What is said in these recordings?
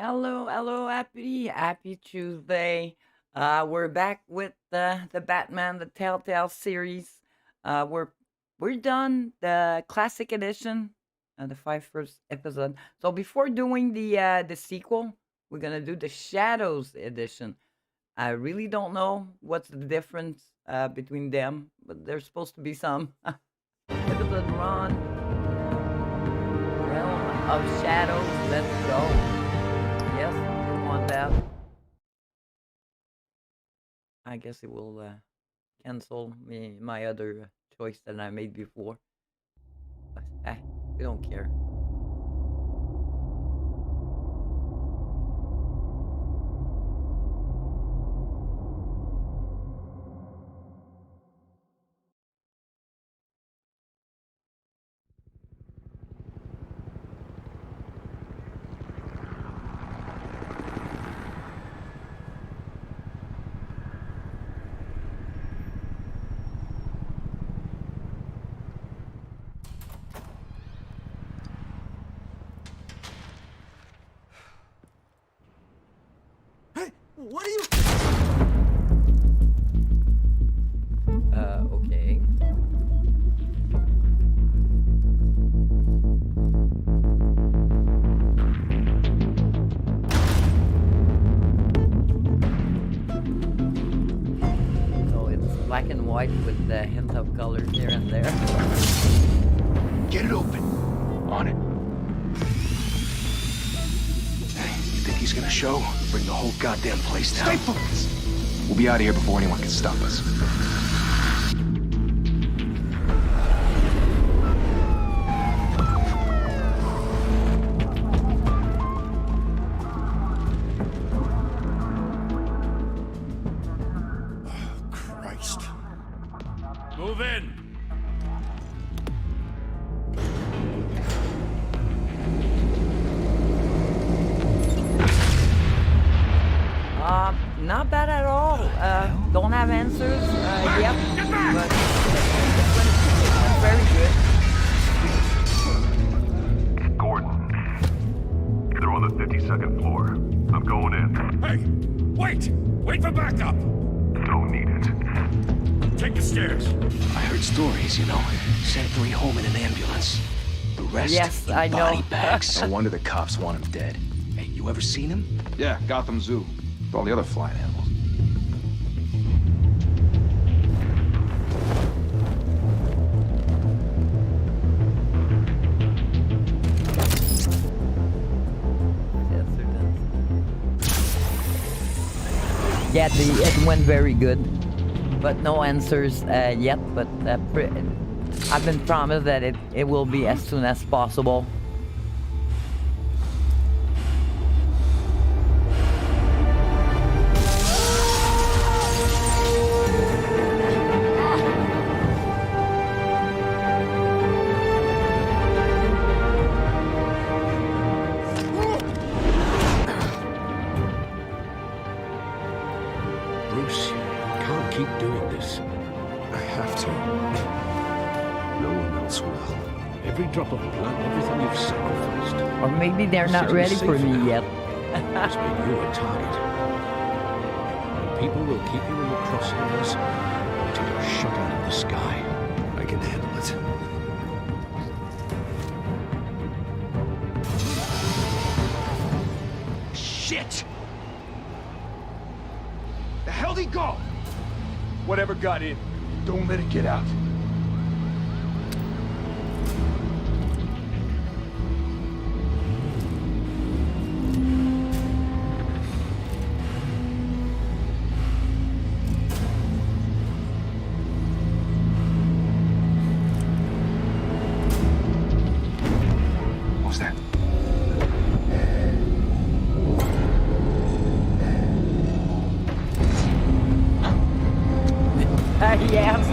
Hello, happy Tuesday. We're back with the Batman, the Telltale series. We're done the classic edition, the five first episode. So before doing the sequel, we're gonna do the Shadows edition. I really don't know what's the difference between them, but there's supposed to be some. Episode one, Realm of Shadows. Let's go. Yes, you want that. I guess it will cancel my other choice that I made before. But, we don't care. Hey, what are you? Okay. So it's black and white with the hint of colors here and there. Get it open. On it. Hey, you think he's gonna show? Bring the whole goddamn place down. Stay focused. We'll be out of here before anyone can stop us. Oh, Christ. Move in! Not bad at all. Don't have answers yet, but it's very good. Gordon, they're on the 52nd floor. I'm going in. Hey! Wait! Wait for backup! Don't need it. Take the stairs. I heard stories, you know. Sent 3 home in an ambulance. The rest Yes, in I know. body bags. No wonder the cops want him dead. Hey, you ever seen him? Yeah, Gotham Zoo. With all the other flying animals. Yeah, it went very good, but no answers yet. But I've been promised that it will be as soon as possible. Bruce, you can't keep doing this. I have to. No one else will. Every drop of blood, everything you've sacrificed, Or maybe they're not ready for me yet. has made you a target. And people will keep you in the crosshairs until you're shot out of the sky. I can handle it. Shit! The hell'd he go? Whatever got in, don't let it get out. What's that? Yes.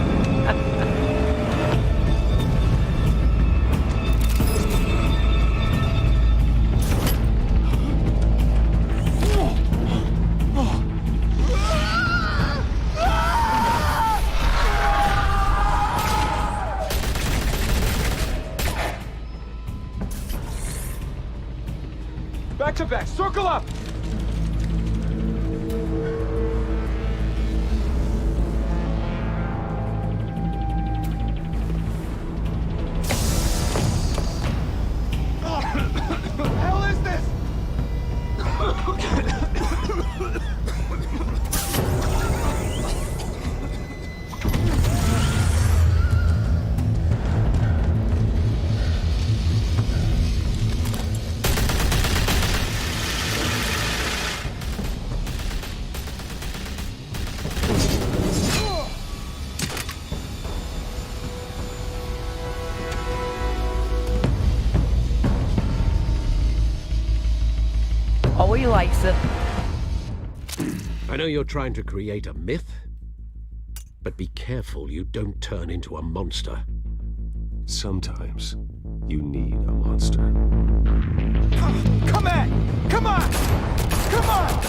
Back to back, circle up! What the hell is this? Oh, he likes it. I know you're trying to create a myth, but be careful you don't turn into a monster. Sometimes you need a monster. Come on! Come on! Come on!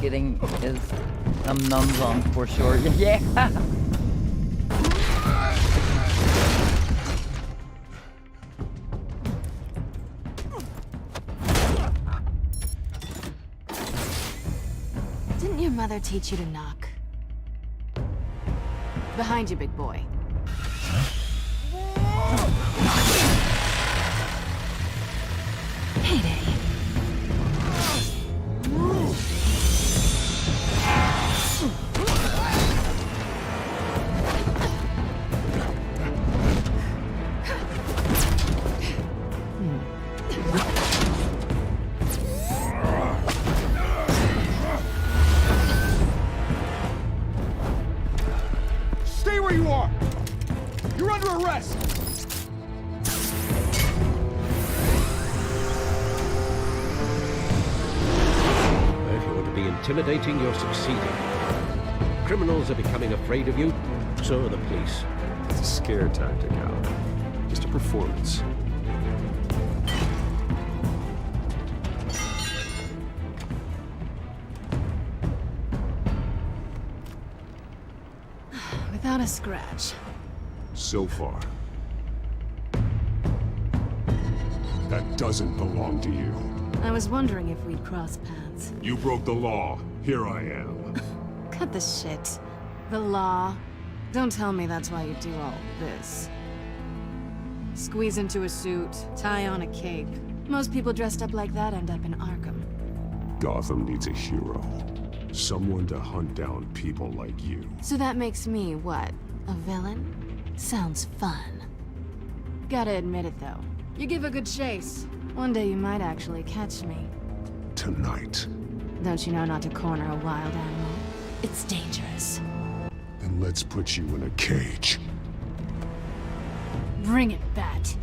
Getting his nuns on for sure. Yeah. Didn't your mother teach you to knock? Behind you, big boy. Heyday. Stay where you are! You're under arrest! If you want to be intimidating, you're succeeding. Criminals are becoming afraid of you, so are the police. It's a scare tactic, Al. Just a performance. Without a scratch. So far. That doesn't belong to you. I was wondering if we'd cross paths. You broke the law. Here I am. Cut the shit. The law. Don't tell me that's why you do all this. Squeeze into a suit, tie on a cape. Most people dressed up like that end up in Arkham. Gotham needs a hero. Someone to hunt down people like you. So that makes me, what, a villain? Sounds fun. Gotta admit it, though. You give a good chase. One day you might actually catch me. Tonight. Don't you know not to corner a wild animal? It's dangerous. Then let's put you in a cage. Bring it, Bat.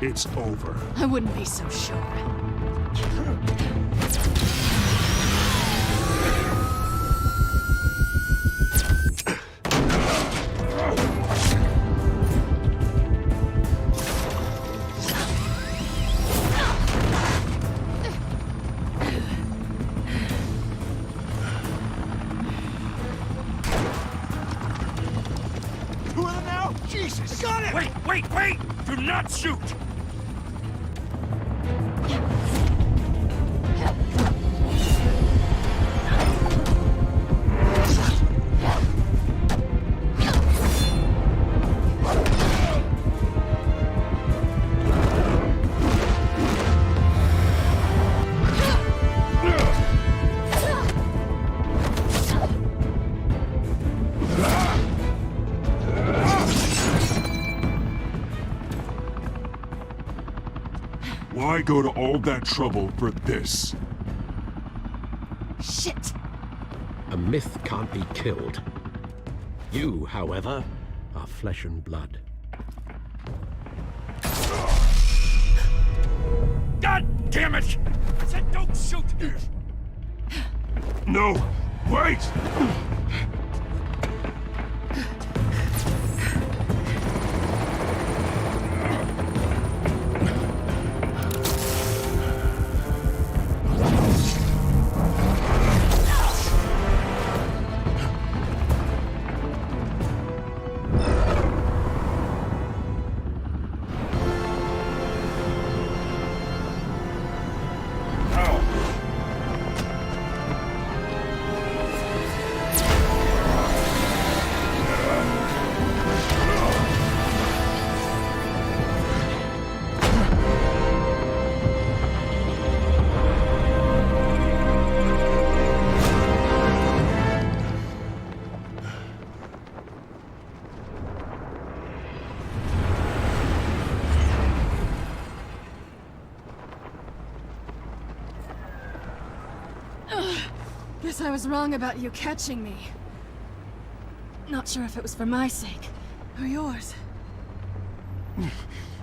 It's over. I wouldn't be so sure. Two of them now? Jesus! Got it! Wait, wait, wait! Do not shoot! Why go to all that trouble for this? Shit! A myth can't be killed. You, however, are flesh and blood. God damn it! I said don't shoot! No! Wait! Guess I was wrong about you catching me. Not sure if it was for my sake, or yours.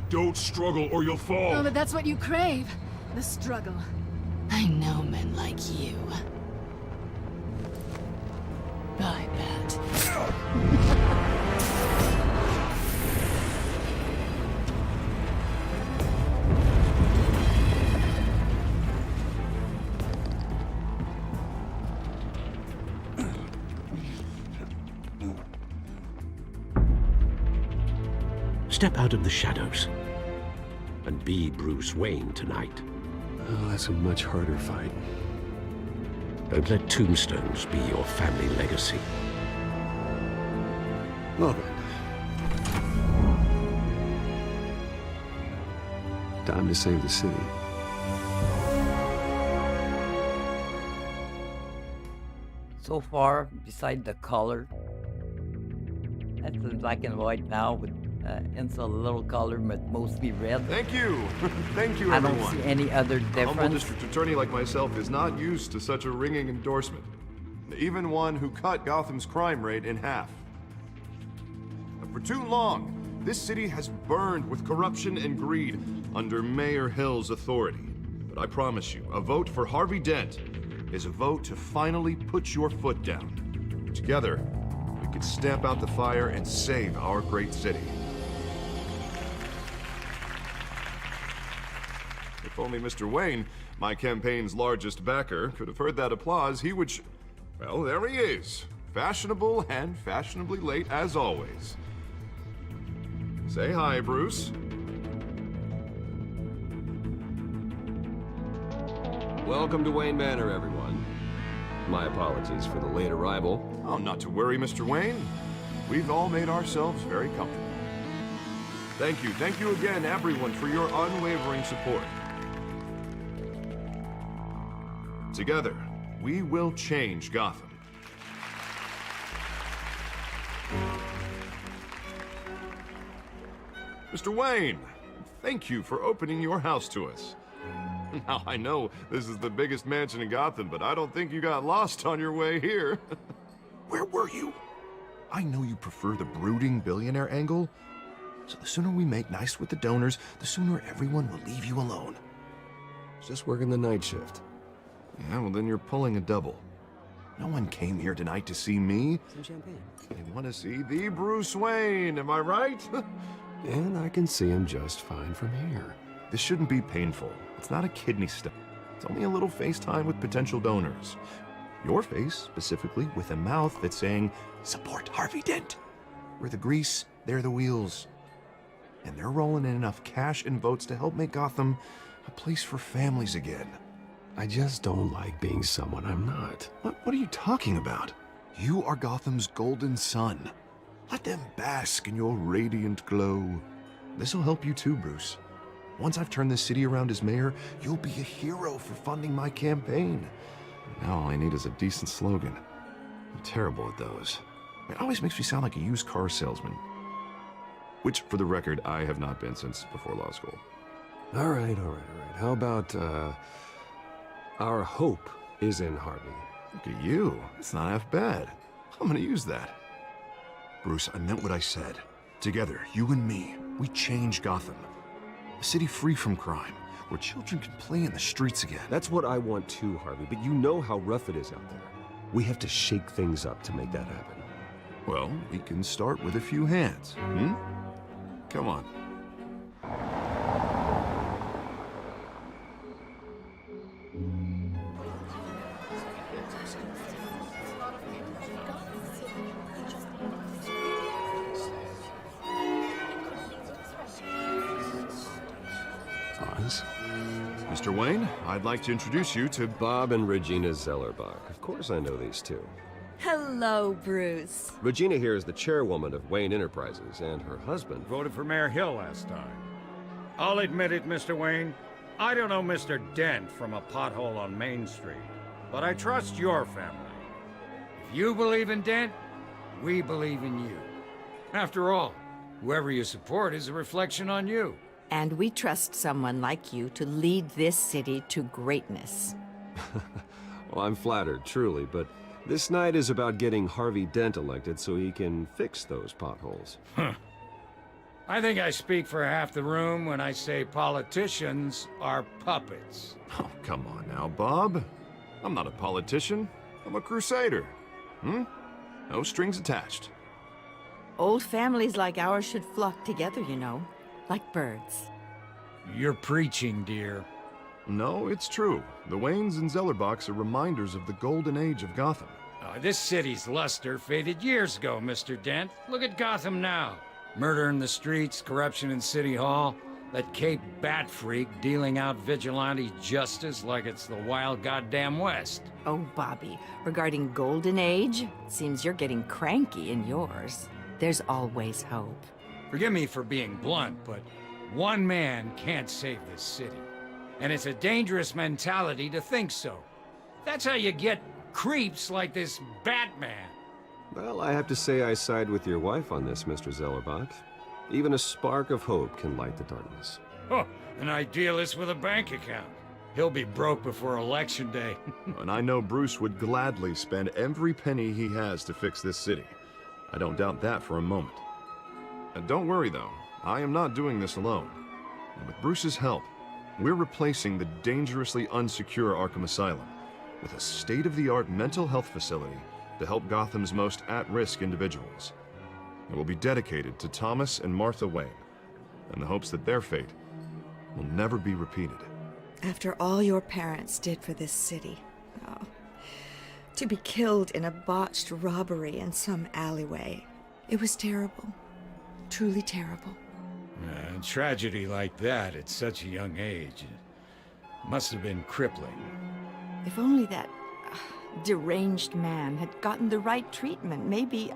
Don't struggle or you'll fall! Oh, but that's what you crave. The struggle. I know men like you. I bet. Step out of the shadows and be Bruce Wayne tonight. Oh, that's a much harder fight. Don't let tombstones be your family legacy. Well then. Time to save the city. So far, beside the color, that's in black and white now with inside a little color, but mostly red. Thank you. Thank you, I don't everyone. see any other A humble difference. district attorney like myself is not used to such a ringing endorsement. Even one who cut Gotham's crime rate in half. For too long, this city has burned with corruption and greed under Mayor Hill's authority. But I promise you, a vote for Harvey Dent is a vote to finally put your foot down. Together, we could stamp out the fire and save our great city. If only Mr. Wayne, my campaign's largest backer, could have heard that applause, he would well, there he is. Fashionable and fashionably late as always. Say hi, Bruce. Welcome to Wayne Manor, everyone. My apologies for the late arrival. Oh, not to worry, Mr. Wayne. We've all made ourselves very comfortable. Thank you again, everyone, for your unwavering support. Together, we will change Gotham. Mr. Wayne, thank you for opening your house to us. Now, I know this is the biggest mansion in Gotham, but I don't think you got lost on your way here. Where were you? I know you prefer the brooding billionaire angle, so the sooner we make nice with the donors, the sooner everyone will leave you alone. Just working the night shift. Yeah, well then you're pulling a double. No one came here tonight to see me. Some champagne. They want to see the Bruce Wayne, am I right? And I can see him just fine from here. This shouldn't be painful. It's not a kidney stone. It's only a little FaceTime with potential donors. Your face, specifically, with a mouth that's saying, support Harvey Dent. We're the grease, they're the wheels. And they're rolling in enough cash and votes to help make Gotham a place for families again. I just don't like being someone I'm not. What are you talking about? You are Gotham's golden sun. Let them bask in your radiant glow. This'll help you too, Bruce. Once I've turned this city around as mayor, you'll be a hero for funding my campaign. Now all I need is a decent slogan. I'm terrible at those. It always makes me sound like a used car salesman. Which, for the record, I have not been since before law school. All right. How about, our hope is in Harvey? Look at you. It's not half bad. I'm gonna use that. Bruce, I meant what I said. Together, you and me, we change Gotham. A city free from crime, where children can play in the streets again. That's what I want too, Harvey, but you know how rough it is out there. We have to shake things up to make that happen. Well, we can start with a few hands, Come on. Oz? Mr. Wayne, I'd like to introduce you to Bob and Regina Zellerbach. Of course I know these two. Hello, Bruce. Regina here is the chairwoman of Wayne Enterprises, and her husband... Voted for Mayor Hill last time. I'll admit it, Mr. Wayne. I don't know Mr. Dent from a pothole on Main Street, but I trust your family. If you believe in Dent, we believe in you. After all, whoever you support is a reflection on you. And we trust someone like you to lead this city to greatness. Well, I'm flattered, truly, but this night is about getting Harvey Dent elected so he can fix those potholes. I think I speak for half the room when I say politicians are puppets. Oh, come on now, Bob. I'm not a politician. I'm a crusader. No strings attached. Old families like ours should flock together, you know, like birds. You're preaching, dear. No, it's true. The Waynes and Zellerbachs are reminders of the golden age of Gotham. This city's luster faded years ago, Mr. Dent. Look at Gotham now. Murder in the streets, corruption in City Hall, that Cape Bat freak dealing out vigilante justice like it's the wild goddamn West. Oh, Bobby, regarding Golden Age, seems you're getting cranky in yours. There's always hope. Forgive me for being blunt, but one man can't save this city. And it's a dangerous mentality to think so. That's how you get creeps like this Batman. Well, I have to say I side with your wife on this, Mr. Zellerbach. Even a spark of hope can light the darkness. Oh, an idealist with a bank account. He'll be broke before Election Day. And I know Bruce would gladly spend every penny he has to fix this city. I don't doubt that for a moment. And don't worry, though. I am not doing this alone. And with Bruce's help, we're replacing the dangerously unsecure Arkham Asylum with a state-of-the-art mental health facility to help Gotham's most at-risk individuals. It will be dedicated to Thomas and Martha Wayne, in the hopes that their fate will never be repeated. After all your parents did for this city, to be killed in a botched robbery in some alleyway, it was terrible. Truly terrible. A tragedy like that at such a young age must have been crippling. If only that deranged man had gotten the right treatment, maybe...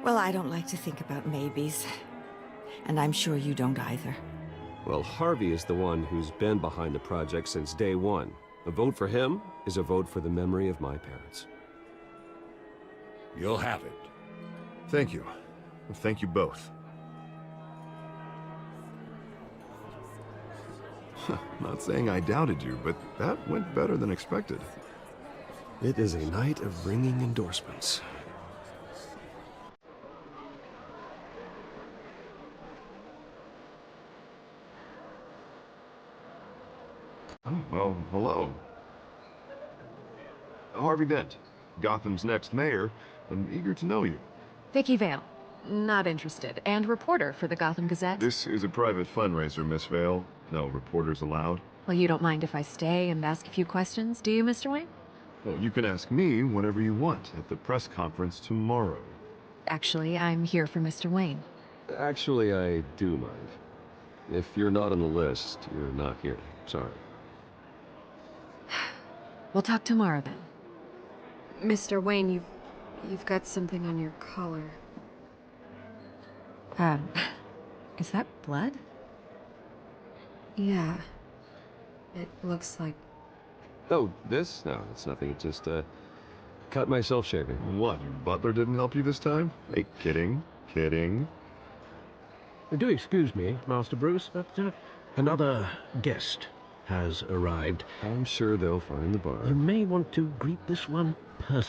well, I don't like to think about maybes. And I'm sure you don't either. Well, Harvey is the one who's been behind the project since day one. A vote for him is a vote for the memory of my parents. You'll have it. Thank you. Thank you both. Not saying I doubted you, but that went better than expected. It is a night of ringing endorsements. Well, hello. Harvey Dent, Gotham's next mayor. I'm eager to know you. Vicky Vale. Not interested. And reporter for the Gotham Gazette. This is a private fundraiser, Miss Vale. No reporters allowed. Well, you don't mind if I stay and ask a few questions, do you, Mr. Wayne? Well, you can ask me whatever you want at the press conference tomorrow. Actually, I'm here for Mr. Wayne. Actually, I do mind. If you're not on the list, you're not here. Sorry. We'll talk tomorrow then. Mr. Wayne, you've got something on your collar. Is that blood? Yeah. It looks like... Oh, this? No, it's nothing. It just, cut myself shaving. What, your butler didn't help you this time? Hey, kidding. Kidding. Do excuse me, Master Bruce, but another guest has arrived. I'm sure they'll find the bar. You may want to greet this one personally.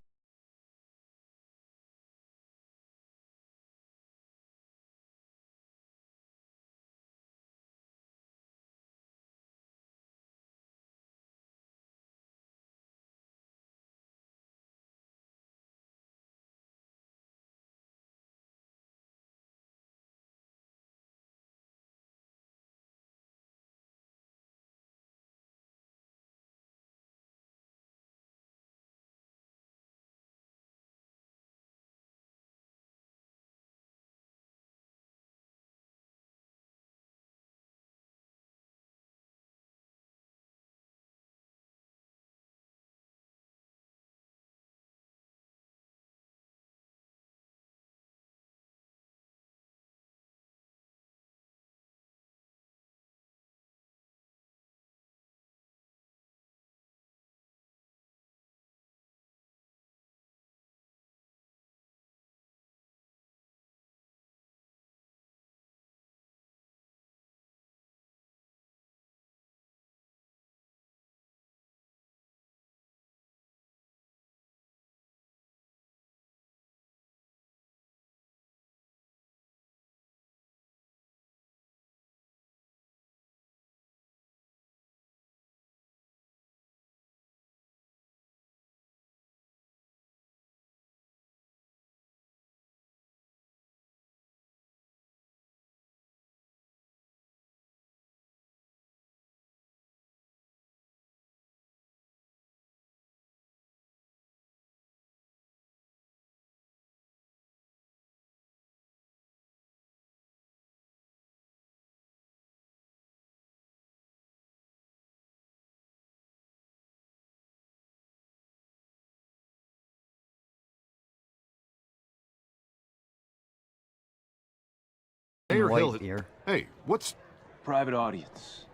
Mayor White Hill. here. Hey, what's... Private audience.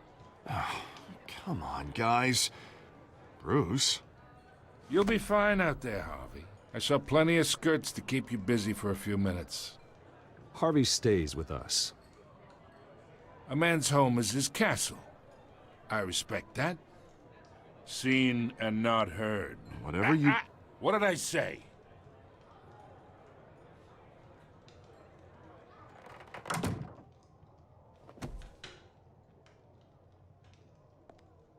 Come on, guys. Bruce? You'll be fine out there, Harvey. I saw plenty of skirts to keep you busy for a few minutes. Harvey stays with us. A man's home is his castle. I respect that. Seen and not heard. Whatever you... What did I say?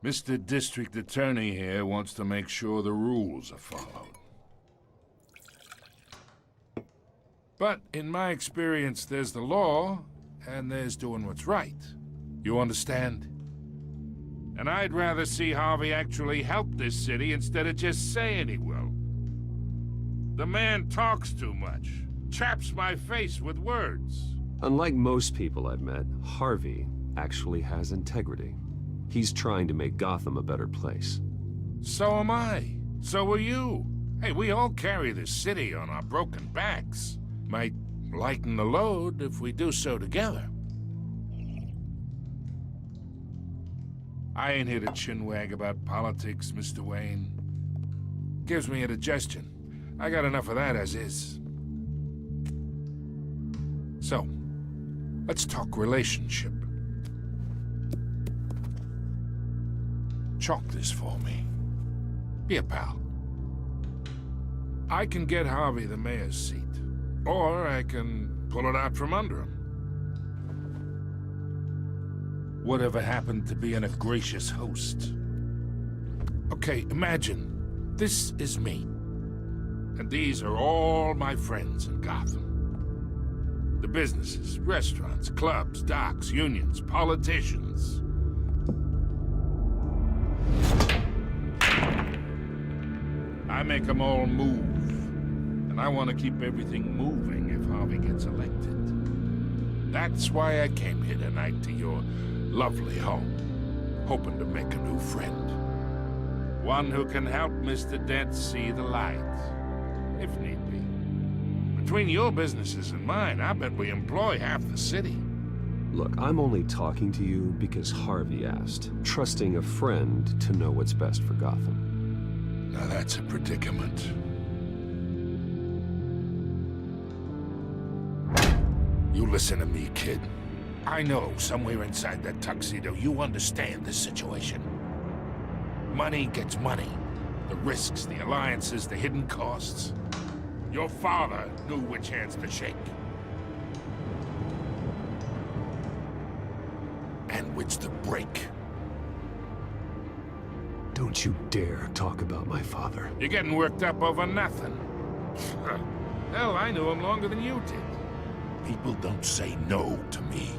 Mr. District Attorney here wants to make sure the rules are followed. But in my experience, there's the law, and there's doing what's right. You understand? And I'd rather see Harvey actually help this city instead of just saying he will. The man talks too much, chaps my face with words. Unlike most people I've met, Harvey actually has integrity. He's trying to make Gotham a better place. So am I. So are you. Hey, we all carry this city on our broken backs. Might lighten the load if we do so together. I ain't here to chinwag about politics, Mr. Wayne. Gives me indigestion. I got enough of that as is. So, let's talk relationship. Chalk this for me. Be a pal. I can get Harvey the mayor's seat, or I can pull it out from under him. Whatever happened to being a gracious host? Okay, imagine, this is me. And these are all my friends in Gotham. The businesses, restaurants, clubs, docks, unions, politicians. I make them all move. And I want to keep everything moving if Harvey gets elected. That's why I came here tonight to your lovely home, hoping to make a new friend. One who can help Mr. Dent see the light, if need be. Between your businesses and mine, I bet we employ half the city. Look, I'm only talking to you because Harvey asked, trusting a friend to know what's best for Gotham. Now that's a predicament. You listen to me, kid. I know somewhere inside that tuxedo you understand this situation. Money gets money. The risks, the alliances, the hidden costs. Your father knew which hands to shake. And which to break. Don't you dare talk about my father. You're getting worked up over nothing. Hell, I knew him longer than you did. People don't say no to me.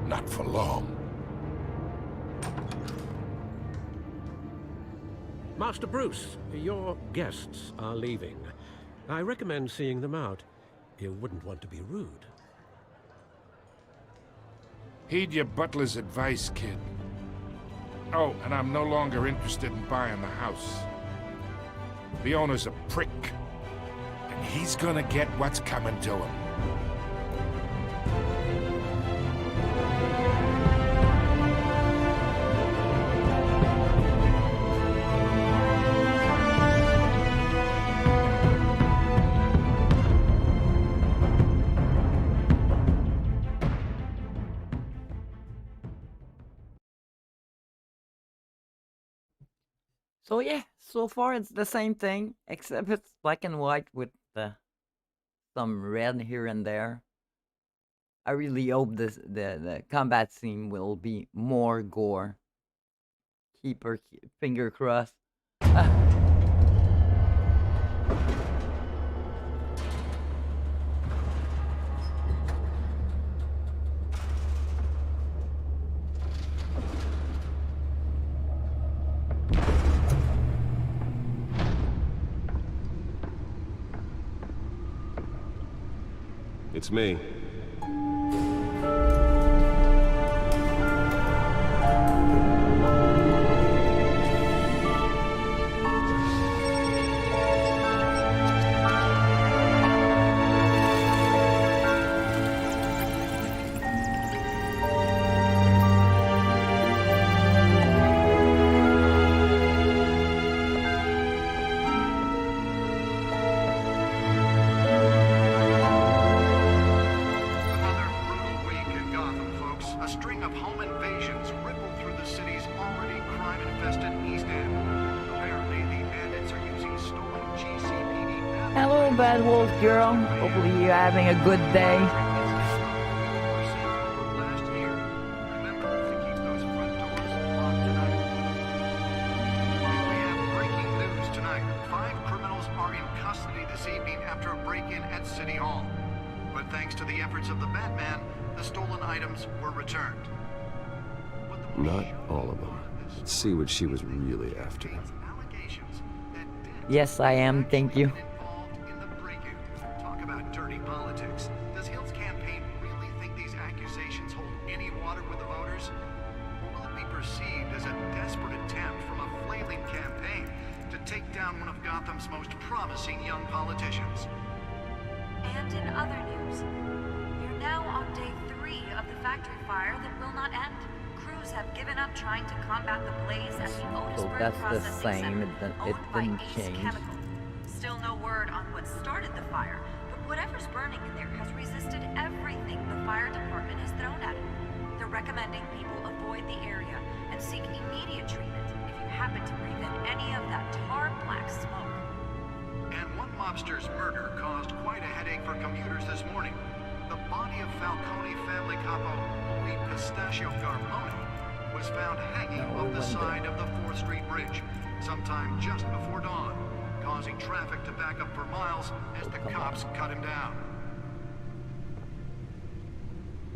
Not for long. Master Bruce, your guests are leaving. I recommend seeing them out. You wouldn't want to be rude. Heed your butler's advice, kid. Oh, and I'm no longer interested in buying the house. The owner's a prick. And he's gonna get what's coming to him. So yeah, so far it's the same thing, except it's black and white with some red here and there. I really hope the combat scene will be more gore. Keep our finger crossed. It's me. Hello, Bad Wolf Girl. Hopefully you're having a good day. Not all of them. Let's see what she was really after. Yes, I am. Thank you. Talk about dirty politics. Does Hill's campaign really think these accusations hold any water with the voters? Or will it be perceived as a desperate attempt from a flailing campaign to take down one of Gotham's most promising young politicians? And in other news, we're now on day 3 of the factory fire that will not end. Crews have given up trying to combat the blaze at the So Otisburg that's the processing same. center, It owned by didn't Ace change. Chemical. Still no word on what started the fire, but whatever's burning in there has resisted everything the fire department has thrown at it. They're recommending people avoid the area and seek immediate treatment if you happen to breathe in any of that tar black smoke. And one mobster's murder caused quite a headache for commuters this morning. The body of Falcone family capo Louis Pistachio Garmoni was found hanging off the side of the 4th Street Bridge sometime just before dawn, causing traffic to back up for miles as the cops cut him down.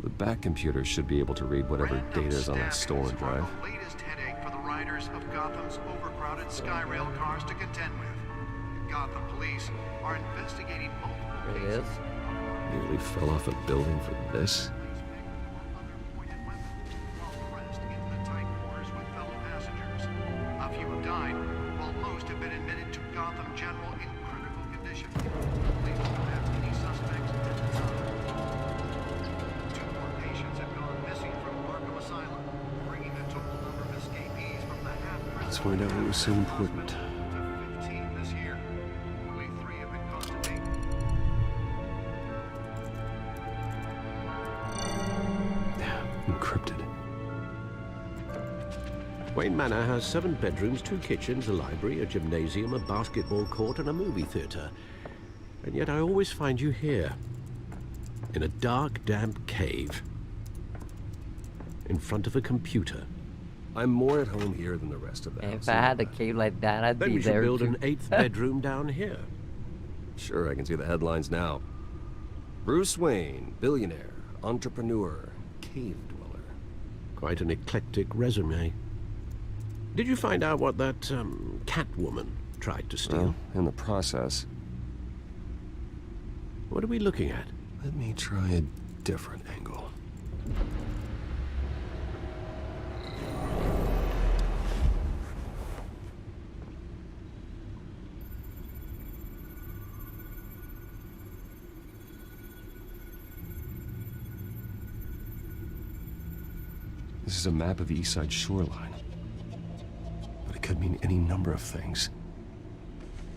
The back computer should be able to read whatever data is on that stolen drive. The latest headache for the riders of Gotham's overcrowded Skyrail cars to contend with. Gotham police are investigating multiple cases. Nearly fell off a building for this. A few have died, while most have been admitted to Gotham General in critical condition. Police don't have any suspects at the time. 2 more patients have gone missing from Arkham Asylum, bringing the total number of escapees from the half-prison Let's find out what was so important. to 15 this year. Only 3 have been caught to date. Encrypted. Wayne Manor has 7 bedrooms, 2 kitchens, a library, a gymnasium, a basketball court, and a movie theater. And yet I always find you here, in a dark, damp cave, in front of a computer. I'm more at home here than the rest of the house. If I had a cave like that, I'd Then be we should there build too. an 8th bedroom down here. Sure, I can see the headlines now. Bruce Wayne, billionaire, entrepreneur, cave dweller. Quite an eclectic resume. Did you find out what that, Catwoman tried to steal? Well, in the process. What are we looking at? Let me try a different angle. This is a map of the East Side shoreline. But it could mean any number of things.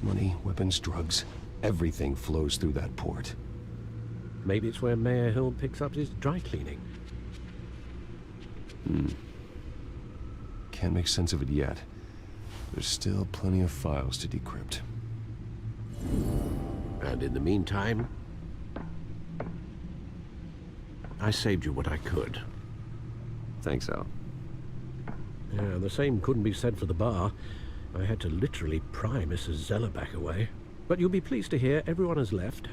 Money, weapons, drugs, everything flows through that port. Maybe it's where Mayor Hill picks up his dry cleaning. Can't make sense of it yet. There's still plenty of files to decrypt. And in the meantime, I saved you what I could. Thanks, Al. Yeah, the same couldn't be said for the bar. I had to literally pry Mrs. Zeller back away. But you'll be pleased to hear everyone has left,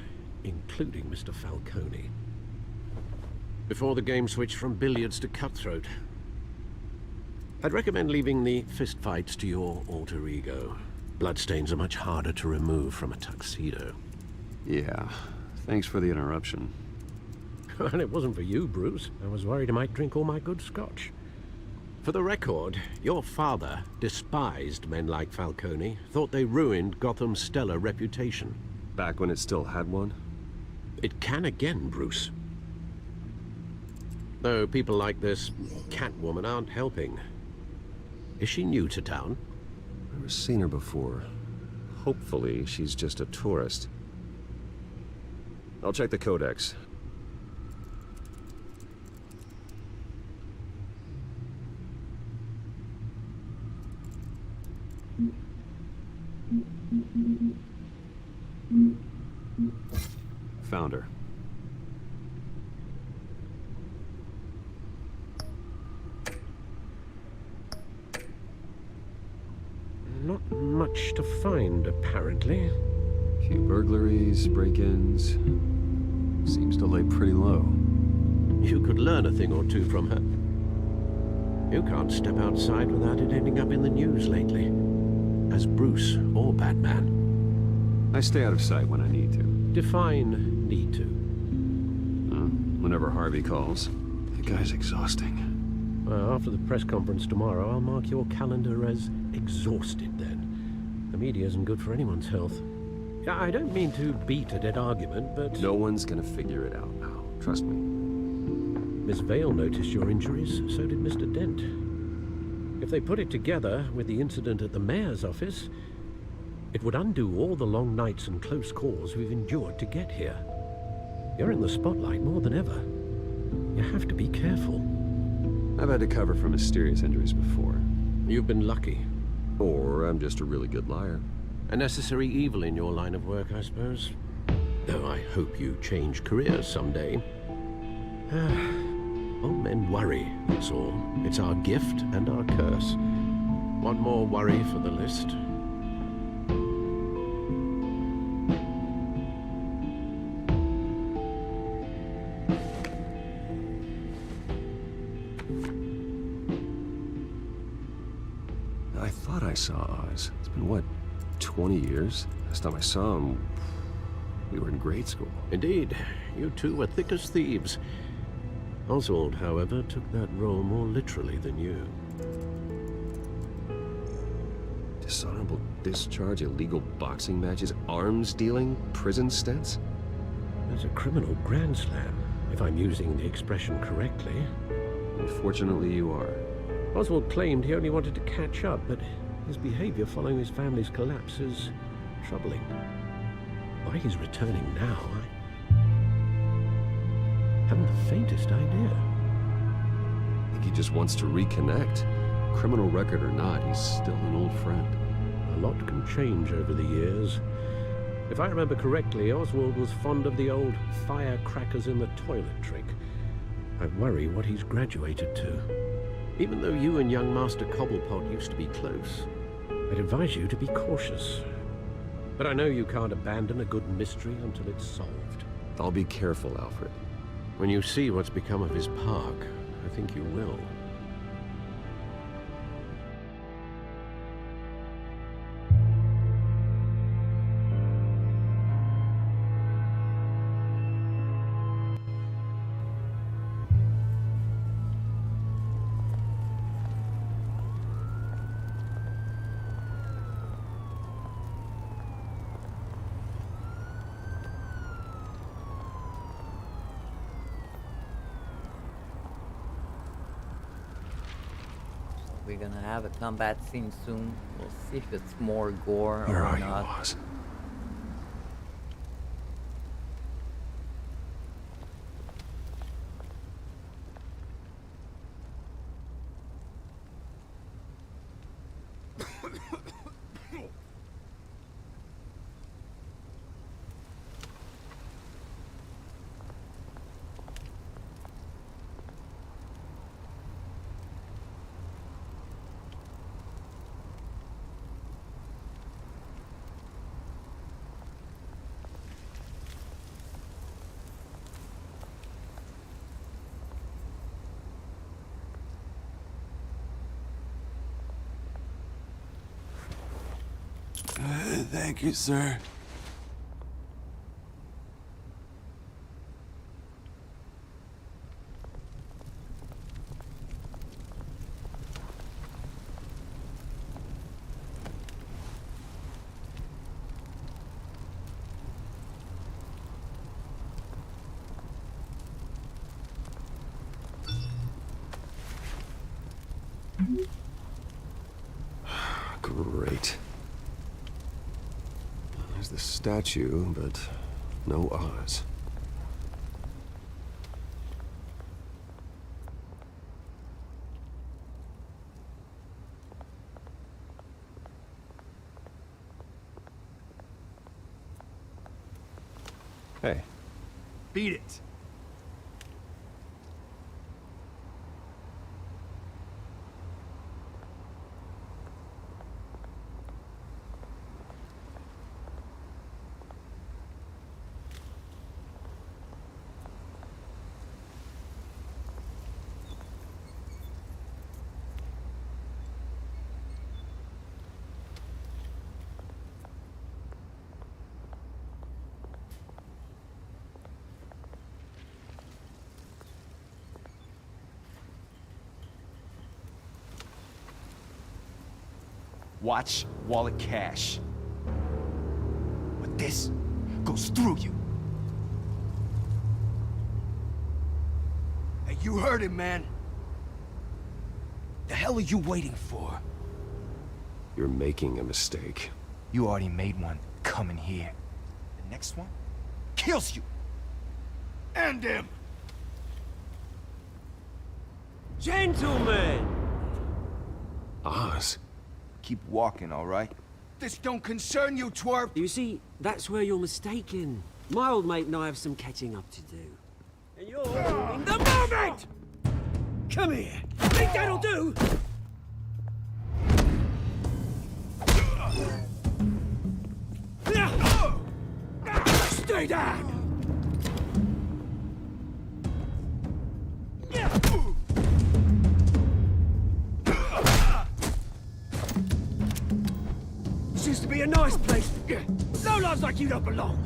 including Mr. Falcone. Before the game switched from billiards to cutthroat. I'd recommend leaving the fistfights to your alter ego. Bloodstains are much harder to remove from a tuxedo. Yeah, thanks for the interruption. And it wasn't for you, Bruce. I was worried I might drink all my good scotch. For the record, your father despised men like Falcone, thought they ruined Gotham's stellar reputation. Back when it still had one? It can again, Bruce. Though people like this Catwoman aren't helping. Is she new to town? Never seen her before. Hopefully, she's just a tourist. I'll check the codex. Found her. Not much to find, apparently. Few burglaries, break-ins. Seems to lay pretty low. You could learn a thing or two from her. You can't step outside without it ending up in the news lately. As Bruce or Batman. I stay out of sight when I need to. Define need to. Whenever Harvey calls. The guy's exhausting. Well, after the press conference tomorrow, I'll mark your calendar as exhausted then. The media isn't good for anyone's health. I don't mean to beat a dead argument, but... No one's gonna figure it out now. Trust me. Miss Vale noticed your injuries, so did Mr. Dent. If they put it together with the incident at the mayor's office, it would undo all the long nights and close calls we've endured to get here. You're in the spotlight more than ever. You have to be careful. I've had to cover for mysterious injuries before. You've been lucky. Or I'm just a really good liar. A necessary evil in your line of work, I suppose. Though I hope you change careers someday. All men worry, that's all. It's our gift and our curse. One more worry for the list. I thought I saw Oz. It's been, what, 20 years? Last time I saw him, we were in grade school. Indeed, you two were thick as thieves. Oswald, however, took that role more literally than you. Dishonorable discharge, illegal boxing matches, arms dealing, prison stints? There's a criminal grand slam, if I'm using the expression correctly. Unfortunately, you are. Oswald claimed he only wanted to catch up, but his behavior following his family's collapse is troubling. Why he's returning now, I haven't the faintest idea. I think he just wants to reconnect. Criminal record or not, he's still an old friend. A lot can change over the years. If I remember correctly, Oswald was fond of the old firecrackers in the toilet trick. I worry what he's graduated to. Even though you and young Master Cobblepot used to be close, I'd advise you to be cautious. But I know you can't abandon a good mystery until it's solved. I'll be careful, Alfred. When you see what's become of his park, I think you will. We're gonna have a combat scene soon. We'll see if it's more gore Where or are not. you, Oz? Thank you, sir. Great. There's the statue, but no Oz. Hey. Beat it. Watch wallet cash. But this goes through you. Hey, you heard him, man. The hell are you waiting for? You're making a mistake. You already made one coming here. The next one kills you. End him! Gentlemen! Oz. Keep walking, all right? This don't concern you, twerp! You see, that's where you're mistaken. My old mate and I have some catching up to do. And you're in the moment! Come here. Think that'll do? Stay down! This used to be a nice place. No lives like you don't belong.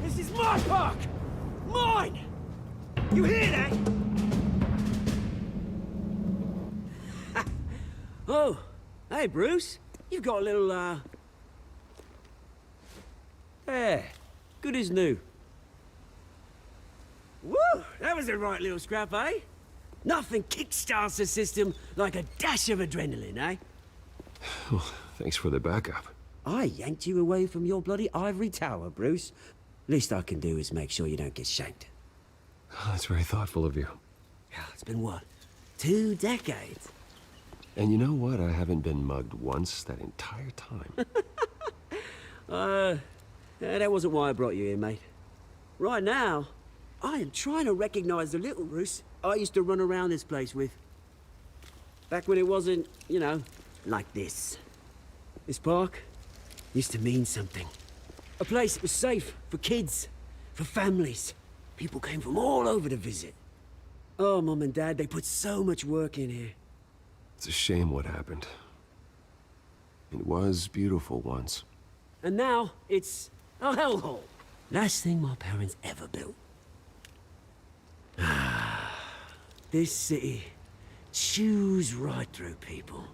This is my park! Mine! You hear that? Oh, hey, Bruce. You've got a little, Yeah, good as new. Woo! That was a right little scrap, eh? Nothing kickstarts the system like a dash of adrenaline, eh? Well, thanks for the backup. I yanked you away from your bloody ivory tower, Bruce. Least I can do is make sure you don't get shanked. Oh, that's very thoughtful of you. Yeah, it's been what? 2 decades? And you know what? I haven't been mugged once that entire time. That wasn't why I brought you here, mate. Right now, I am trying to recognize the little Bruce I used to run around this place with. Back when it wasn't, you know, like this. This park used to mean something. A place that was safe for kids, for families. People came from all over to visit. Oh, Mum and Dad, they put so much work in here. It's a shame what happened. It was beautiful once. And now, it's a hellhole. Last thing my parents ever built. This city chews right through people.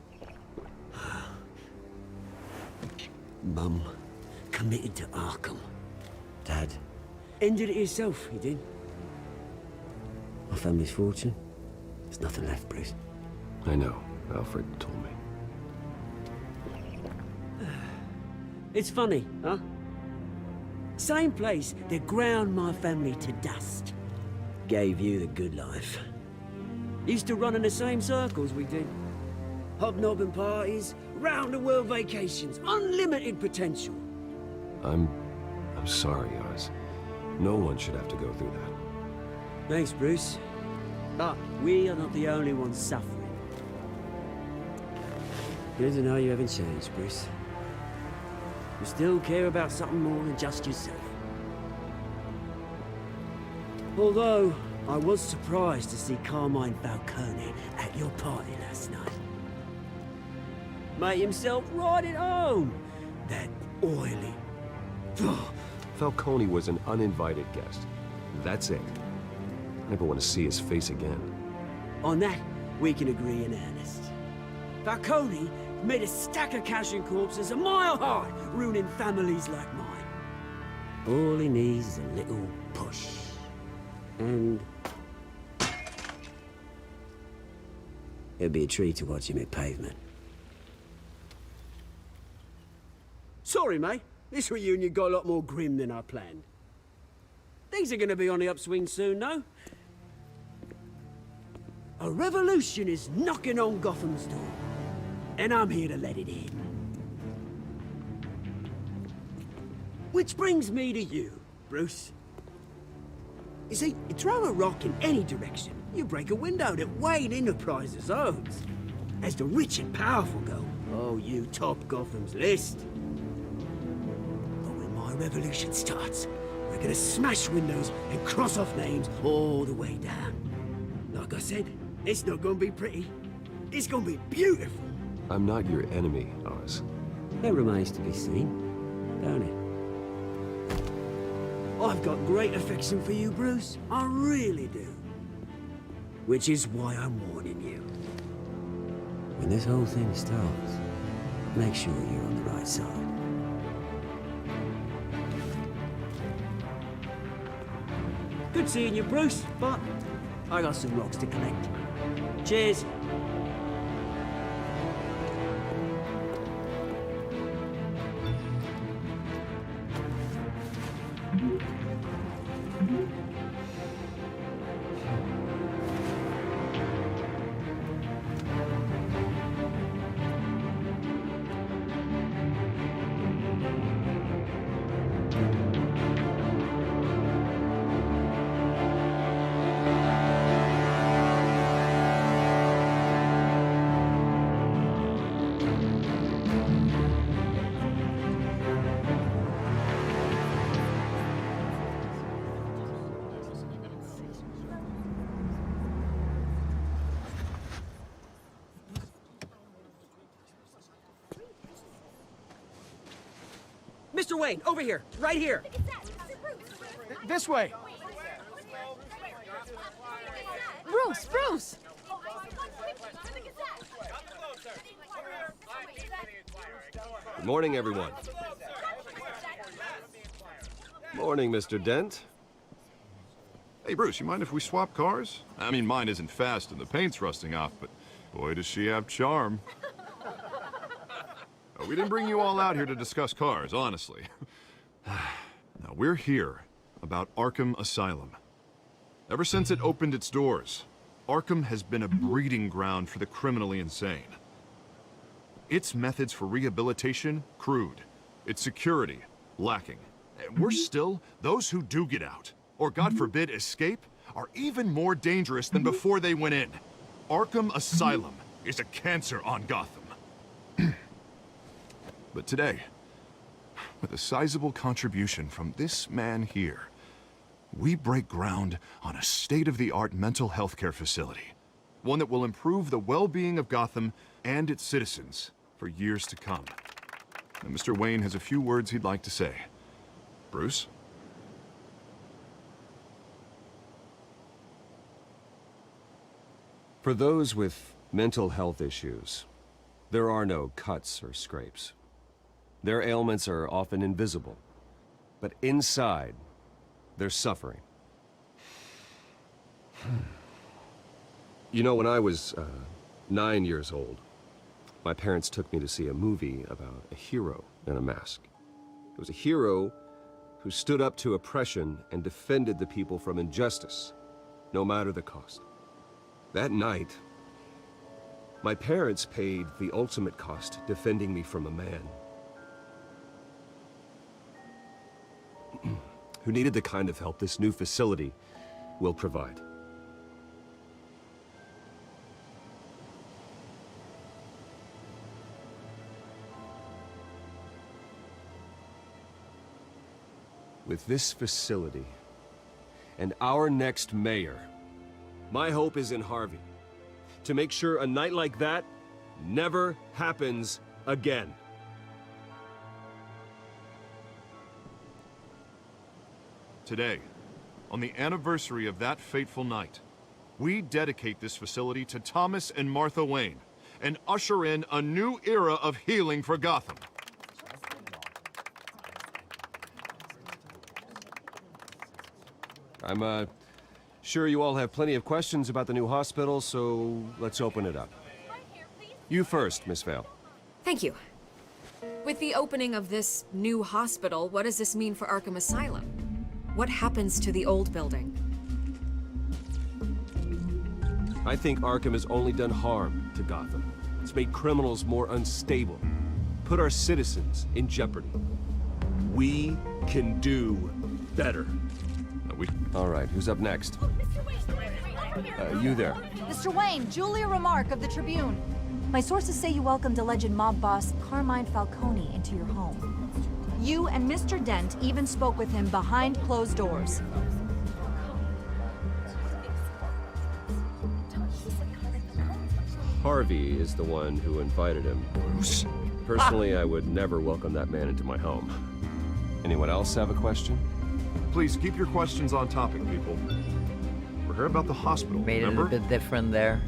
Mum committed to Arkham. Dad ended it himself, he did. My family's fortune, there's nothing left, Bruce. I know. Alfred told me. It's funny, huh? Same place that ground my family to dust. Gave you the good life. Used to run in the same circles we did. Hobnobbing parties, round-the-world vacations, unlimited potential. I'm sorry, Oz. No one should have to go through that. Thanks, Bruce. But we are not the only ones suffering. Good to know you haven't changed, Bruce. You still care about something more than just yourself. Although, I was surprised to see Carmine Falcone at your party last night. Made himself right at home. That oily... Falcone was an uninvited guest. That's it. Never want to see his face again. On that, we can agree in earnest. Falcone made a stack of cash and corpses a mile high, ruining families like mine. All he needs is a little push. And... it'd be a treat to watch him hit pavement. Sorry, mate. This reunion got a lot more grim than I planned. Things are gonna be on the upswing soon, no? A revolution is knocking on Gotham's door. And I'm here to let it in. Which brings me to you, Bruce. You see, you throw a rock in any direction, you break a window that Wayne Enterprises owns. As the rich and powerful go, oh, you top Gotham's list. But when my revolution starts, we're gonna smash windows and cross off names all the way down. Like I said, it's not gonna be pretty. It's gonna be beautiful. I'm not your enemy, Oz. That remains to be seen, don't it? I've got great affection for you, Bruce. I really do. Which is why I'm warning you. When this whole thing starts, make sure you're on the right side. Good seeing you, Bruce, but I got some rocks to collect. Cheers. Mr. Wayne, over here, right here. This way. Bruce, Bruce! Good morning, everyone. Morning, Mr. Dent. Hey, Bruce, you mind if we swap cars? I mean, mine isn't fast and the paint's rusting off, but boy, does she have charm. We didn't bring you all out here to discuss cars, honestly. Now, we're here about Arkham Asylum. Ever since it opened its doors, Arkham has been a breeding ground for the criminally insane. Its methods for rehabilitation, crude. Its security, lacking. And worse still, those who do get out, or God forbid escape, are even more dangerous than before they went in. Arkham Asylum is a cancer on Gotham. But today, with a sizable contribution from this man here, we break ground on a state-of-the-art mental health care facility. One that will improve the well-being of Gotham and its citizens for years to come. Now, Mr. Wayne has a few words he'd like to say. Bruce? For those with mental health issues, there are no cuts or scrapes. Their ailments are often invisible, but inside, they're suffering. You know, when I was 9 years old, my parents took me to see a movie about a hero in a mask. It was a hero who stood up to oppression and defended the people from injustice, no matter the cost. That night, my parents paid the ultimate cost defending me from a man who needed the kind of help this new facility will provide. With this facility and our next mayor, my hope is in Harvey, to make sure a night like that never happens again. Today, on the anniversary of that fateful night, we dedicate this facility to Thomas and Martha Wayne and usher in a new era of healing for Gotham. I'm sure you all have plenty of questions about the new hospital, so let's open it up. You first, Miss Vale. Thank you. With the opening of this new hospital, what does this mean for Arkham Asylum? What happens to the old building? I think Arkham has only done harm to Gotham. It's made criminals more unstable, put our citizens in jeopardy. We can do better. All right, who's up next? You there. Mr. Wayne, Julia Remark of the Tribune. My sources say you welcomed alleged mob boss Carmine Falcone into your home. You and Mr. Dent even spoke with him behind closed doors. Harvey is the one who invited him. Bruce? Personally, I would never welcome that man into my home. Anyone else have a question? Please keep your questions on topic, people. We're here about the hospital, Made remember? it a bit different there.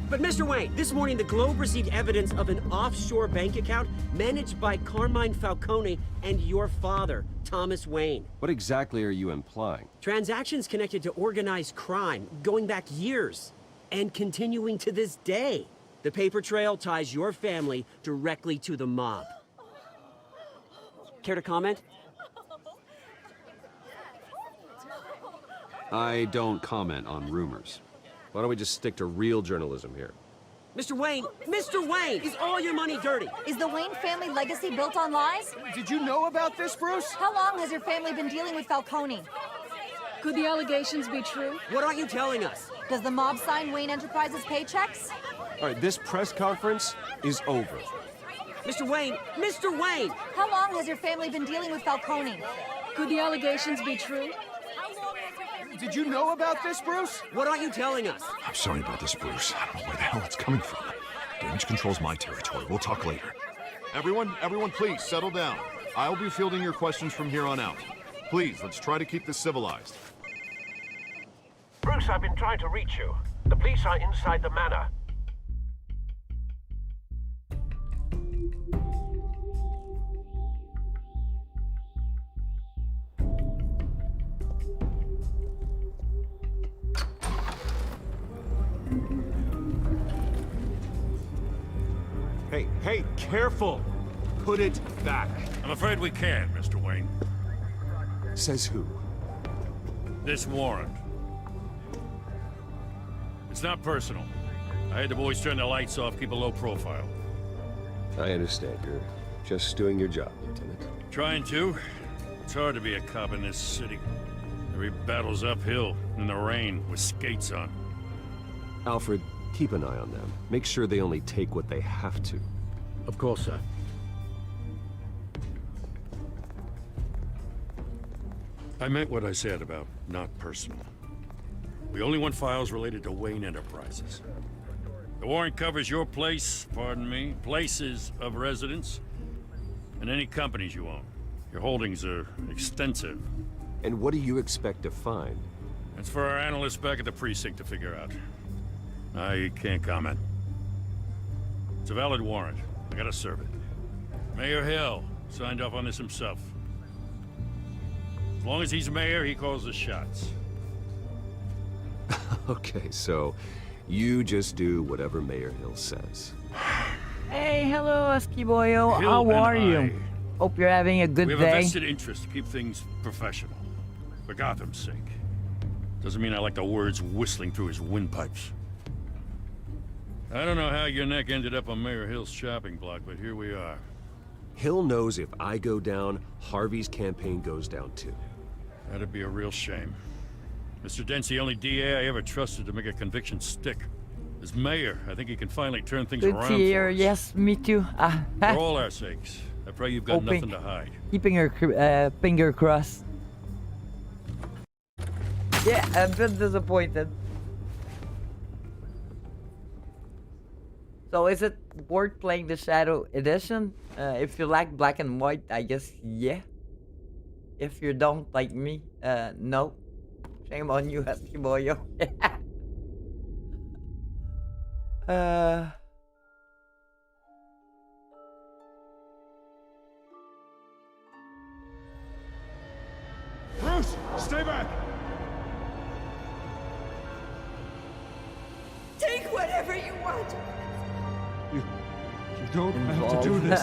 But Mr. Wayne, this morning the Globe received evidence of an offshore bank account managed by Carmine Falcone and your father, Thomas Wayne. What exactly are you implying? Transactions connected to organized crime going back years and continuing to this day. The paper trail ties your family directly to the mob. Care to comment? I don't comment on rumors. Why don't we just stick to real journalism here? Mr. Wayne, is all your money dirty? Is the Wayne family legacy built on lies? Did you know about this, Bruce? How long has your family been dealing with Falcone? Could the allegations be true? What aren't you telling us? Does the mob sign Wayne Enterprises paychecks? All right, this press conference is over. Mr. Wayne! How long has your family been dealing with Falcone? Could the allegations be true? Did you know about this, Bruce? What aren't you telling us? I'm sorry about this, Bruce. I don't know where the hell it's coming from. Damage control's my territory. We'll talk later. Everyone, please settle down. I'll be fielding your questions from here on out. Please, let's try to keep this civilized. Bruce, I've been trying to reach you. The police are inside the manor. Hey, careful! Put it back. I'm afraid we can't, Mr. Wayne. Says who? This warrant. It's not personal. I had the boys turn the lights off, keep a low profile. I understand. You're just doing your job, Lieutenant. Trying to. It's hard to be a cop in this city. Every battle's uphill, in the rain, with skates on. Alfred, keep an eye on them. Make sure they only take what they have to. Of course, sir. I meant what I said about not personal. We only want files related to Wayne Enterprises. The warrant covers your place, pardon me, places of residence, and any companies you own. Your holdings are extensive. And what do you expect to find? That's for our analysts back at the precinct to figure out. I can't comment. It's a valid warrant. I gotta serve it. Mayor Hill signed off on this himself. As long as he's mayor, he calls the shots. Okay, so you just do whatever Mayor Hill says. Hey, hello, Eskiboyo. Hill How and are you? I- Hope you're having a good We have a day. vested interest to keep things professional. For Gotham's sake. Doesn't mean I like the words whistling through his windpipes. I don't know how your neck ended up on Mayor Hill's shopping block, but here we are. Hill knows if I go down, Harvey's campaign goes down too. That'd be a real shame. Mr. Dent's the only DA I ever trusted to make a conviction stick. As mayor, I think he can finally turn things Good around to hear. for us. Yes, me too. For all our sakes. I pray you've got Hoping- nothing to hide. Keeping her finger crossed. Yeah, a bit disappointed. So is it worth playing the Shadow Edition? If you like black and white, I guess yeah. If you don't like me, no. Shame on you, Eskiboyo. Bruce, stay back! Take whatever you want. You don't have to do this.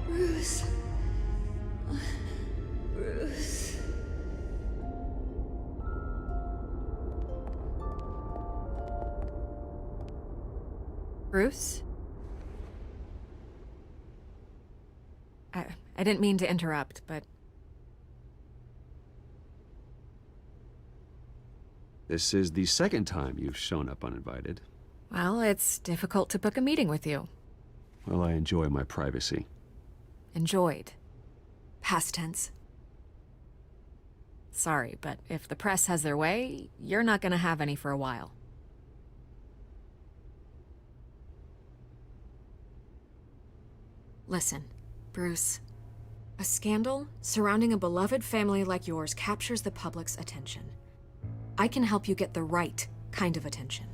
Bruce. Bruce. Bruce? I didn't mean to interrupt, but... This is the second time you've shown up uninvited. Well, it's difficult to book a meeting with you. Well, I enjoy my privacy. Enjoyed. Past tense. Sorry, but if the press has their way, you're not gonna have any for a while. Listen, Bruce. A scandal surrounding a beloved family like yours captures the public's attention. I can help you get the right kind of attention.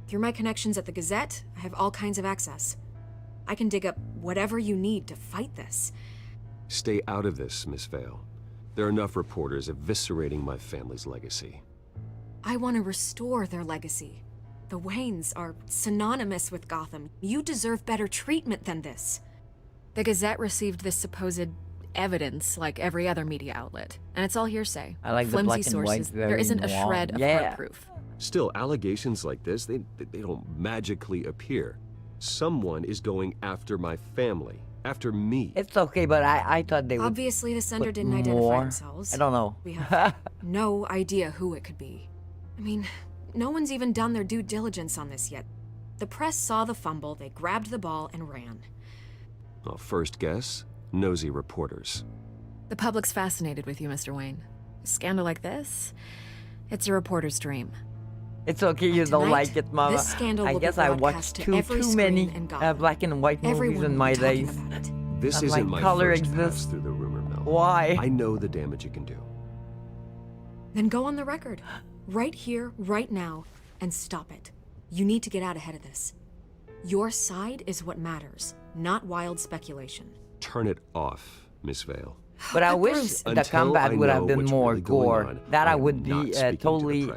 Through my connections at the Gazette, I have all kinds of access. I can dig up whatever you need to fight this. Stay out of this, Miss Vale. There are enough reporters eviscerating my family's legacy. I want to restore their legacy. The Waynes are synonymous with Gotham. You deserve better treatment than this. The Gazette received this supposed evidence like every other media outlet, and it's all hearsay. I like the Flimsy black and white, sources. There very isn't a noir. shred of Yeah. hard proof. Still, allegations like this, they don't magically appear. Someone is going after my family, after me. It's okay, but I thought they would. Obviously, the sender put didn't identify more. themselves. I don't know. We have no idea who it could be. I mean, no one's even done their due diligence on this yet. The press saw the fumble, they grabbed the ball and ran. Well, first guess, nosy reporters. The public's fascinated with you, Mr. Wayne. A scandal like this, it's a reporter's dream. It's okay you don't Tonight, like it, Mama. this scandal I will be guess I broadcast watched to every too many screen in Gotham. black and white movies Everyone in will my be talking days. about it. This Not isn't like my color first pass exists. through the rumor mill. Why? I know the damage it can do. Then go on the record, right here, right now, and stop it. You need to get out ahead of this. Your side is what matters, not wild speculation. Turn it off, Miss Vale. But I wish the combat would have been more gore. That I would be totally,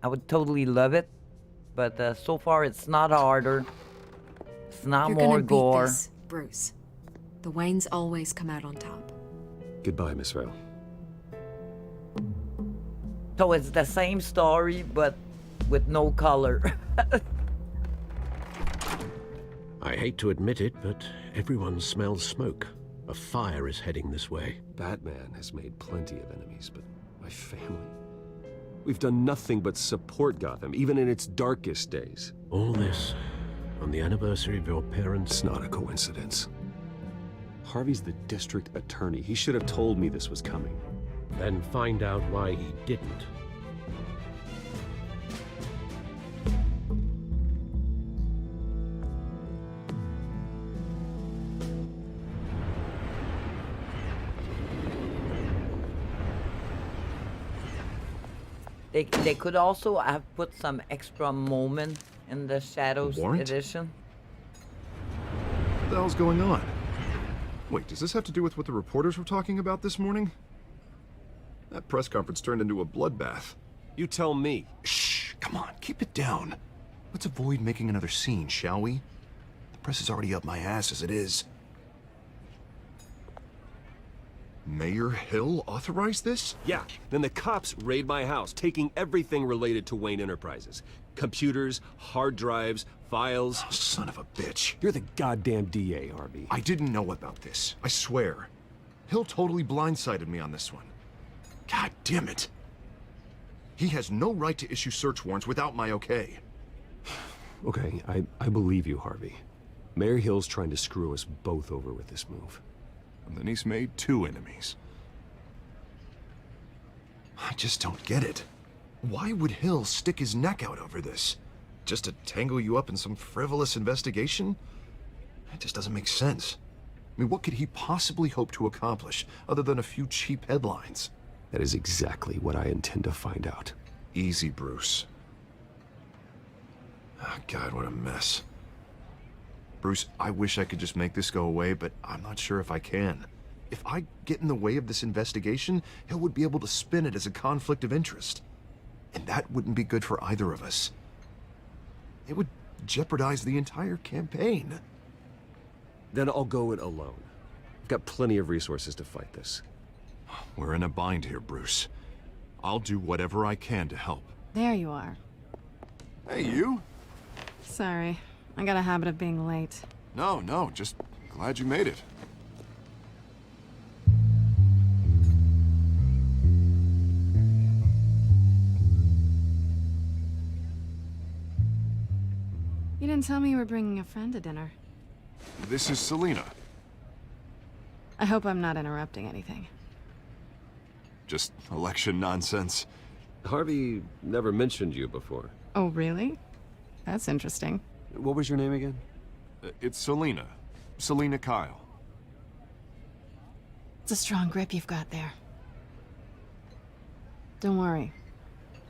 I would totally love it. But so far it's not harder. It's not You're more gonna beat gore. this, Bruce. The Waynes always come out on top. Goodbye, Miss Vale. So it's the same story, but with no color. I hate to admit it, but everyone smells smoke. A fire is heading this way. Batman has made plenty of enemies, but my family... We've done nothing but support Gotham, even in its darkest days. All this on the anniversary of your parents'... It's not a coincidence. Harvey's the district attorney. He should have told me this was coming. Then find out why he didn't. They could also have put some extra moments in the Shadows Edition. What the hell's going on? Wait, does this have to do with what the reporters were talking about this morning? That press conference turned into a bloodbath. You tell me. Shh, come on, keep it down. Let's avoid making another scene, shall we? The press is already up my ass as it is. Mayor Hill authorized this? Yeah, then the cops raid my house, taking everything related to Wayne Enterprises. Computers, hard drives, files. Oh, son of a bitch. You're the goddamn DA, Harvey. I didn't know about this, I swear. Hill totally blindsided me on this one. God damn it. He has no right to issue search warrants without my okay. Okay, I believe you, Harvey. Mayor Hill's trying to screw us both over with this move. And then he's made two enemies. I just don't get it. Why would Hill stick his neck out over this? Just to tangle you up in some frivolous investigation? It just doesn't make sense. I mean, what could he possibly hope to accomplish other than a few cheap headlines? That is exactly what I intend to find out. Easy, Bruce. Oh, God, what a mess. Bruce, I wish I could just make this go away, but I'm not sure if I can. If I get in the way of this investigation, Hill would be able to spin it as a conflict of interest. And that wouldn't be good for either of us. It would jeopardize the entire campaign. Then I'll go it alone. I've got plenty of resources to fight this. We're in a bind here, Bruce. I'll do whatever I can to help. There you are. Hey, you? Sorry. I got a habit of being late. No, just glad you made it. You didn't tell me you were bringing a friend to dinner. This is Selina. I hope I'm not interrupting anything. Just election nonsense. Harvey never mentioned you before. Oh, really? That's interesting. What was your name again? It's Selina. Selina Kyle. It's a strong grip you've got there. Don't worry.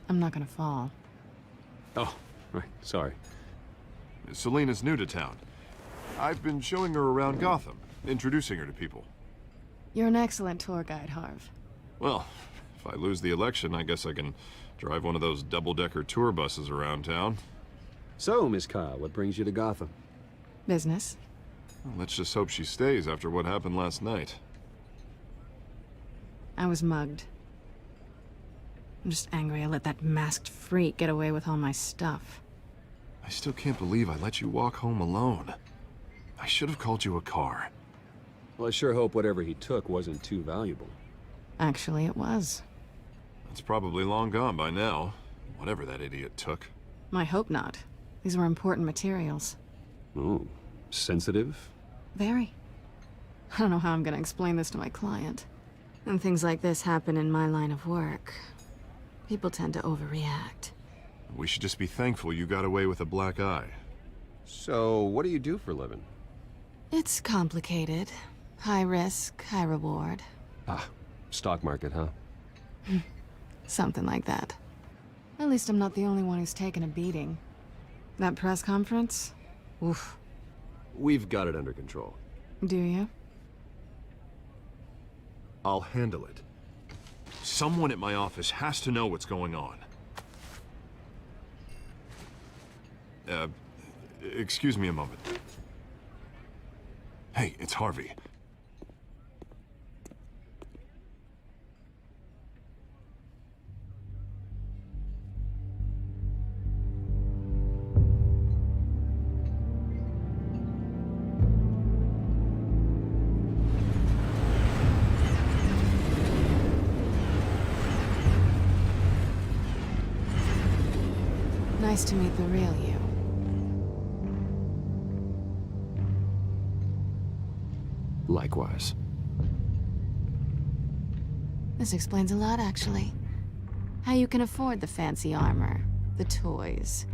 I'm not gonna fall. Oh, right. Sorry. Selina's new to town. I've been showing her around Gotham, introducing her to people. You're an excellent tour guide, Harv. Well, if I lose the election, I guess I can drive one of those double-decker tour buses around town. So, Miss Kyle, what brings you to Gotham? Business. Well, let's just hope she stays after what happened last night. I was mugged. I'm just angry I let that masked freak get away with all my stuff. I still can't believe I let you walk home alone. I should have called you a car. Well, I sure hope whatever he took wasn't too valuable. Actually, it was. It's probably long gone by now, whatever that idiot took. I hope not. These were important materials. Ooh, sensitive? Very. I don't know how I'm gonna explain this to my client. When things like this happen in my line of work, people tend to overreact. We should just be thankful you got away with a black eye. So, what do you do for a living? It's complicated. High risk, high reward. Ah, stock market, huh? Something like that. At least I'm not the only one who's taken a beating. That press conference? Oof. We've got it under control. Do you? I'll handle it. Someone at my office has to know what's going on. Excuse me a moment. Hey, it's Harvey. Nice to meet the real you. Likewise. This explains a lot, actually. How you can afford the fancy armor, the toys.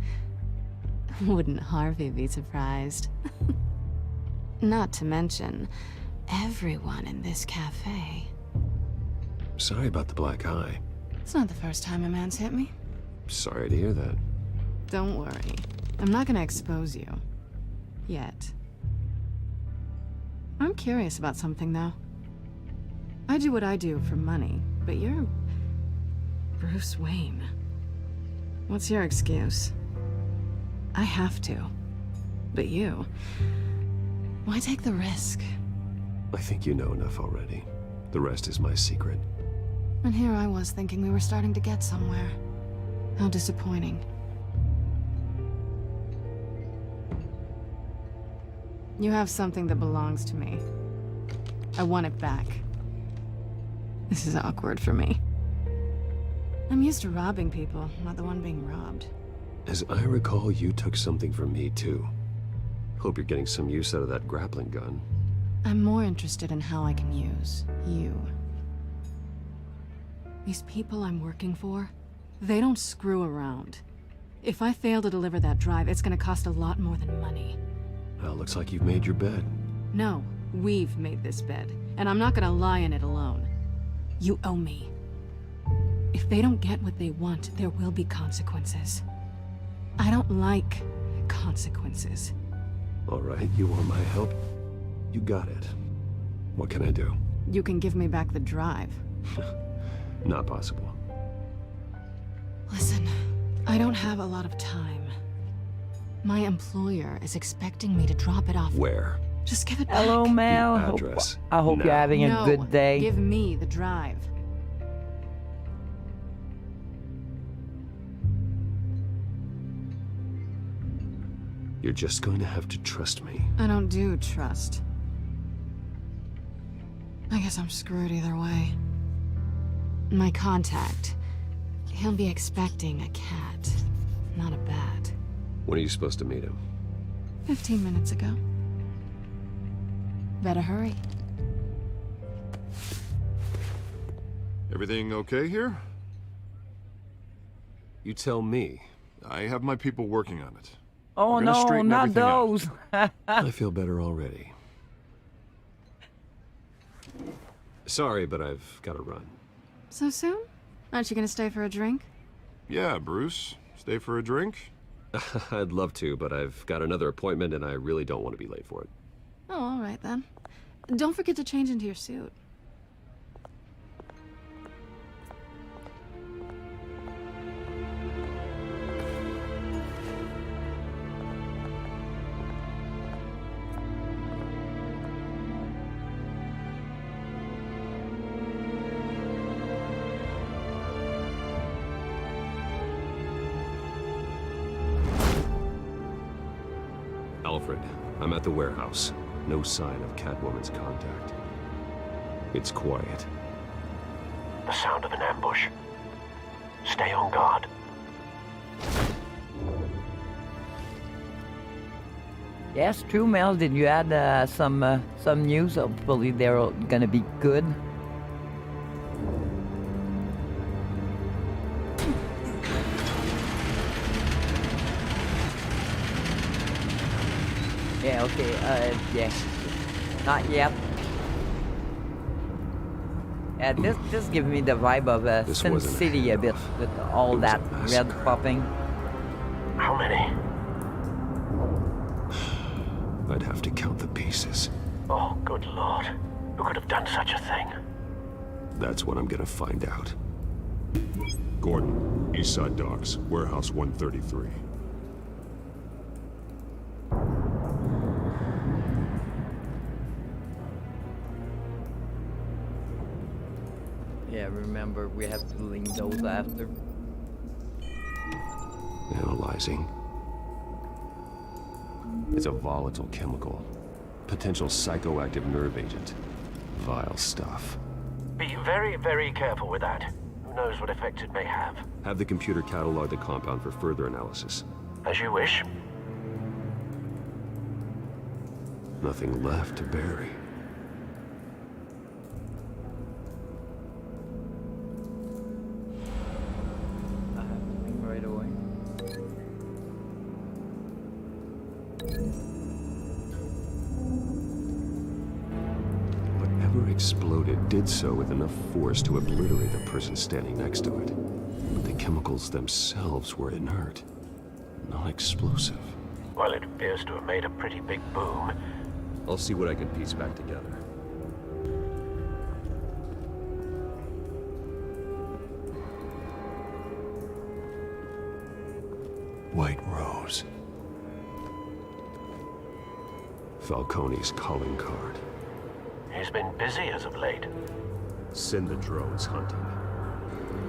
Wouldn't Harvey be surprised? Not to mention, everyone in this cafe. Sorry about the black eye. It's not the first time a man's hit me. Sorry to hear that. Don't worry. I'm not gonna expose you. Yet. I'm curious about something, though. I do what I do for money, but you're... Bruce Wayne. What's your excuse? I have to. But you... Why take the risk? I think you know enough already. The rest is my secret. And here I was thinking we were starting to get somewhere. How disappointing. You have something that belongs to me. I want it back. This is awkward for me. I'm used to robbing people, not the one being robbed. As I recall, you took something from me, too. Hope you're getting some use out of that grappling gun. I'm more interested in how I can use you. These people I'm working for, they don't screw around. If I fail to deliver that drive, it's gonna cost a lot more than money. Well, looks like you've made your bed. No, we've made this bed, and I'm not gonna lie in it alone. You owe me. If they don't get what they want, there will be consequences. I don't like consequences. All right, you want my help? You got it. What can I do? You can give me back the drive. Not possible. Listen, I don't have a lot of time. My employer is expecting me to drop it off. Where? Just give it back. Hello, Mel. Address. I hope now. you're having a No, good day. give me the drive. You're just going to have to trust me. I don't do trust. I guess I'm screwed either way. My contact, he'll be expecting a cat, not a bat. When are you supposed to meet him? 15 minutes ago. Better hurry. Everything okay here? You tell me. I have my people working on it. Oh We're gonna no, straighten not everything out. those. I feel better already. Sorry, but I've got to run. So soon? Aren't you gonna stay for a drink? Yeah, Bruce. Stay for a drink? I'd love to, but I've got another appointment and I really don't want to be late for it. Oh, all right then. Don't forget to change into your suit. Alfred, I'm at the warehouse. No sign of Catwoman's contact. It's quiet. The sound of an ambush. Stay on guard. Yes, true, Mel. Did you add some news? Hopefully they're gonna be good. Yeah, okay, yeah. Not yet. Yeah, this gives me the vibe of Sin City a bit, with all that red popping. How many? I'd have to count the pieces. Oh, good lord. Who could have done such a thing? That's what I'm gonna find out. Gordon, Eastside Docks, Warehouse 133. Yeah, remember, we have to link those after. Analyzing. It's a volatile chemical. Potential psychoactive nerve agent. Vile stuff. Be very, very careful with that. Who knows what effect it may have. Have the computer catalog the compound for further analysis. As you wish. Nothing left to bury. Right away. Whatever exploded did so with enough force to obliterate the person standing next to it. But the chemicals themselves were inert, non-explosive. Well, it appears to have made a pretty big boom. I'll see what I can piece back together. White Rose. Falcone's calling card. He's been busy as of late. Send the drones hunting.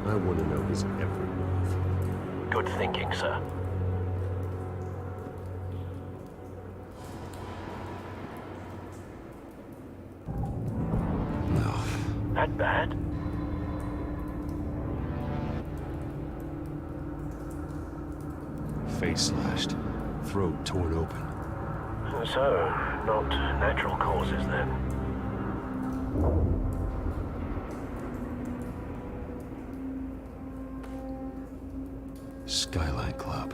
I want to know his every move. Good thinking, sir. No. That bad? Face slashed. Throat torn open. So, not natural causes then. Skyline Club.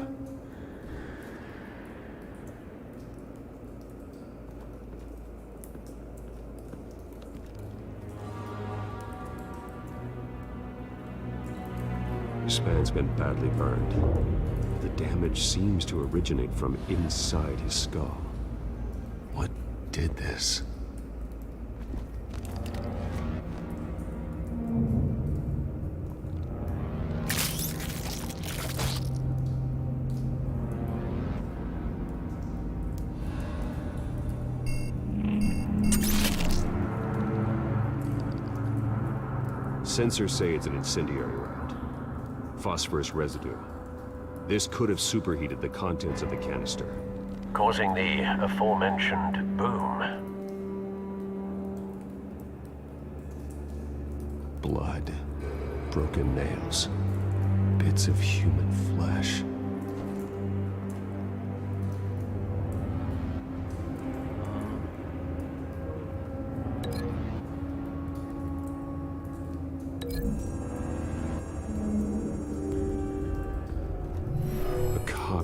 This man's been badly burned. The damage seems to originate from inside his skull. What did this? Sensors say it's an incendiary round. Phosphorus residue. This could have superheated the contents of the canister, causing the aforementioned boom. Blood, broken nails, bits of human flesh.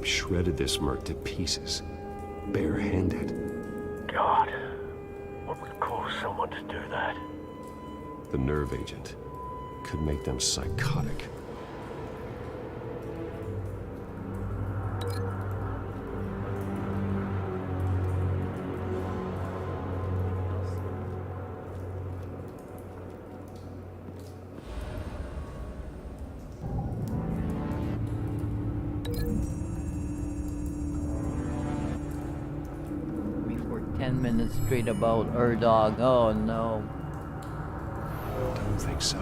Shredded this merc to pieces, barehanded. God, what would cause someone to do that? The nerve agent could make them psychotic. Straight about Erdog. Oh no. Don't think so.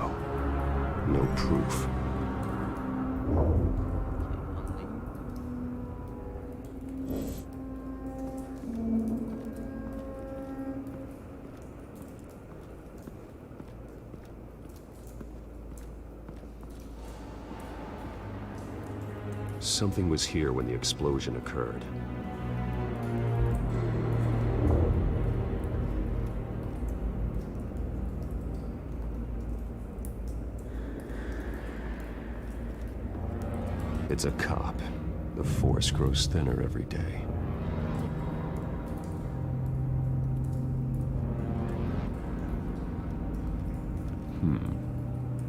No proof. Something was here when the explosion occurred. It's a cop. The force grows thinner every day.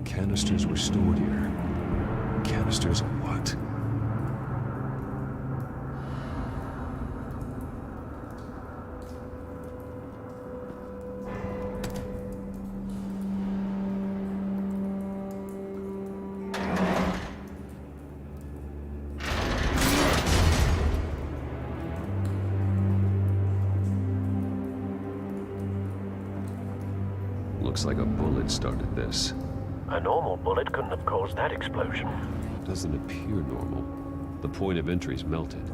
Canisters were stored here. Canisters of what? Looks like a bullet started this. A normal bullet couldn't have caused that explosion. Doesn't appear normal. The point of entry's melted.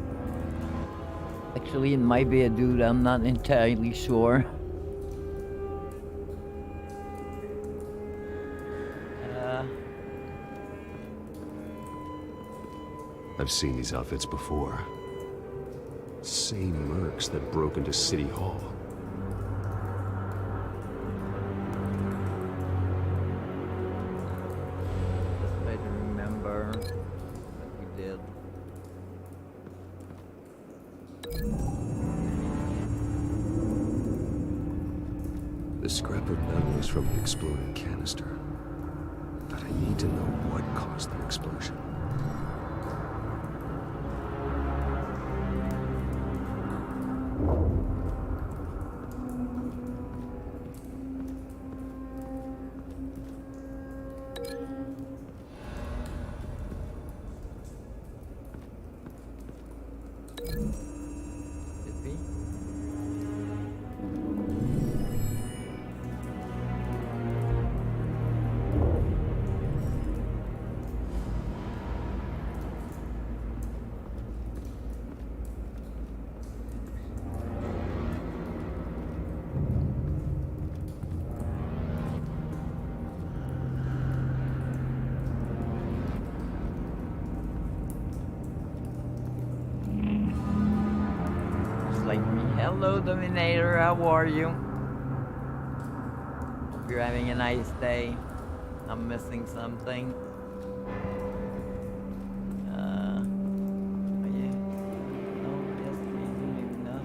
Actually, it might be a dude. I'm not entirely sure. I've seen these outfits before. Same mercs that broke into City Hall. I remember what we did. The scrap of metal is from an exploded canister. But I need to know what caused the explosion. Hello, Dominator. How are you? Hope you're having a nice day. I'm missing something. Oh yeah. No, yes, maybe not.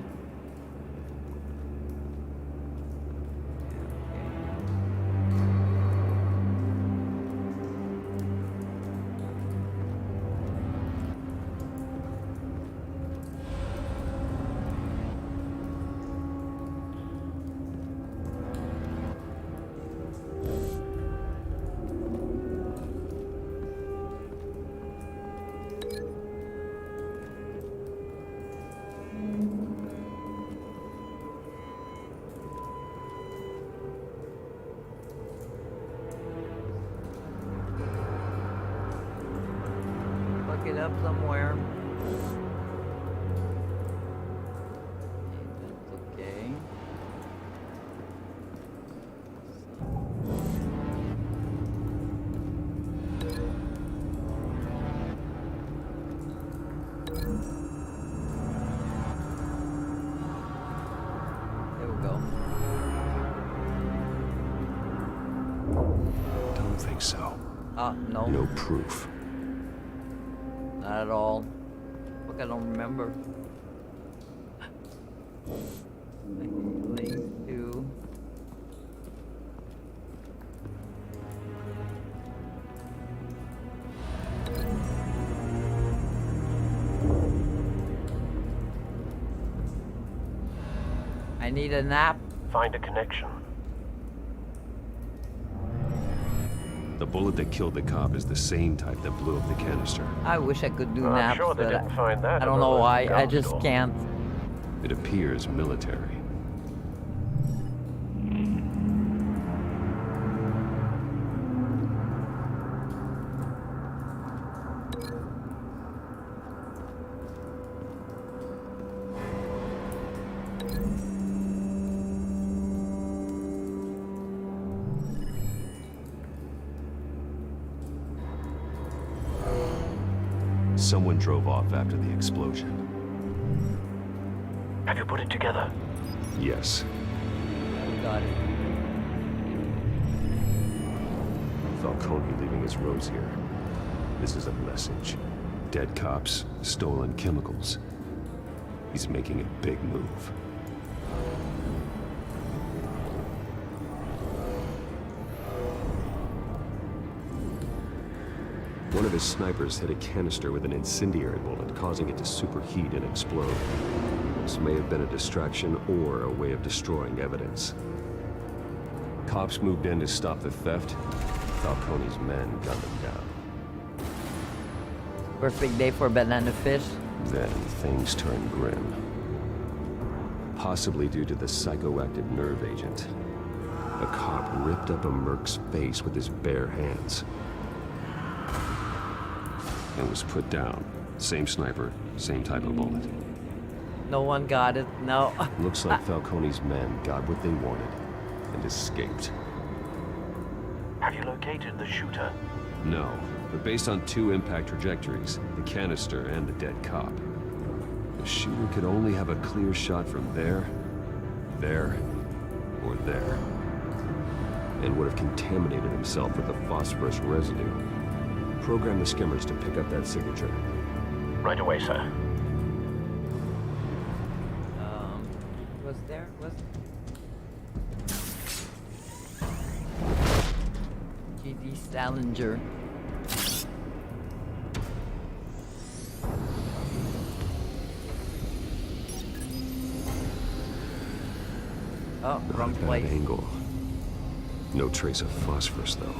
Look it up somewhere. That's okay. There we go. Don't think so. No. No proof. Not at all. Look, I don't remember. Link to. I need a nap. Find a connection. The bullet that killed the cop is the same type that blew up the canister. I wish I could do I'm naps, sure they but didn't find that I don't in know the why. local I gun just store. can't. It appears military. Someone drove off after the explosion. Have you put it together? Yes. We got it. Falcone leaving his rose here. This is a message. Dead cops, stolen chemicals. He's making a big move. One of his snipers hit a canister with an incendiary bullet, causing it to superheat and explode. This may have been a distraction or a way of destroying evidence. Cops moved in to stop the theft. Falcone's men gunned him down. Perfect day for banana fish. Then things turned grim. Possibly due to the psychoactive nerve agent. A cop ripped up a merc's face with his bare hands. And was put down. Same sniper, same type of bullet. No one got it, no. Looks like Falcone's men got what they wanted and escaped. Have you located the shooter? No, but based on 2 impact trajectories, the canister and the dead cop, the shooter could only have a clear shot from there, or there, and would have contaminated himself with the phosphorus residue. Program the skimmers to pick up that signature. Right away, sir. Was GD Salinger. Oh, wrong Not a bad place. angle. No trace of phosphorus, though.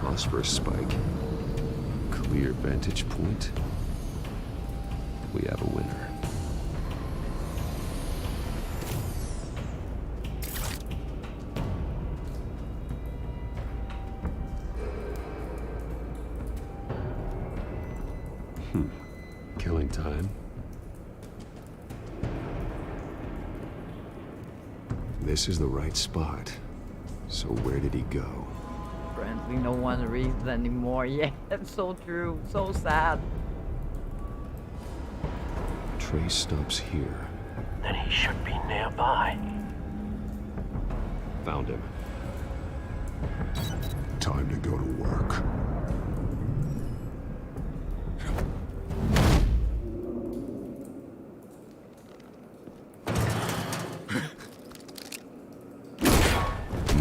Phosphorus spike. Clear vantage point. We have a winner. Killing time. This is the right spot. So where did he go? Apparently no one reads anymore. Yeah, that's so true. So sad. Trace stops here. Then he should be nearby. Found him. Time to go to work.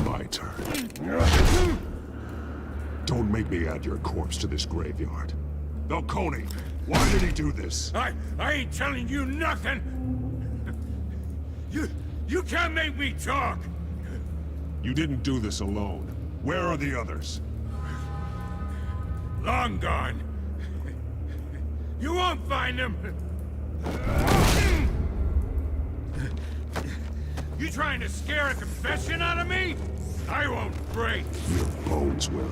My turn. Don't make me add your corpse to this graveyard. Falcone, why did he do this? I ain't telling you nothing! You can't make me talk! You didn't do this alone. Where are the others? Long gone. You won't find them! You trying to scare a confession out of me? I won't break. Your bones will.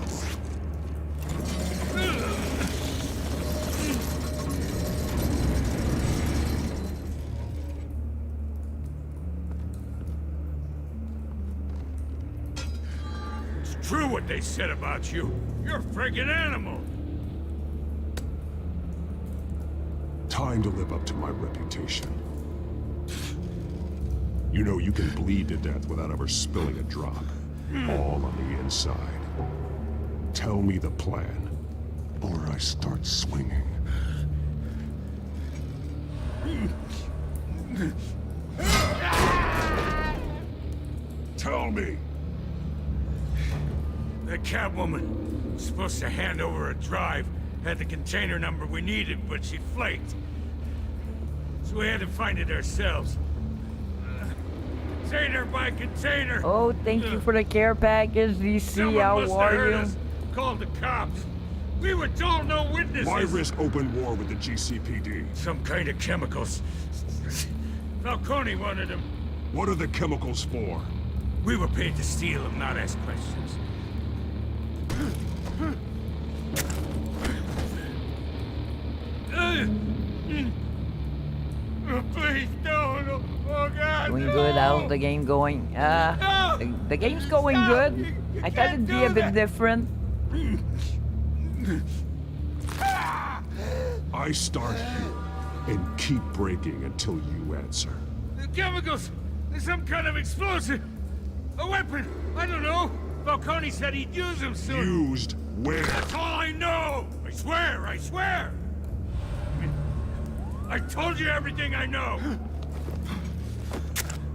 It's true what they said about you. You're a friggin' animal. Time to live up to my reputation. You know you can bleed to death without ever spilling a drop. All on the inside. Tell me the plan, or I start swinging. Tell me! The Catwoman was supposed to hand over a drive, had the container number we needed, but she flaked. So we had to find it ourselves. Container by container. Oh, thank you for the care package, DC. Someone How must have are heard you? us. Called the cops. We were told no witnesses. Why risk open war with the GCPD? Some kind of chemicals. Falcone wanted them. What are the chemicals for? We were paid to steal them, not ask questions. Please don't. Oh, God. Doing good, how's the game going? The game's going good. I thought it'd be a bit different. I start here and keep breaking until you answer. The chemicals! There's some kind of explosive! A weapon! I don't know! Falcone said he'd use them soon! Used where? That's all I know! I swear! I swear! I told you everything I know!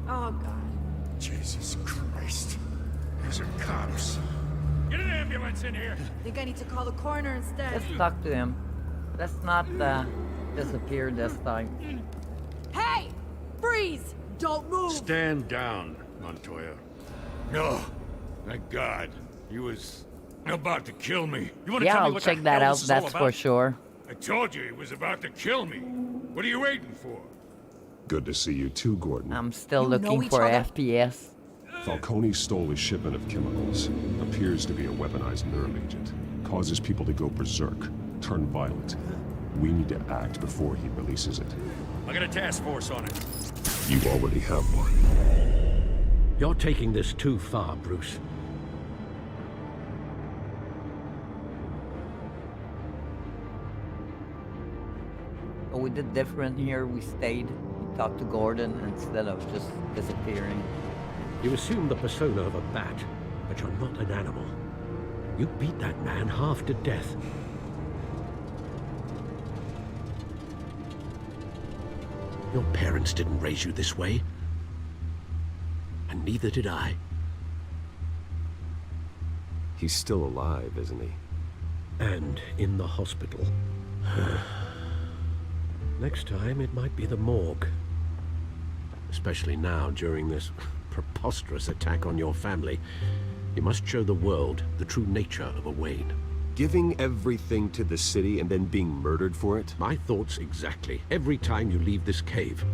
Oh, God. Jesus Christ. These are cops. Get an ambulance in here! Think I need to call the coroner instead. Let's talk to him. Let's not disappear this time. Hey! Freeze! Don't move! Stand down, Montoya. No. Thank God. He was about to kill me. You want to Yeah, tell me I'll what check the that hell out, this is all that's about? for sure. I told you he was about to kill me. What are you waiting for? Good to see you too, Gordon. I'm still looking for FPS. Falcone stole a shipment of chemicals. Appears to be a weaponized nerve agent. Causes people to go berserk, turn violent. We need to act before he releases it. I got a task force on it. You already have one. You're taking this too far, Bruce. But we did different here. We stayed. We talked to Gordon instead of just disappearing. You assume the persona of a bat, but you're not an animal. You beat that man half to death. Your parents didn't raise you this way. And neither did I. He's still alive, isn't he? And in the hospital. Next time, it might be the morgue. Especially now, during this preposterous attack on your family. You must show the world the true nature of a Wayne. Giving everything to the city and then being murdered for it? My thoughts exactly. Every time you leave this cave.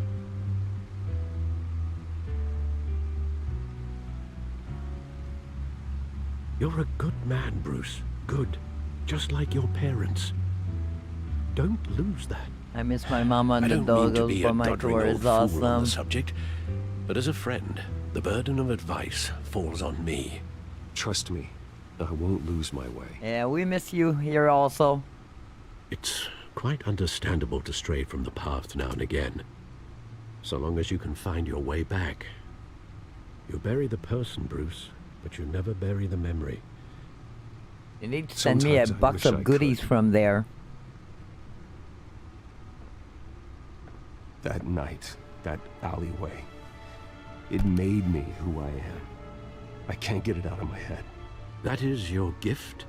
You're a good man, Bruce. Good. Just like your parents. Don't lose that. I miss my mama and I the don't mean to doggos, be but a my doddering tour old is fool on the awesome. subject, but as a friend, the burden of advice falls on me. Trust me, I won't lose my way. Yeah, we miss you here also. It's quite understandable to stray from the path now and again. So long as you can find your way back. You bury the person, Bruce, but you never bury the memory. You need to send me a box of goodies from there. That night, that alleyway, it made me who I am. I can't get it out of my head. That is your gift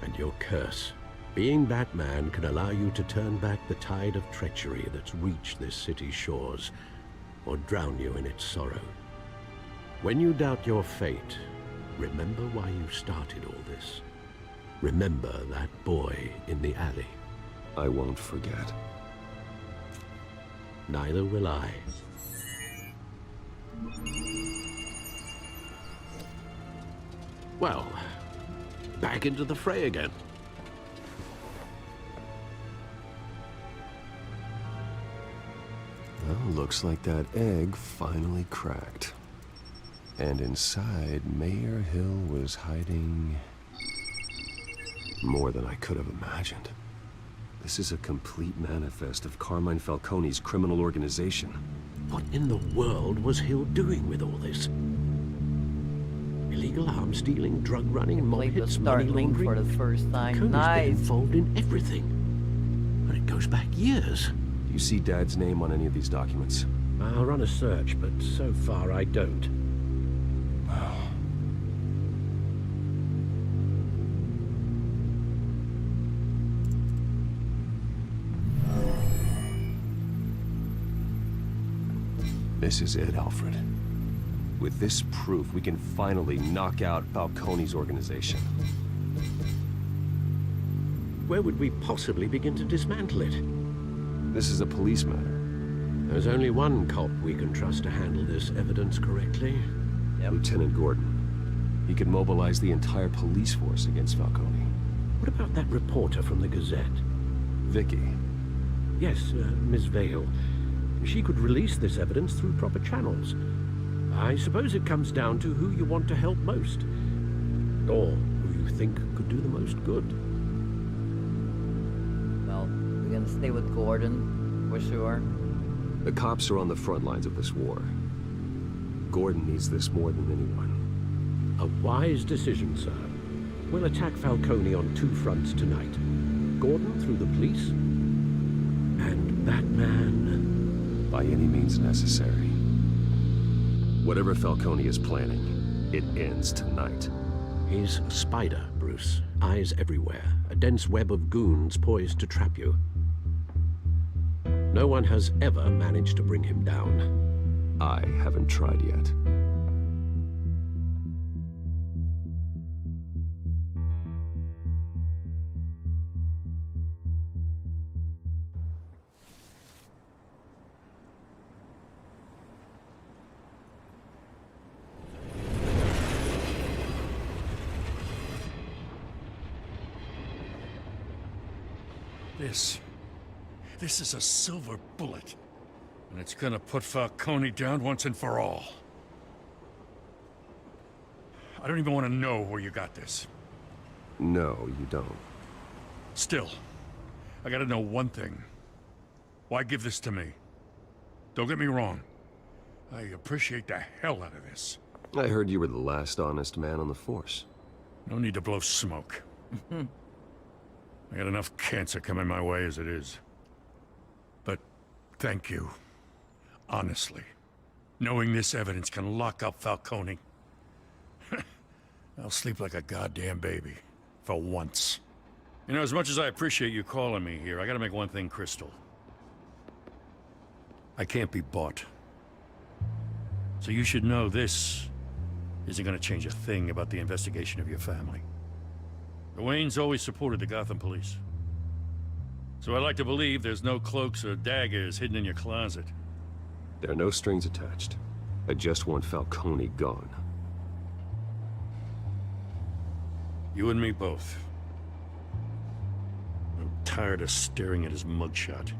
and your curse. Being Batman can allow you to turn back the tide of treachery that's reached this city's shores, or drown you in its sorrow. When you doubt your fate, remember why you started all this. Remember that boy in the alley. I won't forget. Neither will I. Well, back into the fray again. Well, looks like that egg finally cracked. And inside, Mayor Hill was hiding more than I could have imagined. This is a complete manifest of Carmine Falcone's criminal organization. What in the world was Hill doing with all this? Illegal arms dealing, drug running, mob Played the hits, money Startling laundering. for the first time. Falcone's been Nice. involved in everything. But it goes back years. Do you see Dad's name on any of these documents? I'll run a search, but so far I don't. This is it, Alfred. With this proof, we can finally knock out Falcone's organization. Where would we possibly begin to dismantle it? This is a police matter. There's only one cop we can trust to handle this evidence correctly. Lieutenant Gordon. He could mobilize the entire police force against Falcone. What about that reporter from the Gazette? Vicky. Yes, Miss Vale. She could release this evidence through proper channels. I suppose it comes down to who you want to help most. Or who you think could do the most good. Well, we're gonna stay with Gordon, for sure. The cops are on the front lines of this war. Gordon needs this more than anyone. A wise decision, sir. We'll attack Falcone on two fronts tonight. Gordon through the police, and Batman... by any means necessary. Whatever Falcone is planning, it ends tonight. He's a spider, Bruce. Eyes everywhere. A dense web of goons poised to trap you. No one has ever managed to bring him down. I haven't tried yet. This is a silver bullet. And it's gonna put Falcone down once and for all. I don't even want to know where you got this. No, you don't. Still, I gotta know one thing. Why give this to me? Don't get me wrong. I appreciate the hell out of this. I heard you were the last honest man on the force. No need to blow smoke. I got enough cancer coming my way as it is. But thank you. Honestly. Knowing this evidence can lock up Falcone. I'll sleep like a goddamn baby. For once. You know, as much as I appreciate you calling me here, I gotta make one thing crystal. I can't be bought. So you should know this isn't gonna change a thing about the investigation of your family. The Waynes always supported the Gotham police. So I like to believe there's no cloaks or daggers hidden in your closet. There are no strings attached. I just want Falcone gone. You and me both. I'm tired of staring at his mugshot.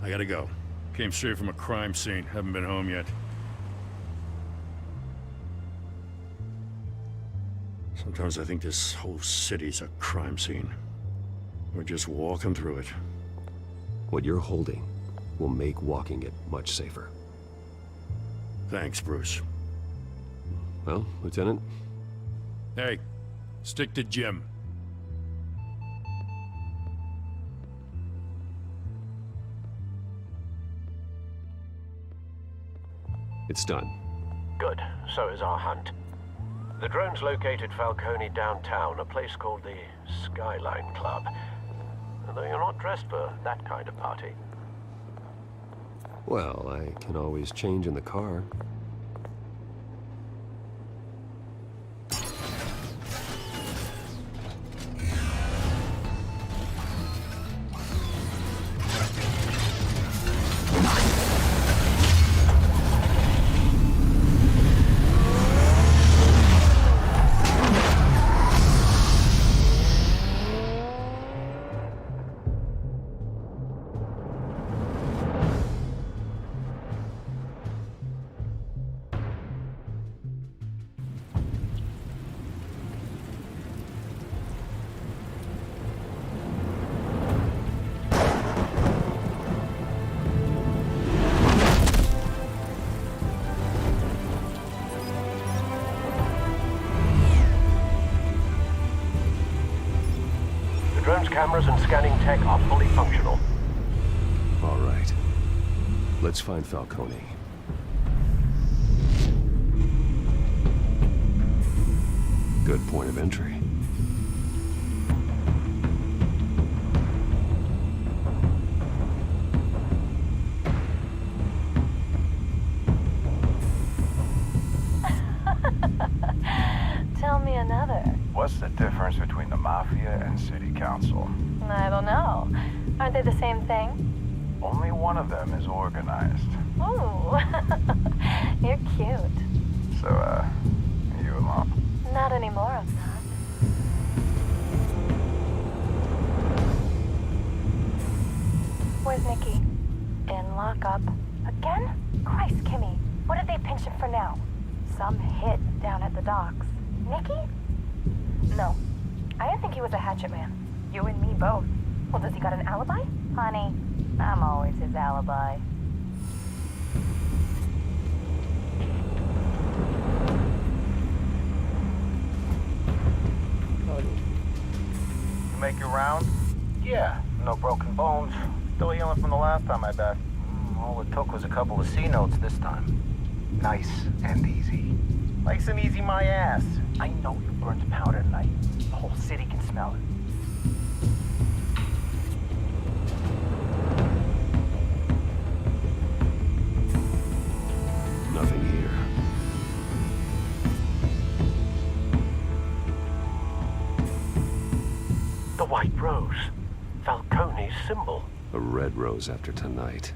I gotta go. Came straight from a crime scene. Haven't been home yet. Sometimes I think this whole city's a crime scene. We're just walking through it. What you're holding will make walking it much safer. Thanks, Bruce. Well, Lieutenant? Hey, stick to Jim. It's done. Good. So is our hunt. The drone's located Falcone downtown, a place called the Skyline Club. Though you're not dressed for that kind of party. Well, I can always change in the car. Cameras and scanning tech are fully functional. All right. Let's find Falcone. Good point of entry. Tell me another. What's the difference between the Mafia and City Council? I don't know. Aren't they the same thing? Only one of them is organized. Ooh, you're cute. So, are you alone? Not anymore, I'm not. connection for now. Some hit down at the docks. Nicky? No. I didn't think he was a hatchet man. You and me both. Well, does he got an alibi? Honey, I'm always his alibi. Make your round? Yeah, no broken bones. Still healing from the last time, I bet. All it took was a couple of C notes this time. Nice and easy. Nice and easy, my ass. I know you burned powder tonight. The whole city can smell it. Nothing here. The White Rose. Falcone's symbol. A red rose after tonight.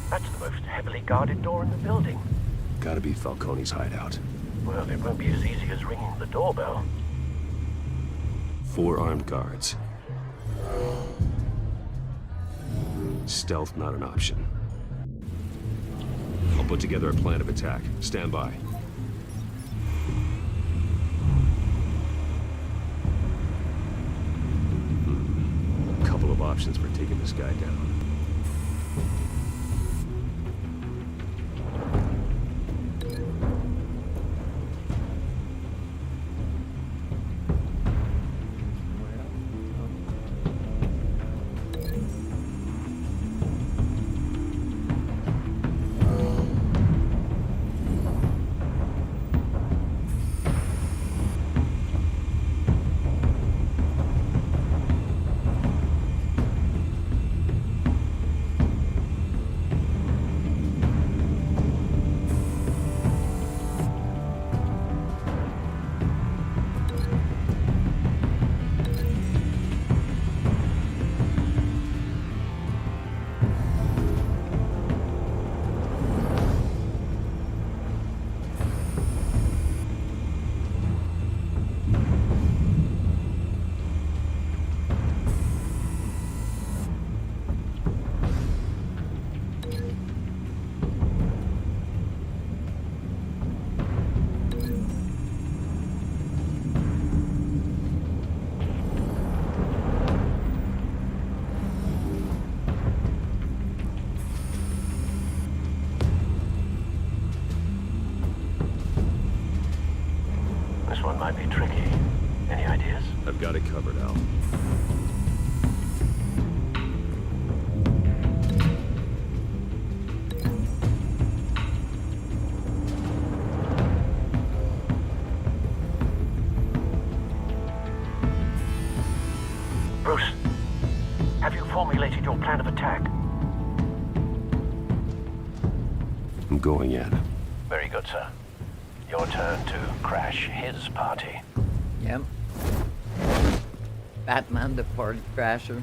That's the most heavily guarded door in the building. Gotta be Falcone's hideout. Well, it won't be as easy as ringing the doorbell. 4 armed guards. Stealth not an option. I'll put together a plan of attack. Stand by. Couple of options for taking this guy down. This one might be tricky. Any ideas? I've got it covered, Al. Bruce, have you formulated your plan of attack? I'm going in. Very good, sir. Your turn to crash his party. Yep. Batman the party crasher.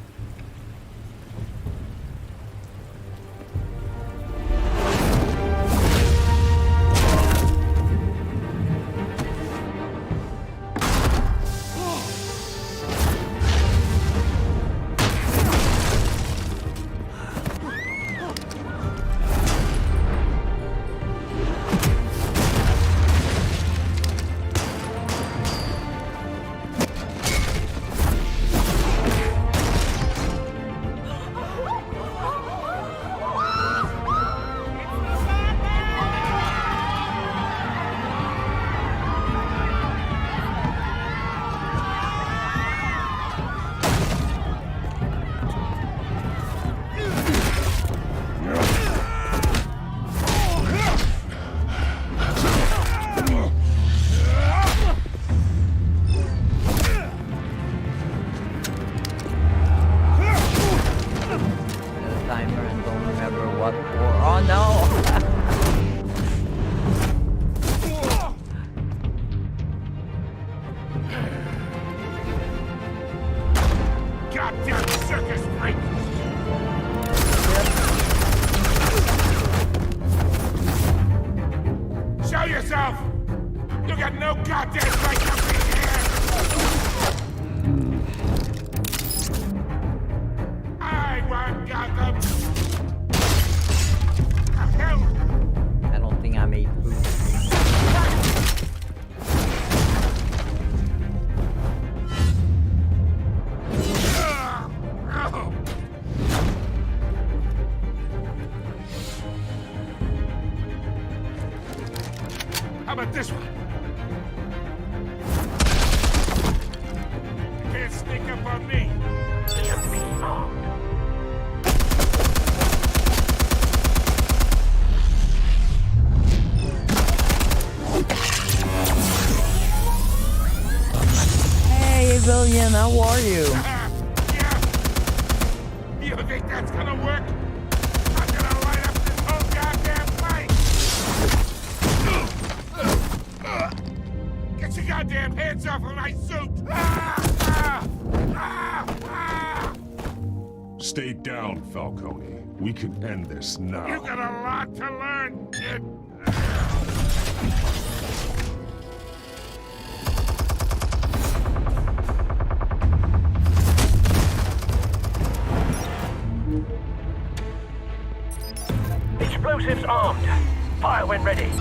Goddamn circus freak! Show yourself! You got no goddamn right to be here! about me. Be armed. Hey, Villian, how are you? You think that's gonna work? I'm gonna light up this whole goddamn place! Get your goddamn hands off of my suit! Stay down, Falcone. We can end this now. You got a lot to learn, kid. Explosives armed. Fire when ready.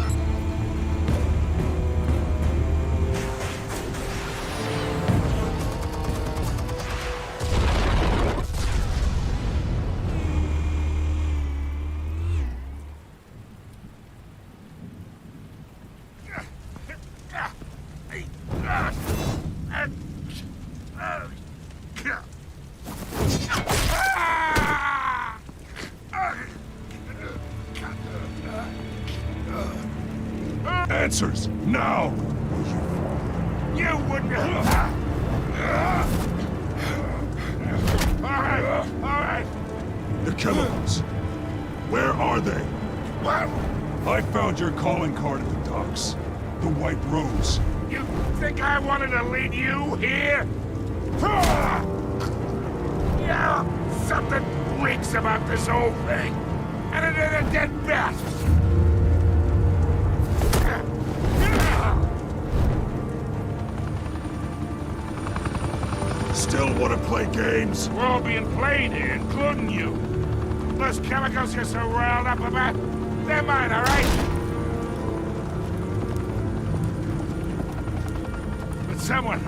Answers, now! You wouldn't All right. The chemicals. Where are they? What? I found your calling card at the docks. The White Rose. You think I wanted to lead you here? Yeah, something reeks about this whole thing. And it is a dead bat. Still want to play games? We're all being played here, including you. Those chemicals you're so riled up about, they're mine, all right? But someone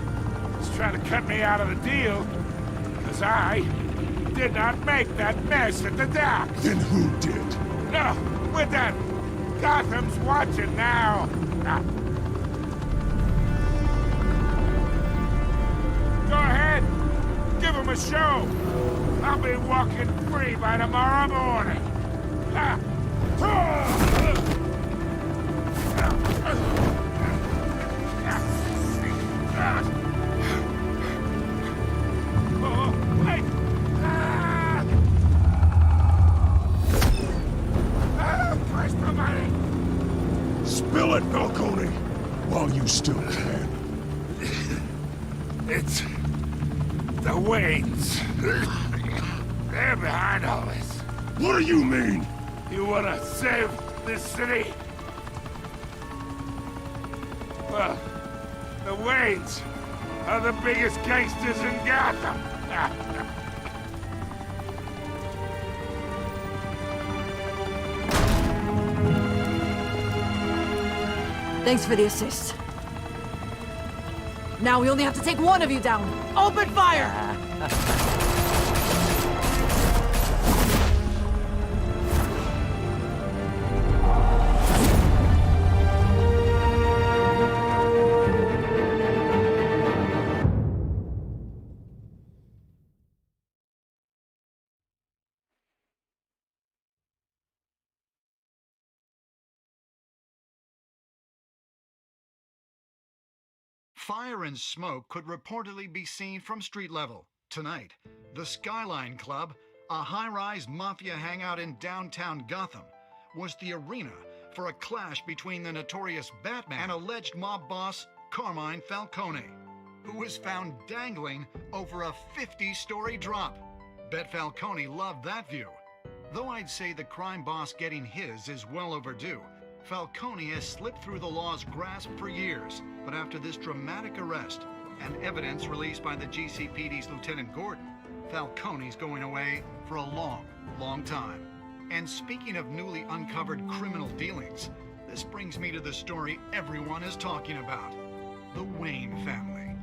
is trying to cut me out of the deal, because I did not make that mess at the dock. Then who did? No, we're done. Gotham's watching now. Go ahead. Give him a show. I'll be walking free by tomorrow morning. Oh, wait. Where's the money? Spill it, Falcone, while you still can. It's the Waynes. They're behind all this. What do you mean? You wanna save this city? Well, the Waynes are the biggest gangsters in Gotham. Thanks for the assist. Now we only have to take one of you down. Open fire! Fire and smoke could reportedly be seen from street level. Tonight, the Skyline Club, a high-rise mafia hangout in downtown Gotham, was the arena for a clash between the notorious Batman and alleged mob boss Carmine Falcone, who was found dangling over a 50-story drop. Bet Falcone loved that view. Though I'd say the crime boss getting his is well overdue, Falcone has slipped through the law's grasp for years, but after this dramatic arrest and evidence released by the GCPD's Lieutenant Gordon, Falcone's going away for a long, long time. And speaking of newly uncovered criminal dealings, this brings me to the story everyone is talking about: the Wayne family.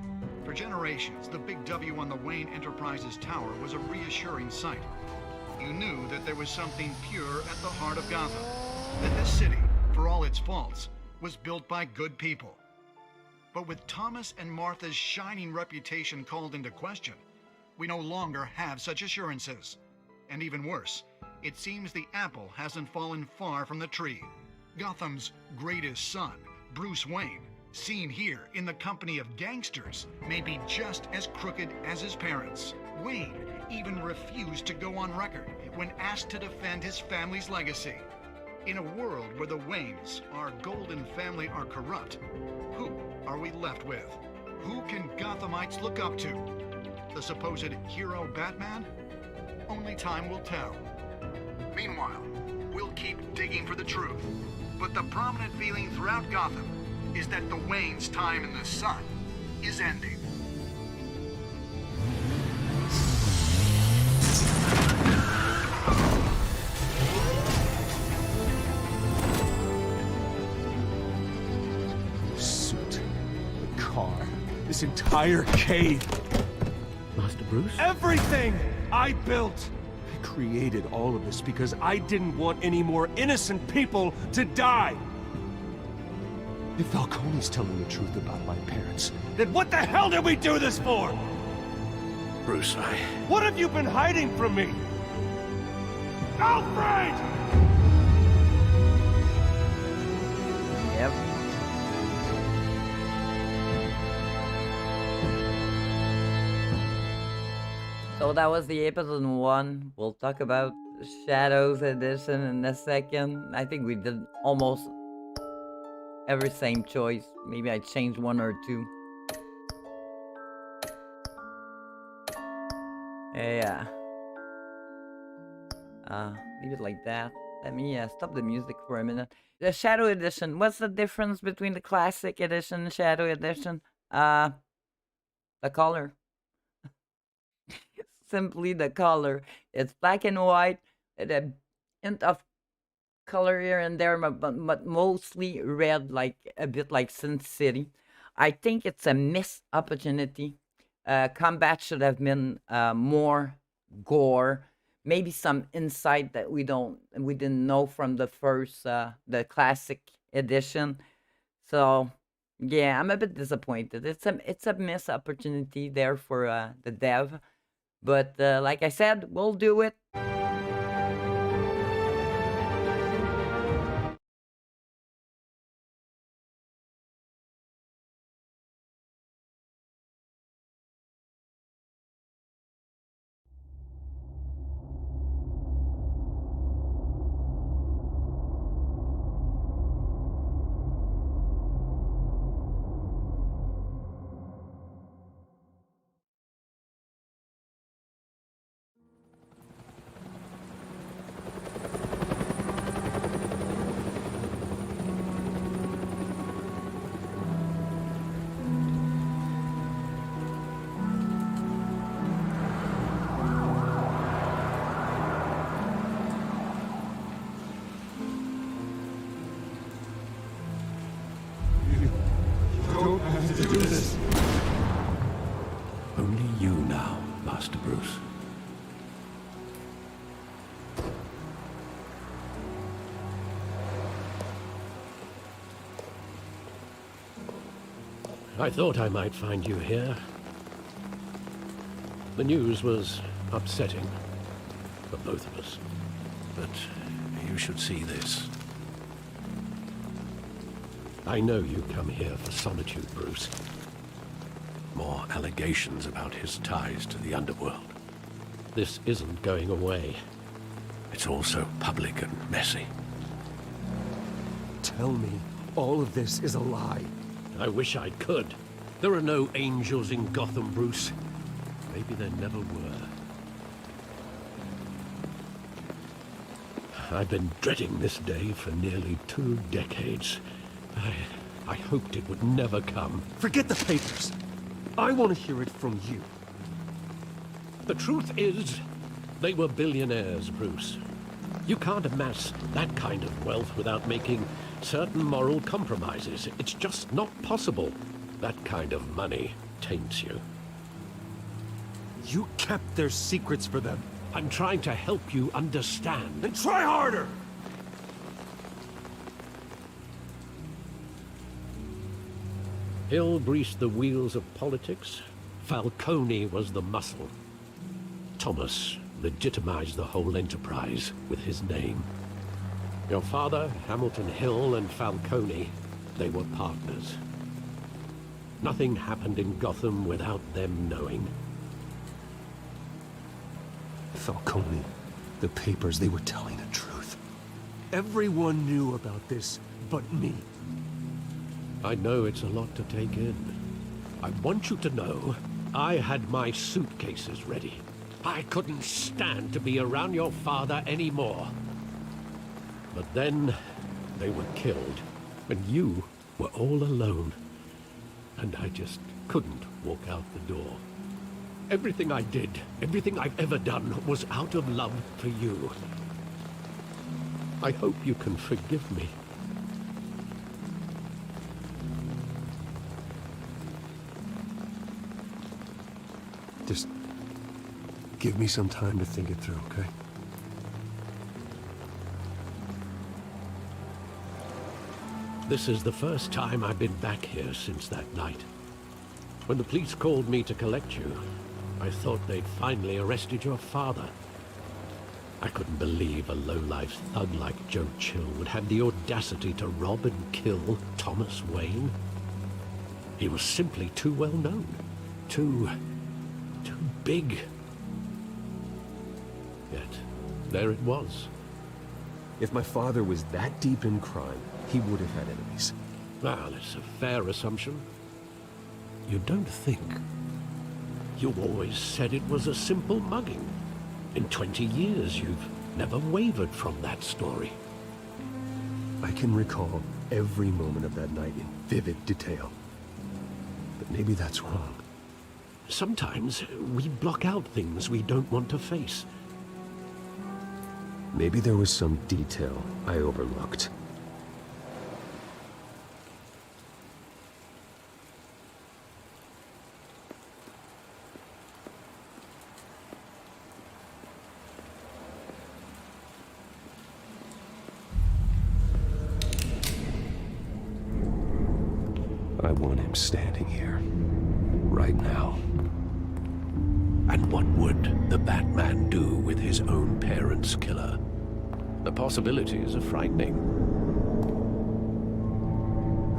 For generations, the big W on the Wayne Enterprises Tower was a reassuring sight. You knew that there was something pure at the heart of Gotham, that this city, for all its faults, was built by good people. But with Thomas and Martha's shining reputation called into question, we no longer have such assurances. And even worse, it seems the apple hasn't fallen far from the tree. Gotham's greatest son, Bruce Wayne, seen here in the company of gangsters, may be just as crooked as his parents. Wayne even refused to go on record when asked to defend his family's legacy. In a world where the Waynes, our golden family, are corrupt, who are we left with? Who can Gothamites look up to? The supposed hero Batman? Only time will tell. Meanwhile, we'll keep digging for the truth. But the prominent feeling throughout Gotham is that the Waynes' time in the sun is ending. Suit, the car, this entire cave. Master Bruce? Everything I built! I created all of this because I didn't want any more innocent people to die! If Falcone's telling the truth about my parents, then what the hell did we do this for? Bruce, What have you been hiding from me? Alfred! Yep. So that was the episode 1. We'll talk about Shadows Edition in a second. I think we did almost every same choice. Maybe I changed 1 or 2. Yeah. Leave it like that. Let me stop the music for a minute. The Shadow Edition. What's the difference between the Classic Edition and Shadow Edition? The color. Simply the color. It's black and white, with a hint of color here and there, but mostly red, like a bit like Sin City. I think it's a missed opportunity. Combat should have been more gore, maybe some insight that we didn't know from the first, the Classic Edition. So yeah, I'm a bit disappointed. It's a missed opportunity there for the dev. But like I said, we'll do it. Don't have to do this. Only you now, Master Bruce. I thought I might find you here. The news was upsetting for both of us. But you should see this. I know you come here for solitude, Bruce. More allegations about his ties to the underworld. This isn't going away. It's all so public and messy. Tell me all of this is a lie. I wish I could. There are no angels in Gotham, Bruce. Maybe there never were. I've been dreading this day for nearly 2 decades. I hoped it would never come. Forget the papers. I want to hear it from you. The truth is, they were billionaires, Bruce. You can't amass that kind of wealth without making certain moral compromises. It's just not possible. That kind of money taints you. You kept their secrets for them. I'm trying to help you understand. Then try harder! Hill greased the wheels of politics. Falcone was the muscle. Thomas legitimized the whole enterprise with his name. Your father, Hamilton Hill, and Falcone, they were partners. Nothing happened in Gotham without them knowing. Falcone, the papers, they were telling the truth. Everyone knew about this but me. I know it's a lot to take in. I want you to know I had my suitcases ready. I couldn't stand to be around your father anymore. But then they were killed, and you were all alone. And I just couldn't walk out the door. Everything I did, everything I've ever done, was out of love for you. I hope you can forgive me. Just give me some time to think it through, okay? This is the first time I've been back here since that night. When the police called me to collect you, I thought they'd finally arrested your father. I couldn't believe a low-life thug like Joe Chill would have the audacity to rob and kill Thomas Wayne. He was simply too well known. Too big. Yet, there it was. If my father was that deep in crime, he would have had enemies. Well, it's a fair assumption. You don't think? You always said it was a simple mugging. In 20 years, you've never wavered from that story. I can recall every moment of that night in vivid detail. But maybe that's wrong. Sometimes we block out things we don't want to face. Maybe there was some detail I overlooked. I want him standing here, right now. And what would the Batman do with his own parents' killer? The possibilities are frightening.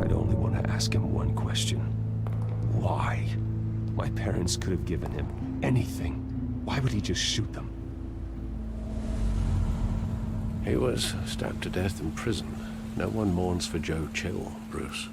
I'd only want to ask him one question. Why? My parents could have given him anything. Why would he just shoot them? He was stabbed to death in prison. No one mourns for Joe Chill, Bruce.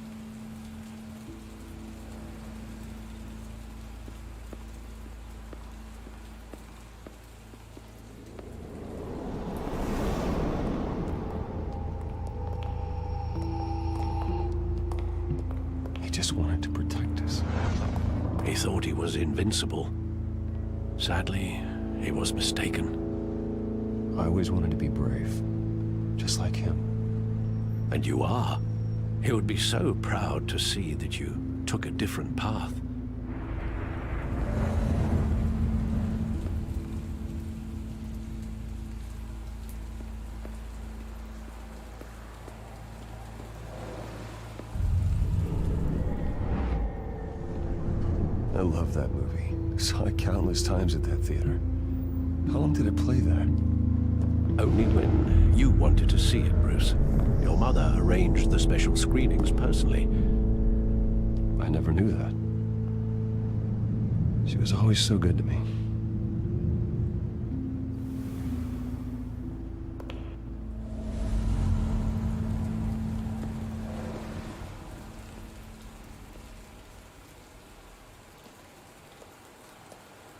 Wanted to protect us. He thought he was invincible. Sadly, he was mistaken. I always wanted to be brave, just like him. And you are. He would be so proud to see that you took a different path. I love that movie. Saw it countless times at that theater. How long did it play there? Only when you wanted to see it, Bruce. Your mother arranged the special screenings personally. I never knew that. She was always so good to me.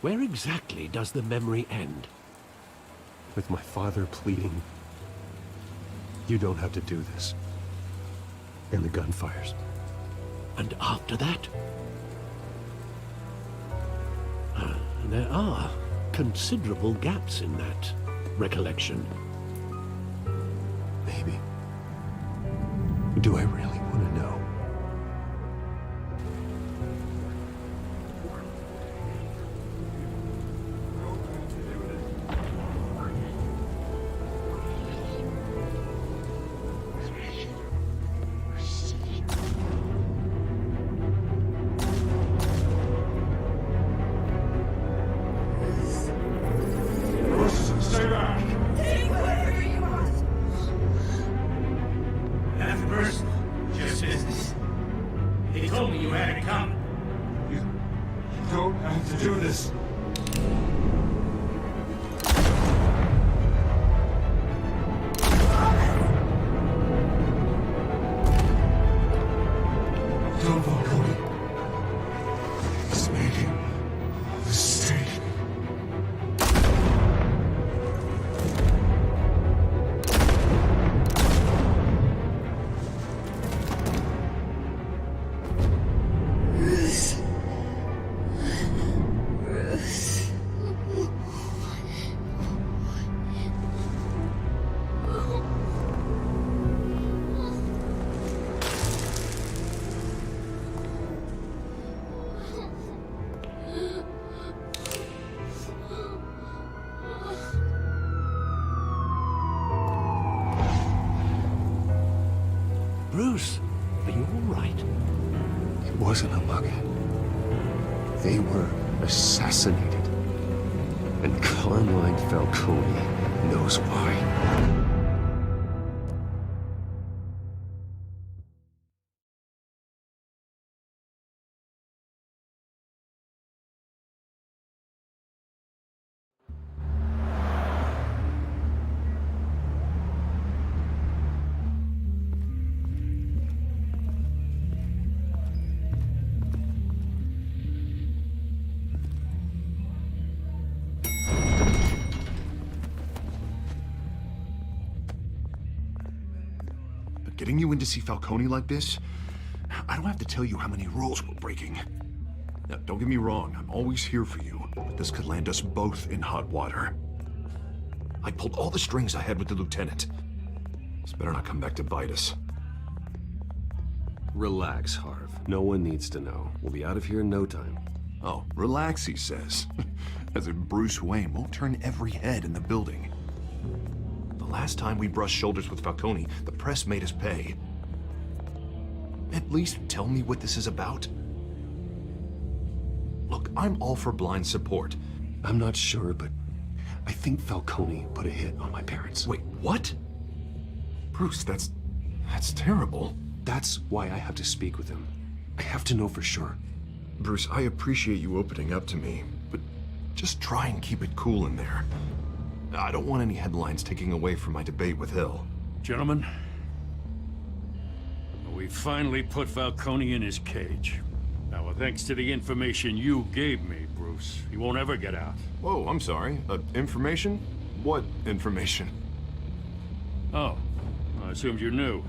Where exactly does the memory end? With my father pleading, "You don't have to do this." And the gunfires. And after that? There are considerable gaps in that recollection. Maybe. Do I really want to know? Bruce, are you all right? It wasn't a mug. They were assassinated. And Carmine Falcone knows why. Getting you in to see Falcone like this, I don't have to tell you how many rules we're breaking. Now, don't get me wrong, I'm always here for you, but this could land us both in hot water. I pulled all the strings I had with the lieutenant. This better not come back to bite us. Relax, Harv. No one needs to know. We'll be out of here in no time. Oh, relax, he says. As if Bruce Wayne won't turn every head in the building. The last time we brushed shoulders with Falcone, the press made us pay. At least tell me what this is about. Look, I'm all for blind support. I'm not sure, but I think Falcone put a hit on my parents. Wait, what? Bruce, that's terrible. That's why I have to speak with him. I have to know for sure. Bruce, I appreciate you opening up to me, but just try and keep it cool in there. I don't want any headlines taking away from my debate with Hill. Gentlemen, we finally put Falcone in his cage. Now, thanks to the information you gave me, Bruce, he won't ever get out. Whoa, I'm sorry. Information? What information? Oh, I assumed you knew.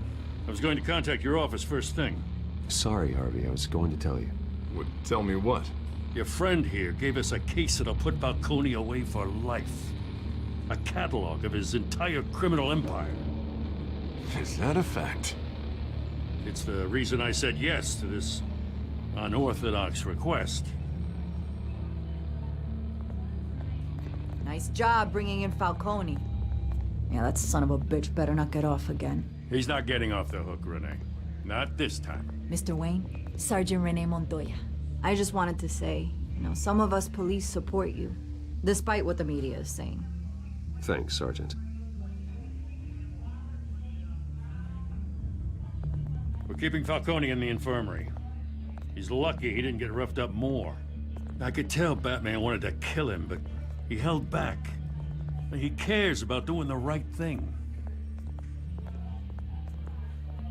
I was going to contact your office first thing. Sorry, Harvey, I was going to tell you. Would tell me what? Your friend here gave us a case that'll put Falcone away for life. A catalog of his entire criminal empire. Is that a fact? It's the reason I said yes to this unorthodox request. Nice job bringing in Falcone. Yeah, that son of a bitch better not get off again. He's not getting off the hook, Renee. Not this time. Mr. Wayne, Sergeant Renee Montoya. I just wanted to say, some of us police support you, despite what the media is saying. Thanks, Sergeant. We're keeping Falcone in the infirmary. He's lucky he didn't get roughed up more. I could tell Batman wanted to kill him, but he held back. He cares about doing the right thing.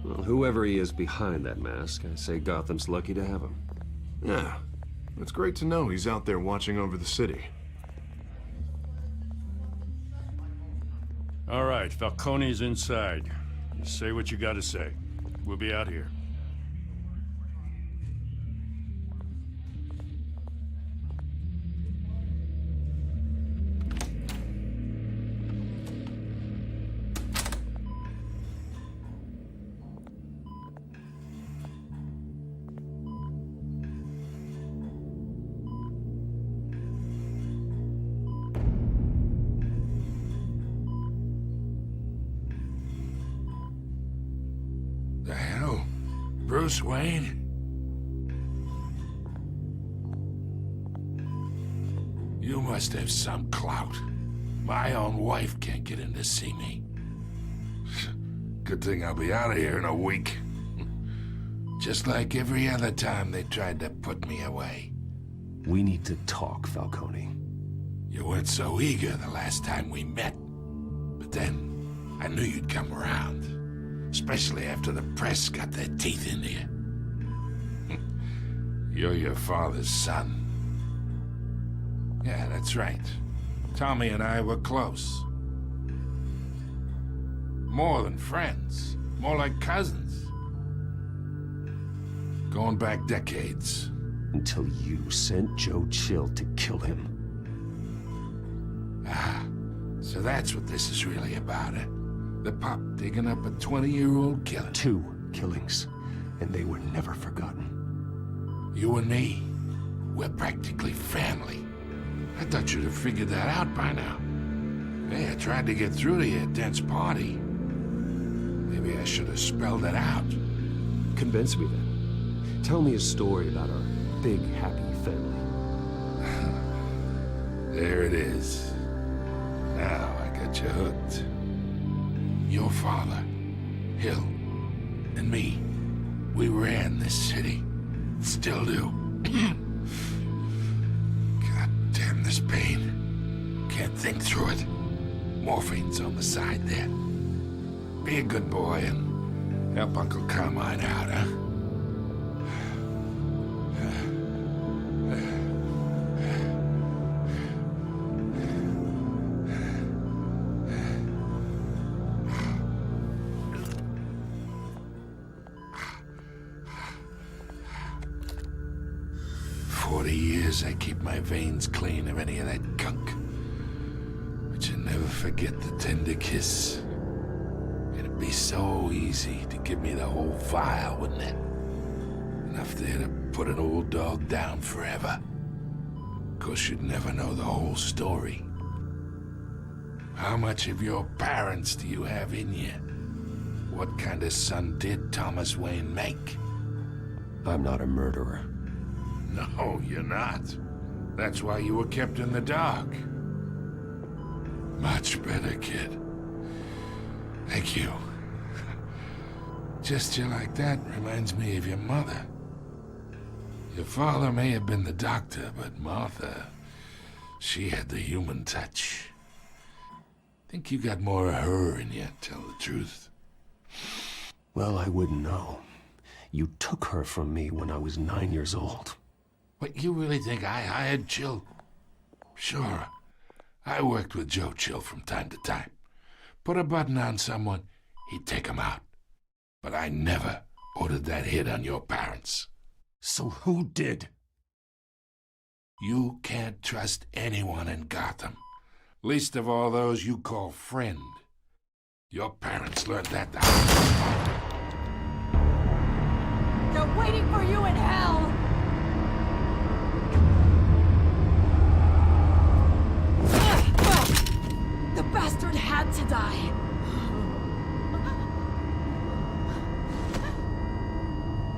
Well, whoever he is behind that mask, I say Gotham's lucky to have him. Yeah, it's great to know he's out there watching over the city. All right, Falcone's inside. You say what you gotta say. We'll be out here. The hell? Bruce Wayne? You must have some clout. My own wife can't get in to see me. Good thing I'll be out of here in a week. Just like every other time they tried to put me away. We need to talk, Falcone. You weren't so eager the last time we met. But then, I knew you'd come around. Especially after the press got their teeth into you. You're your father's son. Yeah, that's right. Tommy and I were close. More than friends. More like cousins. Going back decades. Until you sent Joe Chill to kill him. Ah, so that's what this is really about, eh? The pup digging up a 20-year-old killer. 2 killings, and they were never forgotten. You and me, we're practically family. I thought you'd have figured that out by now. Hey, I tried to get through to you at Dent's party. Maybe I should have spelled it out. Convince me then. Tell me a story about our big, happy family. There it is. Now I got you hooked. Your father, Hill, and me, we ran this city. Still do. God damn this pain. Can't think through it. Morphine's on the side there. Be a good boy and help Uncle Carmine out, huh? 40 years I keep my veins clean of any of that gunk. But you never forget the tender kiss. It'd be so easy to give me the whole vial, wouldn't it? Enough there to put an old dog down forever. Of course, you'd never know the whole story. How much of your parents do you have in you? What kind of son did Thomas Wayne make? I'm not a murderer. No, you're not. That's why you were kept in the dark. Much better, kid. Thank you. Gesture like that reminds me of your mother. Your father may have been the doctor, but Martha, she had the human touch. Think you got more of her in you, tell the truth. Well, I wouldn't know. You took her from me when I was 9 years old. What, you really think I hired Chill? Sure. I worked with Joe Chill from time to time. Put a button on someone, he'd take him out. But I never ordered that hit on your parents. So who did? You can't trust anyone in Gotham. Least of all those you call friend. Your parents learned that the hard way. They're waiting for you in hell! The bastard had to die.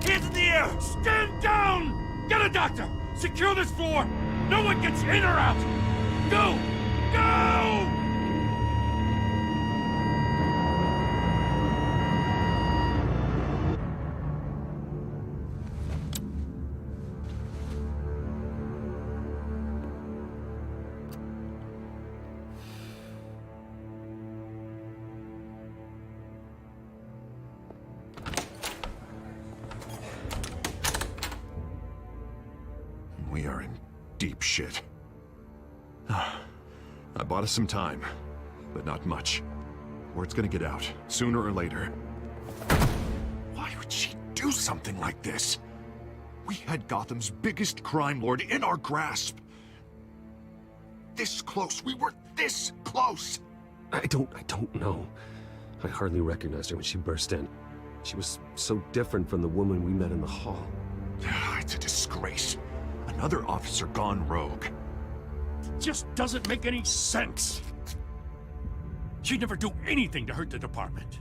Hands in the air! Stand down! Get a doctor! Secure this floor! No one gets in or out! Go! Go! We are in deep shit. I bought us some time, but not much. Word's gonna get out, sooner or later. Why would she do something like this? We had Gotham's biggest crime lord in our grasp. This close, we were this close! I don't know. I hardly recognized her when she burst in. She was so different from the woman we met in the hall. It's a disgrace. Another officer gone rogue. Just doesn't make any sense. She'd never do anything to hurt the department.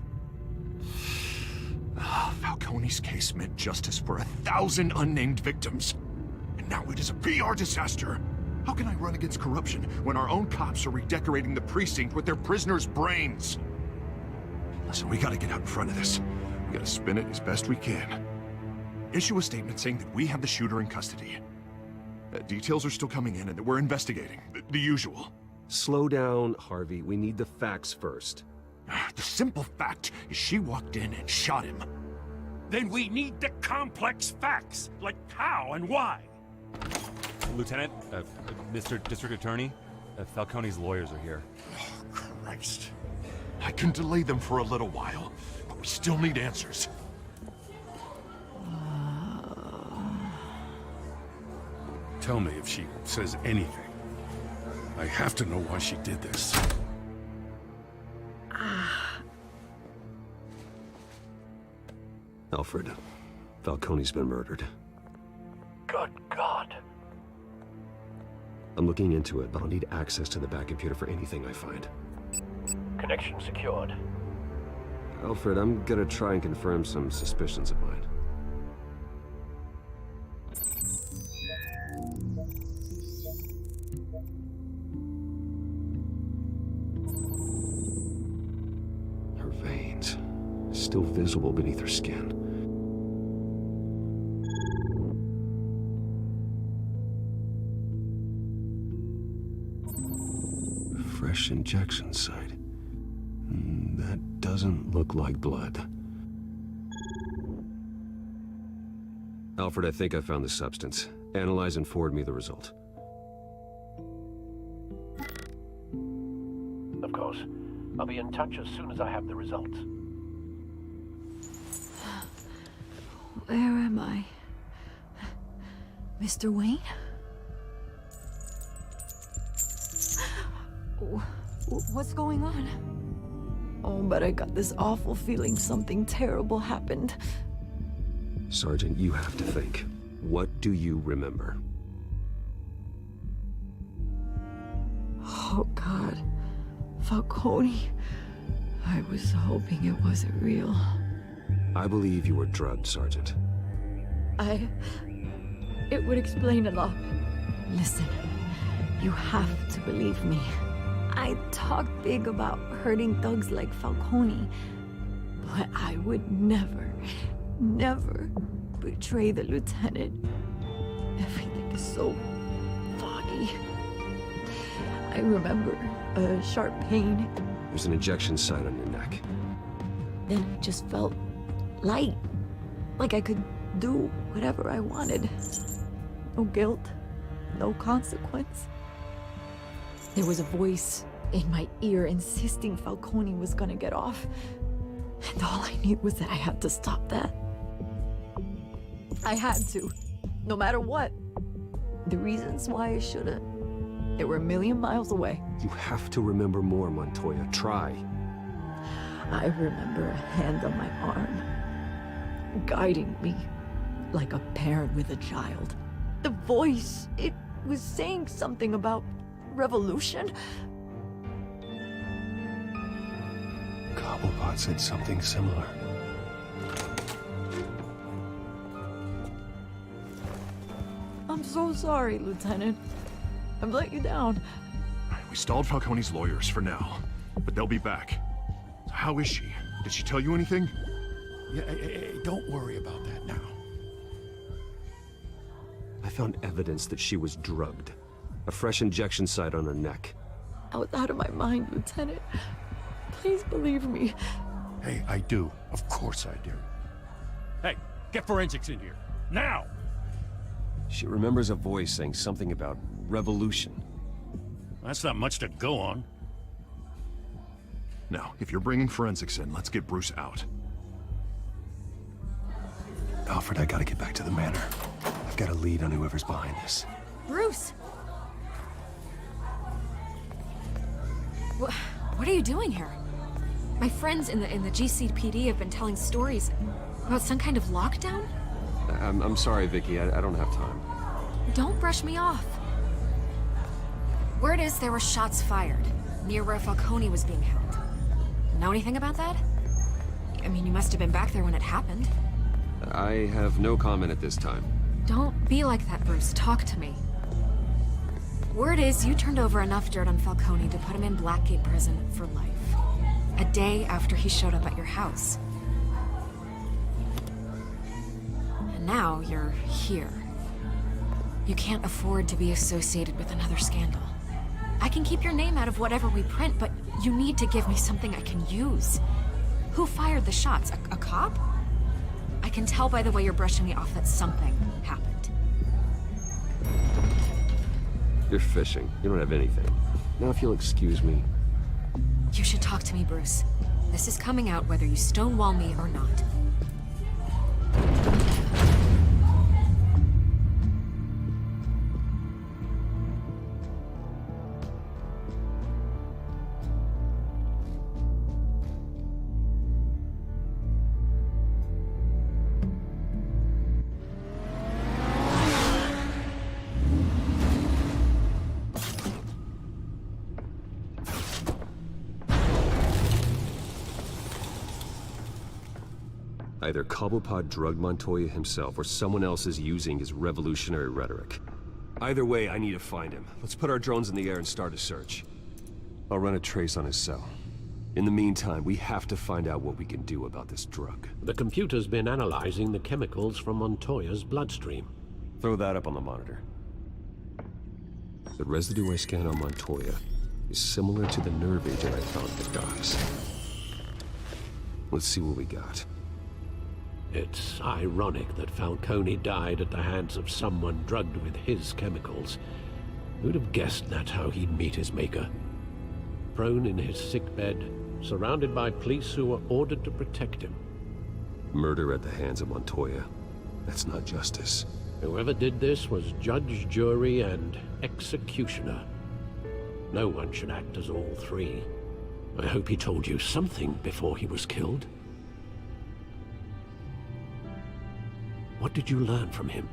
Falcone's case meant justice for 1,000 unnamed victims. And now it is a PR disaster. How can I run against corruption when our own cops are redecorating the precinct with their prisoners' brains? Listen, we gotta get out in front of this. We gotta spin it as best we can. Issue a statement saying that we have the shooter in custody. Details are still coming in and that we're investigating. The usual. Slow down, Harvey. We need the facts first. The simple fact is she walked in and shot him. Then we need the complex facts, like how and why. Lieutenant, Mr. District Attorney, Falcone's lawyers are here. Oh, Christ. I can delay them for a little while, but we still need answers. Tell me if she says anything. I have to know why she did this. Alfred, Falcone's been murdered. Good God. I'm looking into it, but I'll need access to the back computer for anything I find. Connection secured. Alfred, I'm gonna try and confirm some suspicions of mine. Her veins, still visible beneath her skin. Fresh injection site. That doesn't look like blood. Alfred, I think I found the substance. Analyze and forward me the result. Of course. I'll be in touch as soon as I have the results. Where am I? Mr. Wayne? What's going on? Oh, but I got this awful feeling something terrible happened. Sergeant, you have to think. What do you remember? Oh, God. Falcone. I was hoping it wasn't real. I believe you were drugged, Sergeant. It would explain a lot. Listen, you have to believe me. I talk big about hurting thugs like Falcone, but I would never, never betray the lieutenant. Everything is so foggy. I remember a sharp pain. There's an injection site on your neck. Then it just felt light, like I could do whatever I wanted. No guilt, no consequence. There was a voice in my ear insisting Falcone was gonna get off. And all I knew was that I had to stop that. I had to, no matter what. The reasons why I shouldn't, they were a million miles away. You have to remember more, Montoya. Try. I remember a hand on my arm, guiding me like a parent with a child. The voice, it was saying something about revolution. Cobblepot said something similar. I'm so sorry, Lieutenant. I've let you down. We stalled Falcone's lawyers for now, but they'll be back. How is she? Did she tell you anything? Yeah, don't worry about that now. I found evidence that she was drugged. A fresh injection site on her neck. I was out of my mind, Lieutenant. Please believe me. Hey, I do. Of course I do. Hey, get forensics in here. Now! She remembers a voice saying something about revolution. That's not much to go on. Now, if you're bringing forensics in, let's get Bruce out. Alfred, I gotta get back to the manor. I've got a lead on whoever's behind this. Bruce! What are you doing here? My friends in the GCPD have been telling stories about some kind of lockdown? I'm sorry, Vicky. I don't have time. Don't brush me off. Word is there were shots fired near where Falcone was being held. Know anything about that? I mean, you must have been back there when it happened. I have no comment at this time. Don't be like that, Bruce. Talk to me. Word is you turned over enough dirt on Falcone to put him in Blackgate Prison for life. A day after he showed up at your house. And now you're here. You can't afford to be associated with another scandal. I can keep your name out of whatever we print, but you need to give me something I can use. Who fired the shots? A cop? I can tell by the way you're brushing me off that something happened. You're fishing. You don't have anything. Now, if you'll excuse me. You should talk to me, Bruce. This is coming out whether you stonewall me or not. Either Cobblepot drugged Montoya himself, or someone else is using his revolutionary rhetoric. Either way, I need to find him. Let's put our drones in the air and start a search. I'll run a trace on his cell. In the meantime, we have to find out what we can do about this drug. The computer's been analyzing the chemicals from Montoya's bloodstream. Throw that up on the monitor. The residue I scanned on Montoya is similar to the nerve agent I found at the docks. Let's see what we got. It's ironic that Falcone died at the hands of someone drugged with his chemicals. Who'd have guessed that's how he'd meet his maker? Prone in his sickbed, surrounded by police who were ordered to protect him. Murder at the hands of Montoya. That's not justice. Whoever did this was judge, jury, and executioner. No one should act as all three. I hope he told you something before he was killed. What did you learn from him?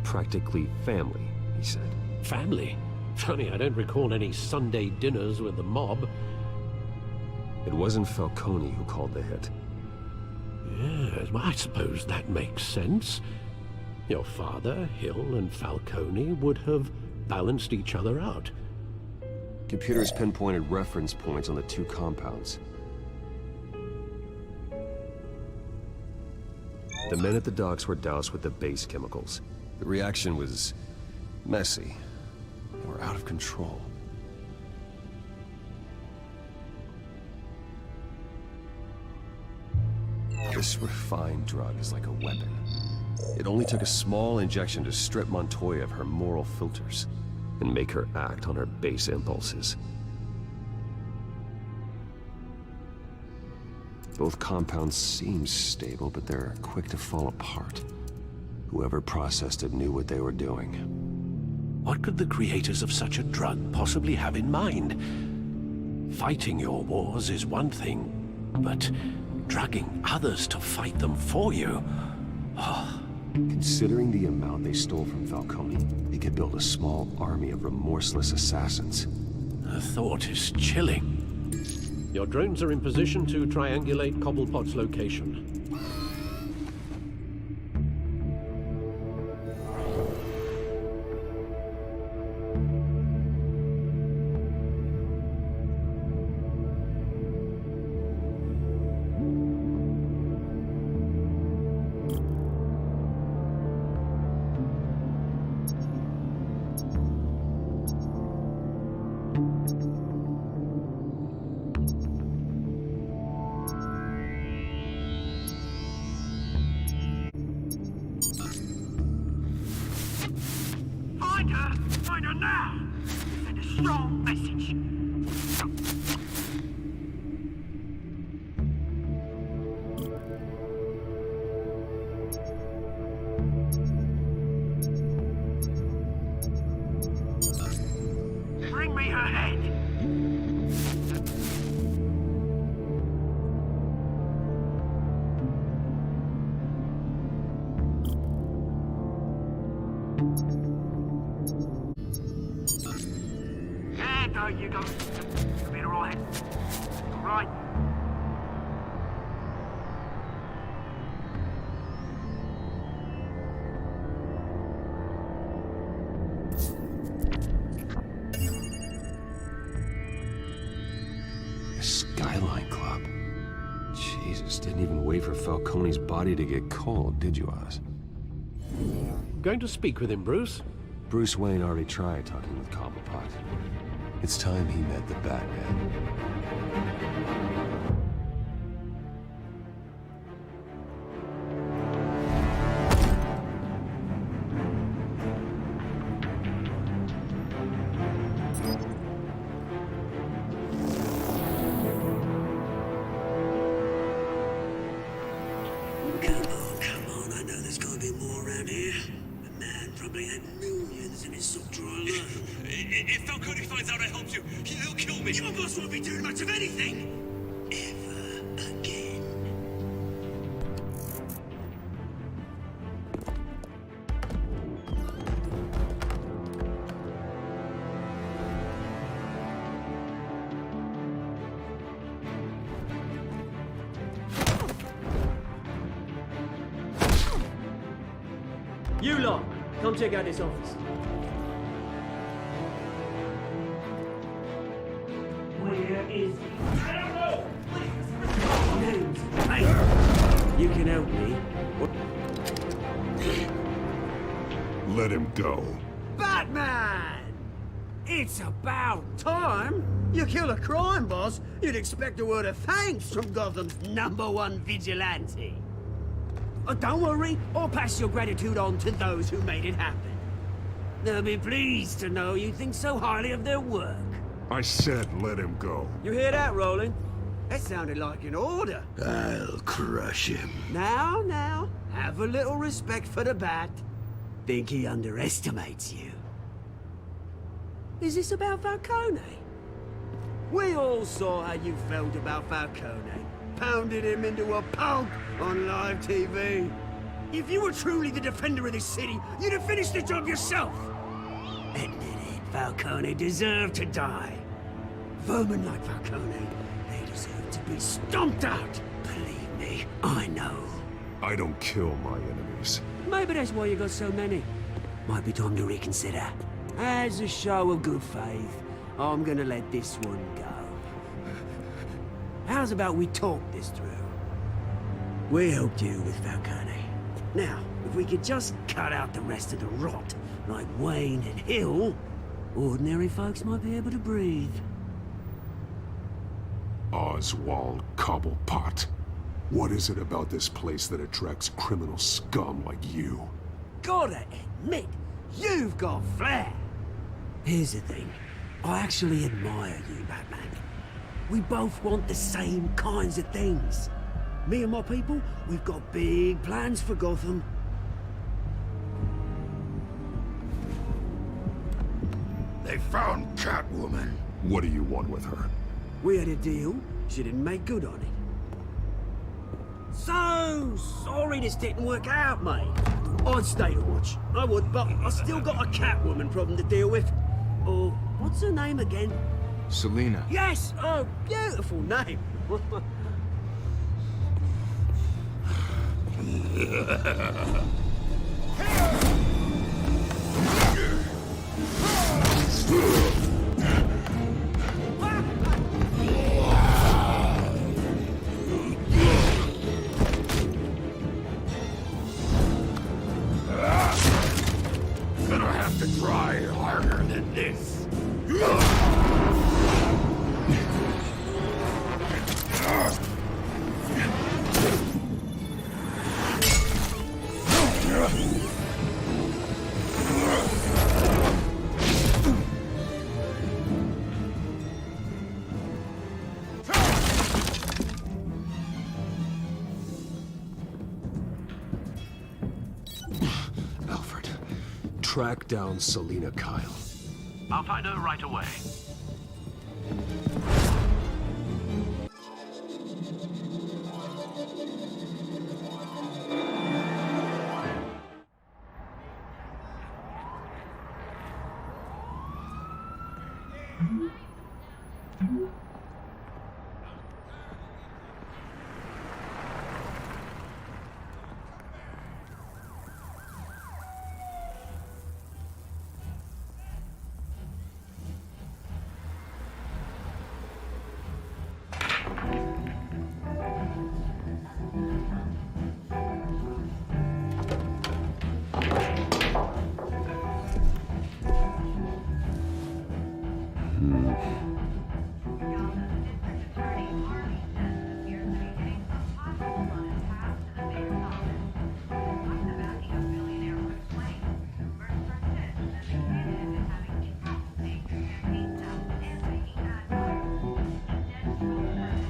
Practically family, he said. Family? Funny, I don't recall any Sunday dinners with the mob. It wasn't Falcone who called the hit. Yes, well, I suppose that makes sense. Your father, Hill, and Falcone would have balanced each other out. Computers pinpointed reference points on the two compounds. The men at the docks were doused with the base chemicals. The reaction was messy. They were out of control. This refined drug is like a weapon. It only took a small injection to strip Montoya of her moral filters and make her act on her base impulses. Both compounds seem stable, but they're quick to fall apart. Whoever processed it knew what they were doing. What could the creators of such a drug possibly have in mind? Fighting your wars is one thing, but drugging others to fight them for you? Oh. Considering the amount they stole from Falcone, they could build a small army of remorseless assassins. The thought is chilling. Your drones are in position to triangulate Cobblepot's location. Find her now! Send a strong message. Bring me her head! No, you don't. You'll be alright. Alright. The Skyline Club. Jesus, didn't even wait for Falcone's body to get cold, did you, Oz? Going to speak with him, Bruce? Bruce Wayne already tried talking with Cobblepot. It's time he met the Batman. Come on, I know there's gotta be more around here. The man probably had millions in his sock drawer alone. If Falcone finds out I helped you, he'll kill me. Your boss won't be doing much of anything. Ever again. You lot, come check out this office. Where is he? I don't know! Names. Hey, you can help me. Let him go. Batman! It's about time. You kill a crime boss, you'd expect a word of thanks from Gotham's #1 vigilante. Don't worry, I'll pass your gratitude on to those who made it happen. They'll be pleased to know you think so highly of their work. I said let him go. You hear that, Roland? That sounded like an order. I'll crush him. Now, have a little respect for the Bat. Think he underestimates you. Is this about Falcone? We all saw how you felt about Falcone. Pounded him into a pulp on live TV. If you were truly the defender of this city, you'd have finished the job yourself. Admit it, Falcone deserved to die. Vermin like Falcone, they deserve to be stomped out. Believe me, I know. I don't kill my enemies. Maybe that's why you got so many. Might be time to reconsider. As a show of good faith, I'm gonna let this one go. How's about we talk this through? We helped you with Falcone. Now, if we could just cut out the rest of the rot, like Wayne and Hill, ordinary folks might be able to breathe. Oswald Cobblepot. What is it about this place that attracts criminal scum like you? Gotta admit, you've got flair. Here's the thing. I actually admire you, Batman. We both want the same kinds of things. Me and my people, we've got big plans for Gotham. They found Catwoman. What do you want with her? We had a deal. She didn't make good on it. So sorry this didn't work out, mate. I'd stay to watch. I would, but I still got a Catwoman problem to deal with. Oh, what's her name again? Selina. Yes! Oh, beautiful name. Gonna have to try harder than this. Alfred, track down Selina Kyle. I'll find her right away.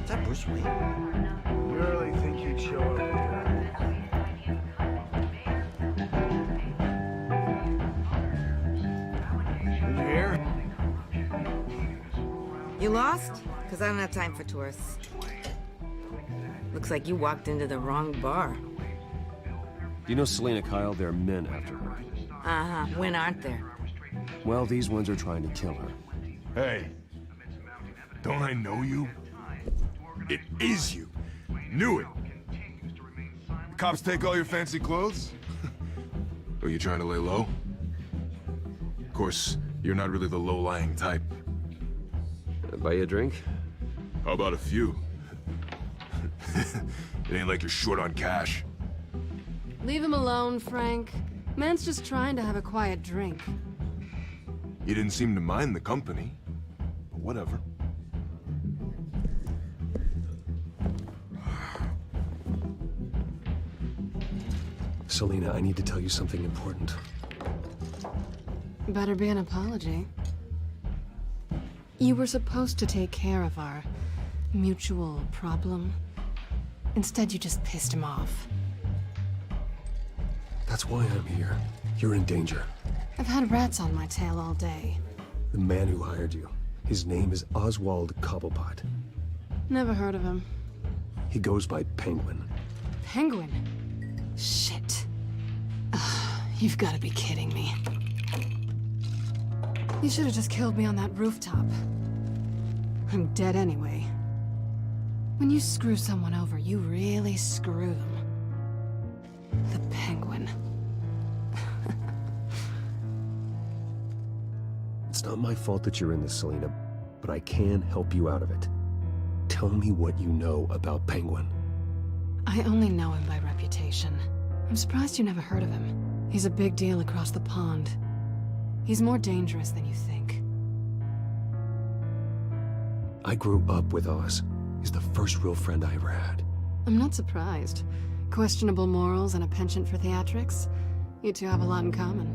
Is that Bruce Wayne? You really think he'd show up here? You here? You lost? Because I don't have time for tourists. Looks like you walked into the wrong bar. Do you know Selina Kyle? There are men after her. Uh-huh. When aren't there? Well, these ones are trying to kill her. Hey, don't I know you? It is you. Knew it. The cops take all your fancy clothes? Oh, you trying to lay low? Of course, you're not really the low-lying type. Buy you a drink? How about a few? It ain't like you're short on cash. Leave him alone, Frank. Man's just trying to have a quiet drink. You didn't seem to mind the company. But whatever. Selina, I need to tell you something important. Better be an apology. You were supposed to take care of our mutual problem. Instead, you just pissed him off. That's why I'm here. You're in danger. I've had rats on my tail all day. The man who hired you, his name is Oswald Cobblepot. Never heard of him. He goes by Penguin. Penguin? Shit. You've got to be kidding me. You should have just killed me on that rooftop. I'm dead anyway. When you screw someone over, you really screw them. The Penguin. It's not my fault that you're in this, Selina, but I can help you out of it. Tell me what you know about Penguin. I only know him by reputation. I'm surprised you never heard of him. He's a big deal across the pond. He's more dangerous than you think. I grew up with Oz. He's the first real friend I ever had. I'm not surprised. Questionable morals and a penchant for theatrics. You two have a lot in common.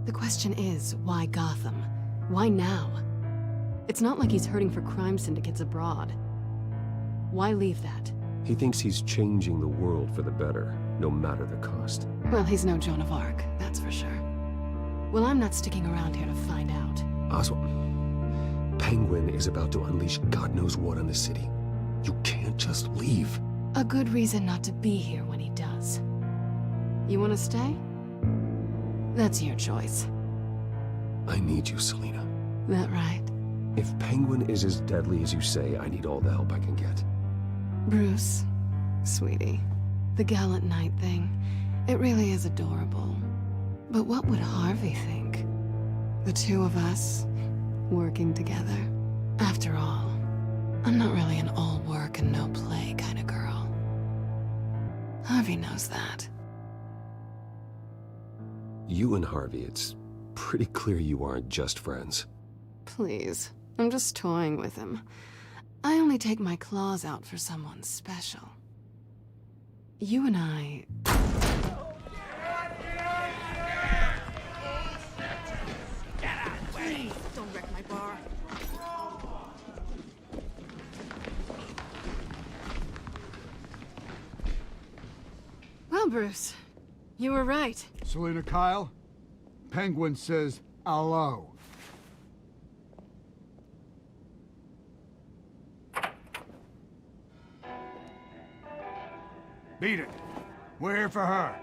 The question is, why Gotham? Why now? It's not like he's hurting for crime syndicates abroad. Why leave that? He thinks he's changing the world for the better, no matter the cost. Well, he's no Joan of Arc, that's for sure. Well, I'm not sticking around here to find out. Oswald, Penguin is about to unleash God knows what on the city. You can't just leave. A good reason not to be here when he does. You want to stay? That's your choice. I need you, Selina. That right? If Penguin is as deadly as you say, I need all the help I can get. Bruce, sweetie, the gallant knight thing, it really is adorable. But what would Harvey think? The two of us, working together. After all, I'm not really an all work and no play kind of girl. Harvey knows that. You and Harvey, it's pretty clear you aren't just friends. Please, I'm just toying with him. I only take my claws out for someone special. You and I... Please, don't wreck my bar. Well, Bruce, you were right. Selina Kyle, Penguin says hello. Beat it. We're here for her.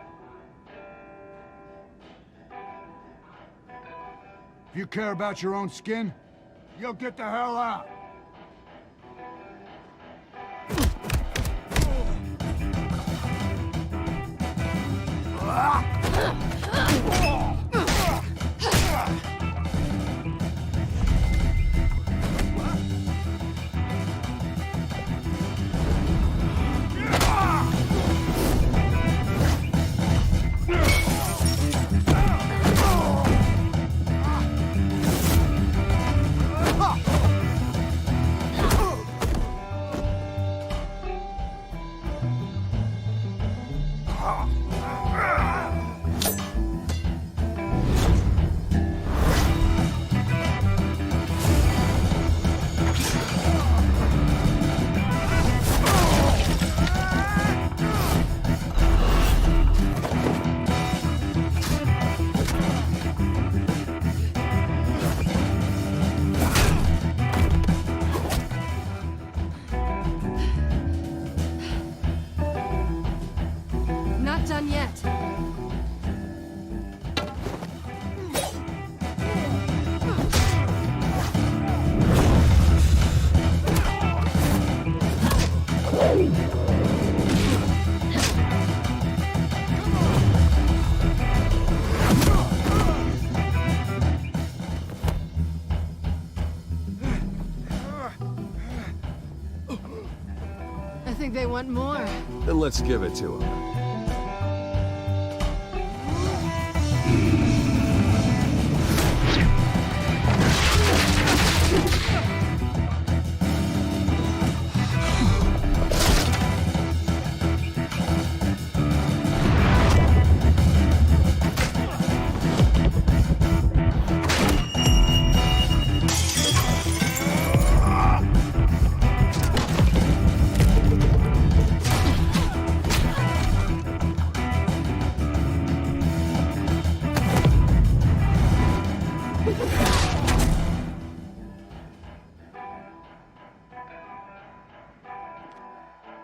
If you care about your own skin, you'll get the hell out. I think they want more. Then let's give it to them.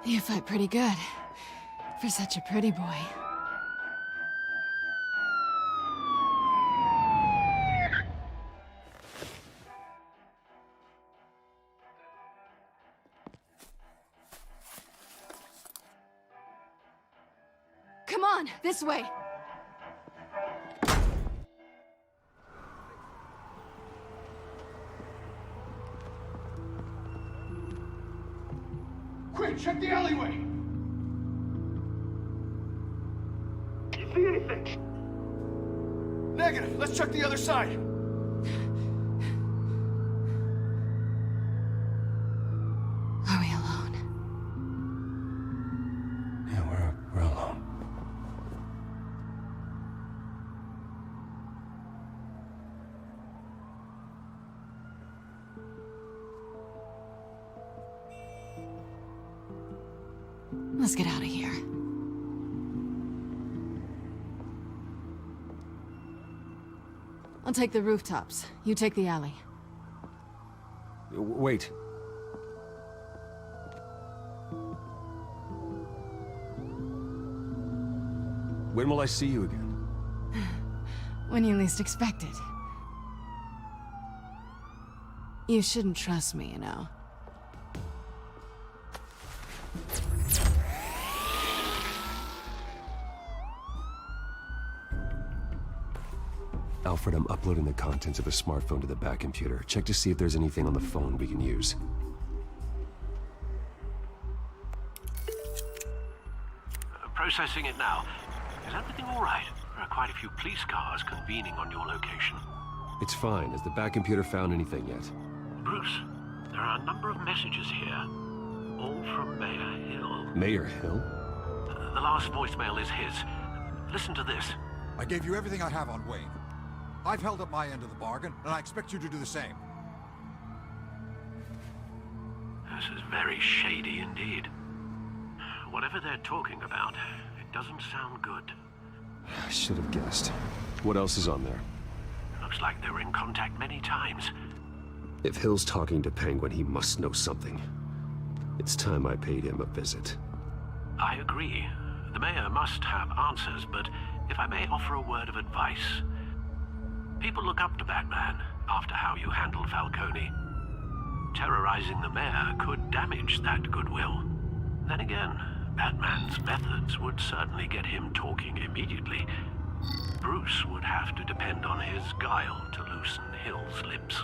You fight pretty good. For such a pretty boy. Come on, this way. Quick, check the alleyway! You see anything? Negative. Let's check the other side. Are we alone? Yeah, we're alone. Let's get out of here. I'll take the rooftops. You take the alley. Wait. When will I see you again? When you least expect it. You shouldn't trust me, you know. Alfred, I'm uploading the contents of a smartphone to the back computer. Check to see if there's anything on the phone we can use. Processing it now. Is everything all right? There are quite a few police cars convening on your location. It's fine. Has the back computer found anything yet? Bruce, there are a number of messages here. All from Mayor Hill. Mayor Hill? The last voicemail is his. Listen to this. I gave you everything I have on Wayne. I've held up my end of the bargain, and I expect you to do the same. This is very shady indeed. Whatever they're talking about, it doesn't sound good. I should have guessed. What else is on there? Looks like they were in contact many times. If Hill's talking to Penguin, he must know something. It's time I paid him a visit. I agree. The mayor must have answers, but if I may offer a word of advice. People look up to Batman after how you handled Falcone. Terrorizing the mayor could damage that goodwill. Then again, Batman's methods would certainly get him talking immediately. Bruce would have to depend on his guile to loosen Hill's lips.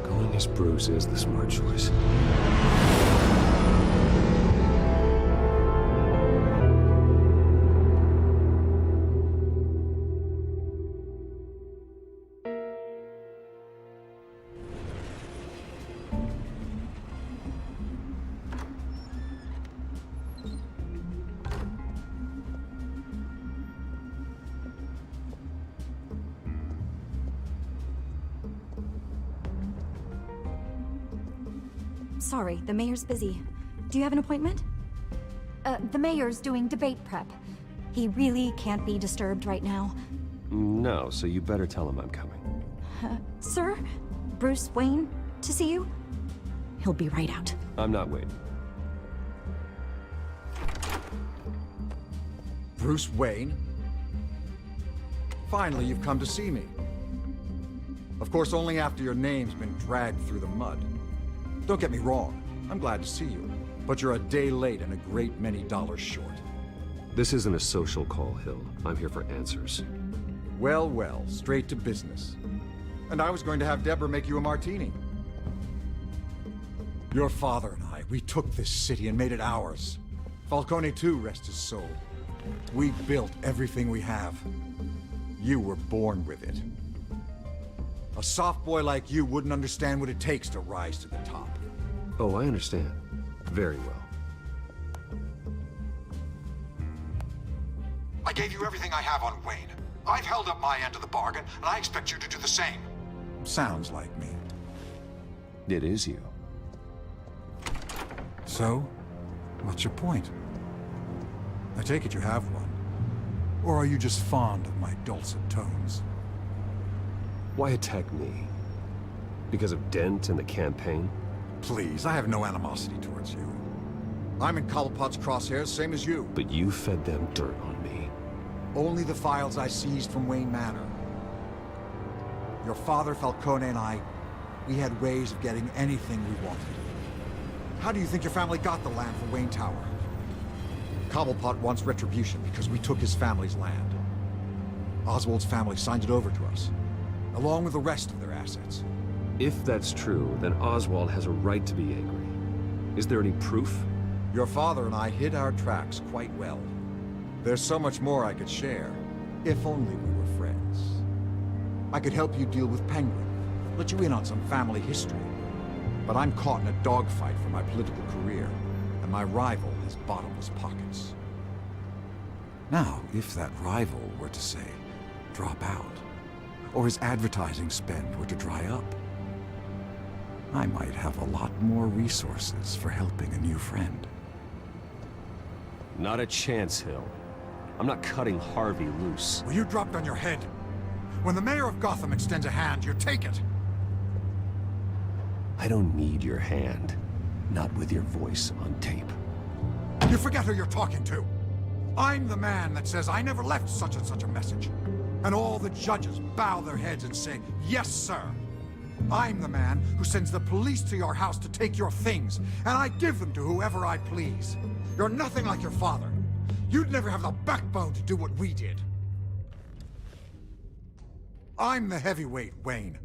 Going as Bruce is the smart choice. Sorry, the mayor's busy. Do you have an appointment? The mayor's doing debate prep. He really can't be disturbed right now. No, so you better tell him I'm coming. Sir? Bruce Wayne? To see you? He'll be right out. I'm not waiting. Bruce Wayne? Finally, you've come to see me. Of course, only after your name's been dragged through the mud. Don't get me wrong, I'm glad to see you. But you're a day late and a great many dollars short. This isn't a social call, Hill. I'm here for answers. Well, well, straight to business. And I was going to have Deborah make you a martini. Your father and I, we took this city and made it ours. Falcone too, rest his soul. We built everything we have. You were born with it. A soft boy like you wouldn't understand what it takes to rise to the top. Oh, I understand. Very well. I gave you everything I have on Wayne. I've held up my end of the bargain, and I expect you to do the same. Sounds like me. It is you. So, what's your point? I take it you have one. Or are you just fond of my dulcet tones? Why attack me? Because of Dent and the campaign? Please, I have no animosity towards you. I'm in Cobblepot's crosshairs, same as you. But you fed them dirt on me. Only the files I seized from Wayne Manor. Your father, Falcone, and I, we had ways of getting anything we wanted. How do you think your family got the land for Wayne Tower? Cobblepot wants retribution because we took his family's land. Oswald's family signed it over to us, along with the rest of their assets. If that's true, then Oswald has a right to be angry. Is there any proof? Your father and I hid our tracks quite well. There's so much more I could share, if only we were friends. I could help you deal with Penguin, let you in on some family history. But I'm caught in a dogfight for my political career, and my rival has bottomless pockets. Now, if that rival were to say, drop out, or his advertising spend were to dry up, I might have a lot more resources for helping a new friend. Not a chance, Hill. I'm not cutting Harvey loose. Well, you dropped on your head. When the mayor of Gotham extends a hand, you take it. I don't need your hand. Not with your voice on tape. You forget who you're talking to. I'm the man that says I never left such and such a message. And all the judges bow their heads and say, yes, sir. I'm the man who sends the police to your house to take your things, and I give them to whoever I please. You're nothing like your father. You'd never have the backbone to do what we did. I'm the heavyweight, Wayne,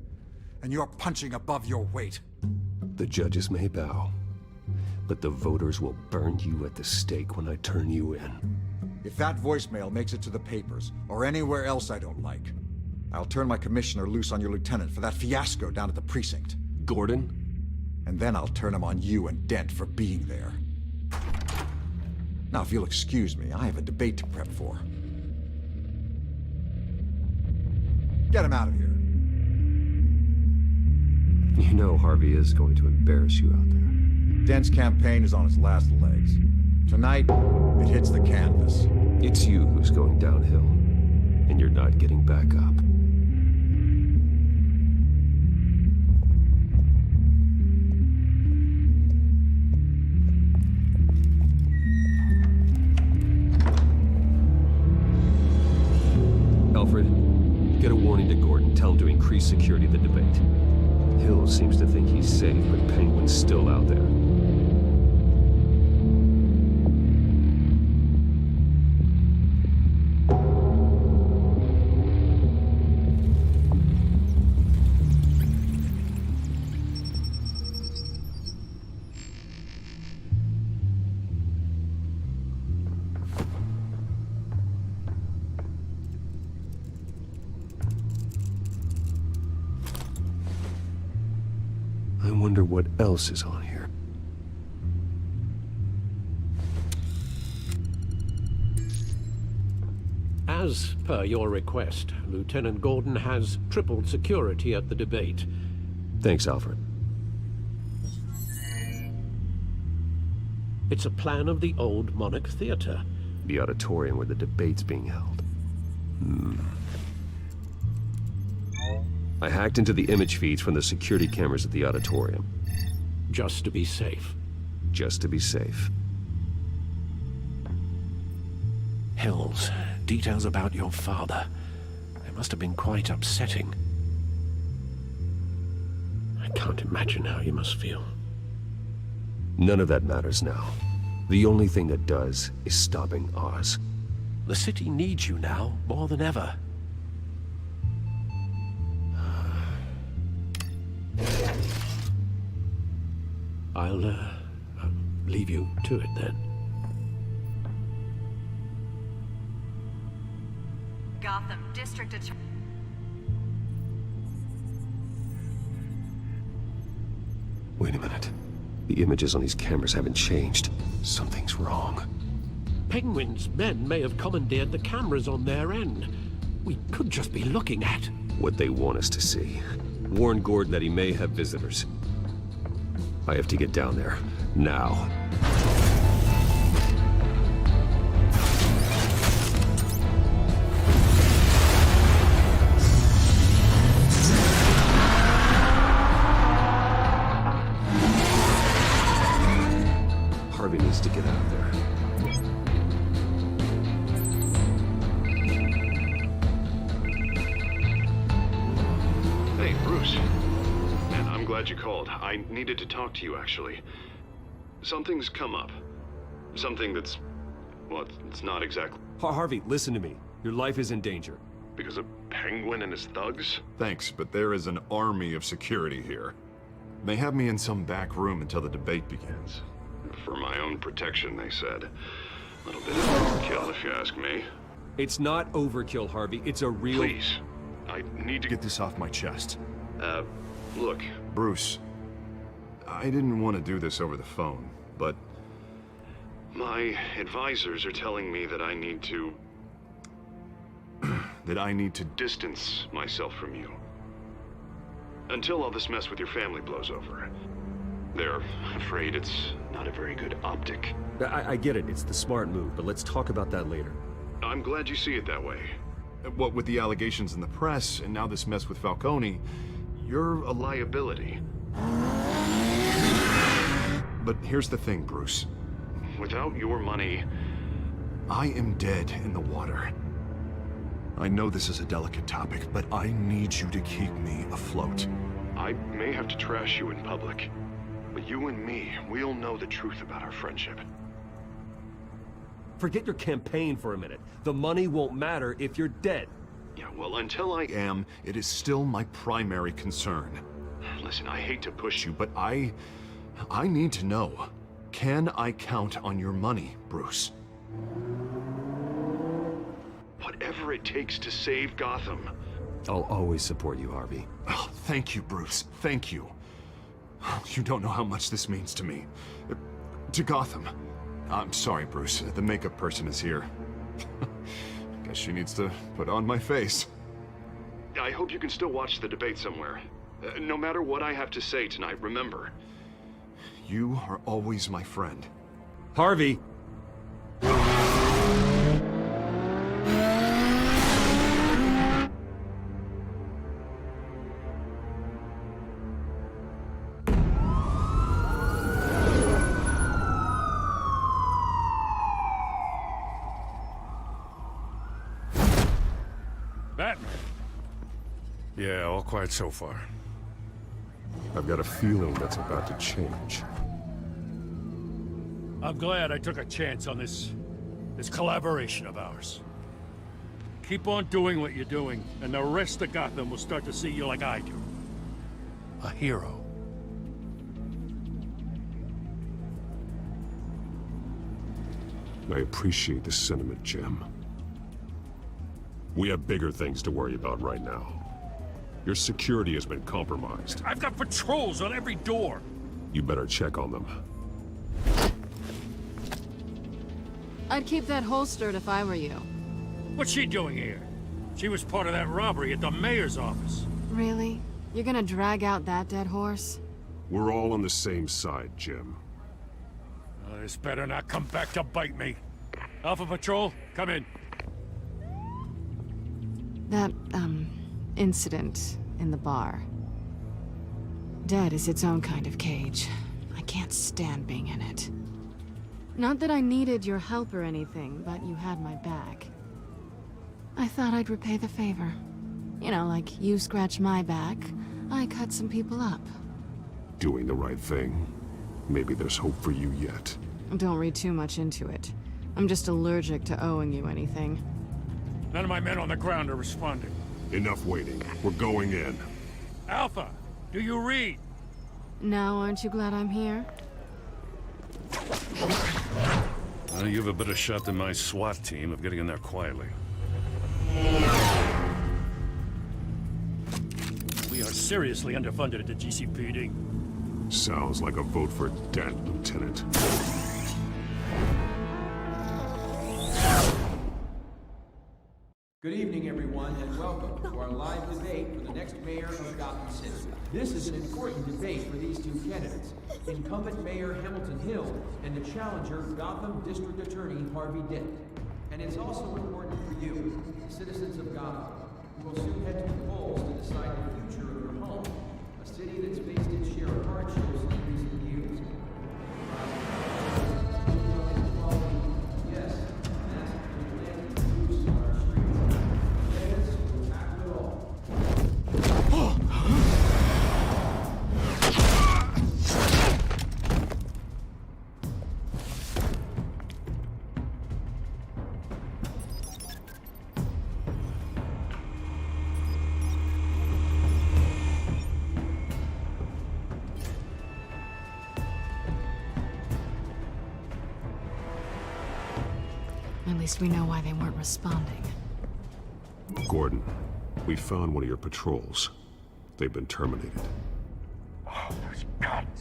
and you're punching above your weight. The judges may bow, but the voters will burn you at the stake when I turn you in. If that voicemail makes it to the papers, or anywhere else I don't like, I'll turn my commissioner loose on your lieutenant for that fiasco down at the precinct. Gordon? And then I'll turn him on you and Dent for being there. Now, if you'll excuse me, I have a debate to prep for. Get him out of here. You know Harvey is going to embarrass you out there. Dent's campaign is on its last legs. Tonight, it hits the canvas. It's you who's going downhill, and you're not getting back up. Alfred, get a warning to Gordon. Tell him to increase security of the debate. Hill seems to think he's safe, but Penguin's still out there. I wonder what else is on here. As per your request, Lieutenant Gordon has tripled security at the debate. Thanks, Alfred. It's a plan of the old Monarch Theater. The auditorium where the debate's being held. I hacked into the image feeds from the security cameras at the auditorium. Just to be safe. Just to be safe. Hills, details about your father. They must have been quite upsetting. I can't imagine how you must feel. None of that matters now. The only thing that does is stopping Oz. The city needs you now, more than ever. I'll leave you to it then. Gotham District Attorney. Wait a minute. The images on these cameras haven't changed. Something's wrong. Penguin's men may have commandeered the cameras on their end. We could just be looking at what they want us to see. Warn Gordon that he may have visitors. I have to get down there. Now. Harvey needs to get out there. Hey, Bruce. Man, I'm glad you called. I needed to talk to you, actually. Something's come up. Something that's... well, it's not exactly... Harvey, listen to me. Your life is in danger. Because of Penguin and his thugs? Thanks, but there is an army of security here. They have me in some back room until the debate begins. For my own protection, they said. A little bit of overkill, if you ask me. It's not overkill, Harvey. It's a real... Please. I need to get this off my chest. Look. Bruce, I didn't want to do this over the phone, but... my advisors are telling me that I need to... that I need to distance myself from you. Until all this mess with your family blows over. They're afraid it's not a very good optic. I get it. It's the smart move, but let's talk about that later. I'm glad you see it that way. What with the allegations in the press, and now this mess with Falcone, you're A liability. But here's the thing, Bruce. Without your money... I am dead in the water. I know this is a delicate topic, but I need you to keep me afloat. I may have to trash you in public, but you and me, we'll know the truth about our friendship. Forget your campaign for a minute. The money won't matter if you're dead. Yeah, well, until I am, it is still my primary concern. Listen, I hate to push you, but I need to know. Can I count on your money, Bruce? Whatever it takes to save Gotham. I'll always support you, Harvey. Oh, thank you, Bruce. Thank you. You don't know how much this means to me. To Gotham. I'm sorry, Bruce. The makeup person is here. Guess she needs to put on my face. I hope you can still watch the debate somewhere. No matter what I have to say tonight, remember. You are always my friend. Harvey! Batman. Yeah, all quiet so far. I've got a feeling that's about to change. I'm glad I took a chance on this collaboration of ours. Keep on doing what you're doing, and the rest of Gotham will start to see you like I do. A hero. I appreciate the sentiment, Jim. We have bigger things to worry about right now. Your security has been compromised. I've got patrols on every door. You better check on them. I'd keep that holstered if I were you. What's she doing here? She was part of that robbery at the mayor's office. Really? You're gonna drag out that dead horse? We're all on the same side, Jim. This better not come back to bite me. Alpha Patrol, come in. That, incident in the bar. Dead is its own kind of cage. I can't stand being in it. Not that I needed your help or anything, but you had my back. I thought I'd repay the favor. You know, like you scratch my back, I cut some people up. Doing the right thing. Maybe there's hope for you yet. Don't read too much into it. I'm just allergic to owing you anything. None of my men on the ground are responding. Enough waiting. We're going in. Alpha, do you read? Now, aren't you glad I'm here? Well, you have a better shot than my SWAT team of getting in there quietly. We are seriously underfunded at the GCPD. Sounds like a vote for Dent, Lieutenant. Good evening, everyone, and welcome to our live debate for the next mayor of Gotham City. This is an important debate for these two candidates, incumbent Mayor Hamilton Hill and the challenger Gotham District Attorney Harvey Dent. And it's also important for you, the citizens of Gotham, who will soon head to the polls to decide the future of your home, a city that's faced its share of hardships in recent years. Yes, massive planting roofs on our streets. Let's tackle it all. At least we know why they weren't responding. Gordon, we found one of your patrols. They've been terminated.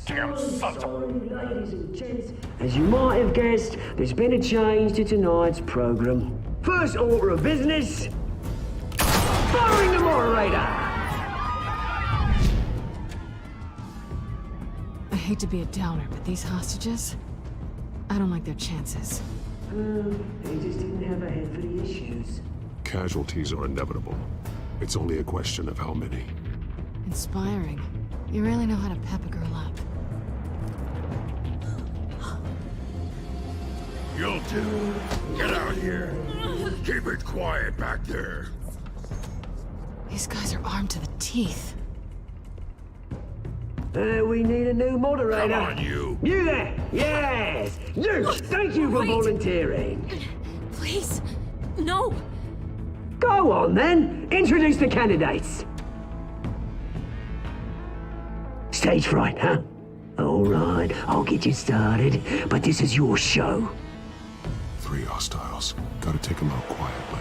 Damn sons of... Ladies and gents, as you might have guessed, there's been a change to tonight's program. First order of business, firing the moderator! I hate to be a downer, but these hostages, I don't like their chances. They just didn't have a head for the issues. Casualties are inevitable. It's only a question of how many. Inspiring. You really know how to pep a girl up. You'll do. Get out here. Keep it quiet back there. These guys are armed to the teeth. We need a new moderator. Come on, you. You there! Yes! You! Thank you for volunteering. Please, no. Go on, then. Introduce the candidates. Stage fright, huh? All right, I'll get you started, but this is your show. 3 hostiles. Gotta take them out quietly.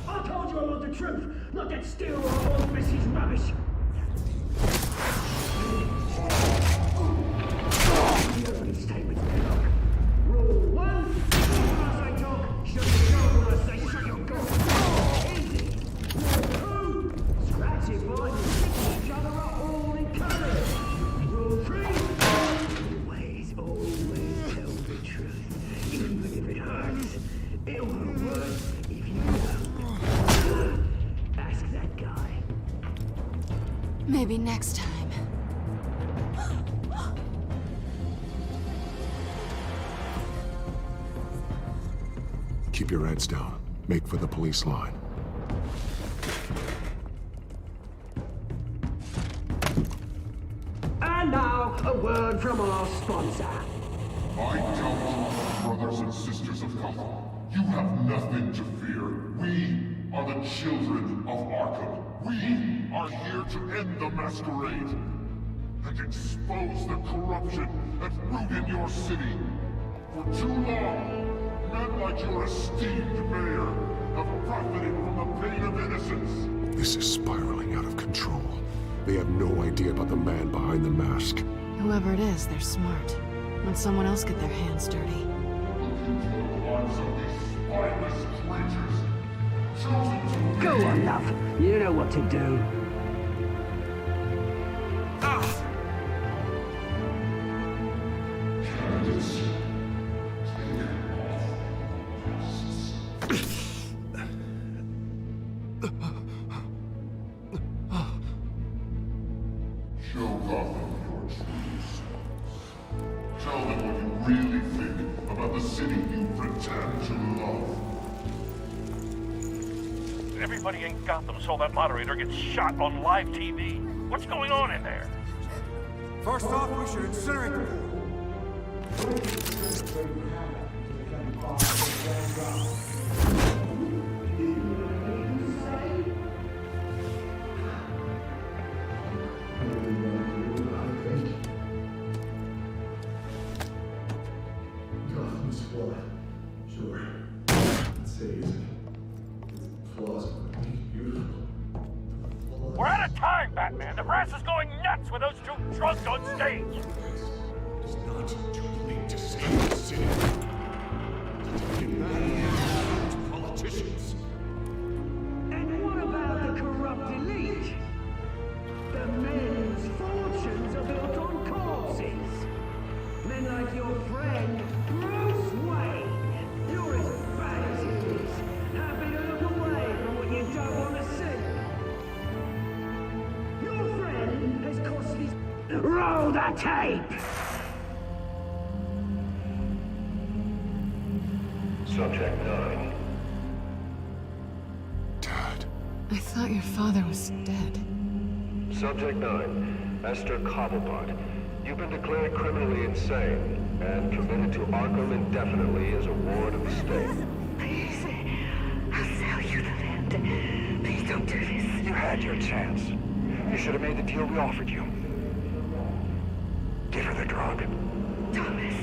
I told you I want the truth, not that steel or old Missy's rubbish. The opening statement's clear. Rule 1, when I say talk, shut your jaw. When I say shut your gob. Easy. Rule 2, scratch it, boys, and stick each other up all in colour. Rule 3, always tell the truth, even if it hurts. It won't work if you don't. Ask that guy. Maybe next time. Keep your heads down. Make for the police line. And now, a word from our sponsor. My count, brothers and sisters of Gotham, You have nothing to fear. We are the children of Arkham. We are here to end the masquerade and expose the corruption at root in your city. For too long, men like your esteemed mayor have profited from the pain of innocence. This is spiraling out of control. They have no idea about the man behind the mask. Whoever it is, they're smart. Let someone else get their hands dirty. Go on, love. You know what to do. Show Gotham your true selves. Tell them what you really think about the city you pretend to love. Everybody in Gotham saw that moderator get shot on live TV. What's going on in there? First off, we should incinerate the pool. Gotham's flawed. Sure. Let's say it's flaws, but beautiful. We're out of time, Batman. The brass is going nuts with those two drunks on stage. It's not too late to save the city. To get back to politicians. And what about the corrupt elite? The men's fortunes are built on corpses. Men like your friend, Bruce Wayne. You're as bad as he is. Happy to look away from what you don't want to see. Your friend has cost his... Roll the tape! Subject 9. I thought your father was dead. Subject 9, Esther Cobblepot. You've been declared criminally insane and committed to Arkham indefinitely as a ward of the state. Please, I'll sell you the land. Please don't do this. You had your chance. You should have made the deal we offered you. Give her the drug. Thomas,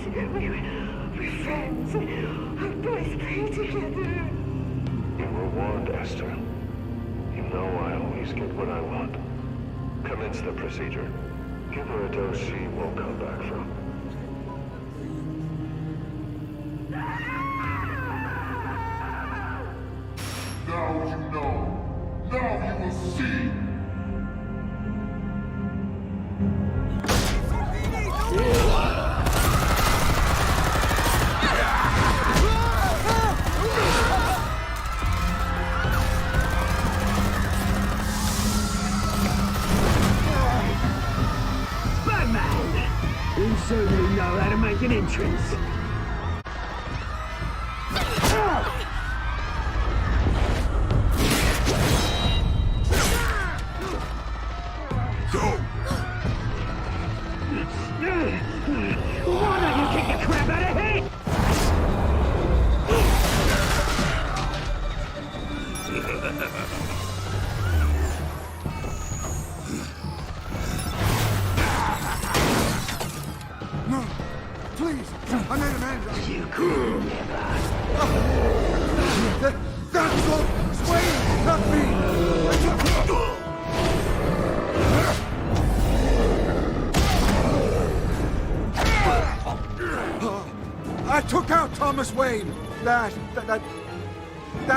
we're friends. Our boys play together. You were warned, Esther. You know I always get what I want. Commence the procedure. Give her a dose she won't come back from. Now you know. Now you will see. Batman! You certainly know how to make an entrance. Why don't you kick the crap out of him? No, please, I made an end. You could never. That was all Wayne, not me. I took out Thomas Wayne. That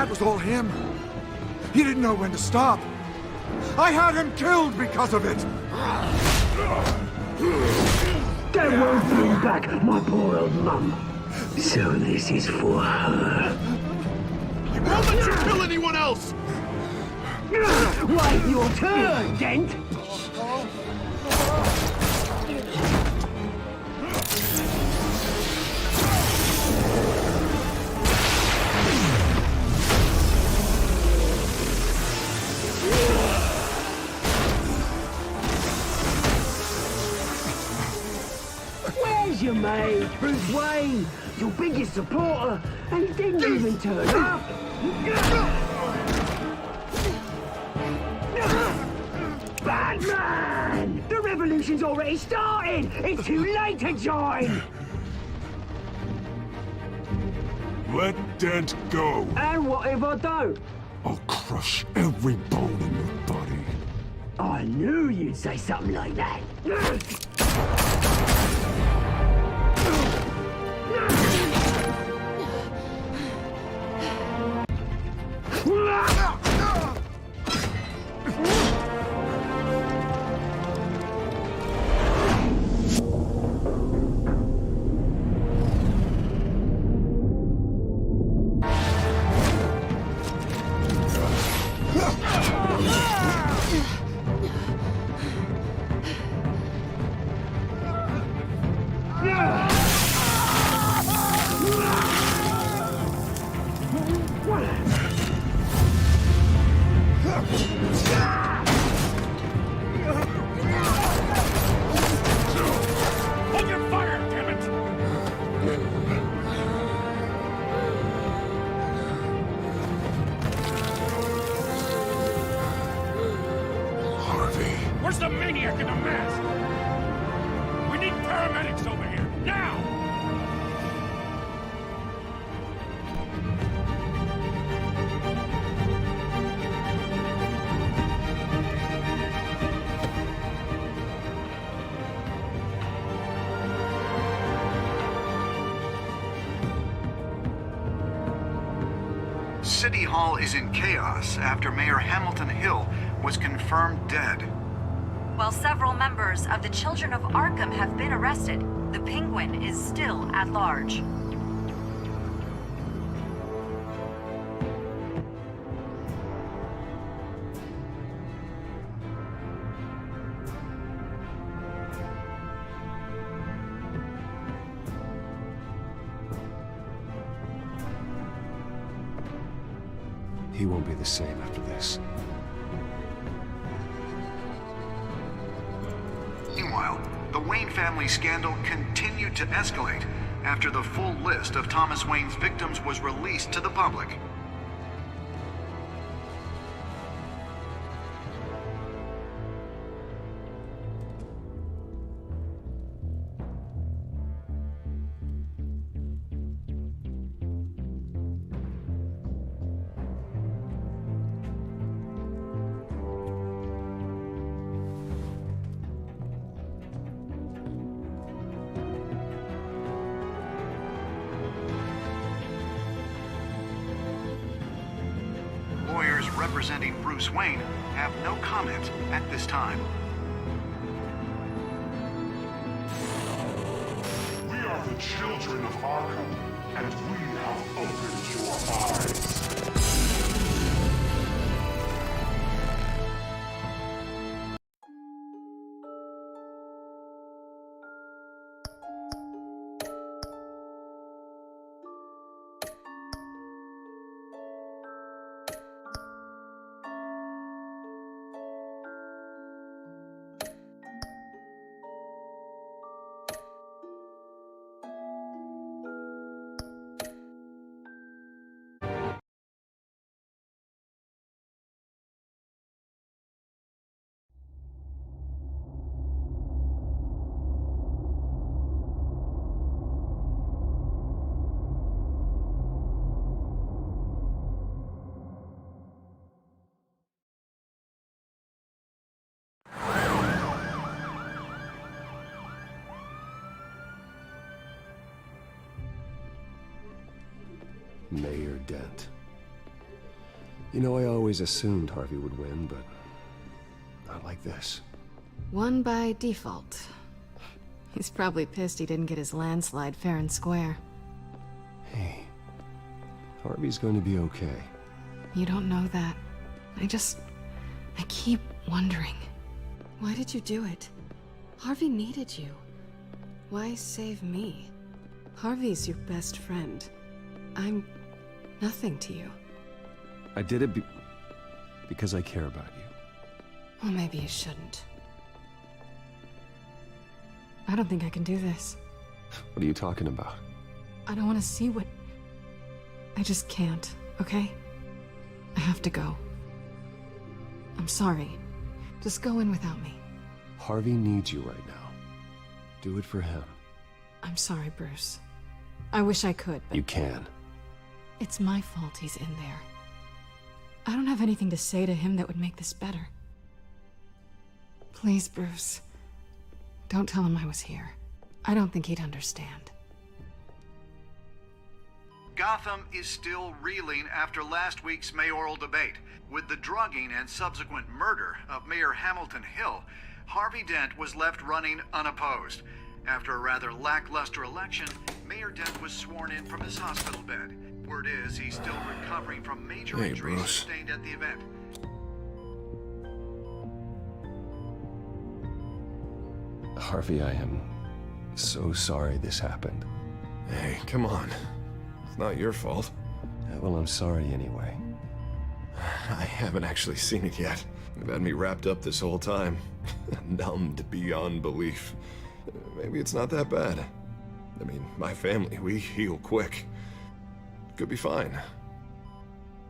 was all him. He didn't know when to stop. I had him killed because of it. That won't bring back my poor old mum. So this is for her. I won't let you kill anyone else! Wait your turn, Dent! Where's your mate, Bruce Wayne? Your biggest supporter, and he didn't even turn up. Batman! The revolution's already started! It's too late to join! Let Dent go! And what if I don't? I'll crush every bone in your body. I knew you'd say something like that. Hold your fire, damn it! Harvey. Where's the maniac in the mask? We need paramedics over here, now! City Hall is in chaos after Mayor Hamilton Hill was confirmed dead. While several members of the Children of Arkham have been arrested, the Penguin is still at large. He won't be the same after this. Meanwhile, the Wayne family scandal continued to escalate after the full list of Thomas Wayne's victims was released to the public. Lawyers representing Bruce Wayne have no comment at this time. We are the children of Arkham, and we have opened your eyes. Mayor Dent. You know, I always assumed Harvey would win, but not like this. Won by default. He's probably pissed he didn't get his landslide fair and square. Hey, Harvey's going to be okay. You don't know that. I keep wondering. Why did you do it? Harvey needed you. Why save me? Harvey's your best friend. I'm nothing to you. I did it because I care about you. Well, maybe you shouldn't. I don't think I can do this. What are you talking about? I don't want to see what... I just can't, okay? I have to go. I'm sorry. Just go in without me. Harvey needs you right now. Do it for him. I'm sorry, Bruce. I wish I could, but... You can. It's my fault he's in there. I don't have anything to say to him that would make this better. Please, Bruce. Don't tell him I was here. I don't think he'd understand. Gotham is still reeling after last week's mayoral debate. With the drugging and subsequent murder of Mayor Hamilton Hill, Harvey Dent was left running unopposed. After a rather lackluster election, Mayor Dent was sworn in from his hospital bed. Word is he's still recovering from major injuries sustained at the event. Harvey, I am so sorry this happened. Hey, come on. It's not your fault. Well, I'm sorry anyway. I haven't actually seen it yet. They've had me wrapped up this whole time. Numbed beyond belief. Maybe it's not that bad. I mean, my family, we heal quick. Could be fine.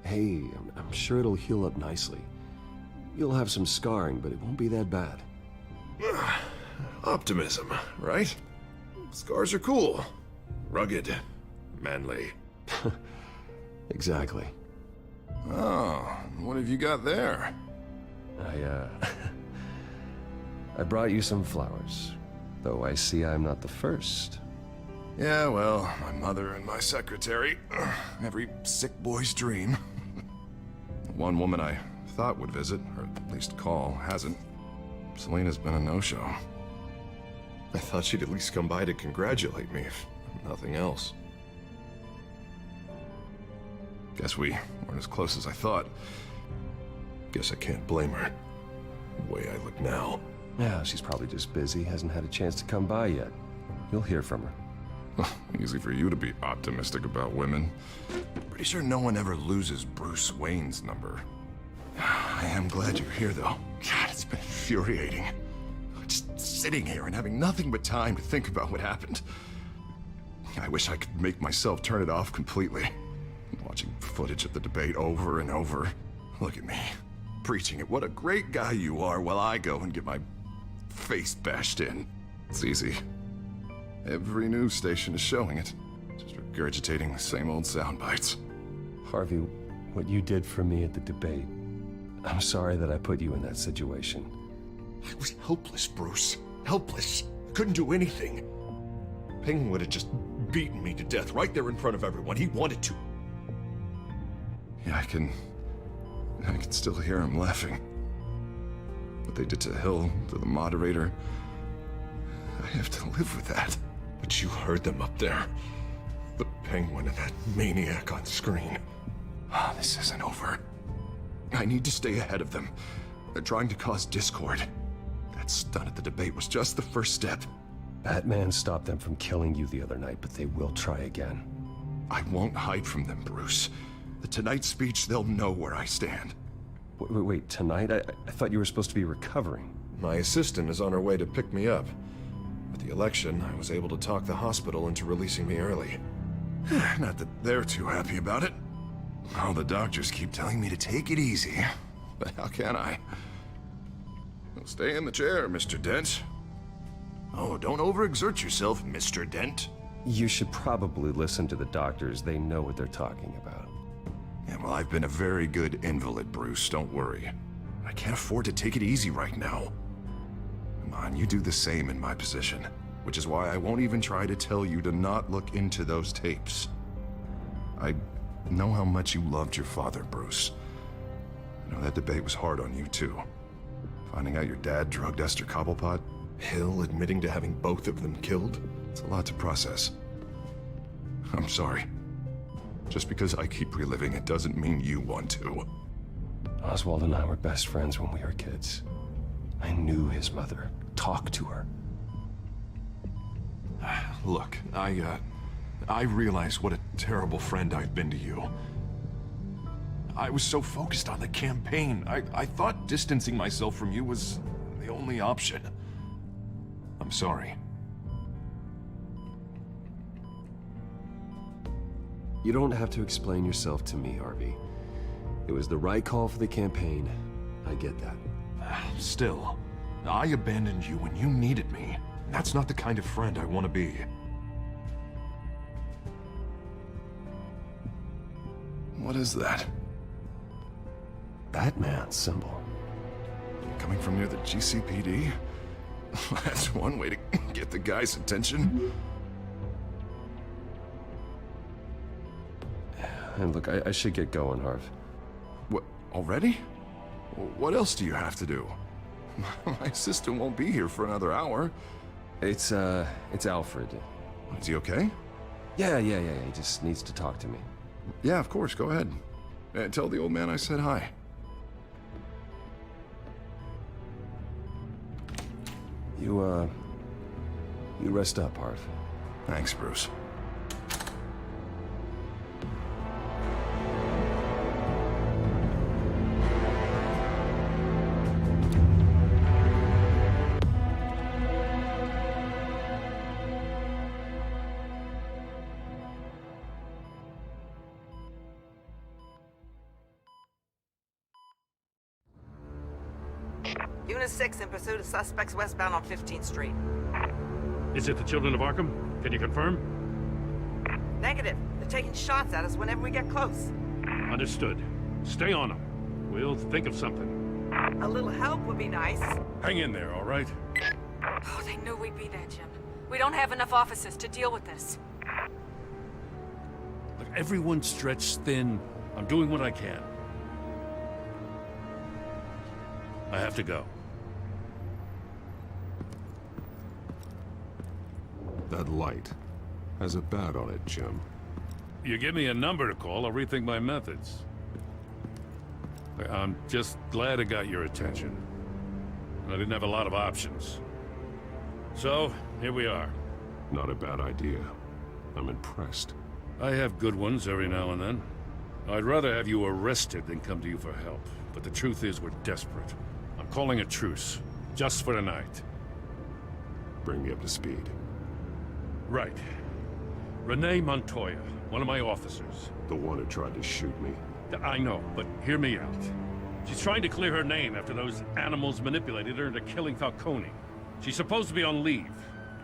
Hey, I'm sure it'll heal up nicely. You'll have some scarring, but it won't be that bad. Optimism, right? Scars are cool. Rugged. Manly. Exactly. Oh, what have you got there? I brought you some flowers. Though I see I'm not the first. Yeah, well, my mother and my secretary. Every sick boy's dream. One woman I thought would visit, or at least call, hasn't. Selena's been a no-show. I thought she'd at least come by to congratulate me, if nothing else. Guess we weren't as close as I thought. Guess I can't blame her. The way I look now. Yeah, she's probably just busy, hasn't had a chance to come by yet. You'll hear from her. Easy for you to be optimistic about women. Pretty sure no one ever loses Bruce Wayne's number. I am glad you're here, though. God, it's been infuriating. Just sitting here and having nothing but time to think about what happened. I wish I could make myself turn it off completely. Watching footage of the debate over and over. Look at me, preaching it. What a great guy you are, while I go and get my face bashed in. It's easy. Every news station is showing it. Just regurgitating the same old sound bites. Harvey, what you did for me at the debate, I'm sorry that I put you in that situation. I was helpless, Bruce. Helpless. Couldn't do anything. Ping would have just beaten me to death right there in front of everyone. He wanted to. Yeah, I can still hear him laughing. What they did to Hill, to the moderator, I have to live with that. But you heard them up there. The Penguin and that maniac on screen. This isn't over. I need to stay ahead of them. They're trying to cause discord. That stunt at the debate was just the first step. Batman stopped them from killing you the other night, but they will try again. I won't hide from them, Bruce. The Tonight speech, they'll know where I stand. Wait, tonight? I thought you were supposed to be recovering. My assistant is on her way to pick me up. With the election, I was able to talk the hospital into releasing me early. Not that they're too happy about it. All the doctors keep telling me to take it easy. But how can I? Well, stay in the chair, Mr. Dent. Oh, don't overexert yourself, Mr. Dent. You should probably listen to the doctors. They know what they're talking about. Yeah, well, I've been a very good invalid, Bruce. Don't worry. I can't afford to take it easy right now. Come on, you do the same in my position. Which is why I won't even try to tell you to not look into those tapes. I know how much you loved your father, Bruce. I know that debate was hard on you, too. Finding out your dad drugged Esther Cobblepot, Hill admitting to having both of them killed. It's a lot to process. I'm sorry. Just because I keep reliving it doesn't mean you want to. Oswald and I were best friends when we were kids. I knew his mother. Talked to her. Look, I realize what a terrible friend I've been to you. I was so focused on the campaign. I thought distancing myself from you was the only option. I'm sorry. You don't have to explain yourself to me, Harvey. It was the right call for the campaign. I get that. Still, I abandoned you when you needed me. That's not the kind of friend I want to be. What is that? Batman symbol. Coming from near the GCPD? That's one way to get the guy's attention. And look, I should get going, Harv. What, already? What else do you have to do? My assistant won't be here for another hour. It's Alfred. Is he okay? Yeah, he just needs to talk to me. Yeah, of course, go ahead. Tell the old man I said hi. You rest up, Harv. Thanks, Bruce. Unit 6 in pursuit of suspects westbound on 15th Street. Is it the Children of Arkham? Can you confirm? Negative. They're taking shots at us whenever we get close. Understood. Stay on them. We'll think of something. A little help would be nice. Hang in there, all right? Oh, they knew we'd be there, Jim. We don't have enough officers to deal with this. Look, everyone's stretched thin. I'm doing what I can. I have to go. That light has a bat on it, Jim. You give me a number to call, I'll rethink my methods. I'm just glad it got your attention. I didn't have a lot of options. So, here we are. Not a bad idea. I'm impressed. I have good ones every now and then. I'd rather have you arrested than come to you for help. But the truth is, we're desperate. I'm calling a truce, just for tonight. Bring me up to speed. Right. Renee Montoya, one of my officers. The one who tried to shoot me. I know, but hear me out. She's trying to clear her name after those animals manipulated her into killing Falcone. She's supposed to be on leave,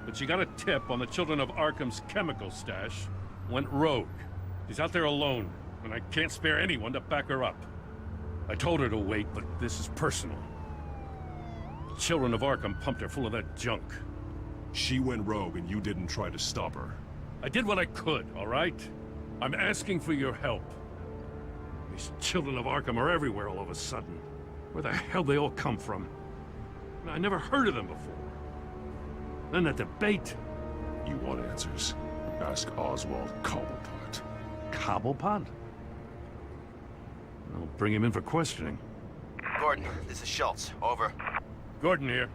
but she got a tip on the Children of Arkham's chemical stash, went rogue. She's out there alone, and I can't spare anyone to back her up. I told her to wait, but this is personal. The Children of Arkham pumped her full of that junk. She went rogue and you didn't try to stop her. I did what I could, all right? I'm asking for your help. These Children of Arkham are everywhere all of a sudden. Where the hell they all come from? I never heard of them before. Then that debate. You want answers? Ask Oswald Cobblepot. Cobblepot? I'll bring him in for questioning. Gordon, this is Schultz. Over. Gordon here.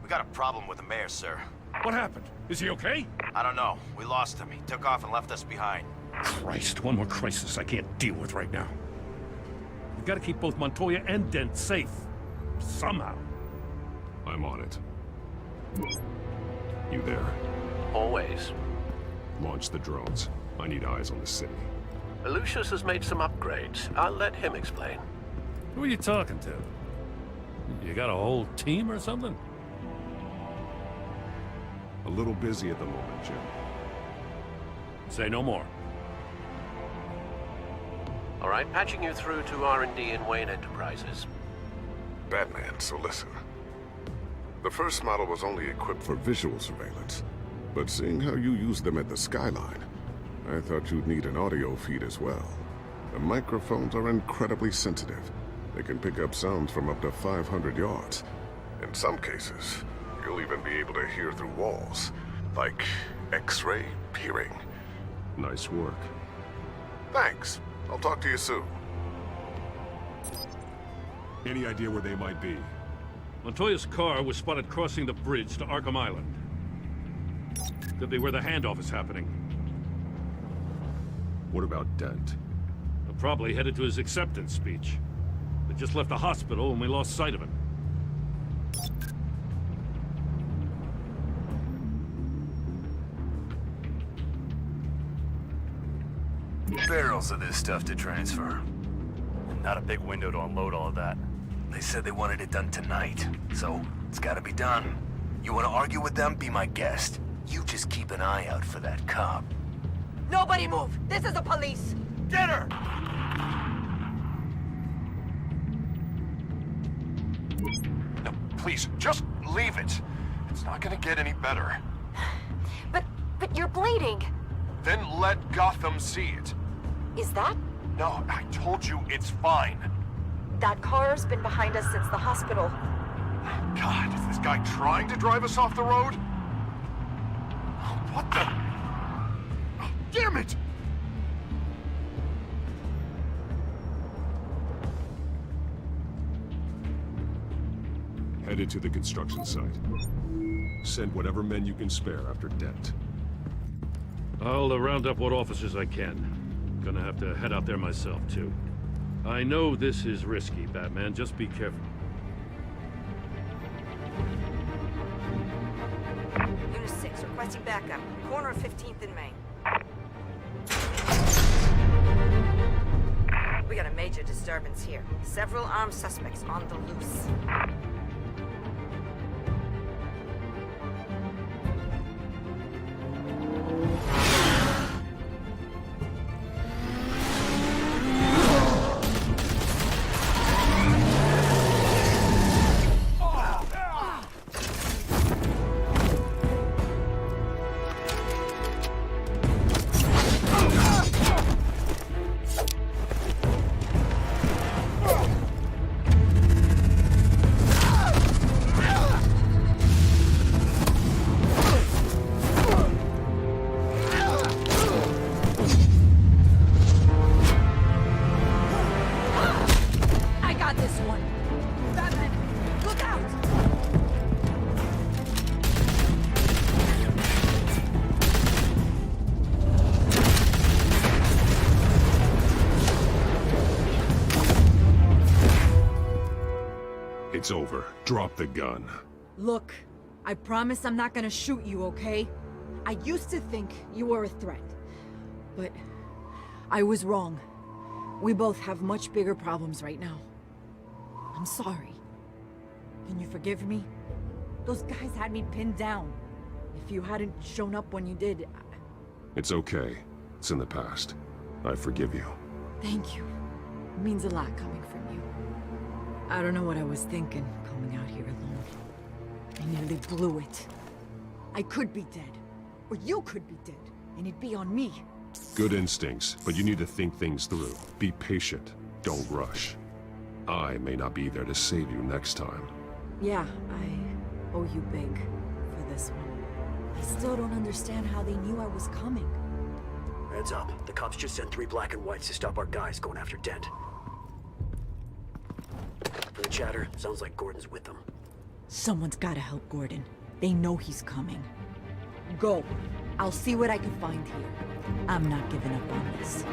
We got a problem with the mayor, sir. What happened? Is he okay? I don't know. We lost him. He took off and left us behind. Christ, one more crisis I can't deal with right now. We've got to keep both Montoya and Dent safe. Somehow. I'm on it. You there? Always. Launch the drones. I need eyes on the city. Lucius has made some upgrades. I'll let him explain. Who are you talking to? You got a whole team or something? A little busy at the moment, Jim. Say no more. All right, patching you through to R&D in Wayne Enterprises. Batman, so listen. The first model was only equipped for visual surveillance, but seeing how you use them at the skyline, I thought you'd need an audio feed as well. The microphones are incredibly sensitive. They can pick up sounds from up to 500 yards. In some cases, you'll even be able to hear through walls, like X-ray peering. Nice work. Thanks. I'll talk to you soon. Any idea where they might be? Montoya's car was spotted crossing the bridge to Arkham Island. Could be where the handoff is happening. What about Dent? Probably headed to his acceptance speech. But just left the hospital and we lost sight of him. Barrels of this stuff to transfer. Not a big window to unload all of that. They said they wanted it done tonight, so it's gotta be done. You wanna argue with them? Be my guest. You just keep an eye out for that cop. Nobody move! This is the police! Get her! No, please, just leave it. It's not gonna get any better. But you're bleeding. Then let Gotham see it. Is that? No, I told you it's fine. That car's been behind us since the hospital. God, is this guy trying to drive us off the road? What the? Oh, damn it! Headed to the construction site. Send whatever men you can spare after Dent. I'll round up what officers I can. Gonna have to head out there myself, too. I know this is risky, Batman. Just be careful. Unit 6, requesting backup. Corner of 15th and Main. We got a major disturbance here. Several armed suspects on the loose. It's over. Drop the gun. Look, I promise I'm not gonna shoot you, okay? I used to think you were a threat, but I was wrong. We both have much bigger problems right now. I'm sorry. Can you forgive me? Those guys had me pinned down. If you hadn't shown up when you did... It's okay. It's in the past. I forgive you. Thank you. It means a lot coming from you. I don't know what I was thinking, coming out here alone. I nearly blew it. I could be dead. Or you could be dead. And it'd be on me. Good instincts, but you need to think things through. Be patient. Don't rush. I may not be there to save you next time. Yeah, I owe you big for this one. I still don't understand how they knew I was coming. Heads up. The cops just sent 3 black and whites to stop our guys going after Dent. From the chatter, sounds like Gordon's with them. Someone's gotta help Gordon. They know he's coming. Go. I'll see what I can find here. I'm not giving up on this.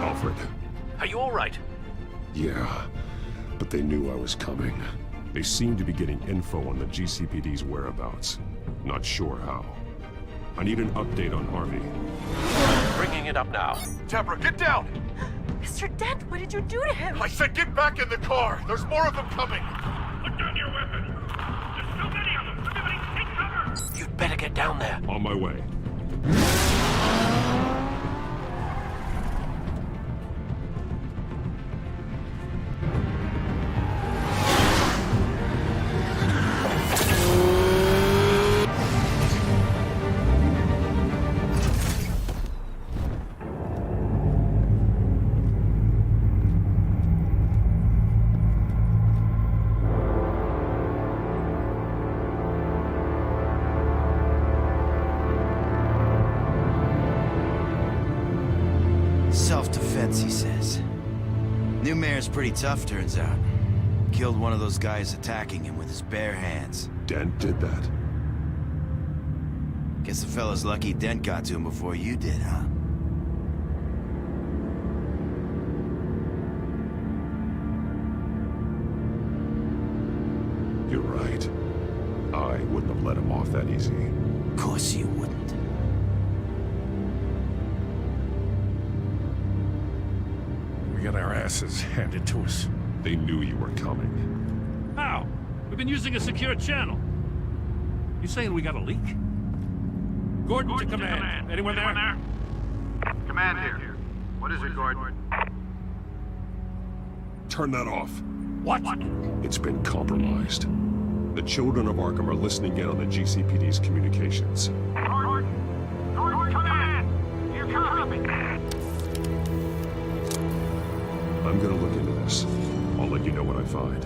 Alfred. Are you all right? Yeah, but they knew I was coming. They seem to be getting info on the GCPD's whereabouts. Not sure how. I need an update on Harvey. Bringing it up now. Deborah, get down! Mr. Dent, what did you do to him? I said get back in the car! There's more of them coming! Put down your weapon! There's so many of them! Everybody take cover! You'd better get down there. On my way. Self-defense, he says. New mayor's pretty tough, turns out. Killed one of those guys attacking him with his bare hands. Dent did that? Guess the fella's lucky Dent got to him before you did, huh? You're right. I wouldn't have let him off that easy. Of course you wouldn't. We got our asses handed to us. They knew you were coming. How? We've been using a secure channel. You saying we got a leak? Gordon to command. Anyone there? Command here. What is it, Gordon? Turn that off. What? It's been compromised. The children of Arkham are listening in on the GCPD's communications. Gordon, command! You copy? I'm gonna look into this. I'll let you know what I find.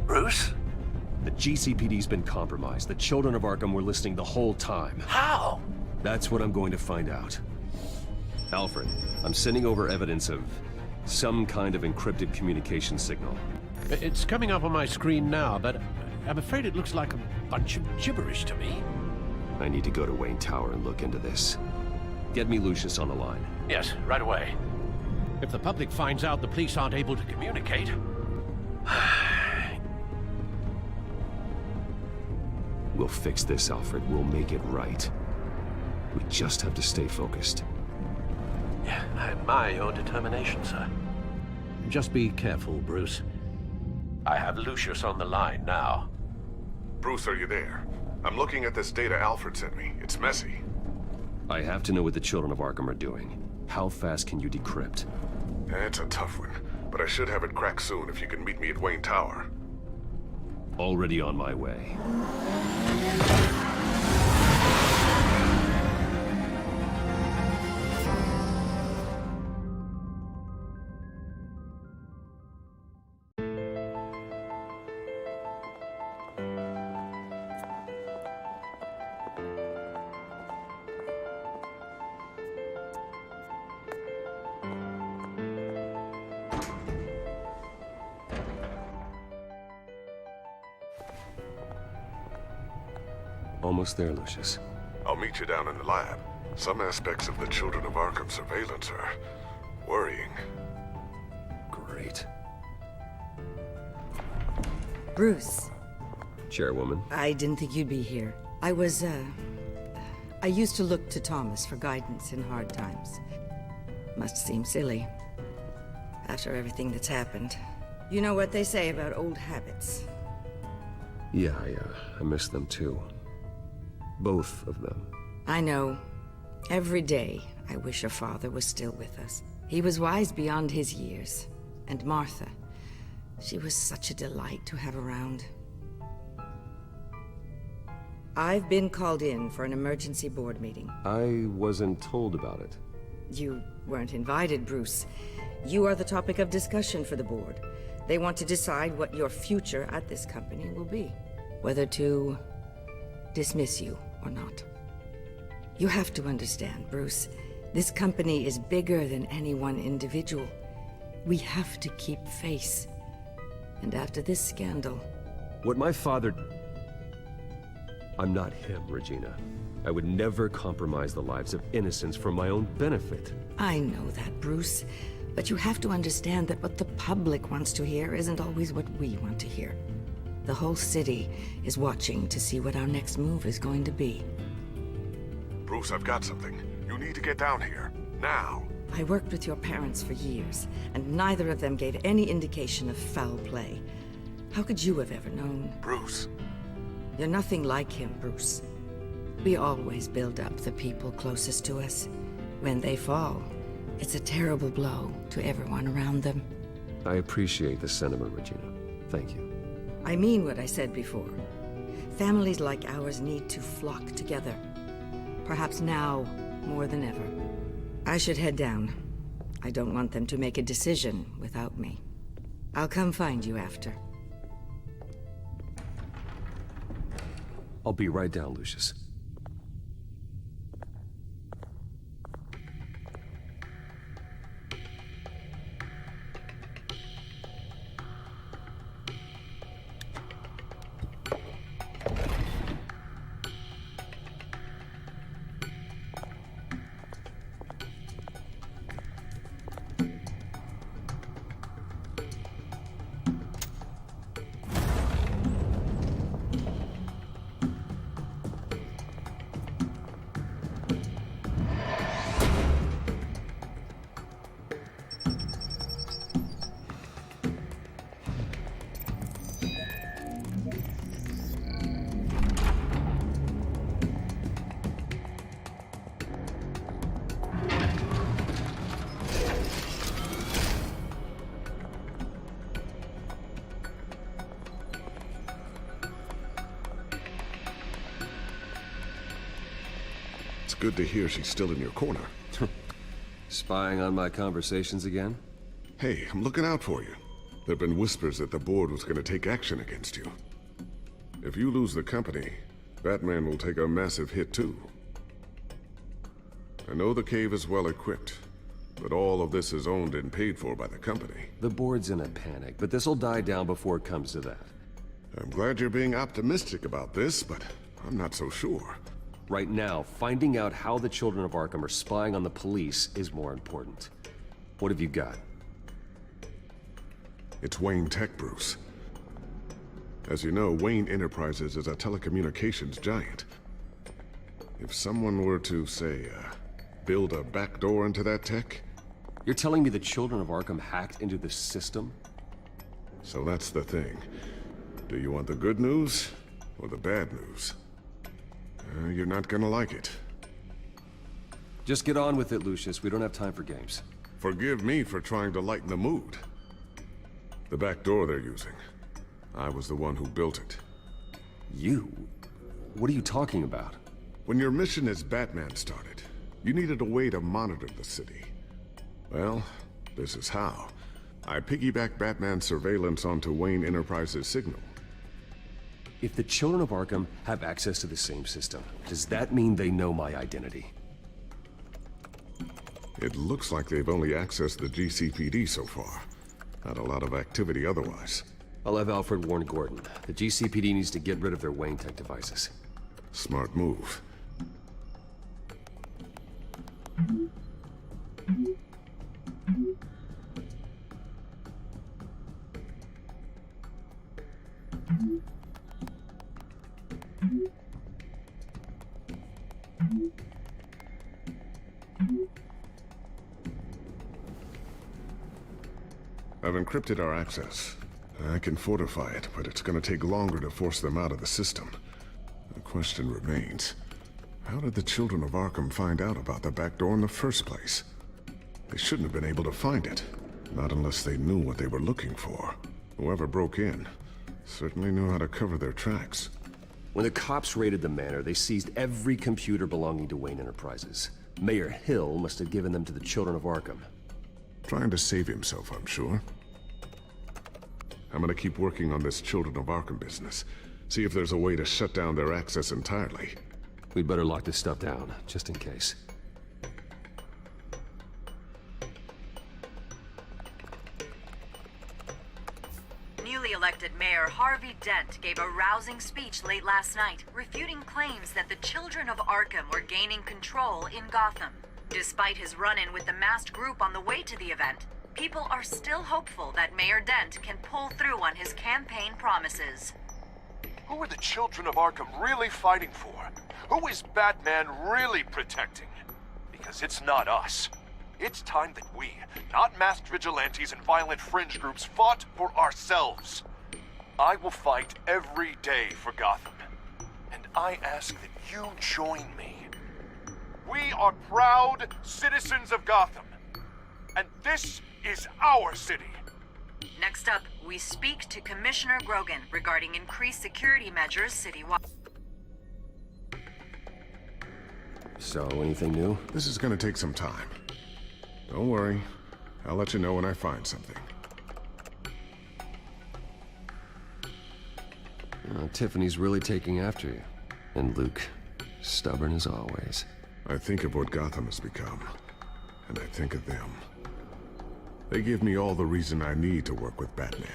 Bruce? The GCPD's been compromised. The children of Arkham were listening the whole time. How? That's what I'm going to find out. Alfred, I'm sending over evidence of some kind of encrypted communication signal. It's coming up on my screen now, but I'm afraid it looks like a bunch of gibberish to me. I need to go to Wayne Tower and look into this. Get me Lucius on the line. Yes, right away. If the public finds out the police aren't able to communicate... We'll fix this, Alfred. We'll make it right. We just have to stay focused. Yeah, I admire your determination, sir. Just be careful, Bruce. I have Lucius on the line now. Bruce, are you there? I'm looking at this data Alfred sent me. It's messy. I have to know what the children of Arkham are doing. How fast can you decrypt? It's a tough one, but I should have it cracked soon if you can meet me at Wayne Tower. Already on my way. Almost there, Lucius. I'll meet you down in the lab. Some aspects of the Children of Arkham surveillance are worrying. Great. Bruce. Chairwoman. I didn't think you'd be here. I used to look to Thomas for guidance in hard times. Must seem silly. After everything that's happened. You know what they say about old habits. Yeah, I miss them too. Both of them. I know. Every day, I wish your father was still with us. He was wise beyond his years. And Martha, she was such a delight to have around. I've been called in for an emergency board meeting. I wasn't told about it. You weren't invited, Bruce. You are the topic of discussion for the board. They want to decide what your future at this company will be. Whether to dismiss you or not. You have to understand, Bruce. This company is bigger than any one individual. We have to keep face. And after this scandal... What my father... I'm not him, Regina. I would never compromise the lives of innocents for my own benefit. I know that, Bruce. But you have to understand that what the public wants to hear isn't always what we want to hear. The whole city is watching to see what our next move is going to be. Bruce, I've got something. You need to get down here. Now. I worked with your parents for years, and neither of them gave any indication of foul play. How could you have ever known? Bruce. You're nothing like him, Bruce. We always build up the people closest to us. When they fall, it's a terrible blow to everyone around them. I appreciate the sentiment, Regina. Thank you. I mean what I said before. Families like ours need to flock together. Perhaps now, more than ever. I should head down. I don't want them to make a decision without me. I'll come find you after. I'll be right down, Lucius. It's good to hear she's still in your corner. Spying on my conversations again? Hey, I'm looking out for you. There've been whispers that the board was gonna take action against you. If you lose the company, Batman will take a massive hit too. I know the cave is well equipped, but all of this is owned and paid for by the company. The board's in a panic, but this'll die down before it comes to that. I'm glad you're being optimistic about this, but I'm not so sure. Right now, finding out how the children of Arkham are spying on the police is more important. What have you got? It's Wayne Tech, Bruce. As you know, Wayne Enterprises is a telecommunications giant. If someone were to, say, build a backdoor into that tech... You're telling me the children of Arkham hacked into the system? So that's the thing. Do you want the good news or the bad news? You're not gonna like it. Just get on with it, Lucius. We don't have time for games. Forgive me for trying to lighten the mood. The back door they're using. I was the one who built it. You? What are you talking about? When your mission as Batman started, you needed a way to monitor the city. Well, this is how. I piggybacked Batman's surveillance onto Wayne Enterprises' signal. If the children of Arkham have access to the same system, does that mean they know my identity? It looks like they've only accessed the GCPD so far. Not a lot of activity otherwise. I'll have Alfred warn Gordon. The GCPD needs to get rid of their Wayne Tech devices. Smart move. I've encrypted our access. I can fortify it, but it's gonna take longer to force them out of the system. The question remains, how did the children of Arkham find out about the back door in the first place? They shouldn't have been able to find it. Not unless they knew what they were looking for. Whoever broke in certainly knew how to cover their tracks. When the cops raided the manor, they seized every computer belonging to Wayne Enterprises. Mayor Hill must have given them to the children of Arkham. Trying to save himself, I'm sure. I'm gonna keep working on this Children of Arkham business. See if there's a way to shut down their access entirely. We'd better lock this stuff down, just in case. Newly elected Mayor Harvey Dent gave a rousing speech late last night, refuting claims that the children of Arkham were gaining control in Gotham. Despite his run-in with the masked group on the way to the event, people are still hopeful that Mayor Dent can pull through on his campaign promises. Who are the children of Arkham really fighting for? Who is Batman really protecting? Because it's not us. It's time that we, not masked vigilantes and violent fringe groups, fought for ourselves. I will fight every day for Gotham. And I ask that you join me. We are proud citizens of Gotham. And this is our city. Next up, we speak to Commissioner Grogan regarding increased security measures citywide. So, anything new? This is gonna take some time. Don't worry. I'll let you know when I find something. Tiffany's really taking after you. And Luke, stubborn as always. I think of what Gotham has become, and I think of them. They give me all the reason I need to work with Batman.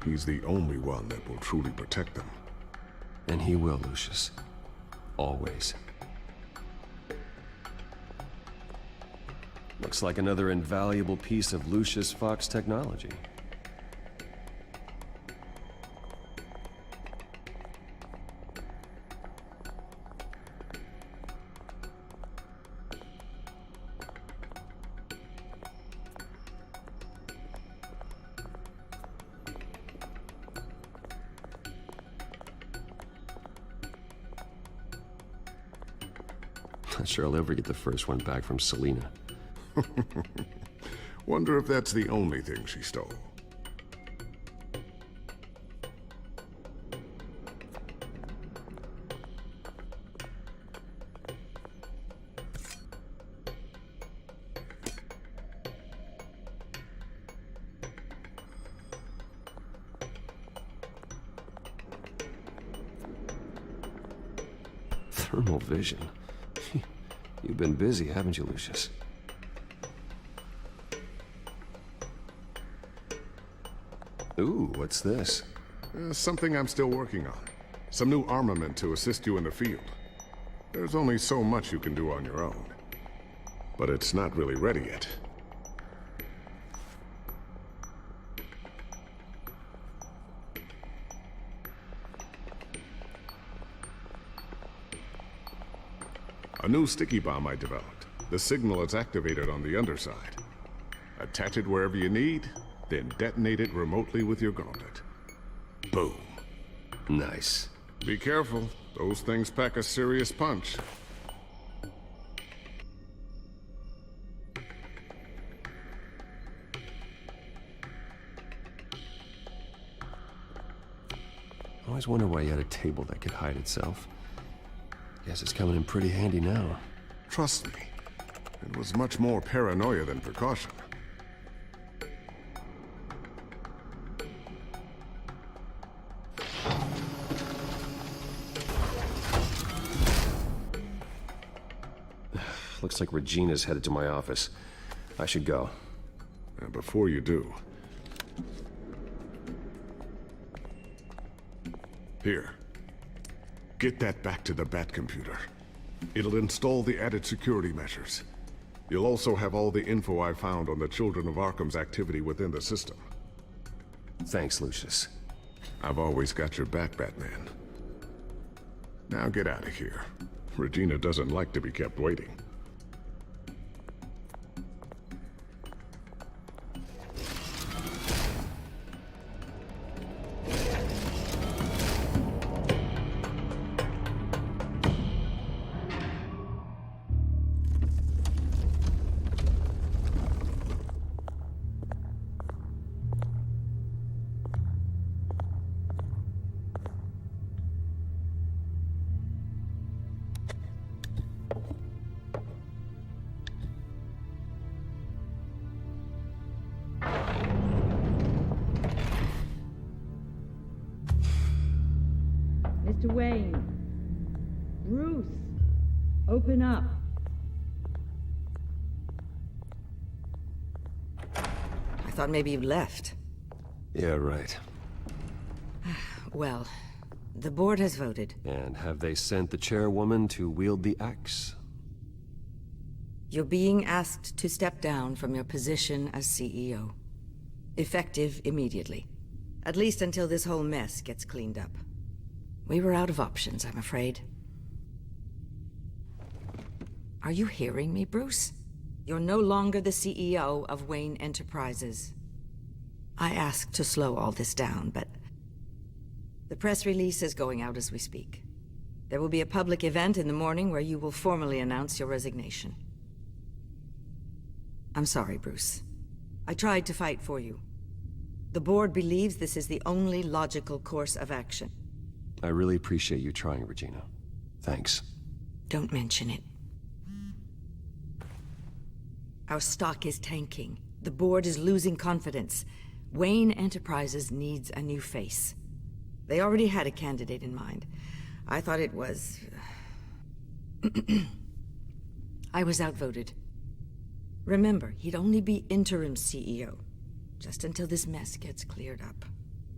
He's the only one that will truly protect them. And he will, Lucius. Always. Looks like another invaluable piece of Lucius Fox technology. Not sure I'll ever get the first one back from Selina. Wonder if that's the only thing she stole. Thermal vision. You've been busy, haven't you, Lucius? Ooh, what's this? Something I'm still working on. Some new armament to assist you in the field. There's only so much you can do on your own. But it's not really ready yet. A new sticky bomb I developed. The signal is activated on the underside. Attach it wherever you need, then detonate it remotely with your gauntlet. Boom. Nice. Be careful. Those things pack a serious punch. I always wonder why you had a table that could hide itself. Guess it's coming in pretty handy now. Trust me, it was much more paranoia than precaution. Looks like Regina's headed to my office. I should go. And before you do... Here. Get that back to the Bat computer. It'll install the added security measures. You'll also have all the info I found on the Children of Arkham's activity within the system. Thanks, Lucius. I've always got your back, Batman. Now get out of here. Regina doesn't like to be kept waiting. Mr. Wayne. Bruce. Open up. I thought maybe you left. Yeah, right. Well, the board has voted. And have they sent the chairwoman to wield the axe? You're being asked to step down from your position as CEO. Effective immediately. At least until this whole mess gets cleaned up. We were out of options, I'm afraid. Are you hearing me, Bruce? You're no longer the CEO of Wayne Enterprises. I asked to slow all this down, but... the press release is going out as we speak. There will be a public event in the morning where you will formally announce your resignation. I'm sorry, Bruce. I tried to fight for you. The board believes this is the only logical course of action. I really appreciate you trying, Regina. Thanks. Don't mention it. Our stock is tanking. The board is losing confidence. Wayne Enterprises needs a new face. They already had a candidate in mind. I thought it was... I was outvoted. Remember, he'd only be interim CEO. Just until this mess gets cleared up.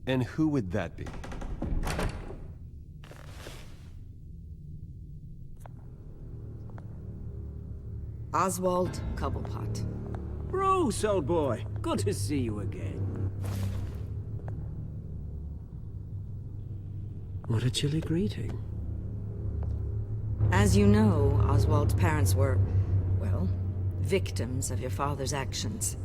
And who would that be? Oswald Cobblepot. Bruce, old boy. Good to see you again. What a chilly greeting. As you know, Oswald's parents were, well, victims of your father's actions.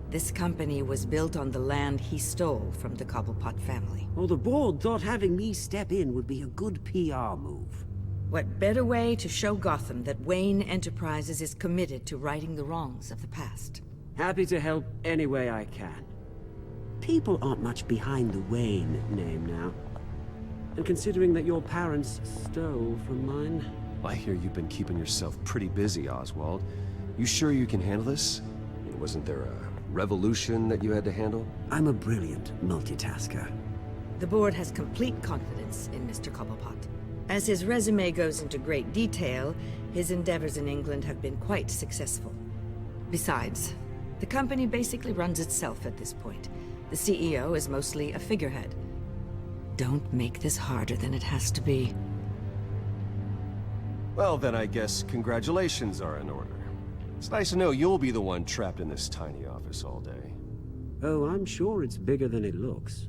This company was built on the land he stole from the Cobblepot family. Well, the board thought having me step in would be a good PR move. What better way to show Gotham that Wayne Enterprises is committed to righting the wrongs of the past? Happy to help any way I can. People aren't much behind the Wayne name now. And considering that your parents stole from mine... I hear you've been keeping yourself pretty busy, Oswald. You sure you can handle this? Wasn't there a revolution that you had to handle? I'm a brilliant multitasker. The board has complete confidence in Mr. Cobblepot. As his resume goes into great detail, his endeavors in England have been quite successful. Besides, the company basically runs itself at this point. The CEO is mostly a figurehead. Don't make this harder than it has to be. Well, then I guess congratulations are in order. It's nice to know you'll be the one trapped in this tiny office all day. Oh, I'm sure it's bigger than it looks.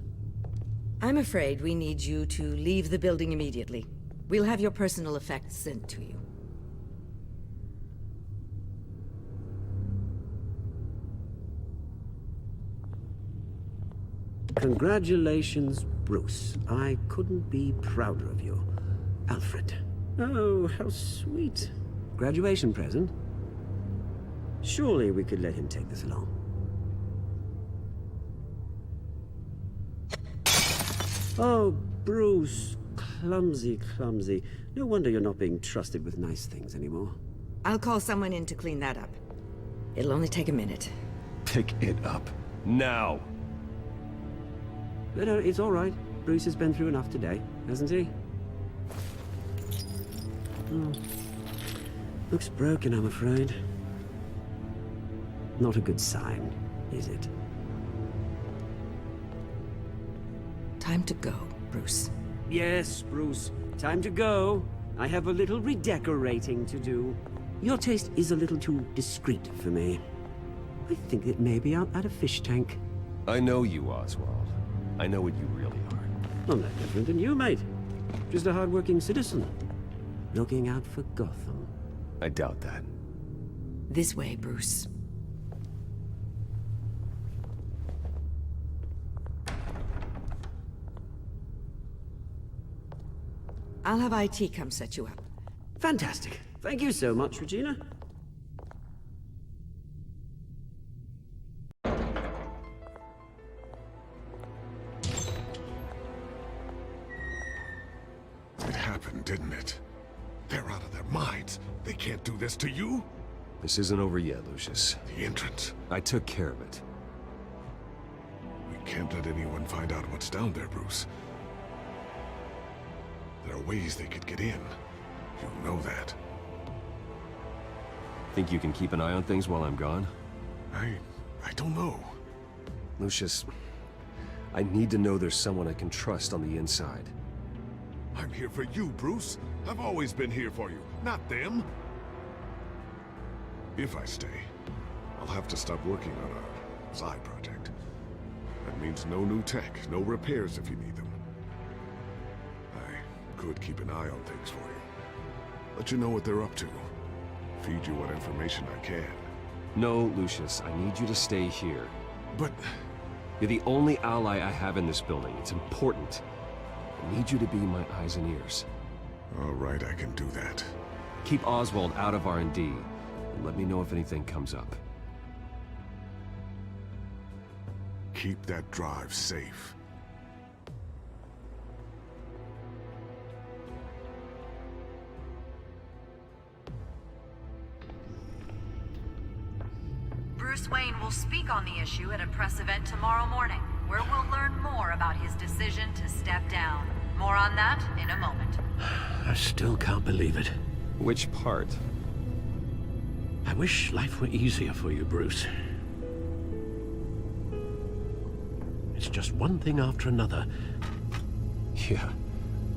I'm afraid we need you to leave the building immediately. We'll have your personal effects sent to you. Congratulations, Bruce. I couldn't be prouder of you. Alfred. Oh, how sweet. Graduation present? Surely we could let him take this along. Oh, Bruce. Clumsy, clumsy. No wonder you're not being trusted with nice things anymore. I'll call someone in to clean that up. It'll only take a minute. Pick it up. Now! No, it's all right. Bruce has been through enough today, hasn't he? Oh. Looks broken, I'm afraid. Not a good sign, is it? Time to go, Bruce. Yes, Bruce. Time to go. I have a little redecorating to do. Your taste is a little too discreet for me. I think that maybe I'm at a fish tank. I know you, Oswald. I know what you really are. I'm no different than you, mate. Just a hard-working citizen. Looking out for Gotham. I doubt that. This way, Bruce. I'll have IT come set you up. Fantastic. Thank you so much, Regina. It happened, didn't it? They're out of their minds. They can't do this to you? This isn't over yet, Lucius. The entrance. I took care of it. We can't let anyone find out what's down there, Bruce. There are ways they could get in. You know that. Think you can keep an eye on things while I'm gone? I don't know. Lucius, I need to know there's someone I can trust on the inside. I'm here for you, Bruce. I've always been here for you, not them. If I stay, I'll have to stop working on a side project. That means no new tech, no repairs if you need them. I could keep an eye on things for you. Let you know what they're up to. Feed you what information I can. No, Lucius, I need you to stay here. But... You're the only ally I have in this building. It's important. I need you to be my eyes and ears. All right, I can do that. Keep Oswald out of R&D, and let me know if anything comes up. Keep that drive safe. Bruce Wayne will speak on the issue at a press event tomorrow morning, where we'll learn more about his decision to step down. More on that in a moment. I still can't believe it. Which part? I wish life were easier for you, Bruce. It's just one thing after another. Yeah,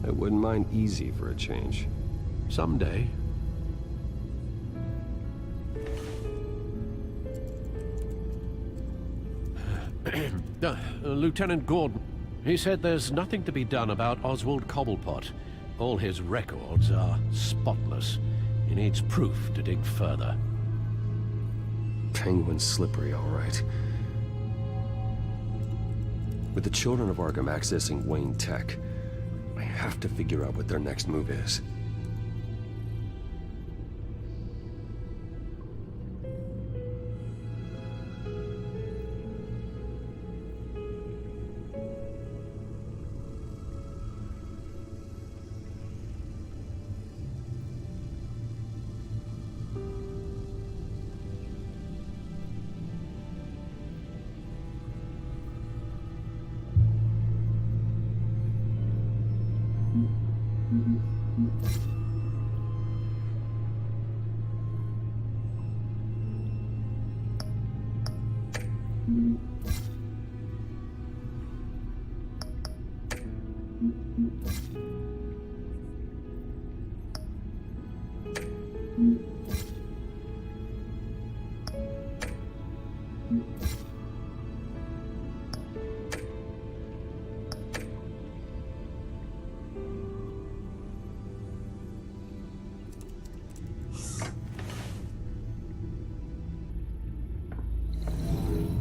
I wouldn't mind easy for a change. Someday. Lieutenant Gordon, he said there's nothing to be done about Oswald Cobblepot. All his records are spotless. He needs proof to dig further. Penguin's slippery, all right. With the children of Arkham accessing Wayne Tech, I have to figure out what their next move is.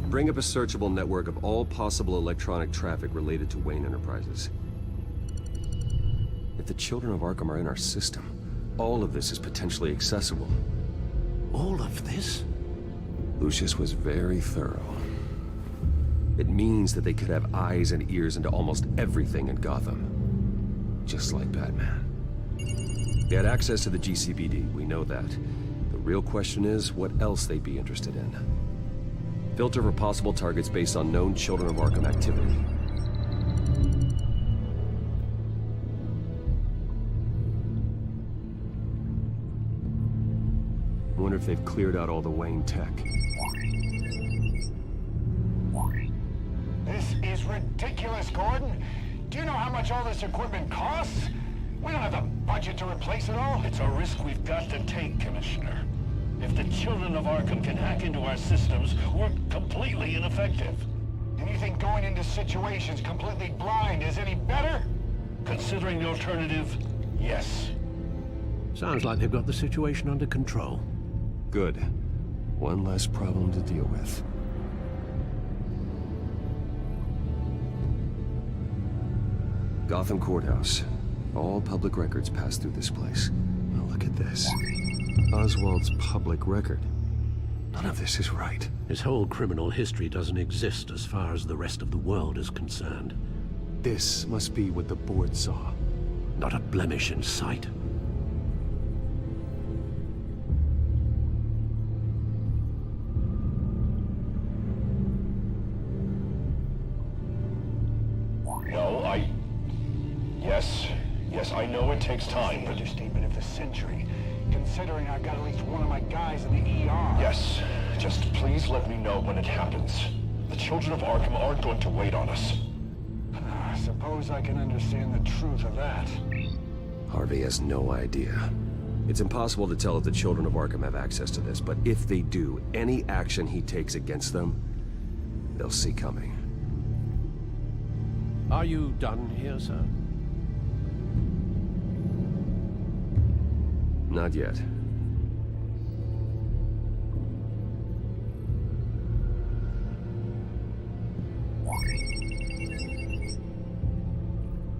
Bring up a searchable network of all possible electronic traffic related to Wayne Enterprises. If the children of Arkham are in our system, all of this is potentially accessible. All of this? Lucius was very thorough. It means that they could have eyes and ears into almost everything in Gotham. Just like Batman. They had access to the GCPD, we know that. The real question is, what else they'd be interested in. Filter for possible targets based on known Children of Arkham activity. I wonder if they've cleared out all the Wayne tech. This is ridiculous, Gordon. Do you know how much all this equipment costs? We don't have the budget to replace it all. It's a risk we've got to take, Commissioner. If the Children of Arkham can hack into our systems, we're completely ineffective. And you think going into situations completely blind is any better? Considering the alternative, yes. Sounds like they've got the situation under control. Good. One less problem to deal with. Gotham Courthouse. All public records pass through this place. Now look at this. Oswald's public record. None of this is right. His whole criminal history doesn't exist as far as the rest of the world is concerned. This must be what the board saw. Not a blemish in sight. No, Yes, I know it takes time. Understatement of the century. Considering I've got at least one of my guys in the ER. Yes, just please let me know when it happens. The Children of Arkham aren't going to wait on us. I suppose I can understand the truth of that. Harvey has no idea. It's impossible to tell if the Children of Arkham have access to this, but if they do, any action he takes against them, they'll see coming. Are you done here, sir? Not yet.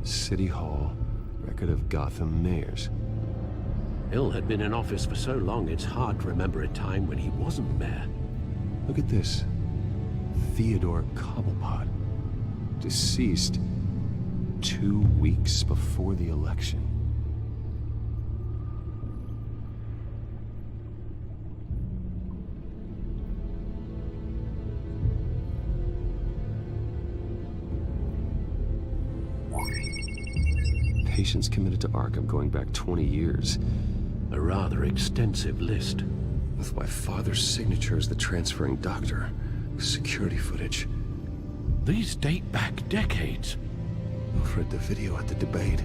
City Hall, record of Gotham mayors. Hill had been in office for so long, it's hard to remember a time when he wasn't mayor. Look at this. Theodore Cobblepot. Deceased 2 weeks before the election. Patients committed to Arkham going back 20 years. A rather extensive list. With my father's signature as the transferring doctor. Security footage. These date back decades. I've read the video at the debate.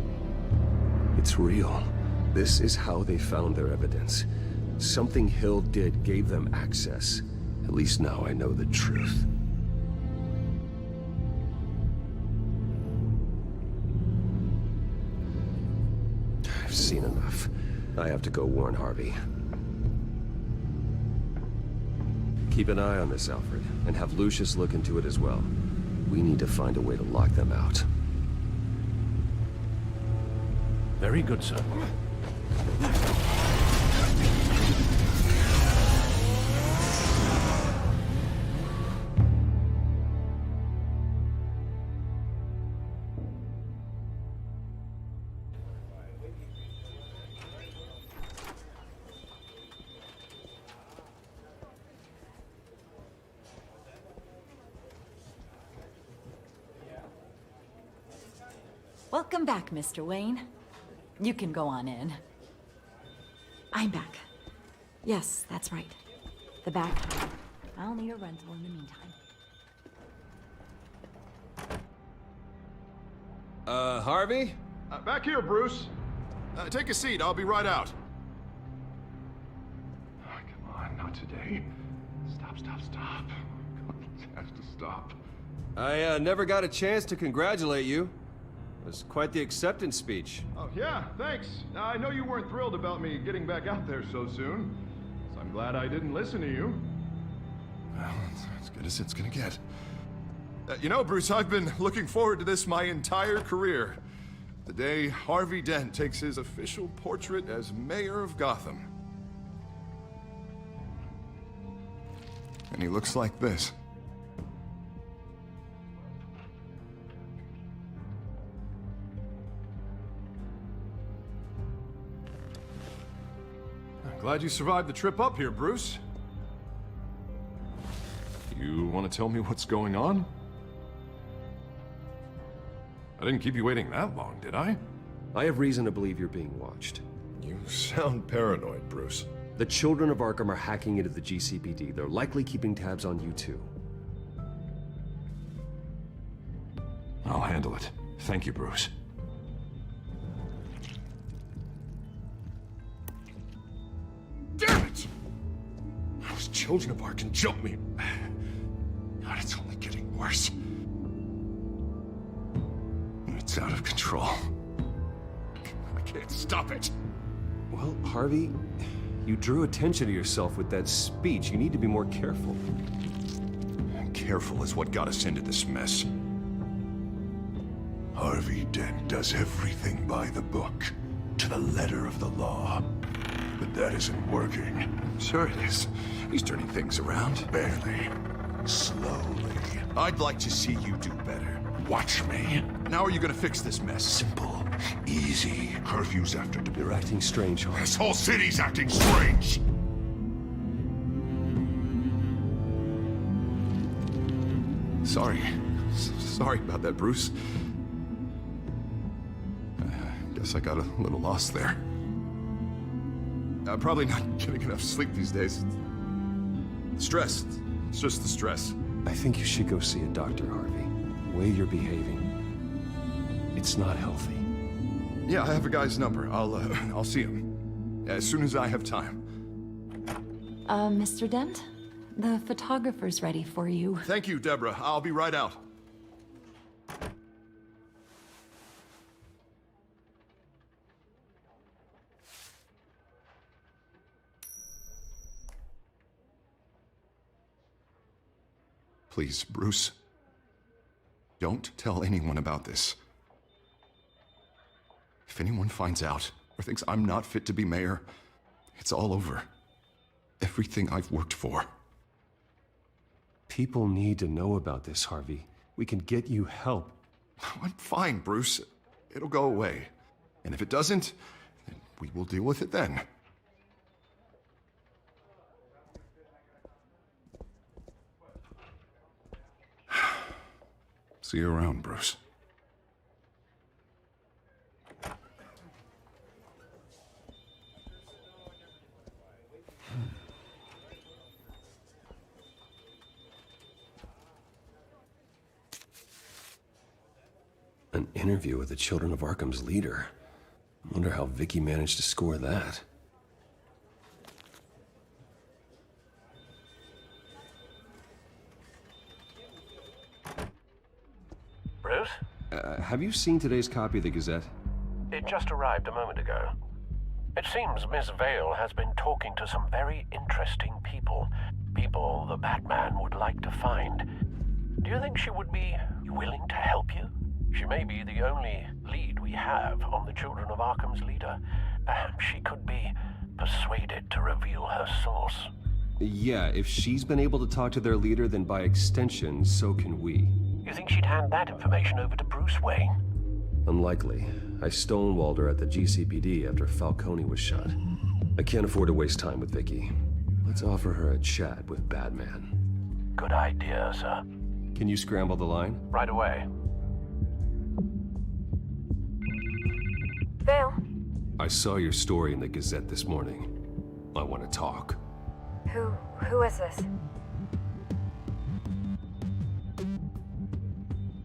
It's real. This is how they found their evidence. Something Hill did gave them access. At least now I know the truth. I've seen enough. I have to go warn Harvey. Keep an eye on this, Alfred, and have Lucius look into it as well. We need to find a way to lock them out. Very good, sir. Welcome back, Mr. Wayne. You can go on in. I'm back. Yes, that's right. The back. I'll need a rental in the meantime. Harvey? Back here, Bruce. Take a seat. I'll be right out. today. Stop. This has to stop. I never got a chance to congratulate you. It was quite the acceptance speech. Oh, yeah, thanks. Now, I know you weren't thrilled about me getting back out there so soon, so I'm glad I didn't listen to you. Well, it's as good as it's gonna get. You know, Bruce, I've been looking forward to this my entire career. The day Harvey Dent takes his official portrait as mayor of Gotham. And he looks like this. I'm glad you survived the trip up here, Bruce. You want to tell me what's going on? I didn't keep you waiting that long, did I? I have reason to believe you're being watched. You sound paranoid, Bruce. The children of Arkham are hacking into the GCPD. They're likely keeping tabs on you too. I'll handle it. Thank you, Bruce. Damn it! Those children of Arkham jumped me. God, it's only getting worse. It's out of control. I can't stop it. Well, Harvey, you drew attention to yourself with that speech. You need to be more careful. Careful is what got us into this mess. Harvey Dent does everything by the book, to the letter of the law. But that isn't working. Sure it is. He's turning things around. Barely. Slowly. I'd like to see you do better. Watch me. Now are you gonna fix this mess? Simple. Easy. Curfew's after today. You're acting strange, Harvey. This whole city's acting strange! Sorry about that, Bruce. Guess I got a little lost there. I'm probably not getting enough sleep these days. Stress. It's just the stress. I think you should go see a doctor, Harvey. The way you're behaving, it's not healthy. Yeah, I have a guy's number. I'll see him as soon as I have time. Mr. Dent? The photographer's ready for you. Thank you, Deborah. I'll be right out. Please, Bruce. Don't tell anyone about this. If anyone finds out or thinks I'm not fit to be mayor, it's all over. Everything I've worked for. People need to know about this, Harvey. We can get you help. I'm fine, Bruce. It'll go away. And if it doesn't, then we will deal with it then. See you around, Bruce. An interview with the Children of Arkham's leader. Wonder how Vicky managed to score that. Bruce? Have you seen today's copy of the Gazette? It just arrived a moment ago. It seems Miss Vale has been talking to some very interesting people. People the Batman would like to find. Do you think she would be willing to help you? She may be the only lead we have on the Children of Arkham's leader. Perhaps she could be persuaded to reveal her source. Yeah, if she's been able to talk to their leader, then by extension, so can we. You think she'd hand that information over to Bruce Wayne? Unlikely. I stonewalled her at the GCPD after Falcone was shot. I can't afford to waste time with Vicky. Let's offer her a chat with Batman. Good idea, sir. Can you scramble the line? Right away. Vale. I saw your story in the Gazette this morning. I want to talk. Who is this?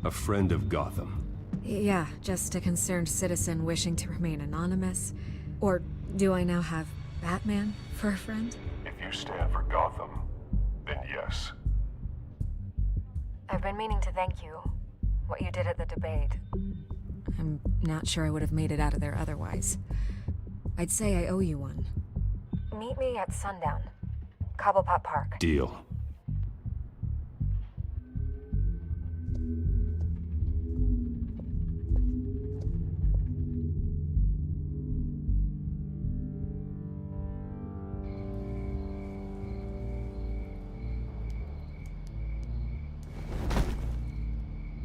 A friend of Gotham. Yeah, just a concerned citizen wishing to remain anonymous. Or do I now have Batman for a friend? If you stand for Gotham, then yes. I've been meaning to thank you. What you did at the debate. I'm not sure I would have made it out of there otherwise. I'd say I owe you one. Meet me at sundown. Cobblepot Park. Deal.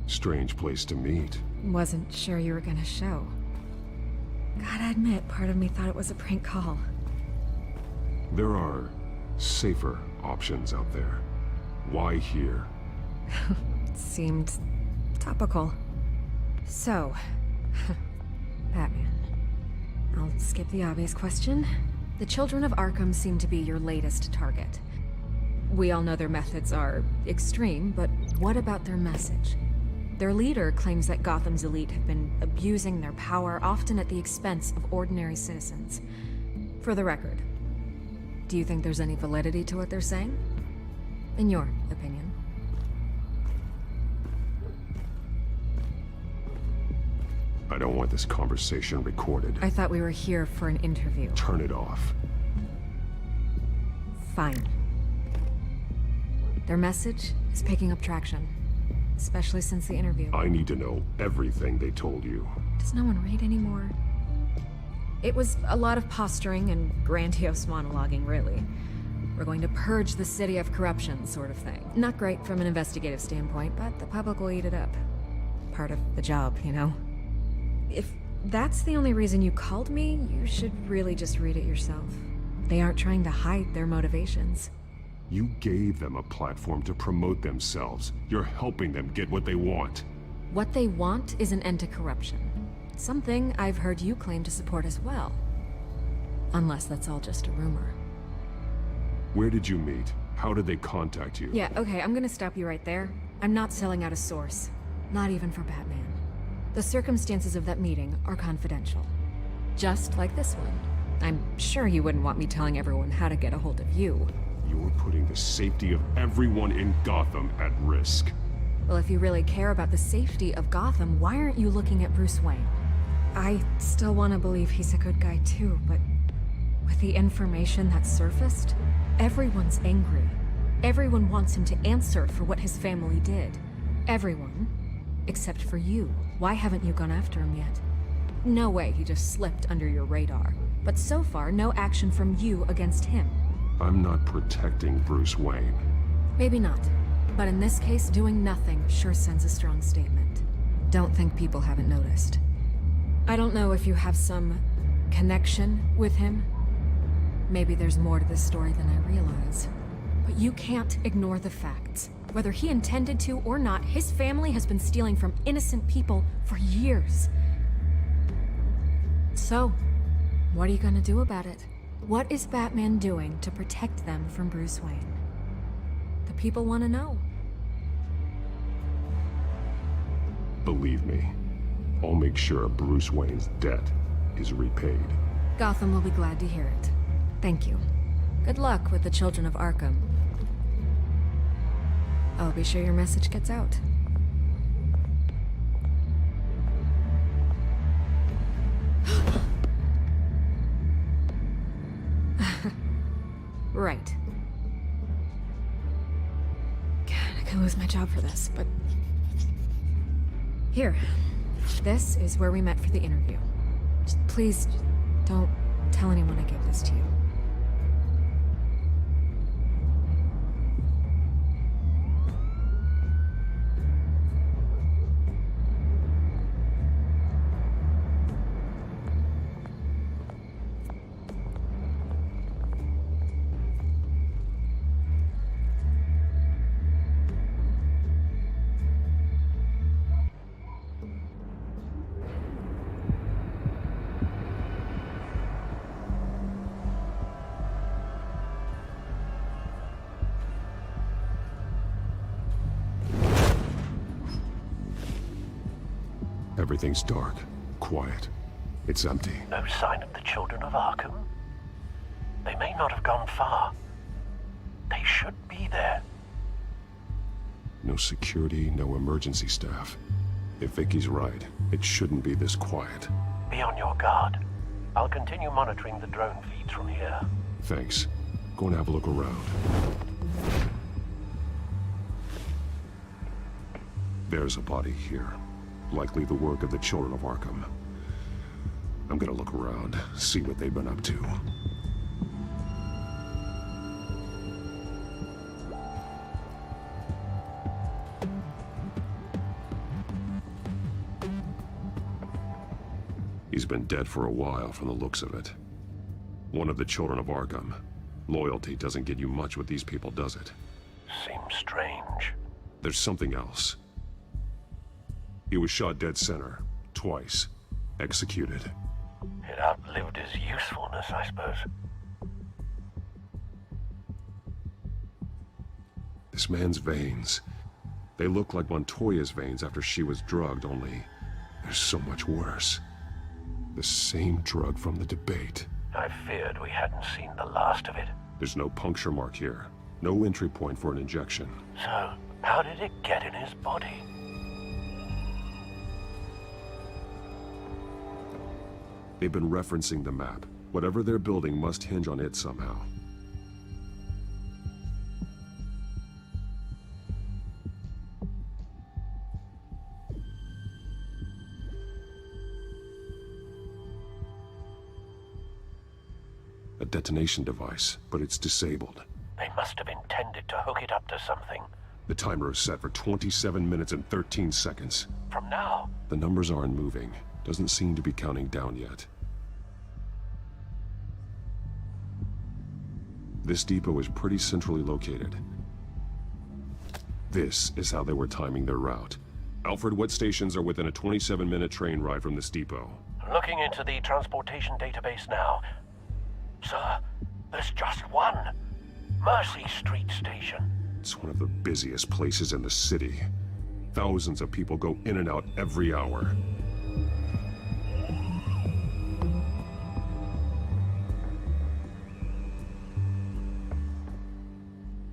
Strange place to meet. Wasn't sure you were gonna show. Gotta admit, part of me thought it was a prank call. There are safer options out there. Why here? Seemed topical. So, Batman. I'll skip the obvious question. The children of Arkham seem to be your latest target. We all know their methods are extreme, but what about their message? Their leader claims that Gotham's elite have been abusing their power, often at the expense of ordinary citizens. For the record, do you think there's any validity to what they're saying? In your opinion? I don't want this conversation recorded. I thought we were here for an interview. Turn it off. Fine. Their message is picking up traction. Especially since the interview. I need to know everything they told you. Does no one read anymore? It was a lot of posturing and grandiose monologuing, really. We're going to purge the city of corruption, sort of thing. Not great from an investigative standpoint, but the public will eat it up. Part of the job, you know? If that's the only reason you called me, you should really just read it yourself. They aren't trying to hide their motivations. You gave them a platform to promote themselves. You're helping them get what they want. What they want is an end to corruption. Something I've heard you claim to support as well. Unless that's all just a rumor. Where did you meet? How did they contact you? Yeah, okay, I'm gonna stop you right there. I'm not selling out a source. Not even for Batman. The circumstances of that meeting are confidential. Just like this one. I'm sure you wouldn't want me telling everyone how to get a hold of you. You're putting the safety of everyone in Gotham at risk. Well, if you really care about the safety of Gotham, why aren't you looking at Bruce Wayne? I still want to believe he's a good guy too, but with the information that surfaced, everyone's angry. Everyone wants him to answer for what his family did. Everyone, except for you. Why haven't you gone after him yet? No way he just slipped under your radar. But so far, no action from you against him. I'm not protecting Bruce Wayne. Maybe not. But in this case, doing nothing sure sends a strong statement. Don't think people haven't noticed. I don't know if you have some connection with him. Maybe there's more to this story than I realize. But you can't ignore the facts. Whether he intended to or not, his family has been stealing from innocent people for years. So, what are you gonna do about it? What is Batman doing to protect them from Bruce Wayne? The people want to know. Believe me, I'll make sure Bruce Wayne's debt is repaid. Gotham will be glad to hear it. Thank you. Good luck with the children of Arkham. I'll be sure your message gets out. Right. God, I could lose my job for this, but... Here. This is where we met for the interview. Just please, don't tell anyone I gave this to you. Everything's dark, quiet. It's empty. No sign of the children of Arkham? They may not have gone far. They should be there. No security, no emergency staff. If Vicky's right, it shouldn't be this quiet. Be on your guard. I'll continue monitoring the drone feeds from here. Thanks. Go and have a look around. There's a body here. Likely the work of the children of Arkham. I'm gonna look around, see what they've been up to. He's been dead for a while from the looks of it. One of the children of Arkham. Loyalty doesn't get you much with these people, does it? Seems strange. There's something else. He was shot dead center, twice, executed. It outlived his usefulness, I suppose. This man's veins. They look like Montoya's veins after she was drugged, only they're so much worse. The same drug from the debate. I feared we hadn't seen the last of it. There's no puncture mark here. No entry point for an injection. So, how did it get in his body? They've been referencing the map. Whatever they're building must hinge on it somehow. A detonation device, but it's disabled. They must have intended to hook it up to something. The timer is set for 27 minutes and 13 seconds. From now? The numbers aren't moving. Doesn't seem to be counting down yet. This depot is pretty centrally located. This is how they were timing their route. Alfred, what stations are within a 27-minute train ride from this depot? Looking into the transportation database now. Sir, there's just one. Mercy Street Station. It's one of the busiest places in the city. Thousands of people go in and out every hour.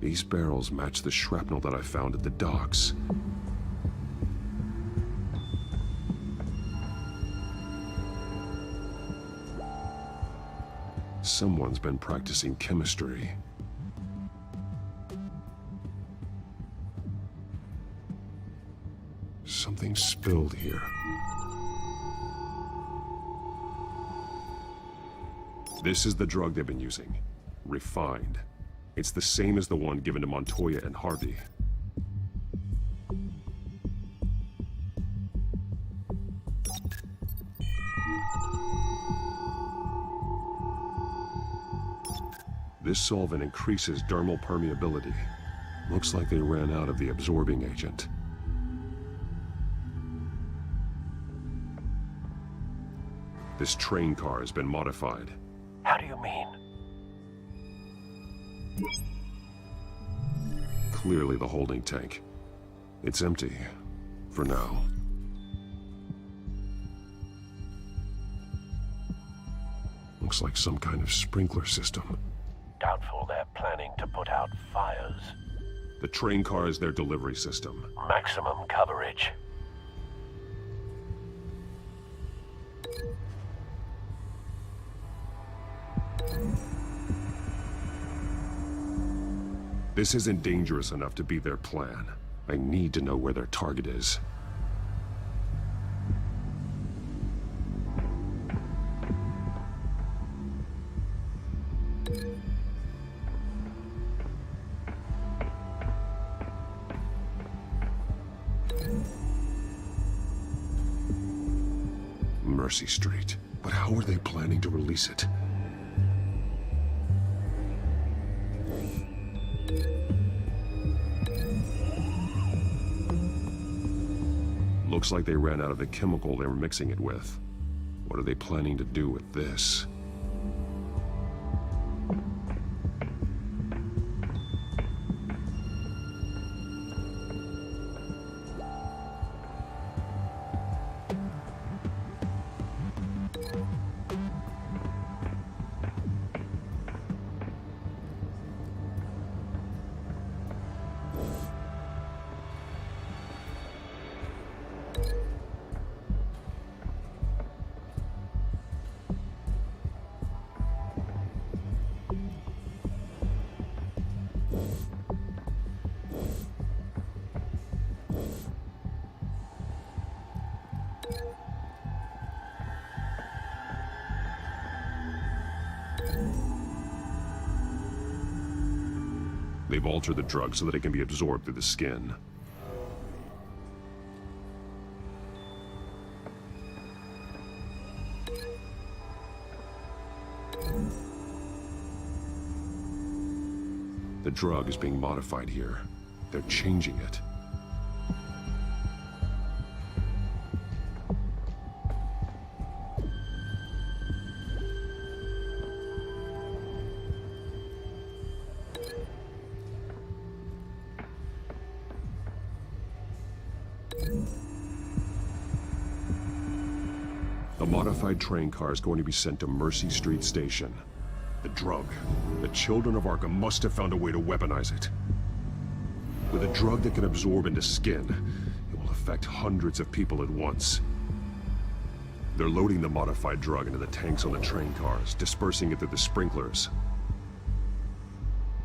These barrels match the shrapnel that I found at the docks. Someone's been practicing chemistry. Something spilled here. This is the drug they've been using. Refined. It's the same as the one given to Montoya and Harvey. This solvent increases dermal permeability. Looks like they ran out of the absorbing agent. This train car has been modified. How do you mean? Clearly the holding tank. It's empty. For now. Looks like some kind of sprinkler system. Doubtful they're planning to put out fires. The train car is their delivery system. Maximum coverage. This isn't dangerous enough to be their plan. I need to know where their target is. Mercy Street. But how are they planning to release it? Looks like they ran out of the chemical they were mixing it with. What are they planning to do with this? They've altered the drug so that it can be absorbed through the skin. The drug is being modified here. They're changing it. The modified train car is going to be sent to Mercy Street Station. The drug. The children of Arkham must have found a way to weaponize it. With a drug that can absorb into skin, it will affect hundreds of people at once. They're loading the modified drug into the tanks on the train cars, dispersing it through the sprinklers.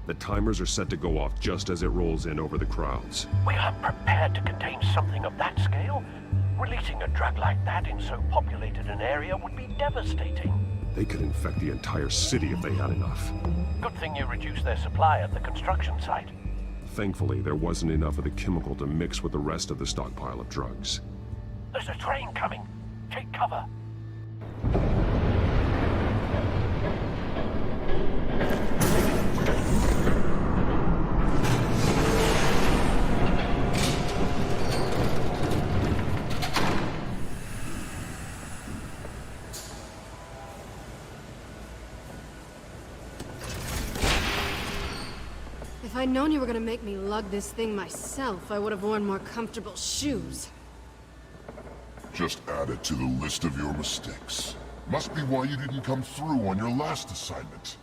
The timers are set to go off just as it rolls in over the crowds. We are prepared to contain something of that scale? Releasing a drug like that in so populated an area would be devastating. They could infect the entire city if they had enough. Good thing you reduced their supply at the construction site. Thankfully, there wasn't enough of the chemical to mix with the rest of the stockpile of drugs. There's a train coming. Take cover. If I'd known you were gonna make me lug this thing myself, I would have worn more comfortable shoes. Just add it to the list of your mistakes. Must be why you didn't come through on your last assignment.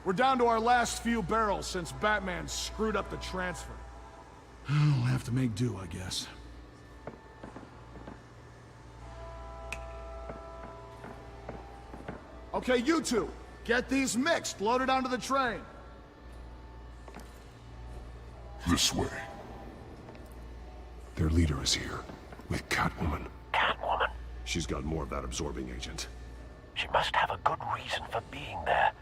We're down to our last few barrels since Batman screwed up the transfer. We'll have to make do, I guess. Okay, you two, get these mixed, loaded onto the train. This way. Their leader is here, with Catwoman. Catwoman? She's got more of that absorbing agent. She must have a good reason for being there.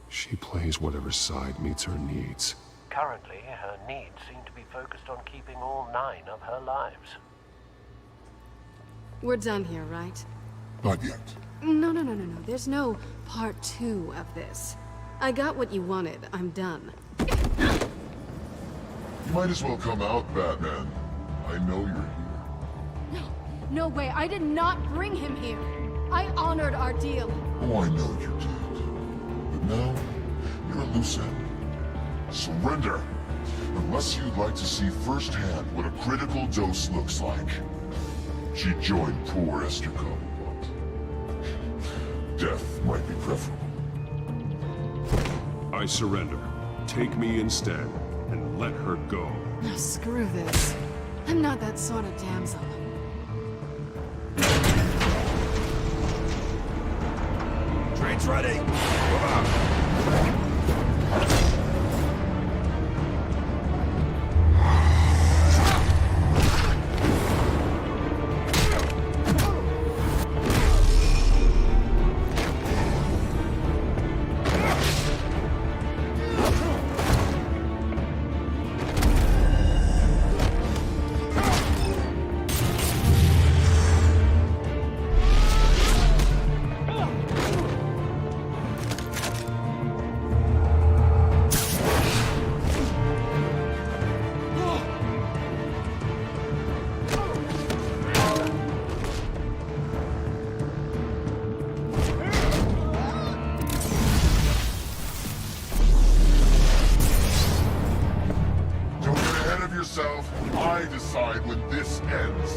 She plays whatever side meets her needs. Currently, her needs seem to be focused on keeping all 9 of her lives. We're done here, right? Not yet. No. There's no part 2 of this. I got what you wanted. I'm done. You might as well come out, Batman. I know you're here. No way. I did not bring him here. I honored our deal. Oh, I know you did. But now, you're a loose end. Surrender! Unless you'd like to see firsthand what a critical dose looks like. She joined poor Esther Cobblepot. Death might be preferable. I surrender. Take me instead, and let her go. Oh, screw this. I'm not that sort of damsel. Train's ready! Move out! I decide when this ends.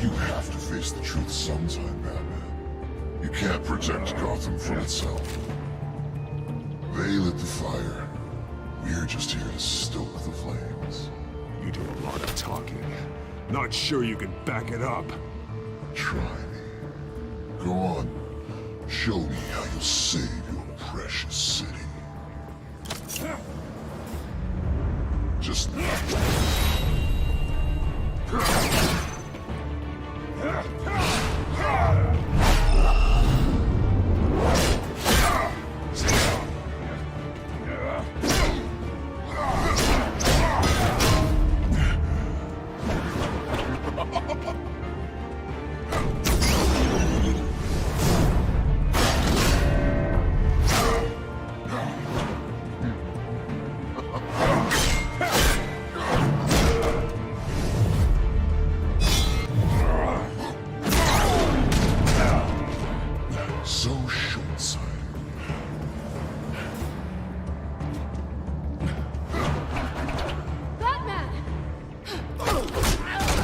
You have to face the truth sometime, Batman. You can't protect Gotham from itself. They lit the fire. We're just here to stoke the flames. You do a lot of talking. Not sure you can back it up. Try me. Go on. Show me how you'll save your precious city. Just so short-sighted. Batman!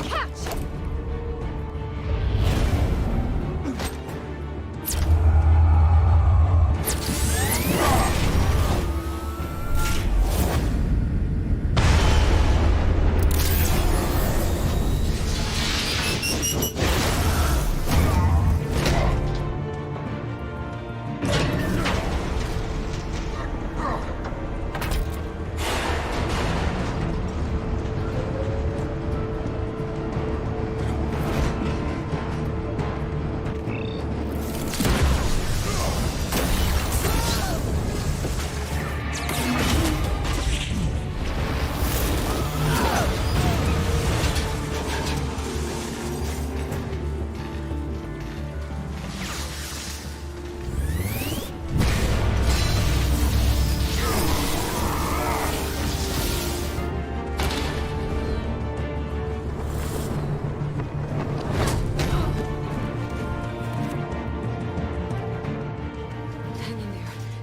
Catch!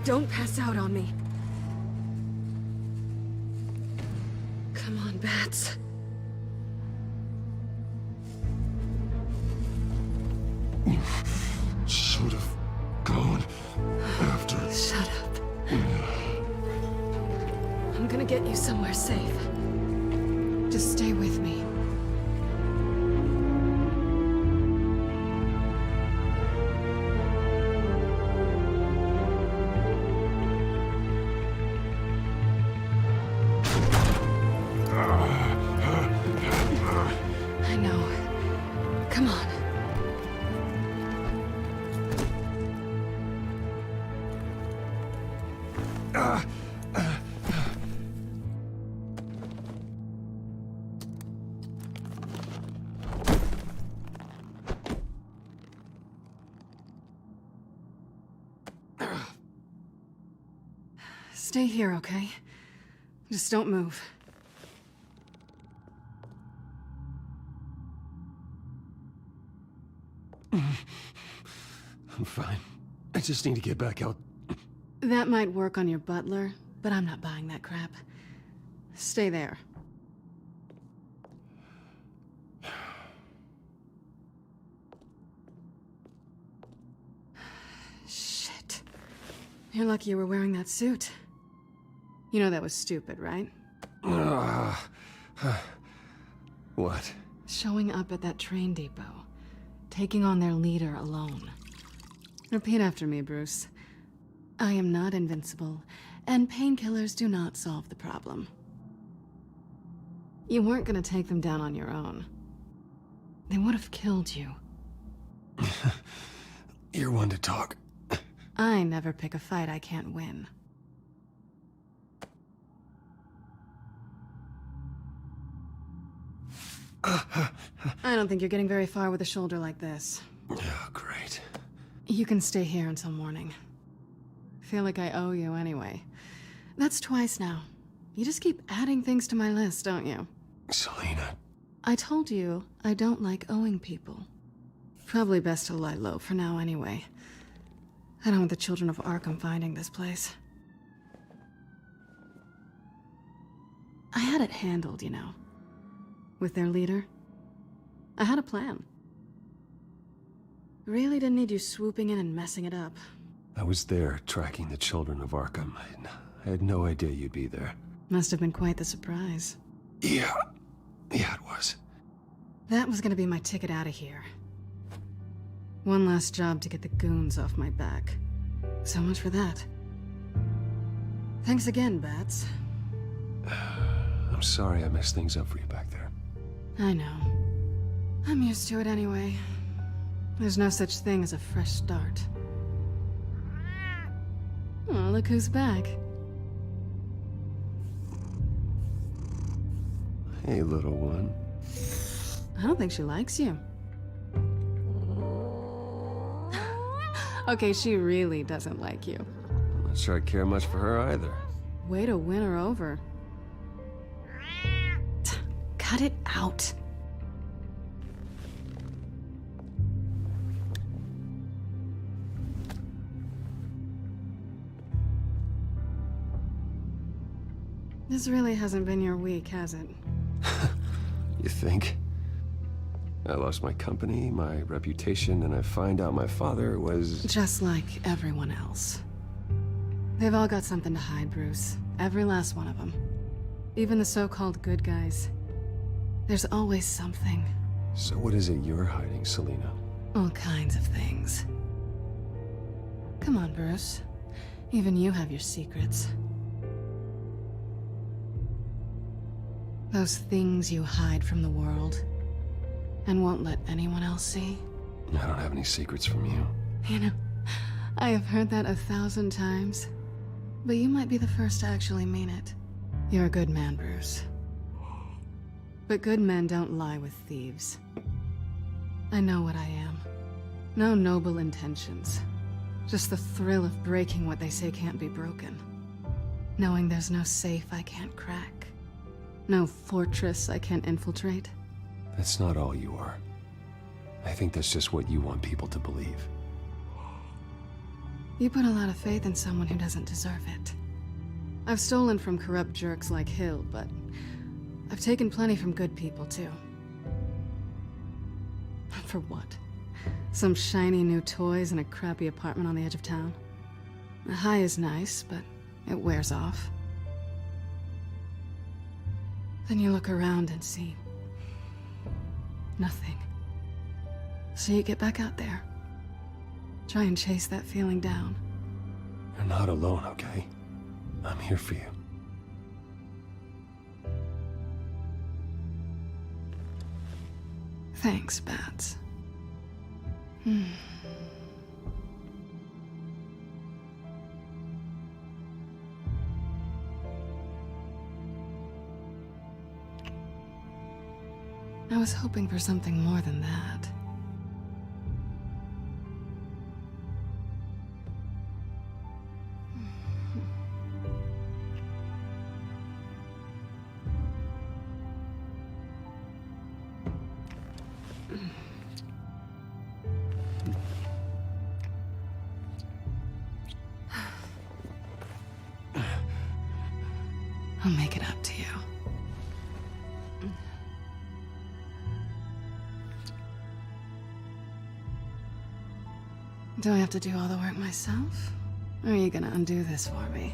Don't pass out on me. Come on, Bats. Should have gone after. Shut up. I'm gonna get you somewhere safe. Just stay with me. I know. Come on. Stay here, okay? Just don't move. I'm fine. I just need to get back out. That might work on your butler, but I'm not buying that crap. Stay there. Shit. You're lucky you were wearing that suit. You know that was stupid, right? What? Showing up at that train depot. Taking on their leader alone. Repeat after me, Bruce. I am not invincible, and painkillers do not solve the problem. You weren't gonna take them down on your own. They would have killed you. You're one to talk. I never pick a fight I can't win. I don't think you're getting very far with a shoulder like this. Oh, great. You can stay here until morning. Feel like I owe you anyway. That's twice now. You just keep adding things to my list, don't you? Selena. I told you I don't like owing people. Probably best to lie low for now anyway. I don't want the children of Arkham finding this place. I had it handled, you know. With their leader. I had a plan. Really didn't need you swooping in and messing it up. I was there tracking the children of Arkham. I had no idea you'd be there. Must have been quite the surprise. Yeah. Yeah, it was. That was gonna be my ticket out of here. One last job to get the goons off my back. So much for that. Thanks again, Bats. I'm sorry I messed things up for you back there. I know. I'm used to it anyway. There's no such thing as a fresh start. Oh, look who's back. Hey, little one. I don't think she likes you. Okay, she really doesn't like you. I'm not sure I care much for her either. Way to win her over. Cut it out. This really hasn't been your week, has it? You think? I lost my company, my reputation, and I find out my father was... Just like everyone else. They've all got something to hide, Bruce. Every last one of them. Even the so-called good guys. There's always something. So what is it you're hiding, Selina? All kinds of things. Come on, Bruce. Even you have your secrets. Those things you hide from the world and won't let anyone else see. I don't have any secrets from you. You know, I have heard that 1,000 times, but you might be the first to actually mean it. You're a good man, Bruce. But good men don't lie with thieves. I know what I am. No noble intentions. Just the thrill of breaking what they say can't be broken. Knowing there's no safe I can't crack. No fortress I can't infiltrate. That's not all you are. I think that's just what you want people to believe. You put a lot of faith in someone who doesn't deserve it. I've stolen from corrupt jerks like Hill, but I've taken plenty from good people, too. For what? Some shiny new toys and a crappy apartment on the edge of town? A high is nice, but it wears off. Then you look around and see nothing. So you get back out there. Try and chase that feeling down. You're not alone, okay? I'm here for you. Thanks, Bats. I was hoping for something more than that. I'll make it up to you. Do I have to do all the work myself? Or are you gonna undo this for me?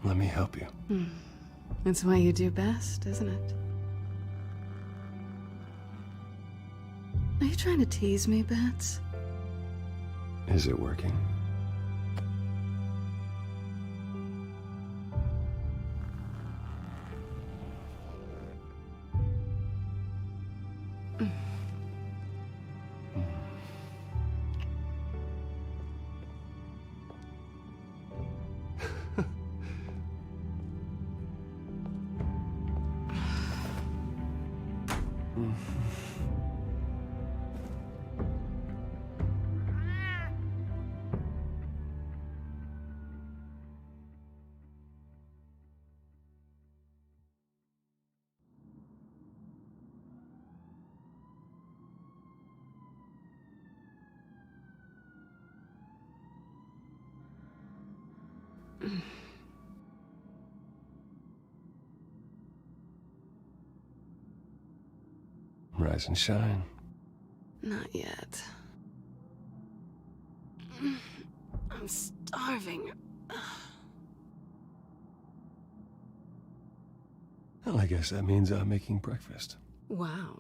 Let me help you. It's what you do best, isn't it? Are you trying to tease me, Bats? Is it working? Rise and shine. Not yet. I'm starving. Well, I guess that means I'm making breakfast. Wow.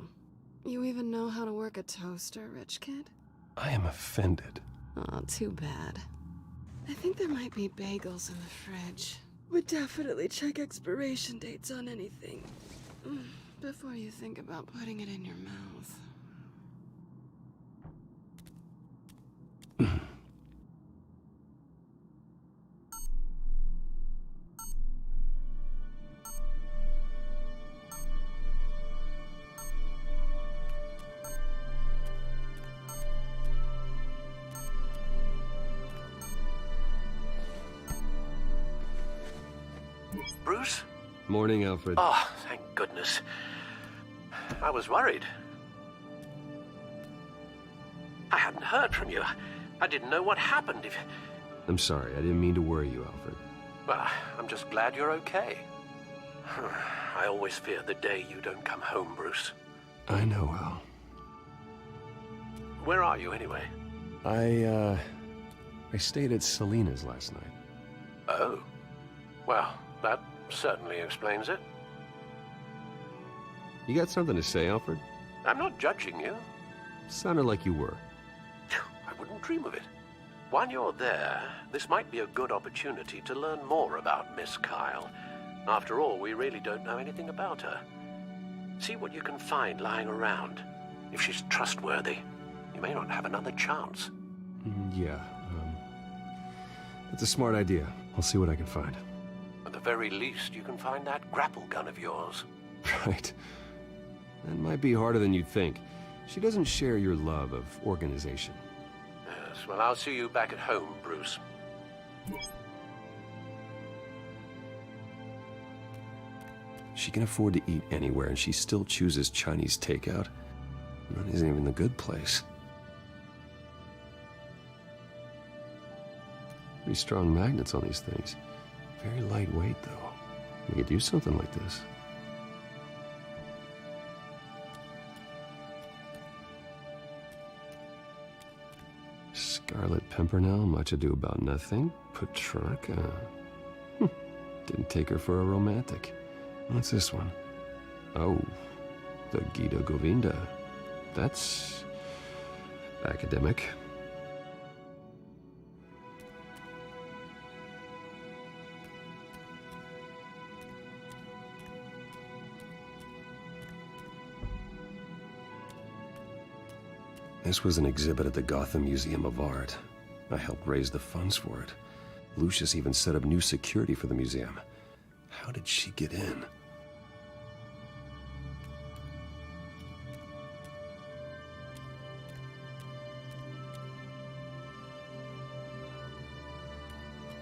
You even know how to work a toaster, rich kid? I am offended. Oh, too bad. I think there might be bagels in the fridge. Would definitely check expiration dates on anything before you think about putting it in your mouth. Bruce? Morning, Alfred. Oh, thank goodness. I was worried. I hadn't heard from you. I didn't know what happened. I'm sorry, I didn't mean to worry you, Alfred. Well, I'm just glad you're okay. I always fear the day you don't come home, Bruce. I know, Al. Where are you, anyway? I stayed at Selena's last night. Oh. Well, that certainly explains it. You got something to say, Alfred? I'm not judging you. Sounded like you were. I wouldn't dream of it. While you're there, this might be a good opportunity to learn more about Miss Kyle. After all, we really don't know anything about her. See what you can find lying around. If she's trustworthy, you may not have another chance. Yeah, that's a smart idea. I'll see what I can find. At the very least, you can find that grapple gun of yours. Right. That might be harder than you'd think. She doesn't share your love of organization. Yes, well, I'll see you back at home, Bruce. She can afford to eat anywhere, and she still chooses Chinese takeout. That isn't even the good place. Pretty strong magnets on these things. Very lightweight, though. We could use something like this. Scarlet Pimpernel, much ado about nothing. Petrarca. Didn't take her for a romantic. What's this one? Oh, the Gita Govinda. That's academic. This was an exhibit at the Gotham Museum of Art. I helped raise the funds for it. Lucius even set up new security for the museum. How did she get in?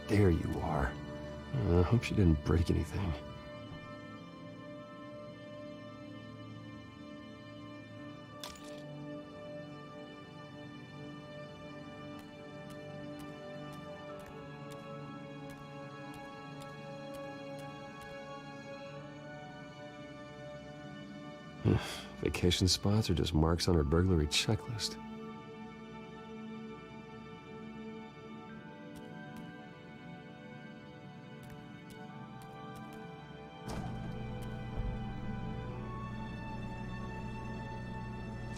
There you are. I hope she didn't break anything. Vacation spots are just marks on her burglary checklist.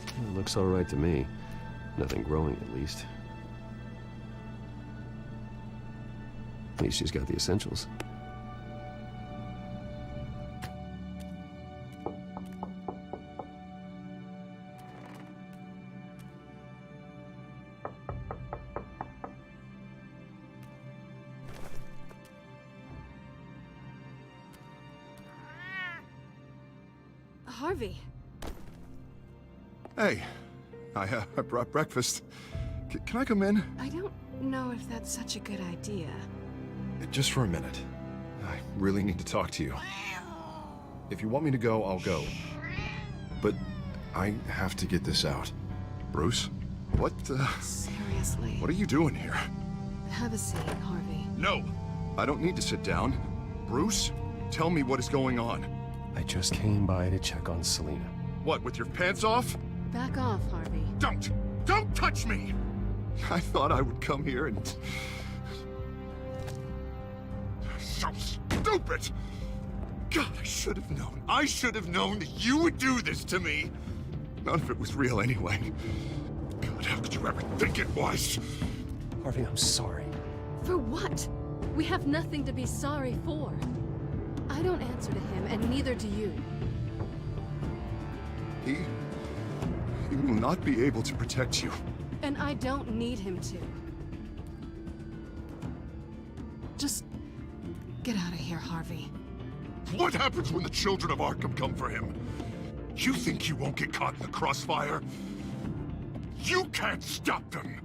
It looks all right to me. Nothing growing, at least. At least she's got the essentials. Harvey. Hey, I brought breakfast. Can I come in? I don't know if that's such a good idea. Just for a minute. I really need to talk to you. If you want me to go, I'll go. But I have to get this out. Bruce? What, Seriously. What are you doing here? Have a seat, Harvey. No! I don't need to sit down. Bruce, tell me what is going on. I just came by to check on Selena. What, with your pants off? Back off, Harvey. Don't touch me! I thought I would come here and... So stupid! God, I should have known. I should have known that you would do this to me. None of it was real anyway. God, how could you ever think it was? Harvey, I'm sorry. For what? We have nothing to be sorry for. I don't answer to him, and neither do you. He will not be able to protect you. And I don't need him to. Just get out of here, Harvey. What happens when the children of Arkham come for him? You think you won't get caught in the crossfire? You can't stop them!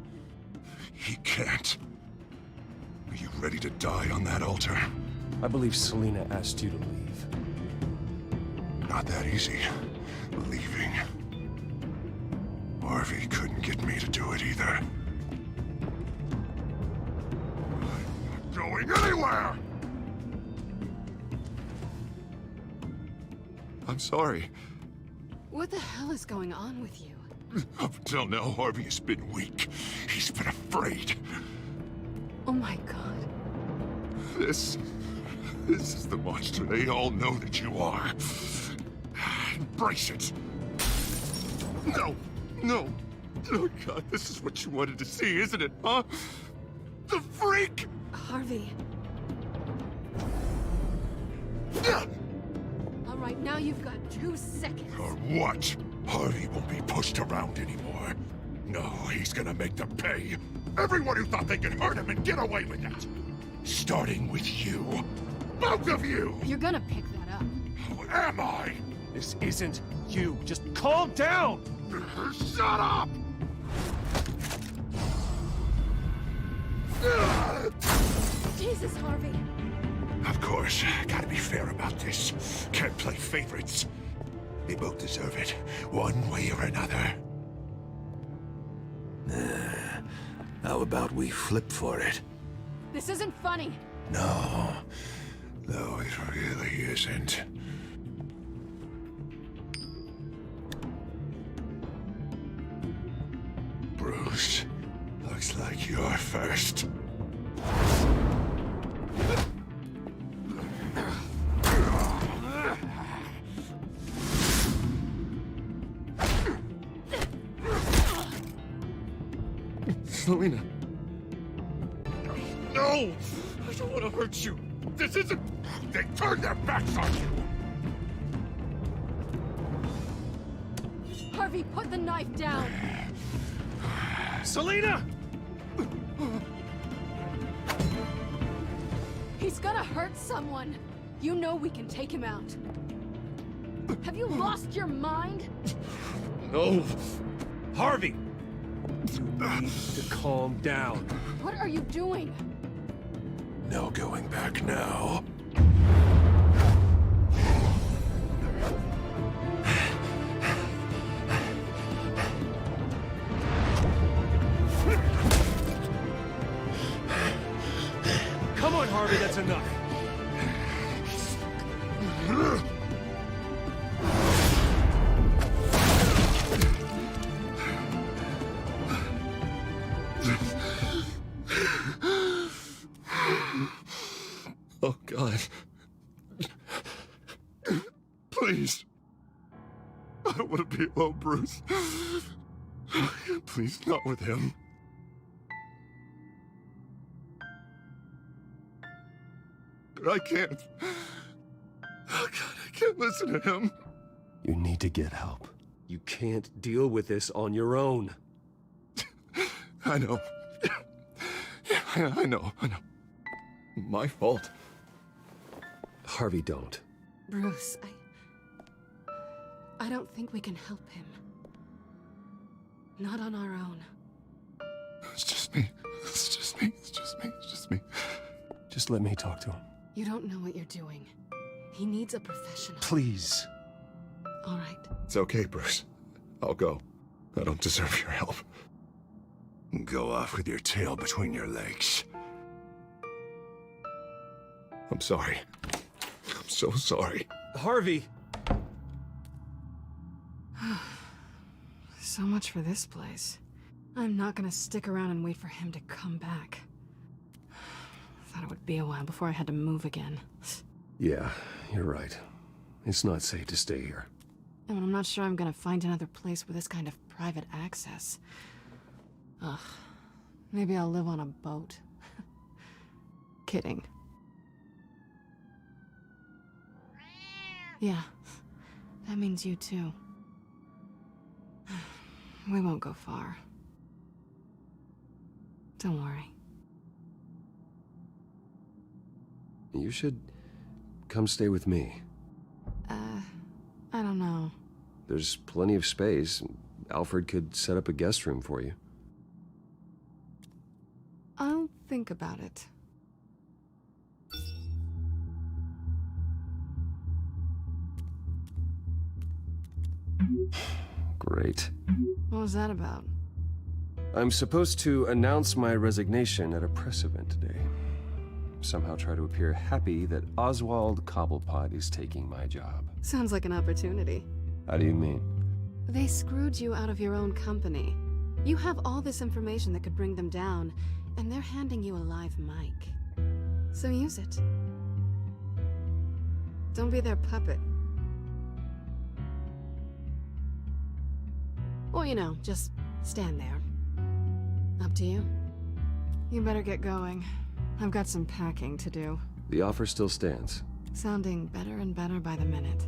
He can't. Are you ready to die on that altar? I believe Selina asked you to leave. Not that easy. Leaving. Harvey couldn't get me to do it either. I'm not going anywhere! I'm sorry. What the hell is going on with you? Up until now, Harvey has been weak. He's been afraid. Oh my god. This is the monster they all know that you are. Embrace it. No, no. Oh God, this is what you wanted to see, isn't it, huh? The freak! Harvey. All right, now you've got 2 seconds. Or what? Harvey won't be pushed around anymore. No, he's gonna make them pay. Everyone who thought they could hurt him and get away with it. Starting with you. Both of you! You're gonna pick that up. Who am I? This isn't you. Just calm down! Shut up! Jesus, Harvey. Of course, gotta be fair about this. Can't play favorites. They both deserve it, one way or another. How about we flip for it? This isn't funny. No, it really isn't. Bruce, looks like you're first. Selina. No! I don't want to hurt you. This isn't... They turned their backs on you! Harvey, put the knife down! Selina! He's gonna hurt someone! You know we can take him out. Have you lost your mind? No! Harvey! You need to calm down. What are you doing? No going back now. Come on, Harvey, that's enough. Oh, God. Please. I don't want to be alone, Bruce. Please, not with him. But I can't. Oh, God, I can't listen to him. You need to get help. You can't deal with this on your own. I know. Yeah, I know. My fault. Harvey, don't. Bruce, I don't think we can help him. Not on our own. It's just me. Just let me talk to him. You don't know what you're doing. He needs a professional. Please. All right. It's okay, Bruce. I'll go. I don't deserve your help. Go off with your tail between your legs. I'm sorry. I'm so sorry. Harvey! So much for this place. I'm not gonna stick around and wait for him to come back. Thought it would be a while before I had to move again. Yeah, You're right. It's not safe to stay here. And I'm not sure I'm gonna find another place with this kind of private access. Ugh. Maybe I'll live on a boat. Kidding. Yeah. That means you too. We won't go far. Don't worry. You should come stay with me. I don't know. There's plenty of space. Alfred could set up a guest room for you. I'll think about it. Great. What was that about? I'm supposed to announce my resignation at a press event today. Somehow try to appear happy that Oswald Cobblepot is taking my job. Sounds like an opportunity. How do you mean? They screwed you out of your own company. You have all this information that could bring them down, and they're handing you a live mic. So use it. Don't be their puppet. Or, you know, just stand there. Up to you. You better get going. I've got some packing to do. The offer still stands. Sounding better and better by the minute.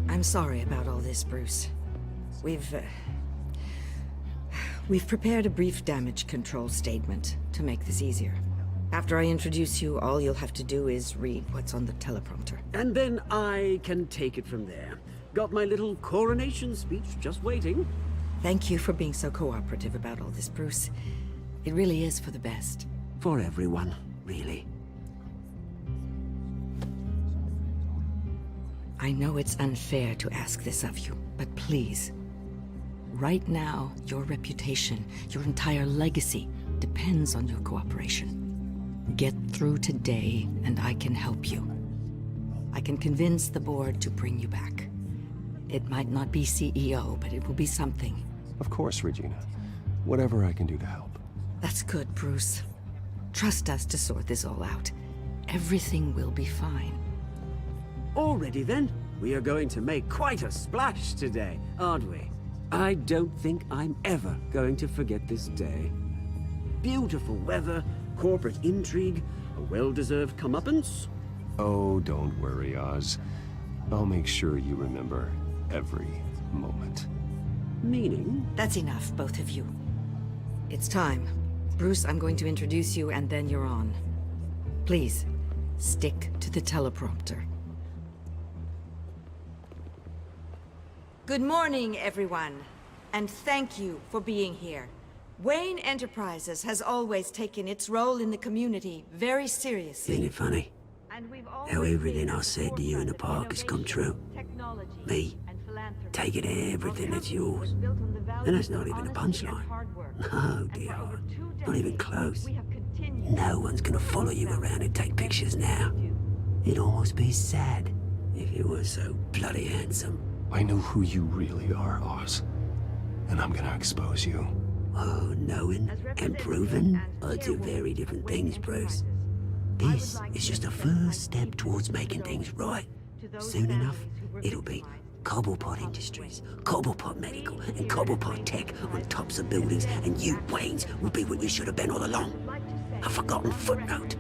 I'm sorry about all this, Bruce. We've prepared a brief damage control statement to make this easier. After I introduce you, all you'll have to do is read what's on the teleprompter. And then I can take it from there. Got my little coronation speech just waiting. Thank you for being so cooperative about all this, Bruce. It really is for the best. For everyone, really. I know it's unfair to ask this of you, but please. Right now, your reputation, your entire legacy, depends on your cooperation. Get through today, and I can help you. I can convince the board to bring you back. It might not be CEO, but it will be something. Of course, Regina. Whatever I can do to help. That's good, Bruce. Trust us to sort this all out. Everything will be fine. Already then, we are going to make quite a splash today, aren't we? I don't think I'm ever going to forget this day. Beautiful weather, corporate intrigue, a well-deserved comeuppance. Oh, don't worry, Oz. I'll make sure you remember every moment. Meaning? That's enough, both of you. It's time. Bruce, I'm going to introduce you, and then you're on. Please, stick to the teleprompter. Good morning, everyone, and thank you for being here. Wayne Enterprises has always taken its role in the community very seriously. Isn't it funny? How everything I said to you in the park has come true. Me, taking everything that's yours. And that's not even a punchline. No, dear, not even close. No one's gonna follow you around and take pictures now. It'd almost be sad if you were so bloody handsome. I know who you really are, Oz. And I'm gonna expose you. Oh, knowing and proving are two very different things, Bruce. This is just a first step towards making things right. Soon enough, it'll be Cobblepot Industries, Cobblepot Medical, and Cobblepot Tech on tops of buildings, and you, Waynes, will be what you should have been all along. A forgotten footnote.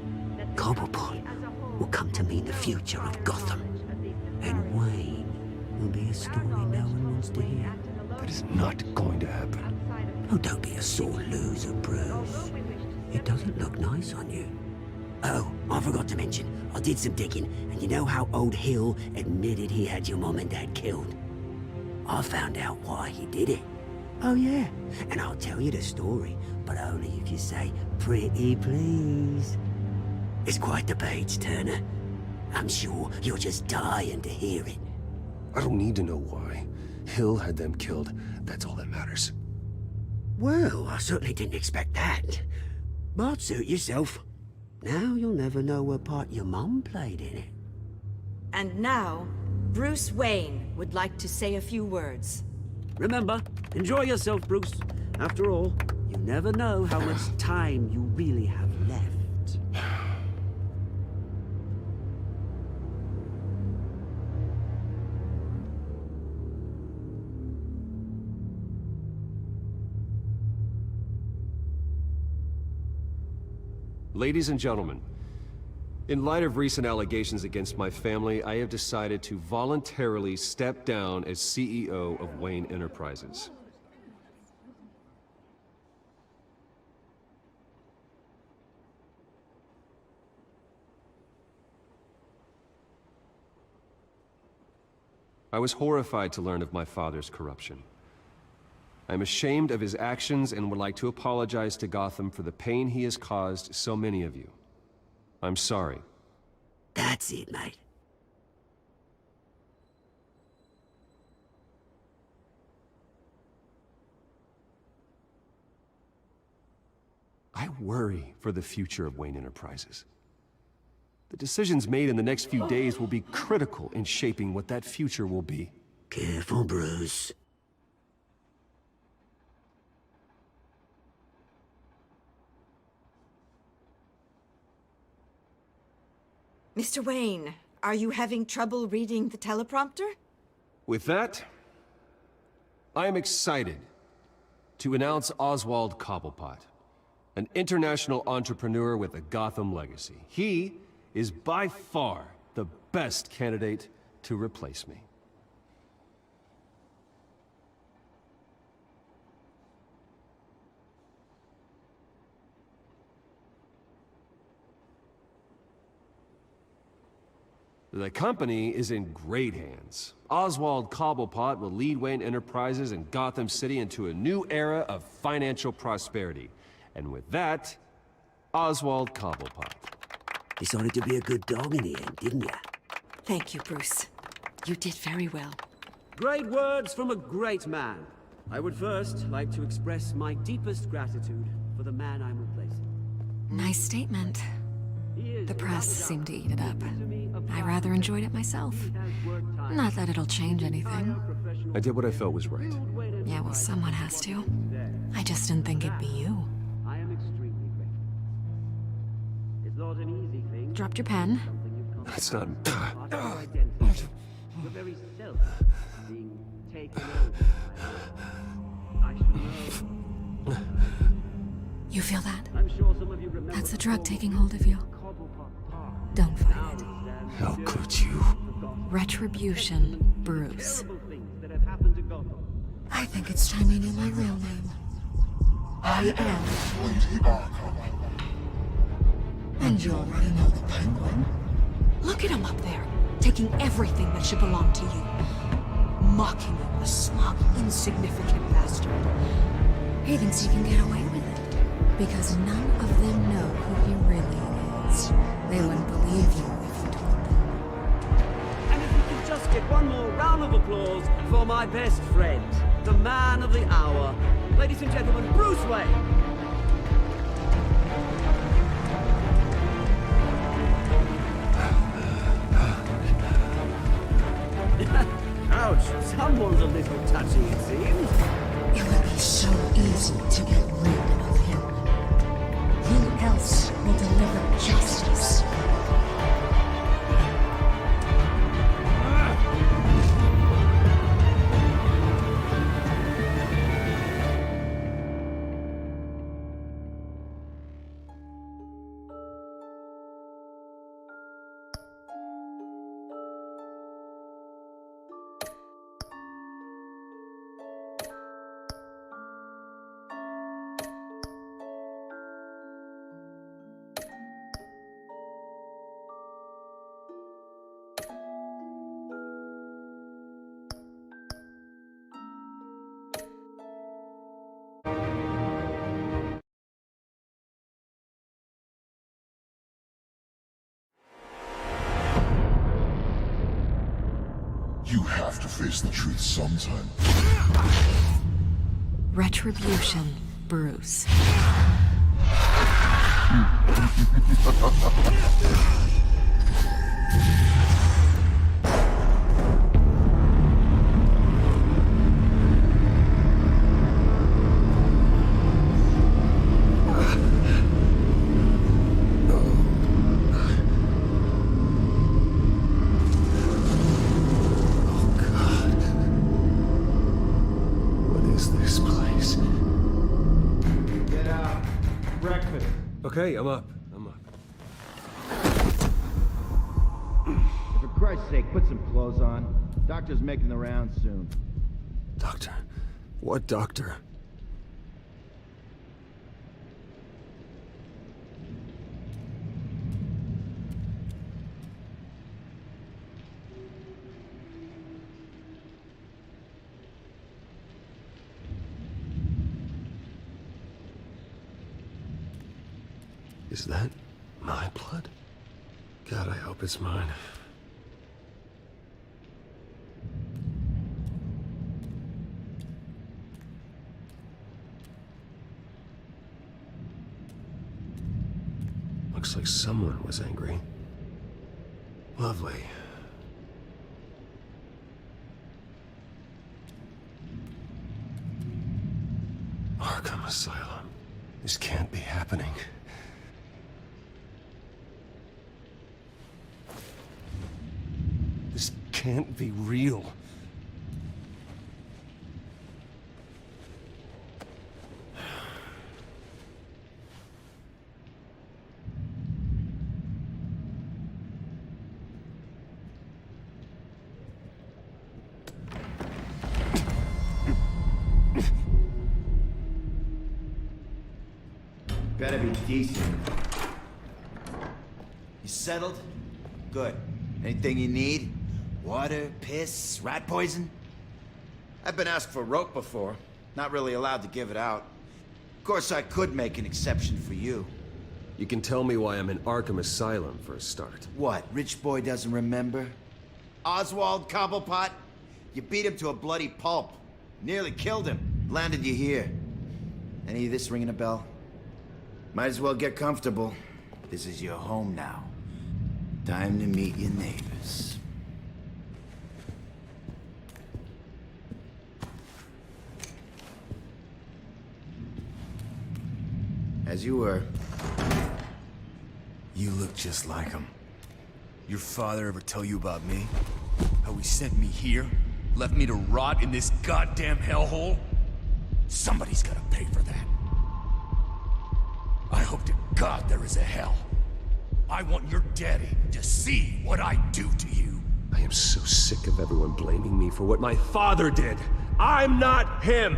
Cobblepot will come to mean the future of Gotham. And Wayne will be a story no one wants to hear. That is not going to happen. Oh, don't be a sore loser, Bruce. It doesn't look nice on you. Oh, I forgot to mention, I did some digging, and you know how old Hill admitted he had your mom and dad killed? I found out why he did it. Oh yeah, and I'll tell you the story, but only if you say, pretty please. It's quite the page, Turner. I'm sure you're just dying to hear it. I don't need to know why. Hill had them killed. That's all that matters. Well, I certainly didn't expect that. But suit yourself. Now you'll never know what part your mum played in it. And now, Bruce Wayne would like to say a few words. Remember, enjoy yourself, Bruce. After all, you never know how much time you really have left. Ladies and gentlemen, in light of recent allegations against my family, I have decided to voluntarily step down as CEO of Wayne Enterprises. I was horrified to learn of my father's corruption. I'm ashamed of his actions and would like to apologize to Gotham for the pain he has caused so many of you. I'm sorry. That's it, mate. I worry for the future of Wayne Enterprises. The decisions made in the next few days will be critical in shaping what that future will be. Careful, Bruce. Mr. Wayne, are you having trouble reading the teleprompter? With that, I am excited to announce Oswald Cobblepot, an international entrepreneur with a Gotham legacy. He is by far the best candidate to replace me. The company is in great hands. Oswald Cobblepot will lead Wayne Enterprises and Gotham City into a new era of financial prosperity. And with that, Oswald Cobblepot. Decided to be a good dog in the end, didn't you? Thank you, Bruce. You did very well. Great words from a great man. I would first like to express my deepest gratitude for the man I'm replacing. Nice statement. The press seemed to eat it up. I rather enjoyed it myself. Not that it'll change anything. I did what I felt was right. Yeah, well, someone has to. I just didn't think it'd be you. I am extremely grateful. It's not an easy thing. Dropped your pen. That's not... Your very self being taken over. I should know. You feel that? I'm sure some of you remember. That's the drug taking hold of you. Don't fight it. How could you? Retribution, Bruce. I think it's time you knew my real name. I am Lady Arkham. And you already know the Penguin. Look at him up there, taking everything that should belong to you. Mocking you, a smug, insignificant bastard. He thinks he can get away with it, because none of them know who he really is. They wouldn't believe you if you told them. And if we could just get one more round of applause for my best friend, the man of the hour, ladies and gentlemen, Bruce Wayne. Ouch, someone's a little touchy, it seems. It would be so easy to get rid of him. Who else will deliver justice? You have to face the truth sometime. Retribution, Bruce. Okay, I'm up. For Christ's sake, put some clothes on. Doctor's making the rounds soon. Doctor? What doctor? Is that my blood? God, I hope it's mine. Looks like someone was angry. Lovely. Arkham Asylum. This can't be happening. This can't be real. Better be decent. You settled? Good. Anything you need? Water, piss, rat poison? I've been asked for rope before. Not really allowed to give it out. Of course, I could make an exception for you. You can tell me why I'm in Arkham Asylum for a start. What, rich boy doesn't remember? Oswald Cobblepot? You beat him to a bloody pulp. Nearly killed him. Landed you here. Any of this ringing a bell? Might as well get comfortable. This is your home now. Time to meet your neighbors. As you were. You look just like him. Your father ever tell you about me? How he sent me here? Left me to rot in this goddamn hellhole? Somebody's gotta pay for that. I hope to God there is a hell. I want your daddy to see what I do to you. I am so sick of everyone blaming me for what my father did. I'm not him.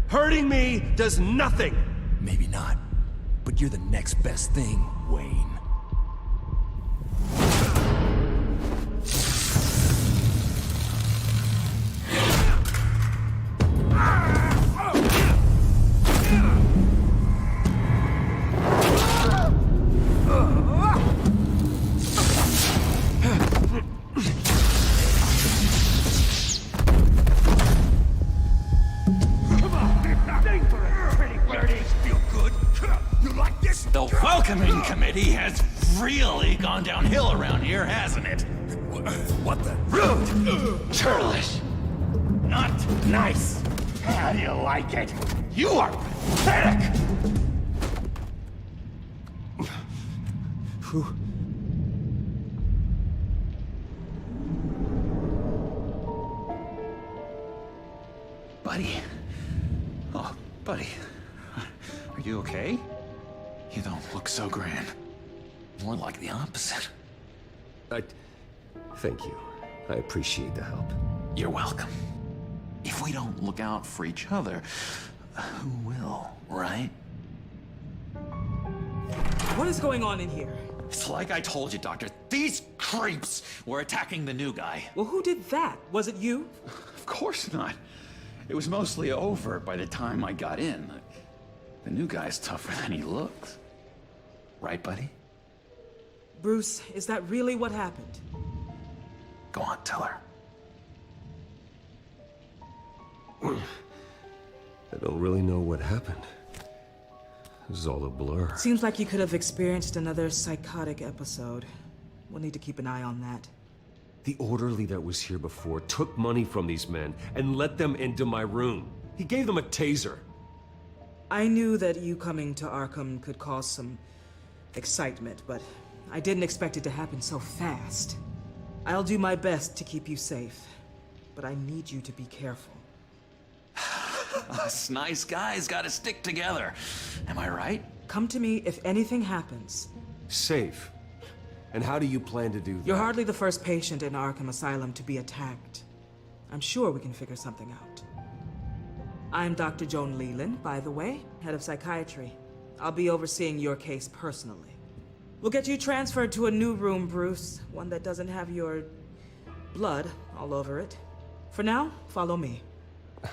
Hurting me does nothing. Maybe not, but you're the next best thing, Wayne. The welcoming committee has really gone downhill around here, hasn't it? What the? Rude! Churlish! Not nice! How do you like it? You are pathetic! Buddy. Oh, buddy. Are you okay? You don't look so grand. More like the opposite. Thank you. I appreciate the help. You're welcome. If we don't look out for each other, who will, right? What is going on in here? It's like I told you, Doctor. These creeps were attacking the new guy. Well, who did that? Was it you? Of course not. It was mostly over by the time I got in. The new guy's tougher than he looks. Right, buddy? Bruce, is that really what happened? Go on, tell her. I don't really know what happened. This is all a blur. Seems like you could have experienced another psychotic episode. We'll need to keep an eye on that. The orderly that was here before took money from these men and let them into my room. He gave them a taser. I knew that you coming to Arkham could cause some excitement, but I didn't expect it to happen so fast. I'll do my best to keep you safe, but I need you to be careful. Us nice guys gotta stick together. Am I right? Come to me if anything happens. Safe? And how do you plan to do that? You're hardly the first patient in Arkham Asylum to be attacked. I'm sure we can figure something out. I'm Dr. Joan Leland, by the way, head of psychiatry. I'll be overseeing your case personally. We'll get you transferred to a new room, Bruce. One that doesn't have your blood all over it. For now, follow me.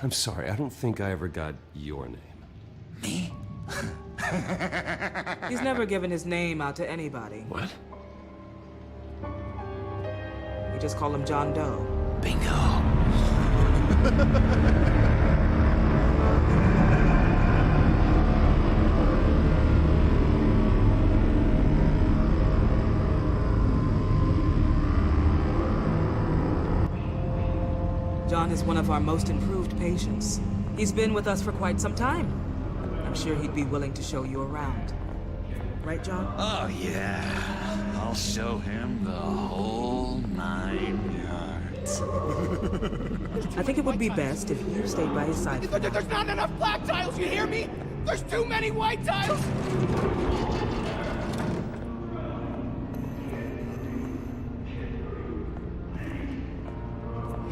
I'm sorry, I don't think I ever got your name. Me? He's never given his name out to anybody. What? We just call him John Doe. Bingo. John is one of our most improved patients. He's been with us for quite some time. I'm sure he'd be willing to show you around. Right, John? Oh, yeah. I'll show him the whole 9 yards. I think it would be best if you stayed by his side. There's not enough black tiles, you hear me? There's too many white tiles!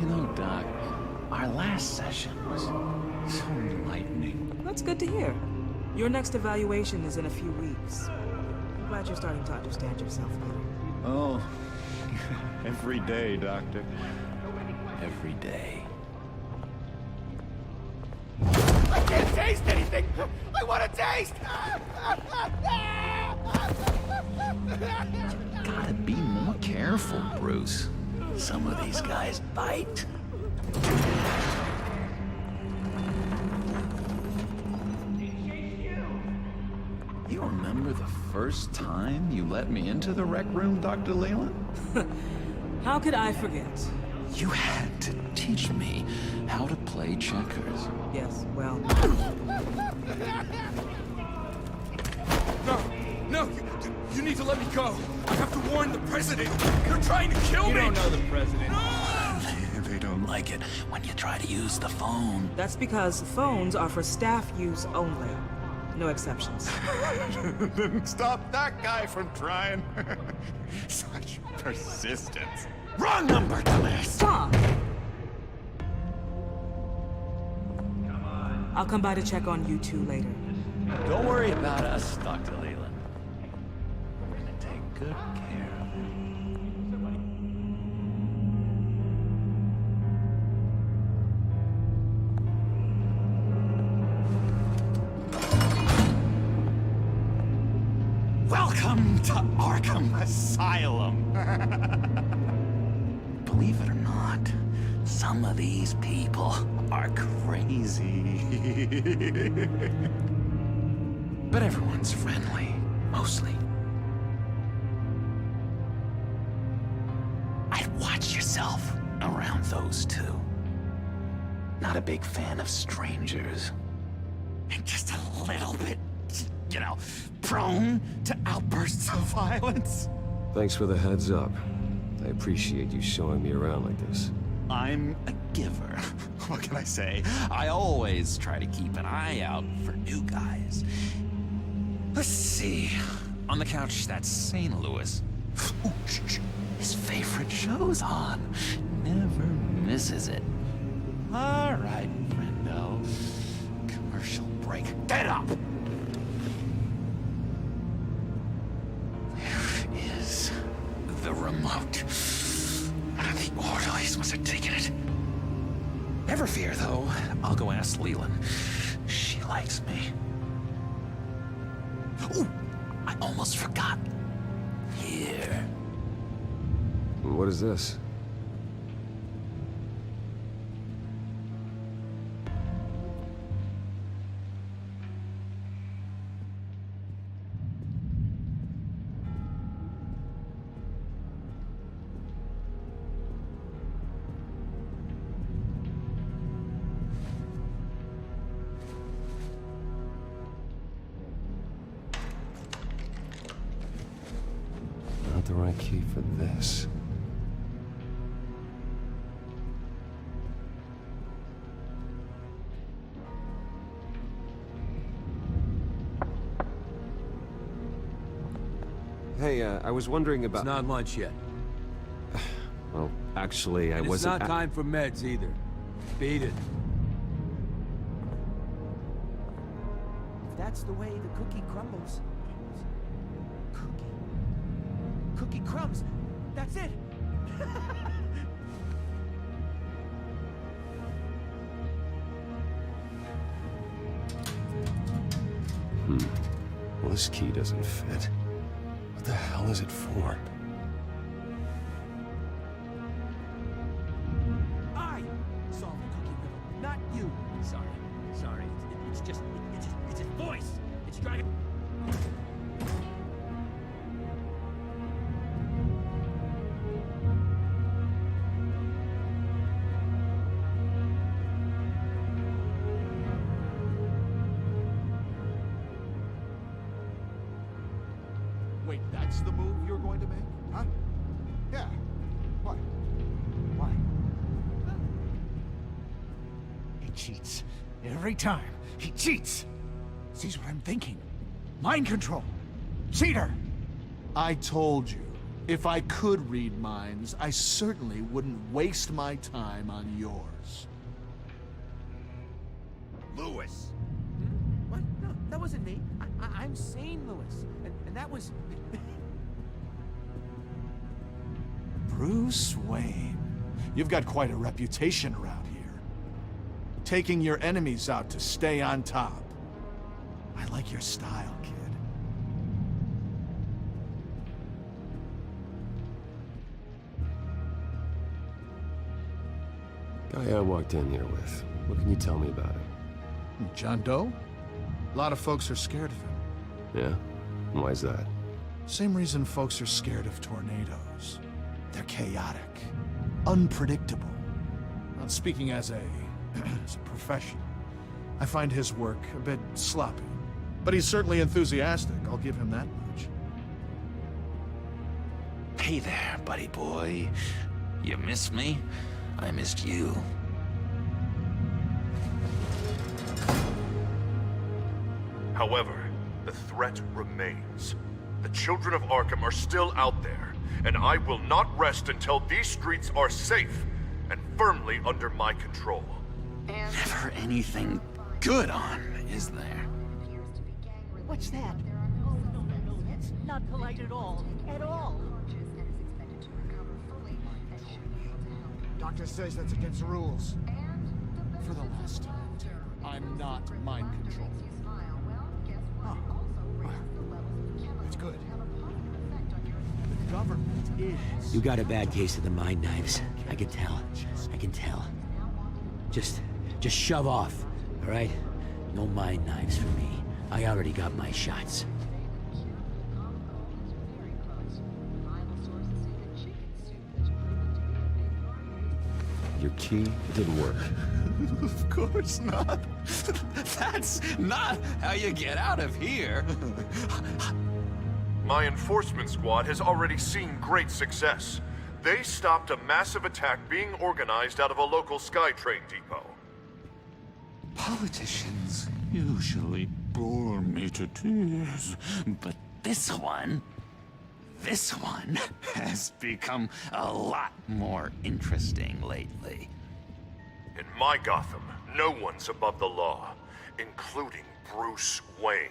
You know, Doc, our last session was so enlightening. That's good to hear. Your next evaluation is in a few weeks. I'm glad you're starting to understand yourself better. Oh, every day, Doctor. Every day. I can't taste anything! I want to taste! Gotta be more careful, Bruce. Some of these guys bite. You remember the first time you let me into the rec room, Dr. Leland? How could I forget? You had to teach me how to play checkers. Yes, well... No, you need to let me go. I have to warn the president. They're trying to kill me. You don't know the president. They don't like it when you try to use the phone. That's because phones are for staff use only. No exceptions. Didn't stop that guy from trying. Such persistence. Wrong number, dumbass! Stop! I'll come by to check on you two later. Don't worry about us, Dr. Leland. We're gonna take good care of you. Welcome to Arkham Asylum. Believe it or not, some of these people are crazy. But everyone's friendly, mostly. I'd watch yourself around those two. Not a big fan of strangers. And just a little bit, you know, prone to outbursts of violence. Thanks for the heads up. I appreciate you showing me around like this. I'm a giver. What can I say? I always try to keep an eye out for new guys. Let's see. On the couch, that's St. Louis. Ooh, his favorite show's on. Never misses it. All right, friendo. Commercial break. Get up! Where is the remote? One of the orderlies must have taken it. Never fear, though. I'll go ask Leland. She likes me. Ooh, I almost forgot. Here. What is this? got the right key for this. Hey, I was wondering about... It's not lunch yet. Well, actually, I wasn't... It's not time for meds either. Beat it. If that's the way the cookie crumbles... Cookie crumbs! That's it! Well, this key doesn't fit. What the hell is it for? I solved the cookie riddle, not you. Sorry. It's just his voice. It's driving. Wait, that's the move you're going to make? Huh? Yeah. What? Why? He cheats. Every time. He cheats! Sees what I'm thinking. Mind control. Cheater! I told you, if I could read minds, I certainly wouldn't waste my time on yours. Lewis! What? No, that wasn't me. I'm sane, Lewis. And that was... Bruce Wayne. You've got quite a reputation around here. Taking your enemies out to stay on top. I like your style, kid. Guy I walked in here with. What can you tell me about him? John Doe? A lot of folks are scared of him. Yeah? Why's that? Same reason folks are scared of tornadoes. They're chaotic, unpredictable. Not speaking as a professional, I find his work a bit sloppy. But he's certainly enthusiastic, I'll give him that much. Hey there, buddy boy. You missed me? I missed you. However, the threat remains. The children of Arkham are still out there, and I will not rest until these streets are safe and firmly under my control. Never anything good on, is there? What's that? That's not polite at all. At all. Doctor says that's against the rules. For the last time, I'm not mind controlled. Oh. That's good. The government is... You got a bad case of the mind knives. I can tell. I can tell. Just shove off, all right? No mind knives for me. I already got my shots. Your key didn't work. Of course not. That's not how you get out of here. My enforcement squad has already seen great success. They stopped a massive attack being organized out of a local SkyTrain depot. Politicians usually bore me to tears, but this one has become a lot more interesting lately. In my Gotham, no one's above the law, including Bruce Wayne.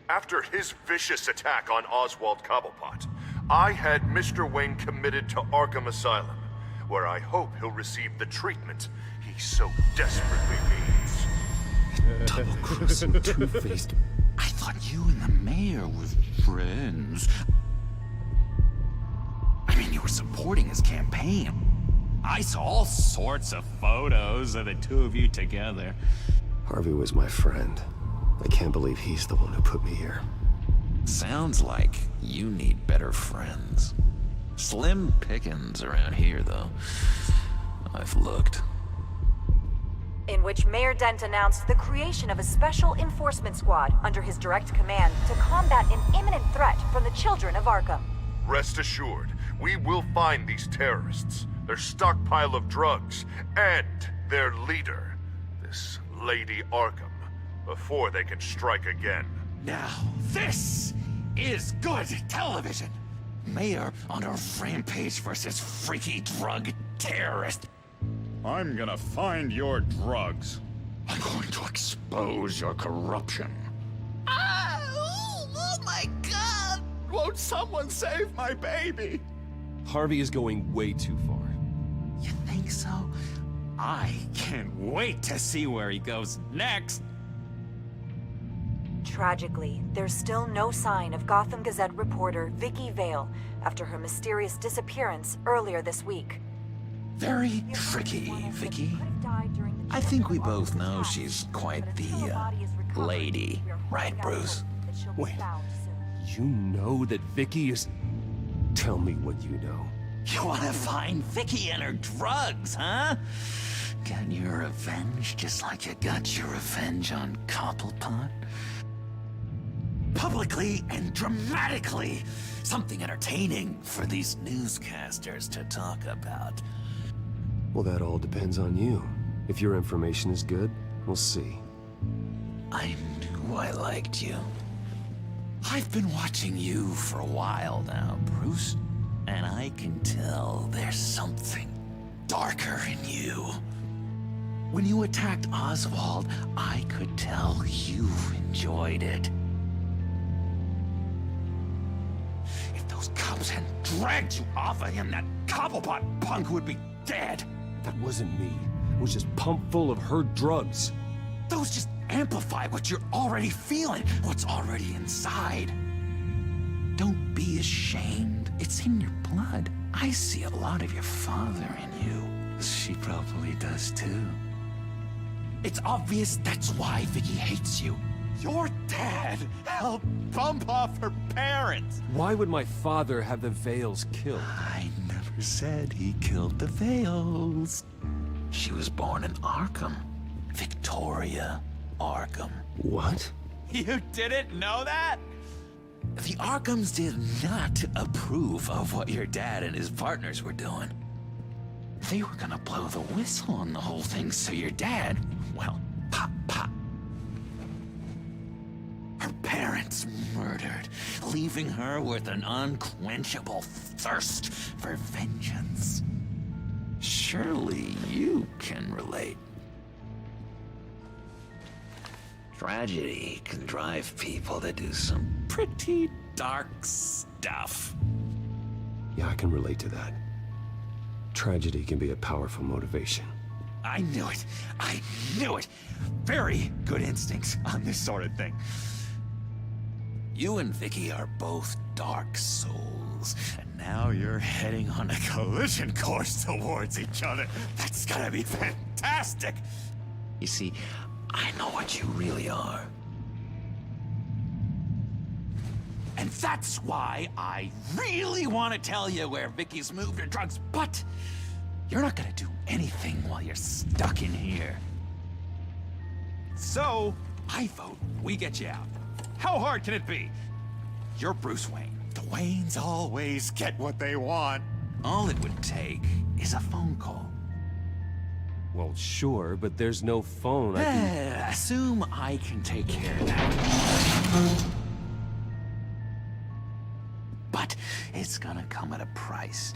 After his vicious attack on Oswald Cobblepot, I had Mr. Wayne committed to Arkham Asylum, where I hope he'll receive the treatment he so desperately needs. Double-crossing two-faced. I thought you and the mayor were friends. I mean, you were supporting his campaign. I saw all sorts of photos of the two of you together. Harvey was my friend. I can't believe he's the one who put me here. Sounds like you need better friends. Slim pickings around here, though. I've looked. In which Mayor Dent announced the creation of a special enforcement squad under his direct command to combat an imminent threat from the children of Arkham. Rest assured, we will find these terrorists, their stockpile of drugs, and their leader, this Lady Arkham, before they can strike again. Now, this is good television. Mayor on a rampage versus freaky drug terrorist. I'm gonna find your drugs. I'm going to expose your corruption. Oh my God! Won't someone save my baby? Harvey is going way too far. You think so? I can't wait to see where he goes next. Tragically, there's still no sign of Gotham Gazette reporter Vicky Vale after her mysterious disappearance earlier this week. Very tricky, Vicky. I think we both know she's quite the, lady, right, Bruce? Wait, you know that Vicky is... Tell me what you know. You wanna find Vicky and her drugs, huh? Get your revenge just like you got your revenge on Cobblepot? Publicly and dramatically! Something entertaining for these newscasters to talk about. Well, that all depends on you. If your information is good, we'll see. I knew I liked you. I've been watching you for a while now, Bruce, and I can tell there's something darker in you. When you attacked Oswald, I could tell you enjoyed it. If those cops hadn't dragged you off of him, that Cobblepot punk would be dead. That wasn't me. It was just pumped full of her drugs. Those just amplify what you're already feeling, what's already inside. Don't be ashamed. It's in your blood. I see a lot of your father in you. She probably does too. It's obvious that's why Vicky hates you. Your dad helped bump off her parents. Why would my father have the Vales killed? I never said he killed the Vales. She was born in Arkham. Victoria Arkham. What? You didn't know that? The Arkhams did not approve of what your dad and his partners were doing. They were gonna blow the whistle on the whole thing, so your dad, well, pop, pop. Her parents murdered, leaving her with an unquenchable thirst for vengeance. Surely you can relate. Tragedy can drive people to do some pretty dark stuff. Yeah, I can relate to that. Tragedy can be a powerful motivation. I knew it. I knew it. Very good instincts on this sort of thing. You and Vicky are both dark souls, and now you're heading on a collision course towards each other. That's gonna be fantastic. You see, I know what you really are. And that's why I really want to tell you where Vicky's moved her drugs, but you're not gonna do anything while you're stuck in here. So, I vote we get you out. How hard can it be? You're Bruce Wayne. The Waynes always get what they want. All it would take is a phone call. Well, sure, but there's no phone. I can... Assume I can take care of that. But it's gonna come at a price.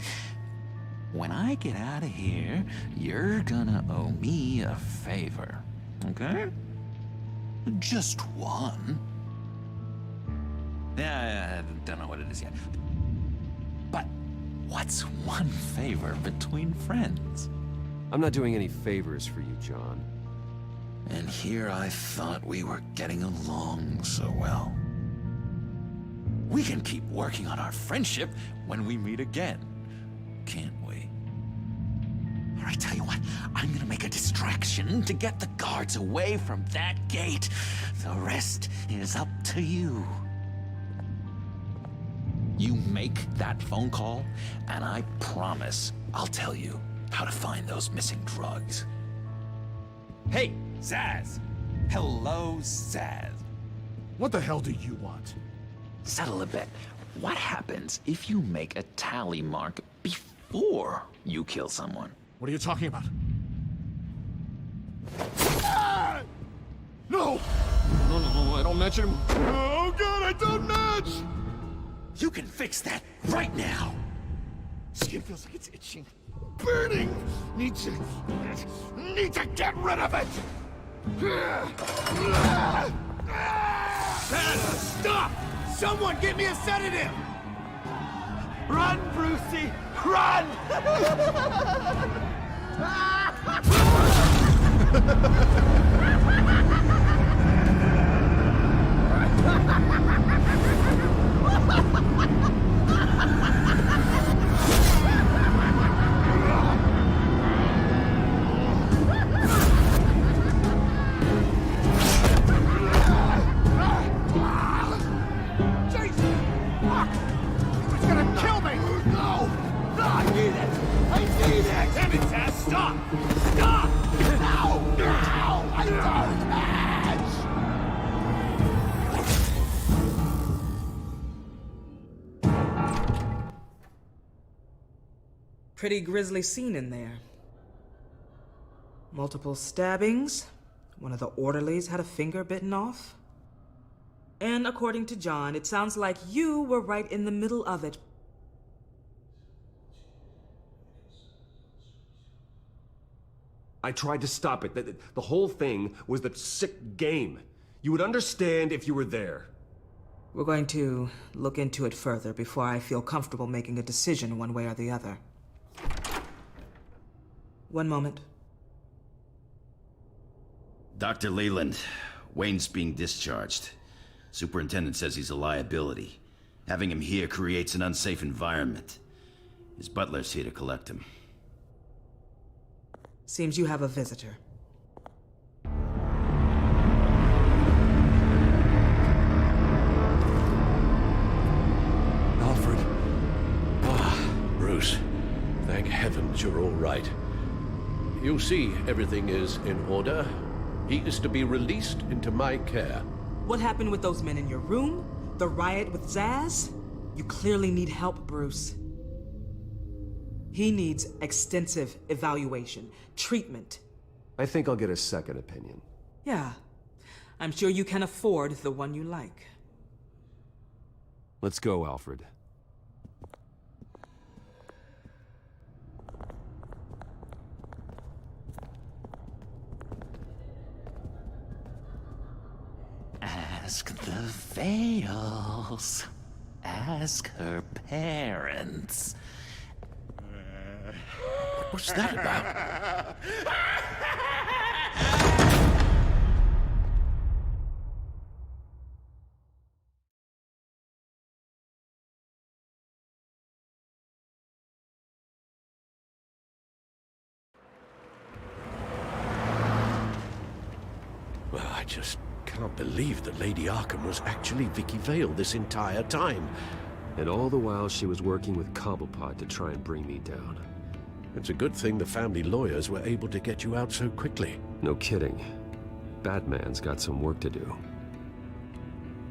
When I get out of here, you're gonna owe me a favor, okay? Just one. Yeah, I don't know what it is yet. But what's one favor between friends? I'm not doing any favors for you, John. And here I thought we were getting along so well. We can keep working on our friendship when we meet again, can't we? All right, tell you what, I'm gonna make a distraction to get the guards away from that gate. The rest is up to you. You make that phone call, and I promise I'll tell you how to find those missing drugs. Hey, Zaz. Hello, Zaz. What the hell do you want? Settle a bet. What happens if you make a tally mark before you kill someone? What are you talking about? No! No, I don't match anymore. Oh god, I don't match! You can fix that right now. Skin feels like it's itching. Burning! Need to get rid of it! Stop! Someone get me a sedative! Run, Brucey! Run! Stop! Stop! No! No! I don't match! Pretty grisly scene in there. Multiple stabbings. One of the orderlies had a finger bitten off. And according to John, it sounds like you were right in the middle of it. I tried to stop it. The whole thing was the sick game. You would understand if you were there. We're going to look into it further before I feel comfortable making a decision one way or the other. One moment. Dr. Leland, Wayne's being discharged. Superintendent says he's a liability. Having him here creates an unsafe environment. His butler's here to collect him. Seems you have a visitor. Alfred. Ah, Bruce. Thank heavens you're all right. You see, everything is in order. He is to be released into my care. What happened with those men in your room? The riot with Zaz? You clearly need help, Bruce. He needs extensive evaluation, treatment. I think I'll get a second opinion. Yeah, I'm sure you can afford the one you like. Let's go, Alfred. Ask the Vales. Ask her parents. What's that about? Well, I just can't believe that Lady Arkham was actually Vicky Vale this entire time. And all the while she was working with Cobblepot to try and bring me down. It's a good thing the family lawyers were able to get you out so quickly. No kidding. Batman's got some work to do.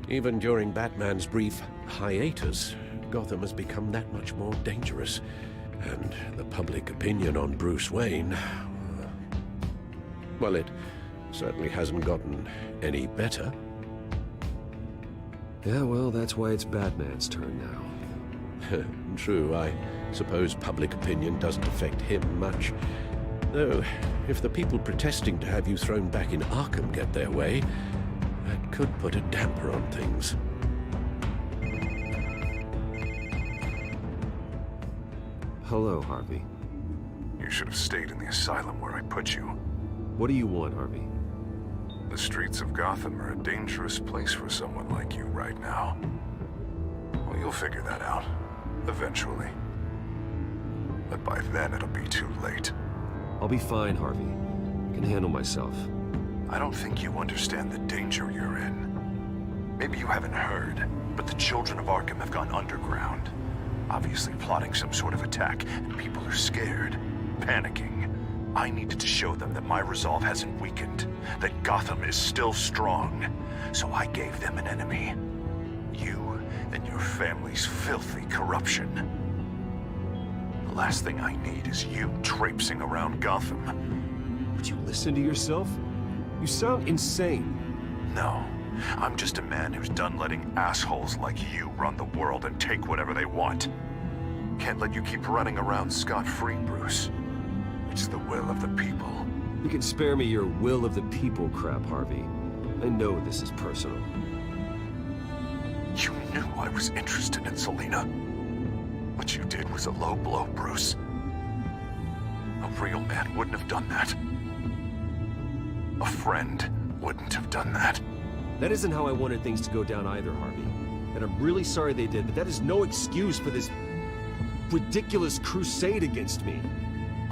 Even during Batman's brief hiatus, Gotham has become that much more dangerous. And the public opinion on Bruce Wayne... well, it certainly hasn't gotten any better. Yeah, well, that's why it's Batman's turn now. True, I suppose public opinion doesn't affect him much. Though, if the people protesting to have you thrown back in Arkham get their way, that could put a damper on things. Hello, Harvey. You should have stayed in the asylum where I put you. What do you want, Harvey? The streets of Gotham are a dangerous place for someone like you right now. Well, you'll figure that out. Eventually. But by then, it'll be too late. I'll be fine, Harvey. I can handle myself. I don't think you understand the danger you're in. Maybe you haven't heard, but the children of Arkham have gone underground. Obviously plotting some sort of attack, and people are scared, panicking. I needed to show them that my resolve hasn't weakened, that Gotham is still strong. So I gave them an enemy. You and your family's filthy corruption. The last thing I need is you traipsing around Gotham. Would you listen to yourself? You sound insane. No, I'm just a man who's done letting assholes like you run the world and take whatever they want. Can't let you keep running around scot-free, Bruce. It's the will of the people. You can spare me your will of the people crap, Harvey. I know this is personal. You knew I was interested in Selina. What you did was a low blow, Bruce. A real man wouldn't have done that. A friend wouldn't have done that. That isn't how I wanted things to go down either, Harvey. And I'm really sorry they did, but that is no excuse for this ridiculous crusade against me.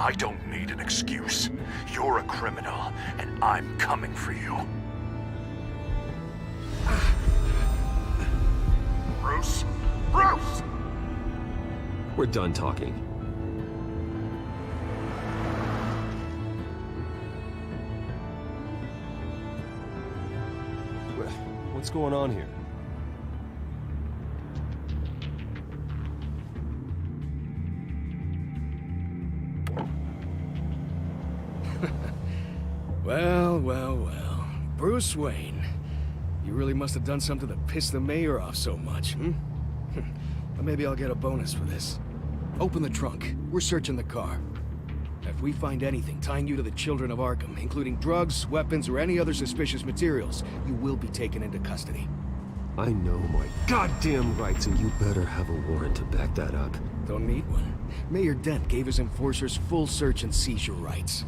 I don't need an excuse. You're a criminal, and I'm coming for you. Bruce? Bruce! We're done talking. What's going on here? Well. Bruce Wayne. You really must have done something to piss the mayor off so much, hmm? Well, maybe I'll get a bonus for this. Open the trunk. We're searching the car. If we find anything tying you to the children of Arkham, including drugs, weapons, or any other suspicious materials, you will be taken into custody. I know my goddamn rights, and you better have a warrant to back that up. Don't need one. Mayor Dent gave his enforcers full search and seizure rights.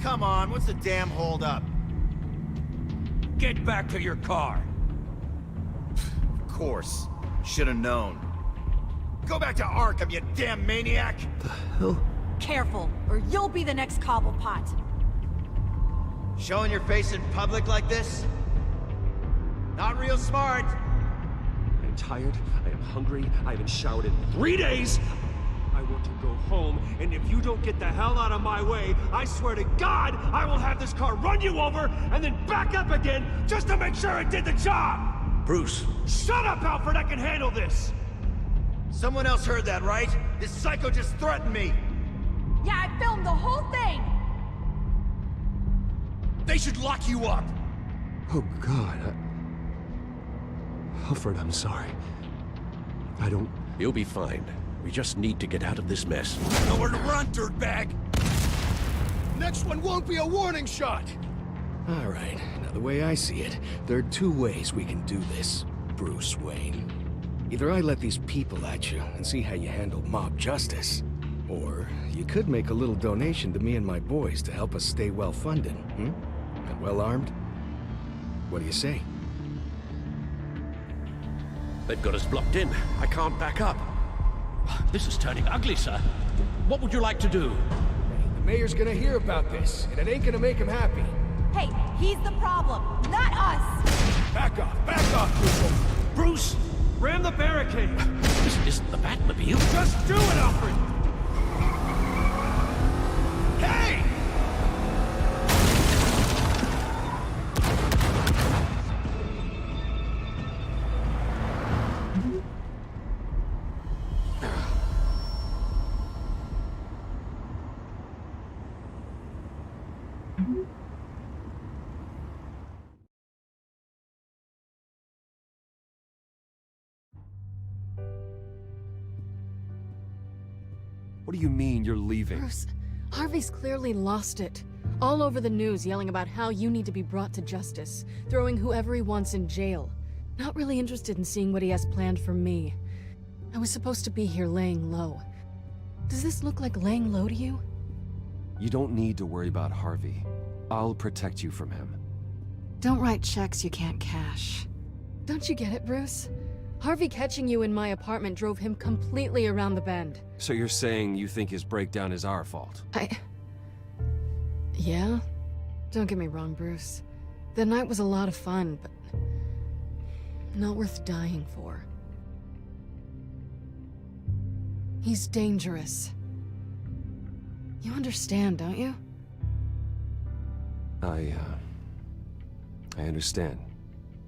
Come on, what's the damn holdup? Get back to your car. Of course. Should have known. Go back to Arkham, you damn maniac! The hell? Careful, or you'll be the next Cobblepot. Showing your face in public like this? Not real smart. I'm tired, I am hungry, I haven't showered in 3 days! I want to go home, and if you don't get the hell out of my way, I swear to God, I will have this car run you over, and then back up again, just to make sure it did the job! Bruce. Shut up, Alfred, I can handle this! Someone else heard that, right? This psycho just threatened me! Yeah, I filmed the whole thing! They should lock you up! Oh, God, Alfred, I'm sorry. I don't... You'll be fine. We just need to get out of this mess. Nowhere to run, dirtbag! Next one won't be a warning shot! All right, now the way I see it, there are two ways we can do this, Bruce Wayne. Either I let these people at you and see how you handle mob justice, or you could make a little donation to me and my boys to help us stay well-funded, hmm? And well-armed? What do you say? They've got us blocked in. I can't back up. This is turning ugly, sir. What would you like to do? The mayor's gonna hear about this, and it ain't gonna make him happy. Hey, he's the problem, not us! Back off, people! Bruce! Ram the barricade! This isn't the Batmobile. Just do it, Alfred! Hey! What do you mean you're leaving? Bruce, Harvey's clearly lost it. All over the news yelling about how you need to be brought to justice, throwing whoever he wants in jail. Not really interested in seeing what he has planned for me. I was supposed to be here laying low. Does this look like laying low to you? You don't need to worry about Harvey. I'll protect you from him. Don't write checks you can't cash. Don't you get it, Bruce? Harvey catching you in my apartment drove him completely around the bend. So you're saying you think his breakdown is our fault? Yeah? Don't get me wrong, Bruce. The night was a lot of fun, but not worth dying for. He's dangerous. You understand, don't you? I understand.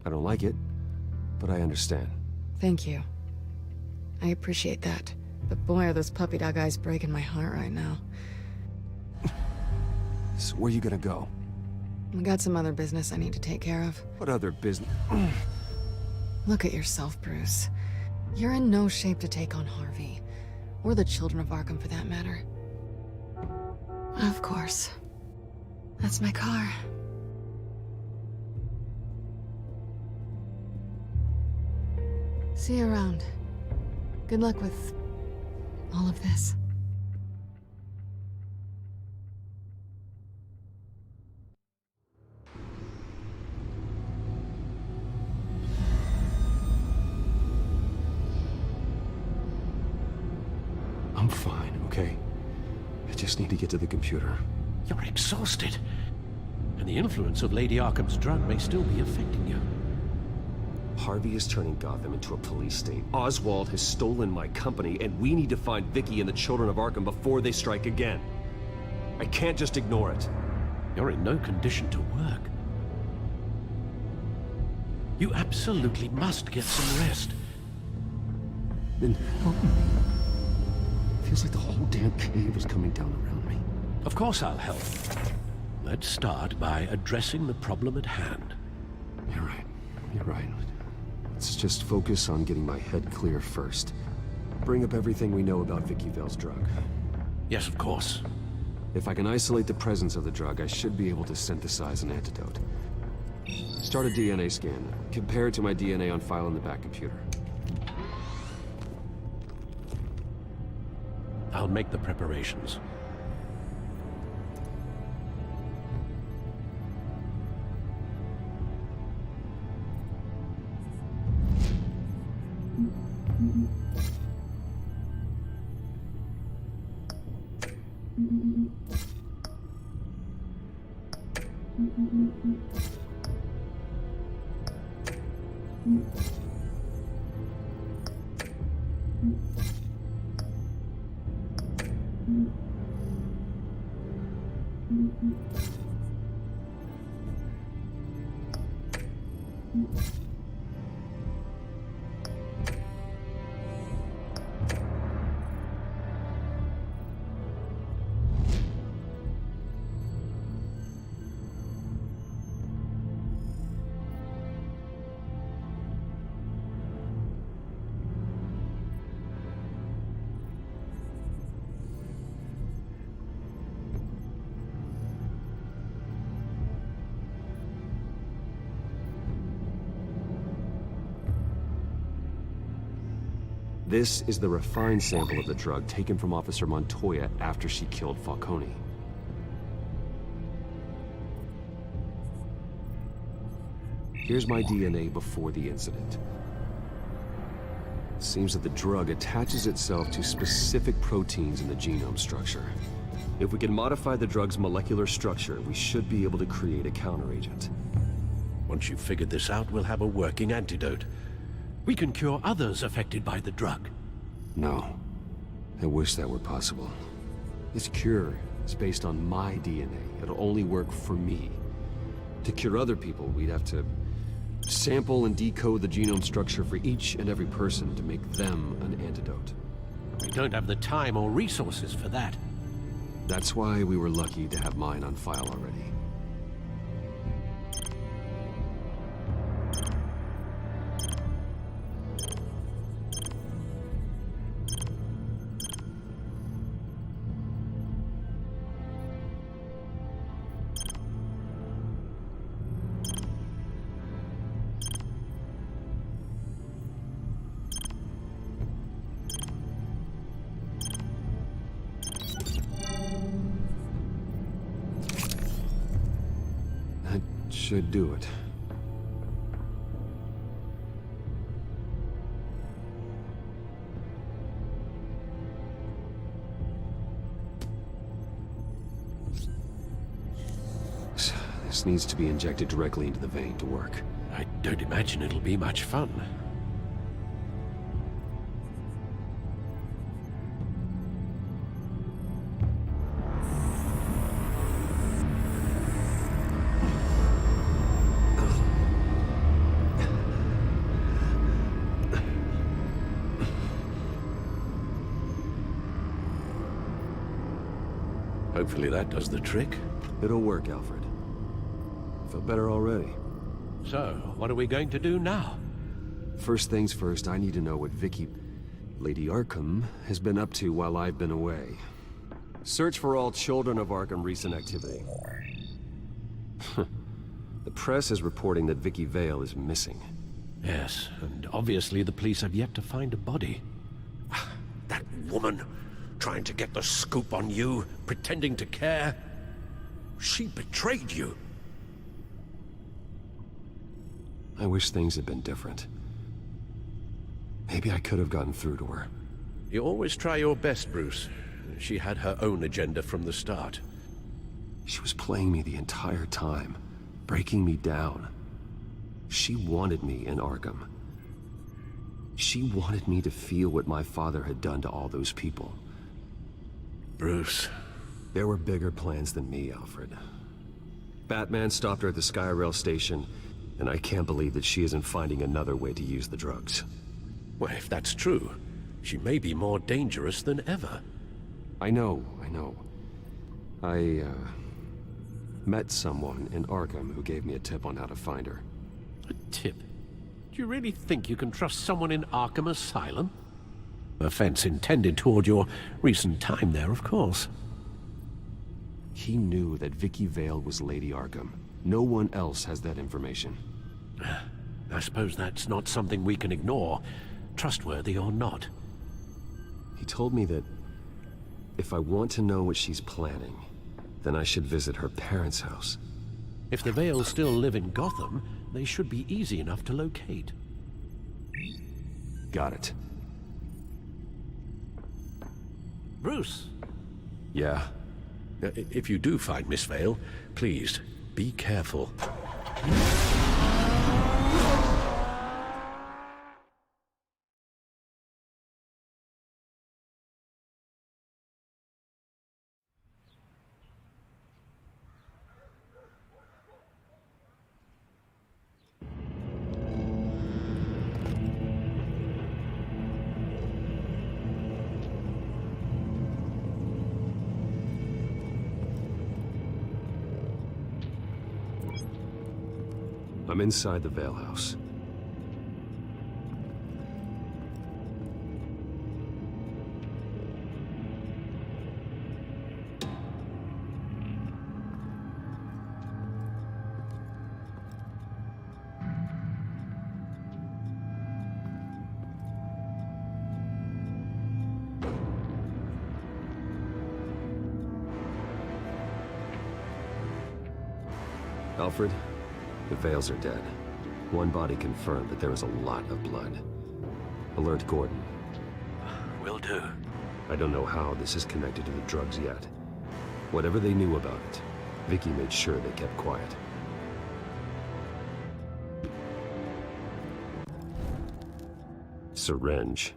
I don't like it, but I understand. Thank you. I appreciate that. But boy, are those puppy dog eyes breaking my heart right now. So where you gonna go? I got some other business I need to take care of. What other business? Look at yourself, Bruce. You're in no shape to take on Harvey. Or the children of Arkham, for that matter. Of course. That's my car. See you around. Good luck with all of this. I'm fine, okay? I just need to get to the computer. You're exhausted. And the influence of Lady Arkham's drug may still be affecting you. Harvey is turning Gotham into a police state. Oswald has stolen my company, and we need to find Vicky and the children of Arkham before they strike again. I can't just ignore it. You're in no condition to work. You absolutely must get some rest. Then help me. Feels like the whole damn cave is coming down around me. Of course I'll help. Let's start by addressing the problem at hand. You're right. You're right. Let's just focus on getting my head clear first. Bring up everything we know about Vicky Vale's drug. Yes, of course. If I can isolate the presence of the drug, I should be able to synthesize an antidote. Start a DNA scan. Compare it to my DNA on file in the back computer. I'll make the preparations. This is the refined sample of the drug taken from Officer Montoya after she killed Falcone. Here's my DNA before the incident. It seems that the drug attaches itself to specific proteins in the genome structure. If we can modify the drug's molecular structure, we should be able to create a counteragent. Once you've figured this out, we'll have a working antidote. We can cure others affected by the drug. No. I wish that were possible. This cure is based on my DNA. It'll only work for me. To cure other people, we'd have to sample and decode the genome structure for each and every person to make them an antidote. We don't have the time or resources for that. That's why we were lucky to have mine on file already. Should do it. This needs to be injected directly into the vein to work. I don't imagine it'll be much fun. Hopefully that does the trick. It'll work, Alfred. I feel better already. So, what are we going to do now? First things first, I need to know what Lady Arkham, has been up to while I've been away. Search for all children of Arkham recent activity. The press is reporting that Vicky Vale is missing. Yes, and obviously the police have yet to find a body. That woman, trying to get the scoop on you, pretending to care. She betrayed you. I wish things had been different. Maybe I could have gotten through to her. You always try your best, Bruce. She had her own agenda from the start. She was playing me the entire time, breaking me down. She wanted me in Arkham. She wanted me to feel what my father had done to all those people. Bruce. There were bigger plans than me, Alfred. Batman stopped her at the Skyrail station, and I can't believe that she isn't finding another way to use the drugs. Well, if that's true, she may be more dangerous than ever. I know. I met someone in Arkham who gave me a tip on how to find her. A tip? Do you really think you can trust someone in Arkham Asylum? Offense intended toward your recent time there, of course. He knew that Vicky Vale was Lady Arkham. No one else has that information. I suppose that's not something we can ignore, trustworthy or not. He told me that if I want to know what she's planning, then I should visit her parents' house. If the Vales still live in Gotham, they should be easy enough to locate. Got it. Bruce? Yeah? If you do find Miss Vale, please, be careful. I'm inside the Vale house. Alfred, the Vales are dead. One body confirmed, but there is a lot of blood. Alert Gordon. Will do. I don't know how this is connected to the drugs yet. Whatever they knew about it, Vicky made sure they kept quiet. Syringe.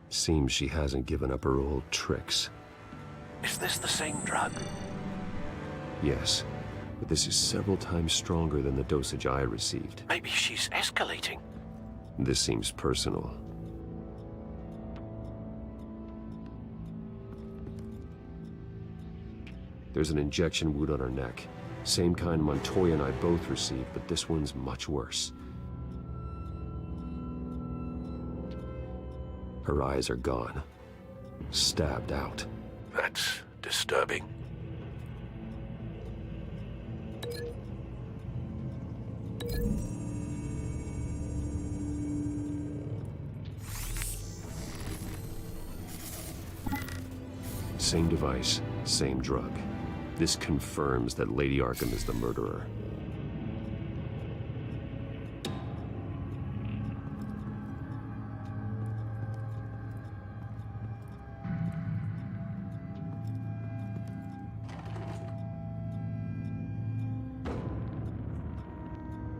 Seems she hasn't given up her old tricks. Is this the same drug? Yes, but this is several times stronger than the dosage I received. Maybe she's escalating. This seems personal. There's an injection wound on her neck. Same kind Montoya and I both received, but this one's much worse. Her eyes are gone. Stabbed out. That's disturbing. Same device, same drug. This confirms that Lady Arkham is the murderer.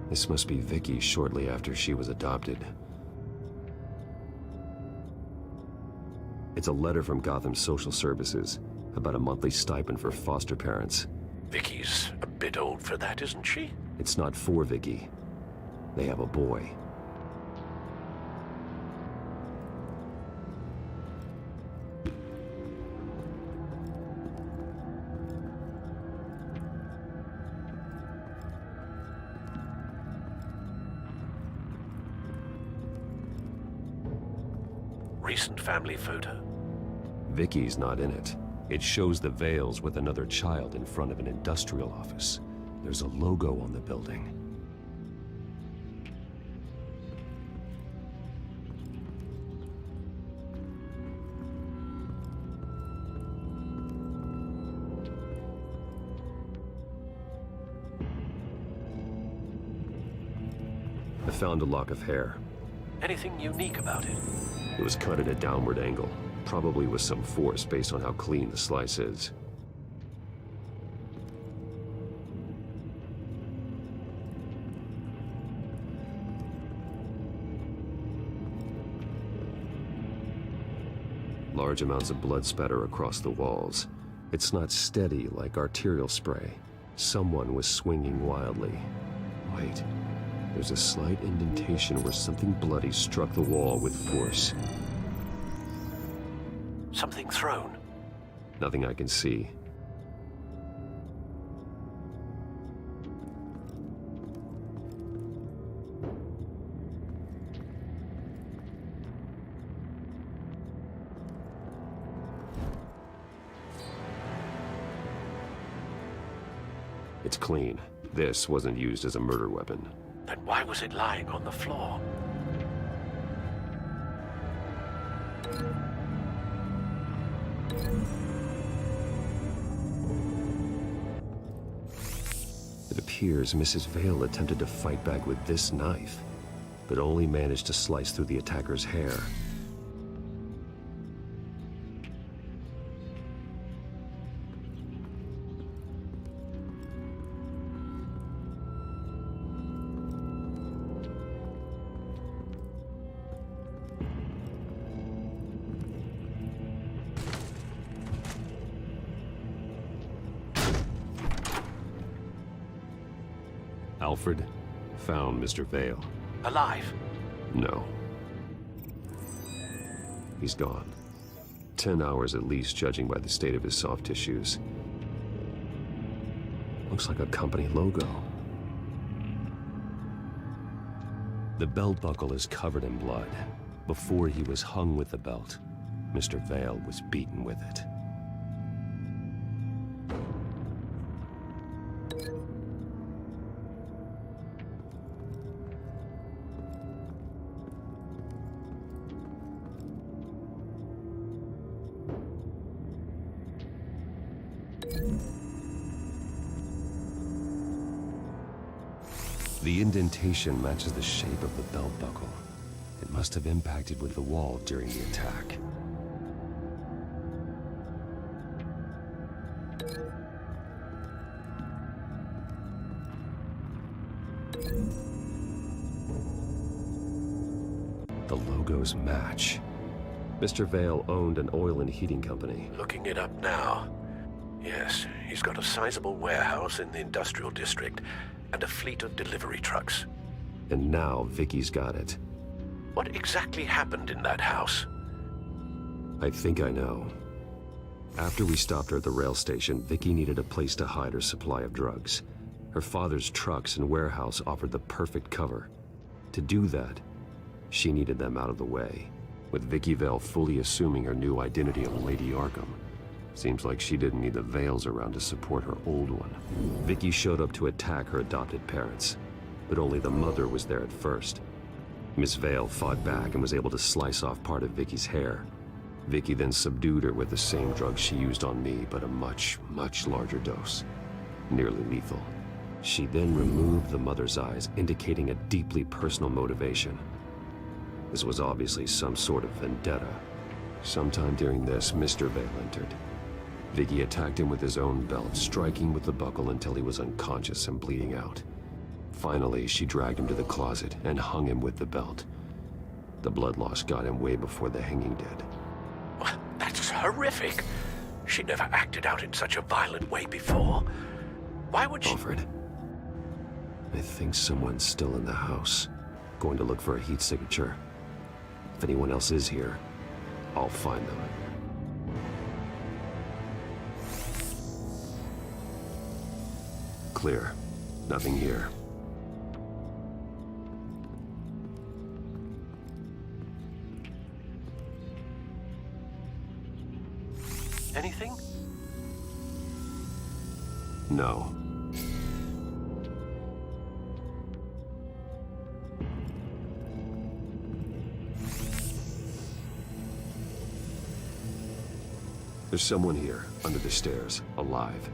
This must be Vicky shortly after she was adopted. It's a letter from Gotham Social Services about a monthly stipend for foster parents. Vicky's a bit old for that, isn't she? It's not for Vicky. They have a boy. recent family photo? Vicky's not in it. It shows the Vales with another child in front of an industrial office. There's a logo on the building. I found a lock of hair. Anything unique about it? It was cut at a downward angle, probably with some force based on how clean the slice is. Large amounts of blood spatter across the walls. It's not steady like arterial spray. Someone was swinging wildly. Wait. There's a slight indentation where something bloody struck the wall with force. Something thrown? Nothing I can see. It's clean. This wasn't used as a murder weapon. Then why was it lying on the floor? It appears Mrs. Vale attempted to fight back with this knife, but only managed to slice through the attacker's hair. Alfred found Mr. Vale. Alive? No. He's gone. 10 hours at least, judging by the state of his soft tissues. Looks like a company logo. The belt buckle is covered in blood. Before he was hung with the belt, Mr. Vale was beaten with it. The indentation matches the shape of the belt buckle. It must have impacted with the wall during the attack. The logos match. Mr. Vale owned an oil and heating company. Looking it up now. Yes, he's got a sizable warehouse in the industrial district and a fleet of delivery trucks. And now Vicky's got it. What exactly happened in that house? I think I know. After we stopped her at the rail station, Vicky needed a place to hide her supply of drugs. Her father's trucks and warehouse offered the perfect cover. To do that, she needed them out of the way. With Vicky Vale fully assuming her new identity of Lady Arkham, seems like she didn't need the Vales around to support her old one. Vicky showed up to attack her adopted parents, but only the mother was there at first. Miss Vale fought back and was able to slice off part of Vicky's hair. Vicky then subdued her with the same drug she used on me, but a much, much larger dose. Nearly lethal. She then removed the mother's eyes, indicating a deeply personal motivation. This was obviously some sort of vendetta. Sometime during this, Mr. Vale entered. Vicky attacked him with his own belt, striking with the buckle until he was unconscious and bleeding out. Finally, she dragged him to the closet and hung him with the belt. The blood loss got him way before the hanging did. That's horrific. She never acted out in such a violent way before. Why would she... Alfred, I think someone's still in the house. Going to look for a heat signature. If anyone else is here, I'll find them. Clear. Nothing here. Anything? No. There's someone here, under the stairs, alive.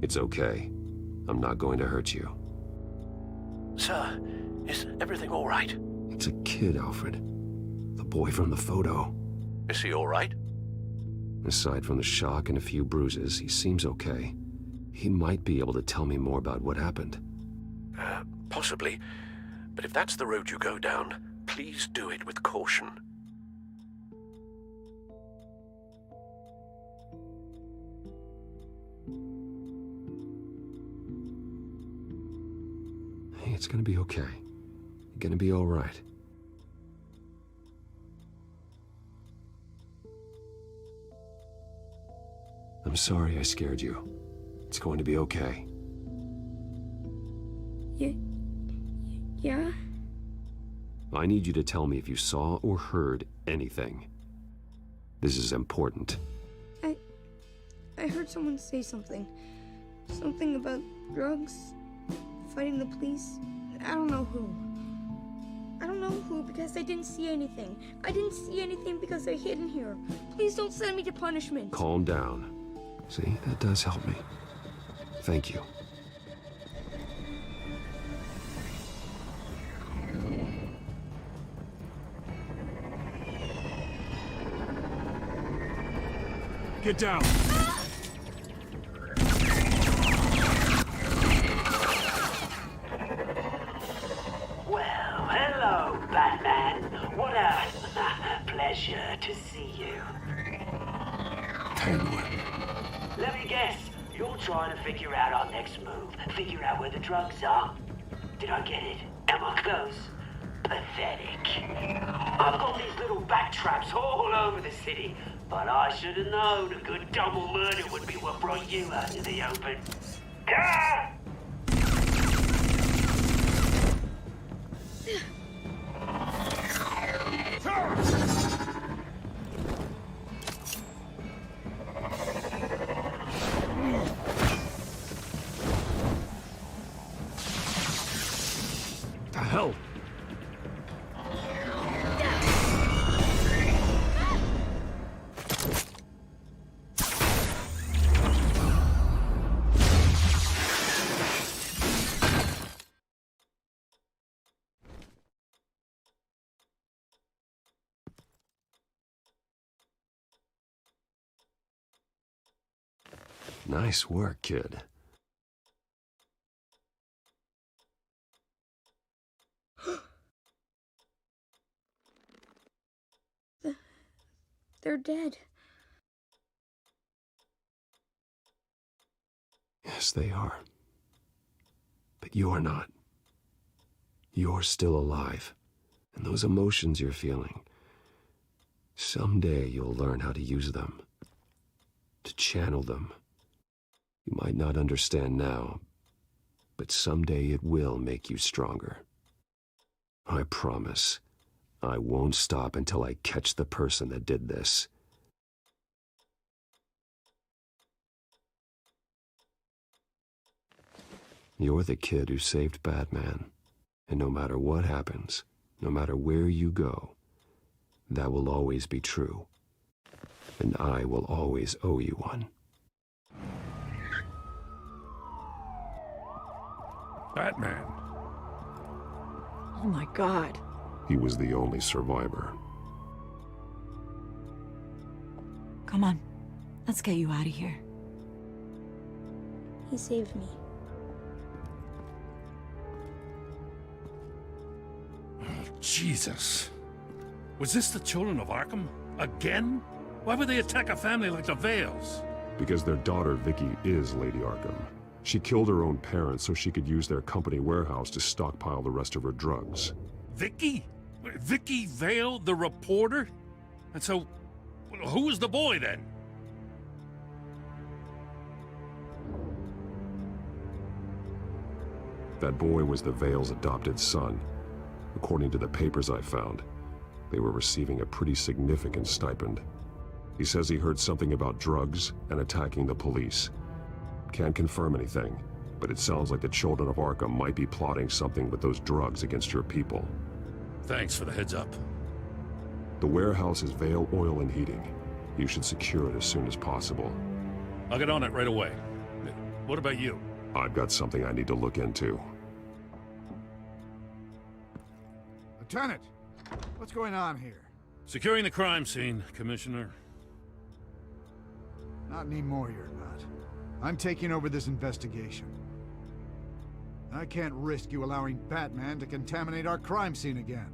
It's okay. I'm not going to hurt you. Sir, is everything all right? It's a kid, Alfred. The boy from the photo. Is he all right? Aside from the shock and a few bruises, he seems okay. He might be able to tell me more about what happened. Possibly. But if that's the road you go down, please do it with caution. Hey, it's gonna be okay. You're gonna be all right. I'm sorry I scared you. It's going to be okay. Yeah? I need you to tell me if you saw or heard anything. This is important. I heard someone say something. Something about drugs, fighting the police. I don't know who. I don't know who because I didn't see anything. I didn't see anything because they're hidden here. Please don't send me to punishment. Calm down. See, that does help me. Thank you. Get down! Well, hello, Batman. What a pleasure to see you. Penguin. Let me guess, you're trying to figure out our next move. Figure out where the drugs are. Did I get it? Am I close? Pathetic. I've got these little bat traps all over the city, but I should have known a good double murder would be what brought you out to the open. Ah! The hell? Nice work, kid. They're dead. Yes, they are. But you're not. You're still alive. And those emotions you're feeling, someday you'll learn how to use them. To channel them. You might not understand now, but someday it will make you stronger. I promise. I won't stop until I catch the person that did this. You're the kid who saved Batman. And no matter what happens, no matter where you go, that will always be true. And I will always owe you one. Batman. Oh my God. He was the only survivor. Come on. Let's get you out of here. He saved me. Jesus. Was this the children of Arkham? Again? Why would they attack a family like the Vales? Because their daughter, Vicky, is Lady Arkham. She killed her own parents so she could use their company warehouse to stockpile the rest of her drugs. Vicky? Vicky Vale, the reporter? And so, who was the boy then? That boy was the Vale's adopted son. According to the papers I found, they were receiving a pretty significant stipend. He says he heard something about drugs and attacking the police. Can't confirm anything, but it sounds like the children of Arkham might be plotting something with those drugs against your people. Thanks for the heads up. The warehouse is Vale Oil and Heating. You should secure it as soon as possible. I'll get on it right away. What about you? I've got something I need to look into. Lieutenant, what's going on here? Securing the crime scene, Commissioner. Not anymore, you're not. I'm taking over this investigation. I can't risk you allowing Batman to contaminate our crime scene again.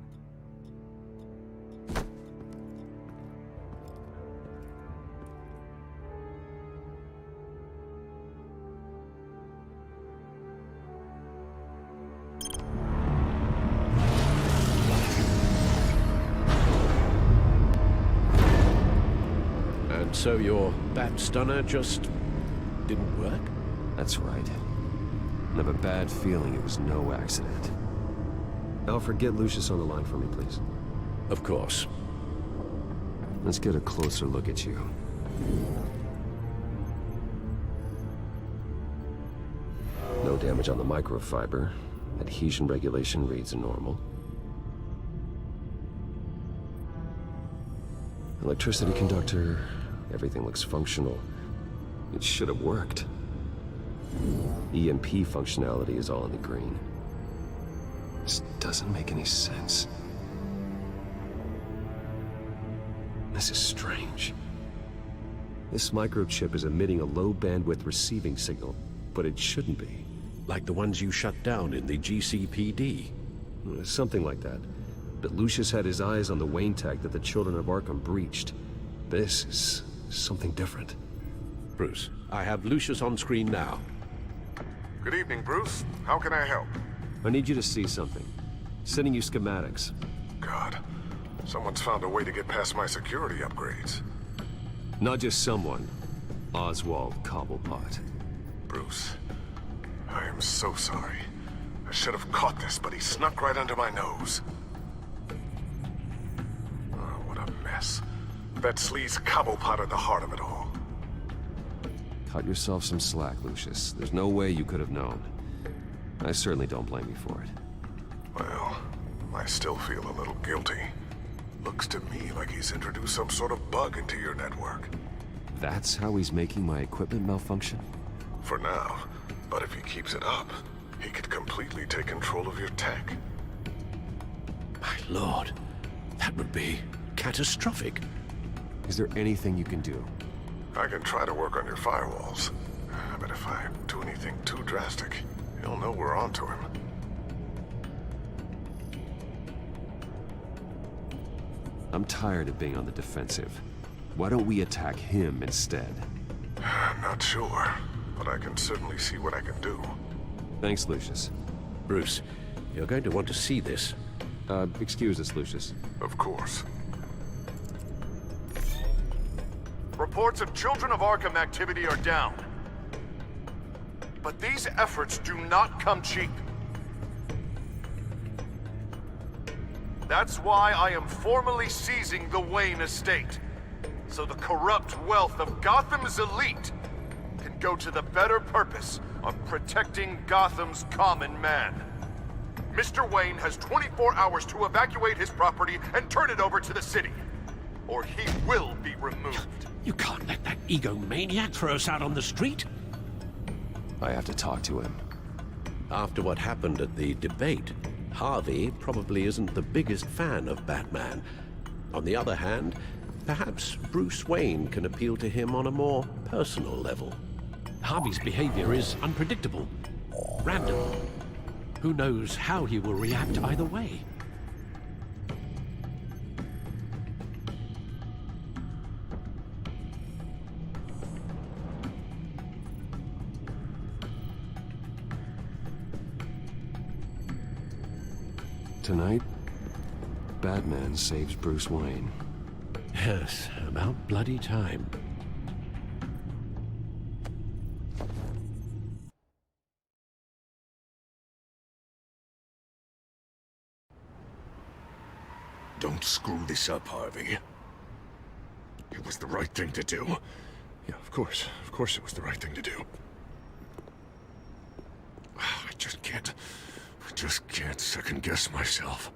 And so your bat stunner just didn't work? That's right. I have a bad feeling it was no accident. Alfred, get Lucius on the line for me, please. Of course. Let's get a closer look at you. No damage on the microfiber. Adhesion regulation reads normal. Electricity conductor, everything looks functional. It should have worked. EMP functionality is all in the green. This doesn't make any sense. This is strange. This microchip is emitting a low-bandwidth receiving signal, but it shouldn't be. Like the ones you shut down in the GCPD? Something like that. But Lucius had his eyes on the Wayne tag that the children of Arkham breached. This is something different. Bruce, I have Lucius on screen now. Good evening, Bruce. How can I help? I need you to see something. Sending you schematics. God, someone's found a way to get past my security upgrades. Not just someone. Oswald Cobblepot. Bruce, I am so sorry. I should have caught this, but he snuck right under my nose. Oh, what a mess. That sleaze Cobblepot at the heart of it all. Cut yourself some slack, Lucius. There's no way you could have known. I certainly don't blame you for it. Well, I still feel a little guilty. Looks to me like he's introduced some sort of bug into your network. That's how he's making my equipment malfunction? For now. But if he keeps it up, he could completely take control of your tech. My lord, that would be catastrophic. Is there anything you can do? I can try to work on your firewalls. But if I do anything too drastic, he'll know we're onto him. I'm tired of being on the defensive. Why don't we attack him instead? Not sure, but I can certainly see what I can do. Thanks, Lucius. Bruce, you're going to want to see this. Excuse us, Lucius. Of course. Reports of Children of Arkham activity are down. But these efforts do not come cheap. That's why I am formally seizing the Wayne estate, so the corrupt wealth of Gotham's elite can go to the better purpose of protecting Gotham's common man. Mr. Wayne has 24 hours to evacuate his property and turn it over to the city, or he will be removed. You can't let that egomaniac throw us out on the street. I have to talk to him. After what happened at the debate, Harvey probably isn't the biggest fan of Batman. On the other hand, perhaps Bruce Wayne can appeal to him on a more personal level. Harvey's behavior is unpredictable, random. Who knows how he will react either way? Tonight, Batman saves Bruce Wayne. Yes, about bloody time. Don't screw this up, Harvey. It was the right thing to do. Yeah, of course. Of course it was the right thing to do. I just can't second-guess myself.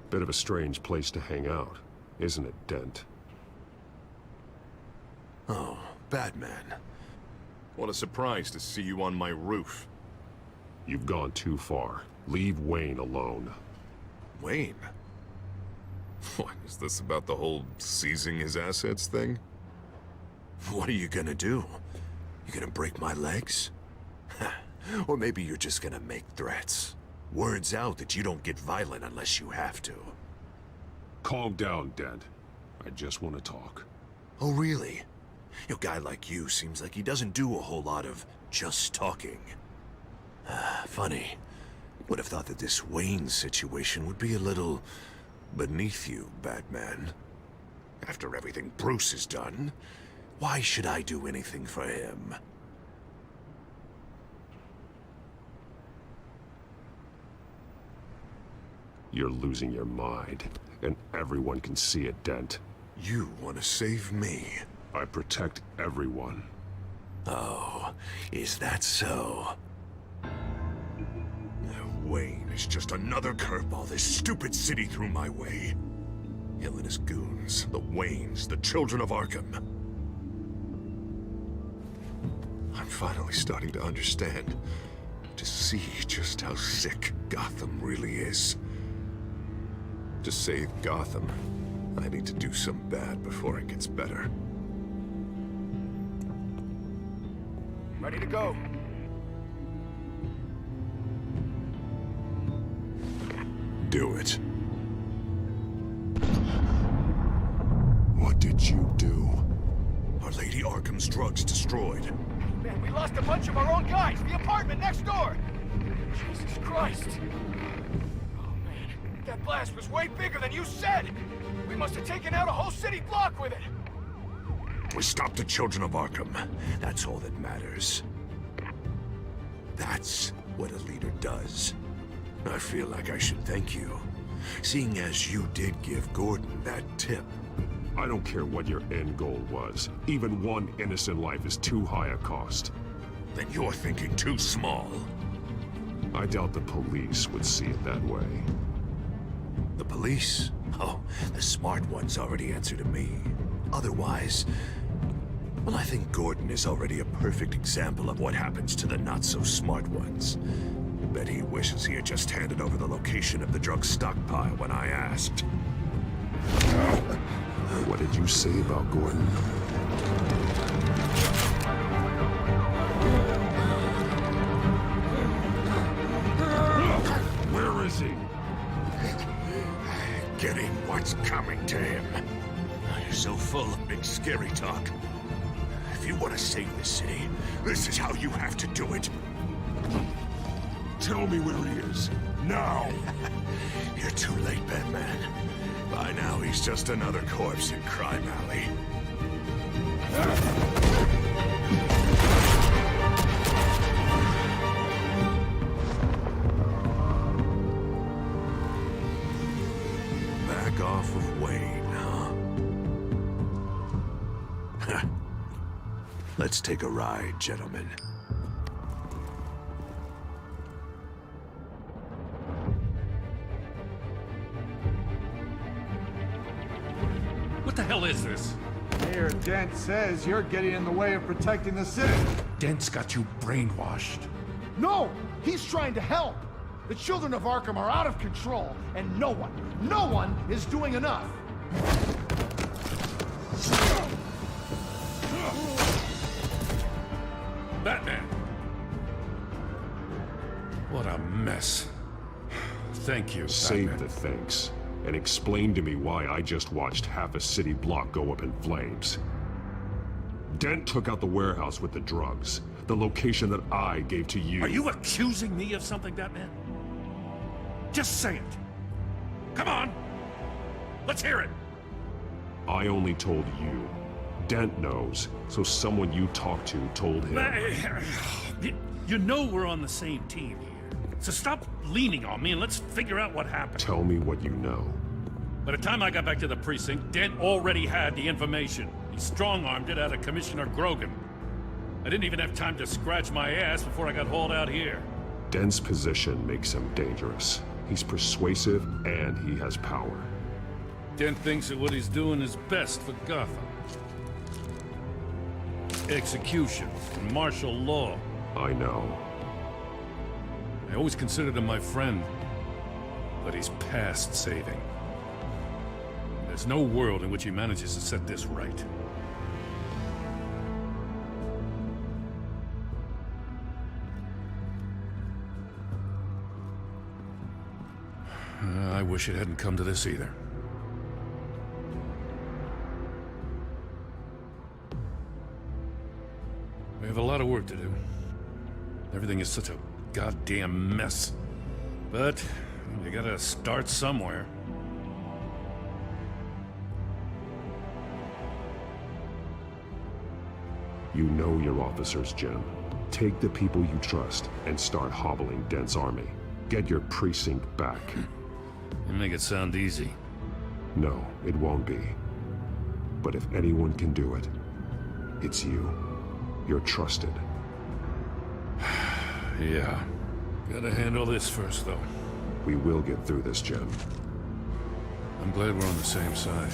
Bit of a strange place to hang out, isn't it, Dent? Oh, Batman. What a surprise to see you on my roof. You've gone too far. Leave Wayne alone. Wayne? What, is this about the whole seizing his assets thing? What are you gonna do? You gonna break my legs? Or maybe you're just gonna make threats. Words out that you don't get violent unless you have to. Calm down, Dent. I just want to talk. Oh, really? A guy like you seems like he doesn't do a whole lot of just talking. Funny. Would have thought that this Wayne situation would be a little beneath you, Batman. After everything Bruce has done, why should I do anything for him? You're losing your mind, and everyone can see it, Dent. You want to save me? I protect everyone. Oh, is that so? Wayne is just another curveball this stupid city threw my way. Hill and his goons, the Waynes, the children of Arkham. I'm finally starting to understand, to see just how sick Gotham really is. To save Gotham, I need to do some bad before it gets better. Ready to go. Do it. What did you do? Are Lady Arkham's drugs destroyed? Man, we lost a bunch of our own guys. The apartment next door. Jesus Christ. Oh, man. That blast was way bigger than you said. We must have taken out a whole city block with it. We stopped the children of Arkham. That's all that matters. That's what a leader does. I feel like I should thank you, seeing as you did give Gordon that tip. I don't care what your end goal was. Even one innocent life is too high a cost. Then you're thinking too small. I doubt the police would see it that way. The police? Oh, the smart ones already answer to me. Otherwise, well, I think Gordon is already a perfect example of what happens to the not-so-smart ones. Bet he wishes he had just handed over the location of the drug stockpile when I asked. What did you say about Gordon? Where is he? Getting what's coming to him. You're so full of big scary talk. If you want to save this city, this is how you have to do it. Tell me where he is. Now! You're too late, Batman. By now, he's just another corpse in Crime Alley. Back off of Wayne, huh? Let's take a ride, gentlemen. What the hell is this? Mayor Dent says you're getting in the way of protecting the city. Dent's got you brainwashed. No! He's trying to help! The children of Arkham are out of control, and no one is doing enough! Batman! What a mess. Thank you, Save Batman. the thanks, and explain to me why I just watched half a city block go up in flames. Dent took out the warehouse with the drugs, the location that I gave to you. Are you accusing me of something, Batman? Just say it. Come on! Let's hear it! I only told you. Dent knows, so someone you talked to told him. You know we're on the same team here. So stop leaning on me and let's figure out what happened. Tell me what you know. By the time I got back to the precinct, Dent already had the information. He strong-armed it out of Commissioner Grogan. I didn't even have time to scratch my ass before I got hauled out here. Dent's position makes him dangerous. He's persuasive and he has power. Dent thinks that what he's doing is best for Gotham. Execution and martial law. I know. I always considered him my friend, but he's past saving. There's no world in which he manages to set this right. I wish it hadn't come to this either. We have a lot of work to do. Everything is such a goddamn mess. But you gotta start somewhere. You know your officers, Jim. Take the people you trust and start hobbling Dent's army. Get your precinct back. You make it sound easy. No, it won't be. But if anyone can do it, it's you. You're trusted. Yeah. Gotta handle this first, though. We will get through this, Jim. I'm glad we're on the same side.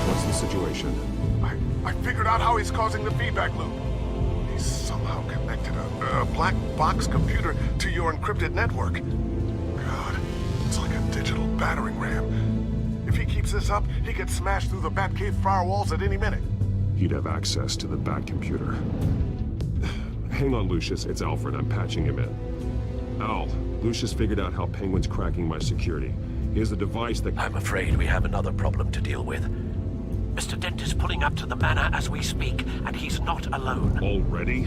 What's the situation? I figured out how he's causing the feedback loop. He's somehow connected a black box computer to your encrypted network. God, it's like a digital battering ram. If he keeps this up, he could smash through the Batcave firewalls at any minute. He'd have access to the Bat computer. Hang on, Lucius. It's Alfred. I'm patching him in. Al, Lucius figured out how Penguin's cracking my security. He has a device that... I'm afraid we have another problem to deal with. Mr. Dent is pulling up to the manor as we speak, and he's not alone. Already?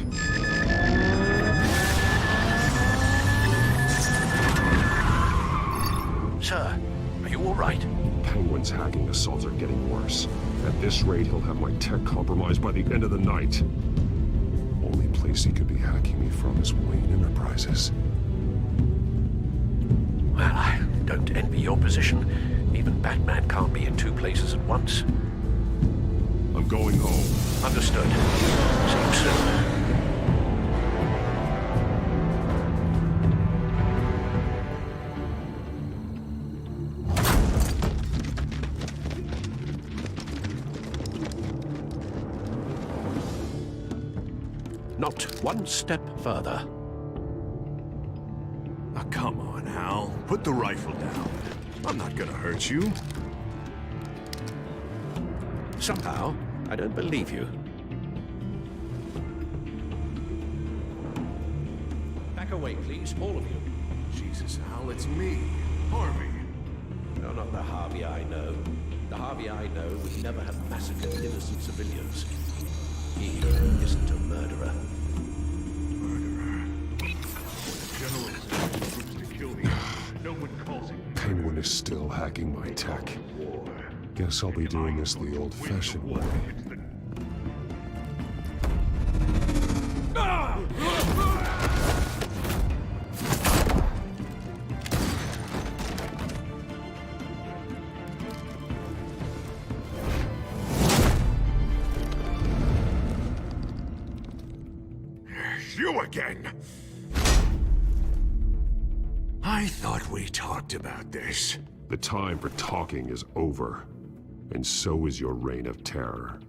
Sir, are you all right? Penguin's hacking assaults are getting worse. At this rate, he'll have my tech compromised by the end of the night. Only place he could be hacking me from is Wayne Enterprises. Well, I don't envy your position. Even Batman can't be in two places at once. I'm going home. Understood. See you soon. Not one step further. Oh, come on, Al. Put the rifle down. I'm not gonna hurt you. Somehow, I don't believe you. Back away, please, all of you. Jesus, Al, it's me, Harvey. No, not the Harvey I know. The Harvey I know would never have massacred innocent civilians. He isn't a murderer. Penguin is still hacking my tech. Guess I'll be doing this the old-fashioned way. You again! I thought we talked about this. The time for talking is over. And so is your reign of terror.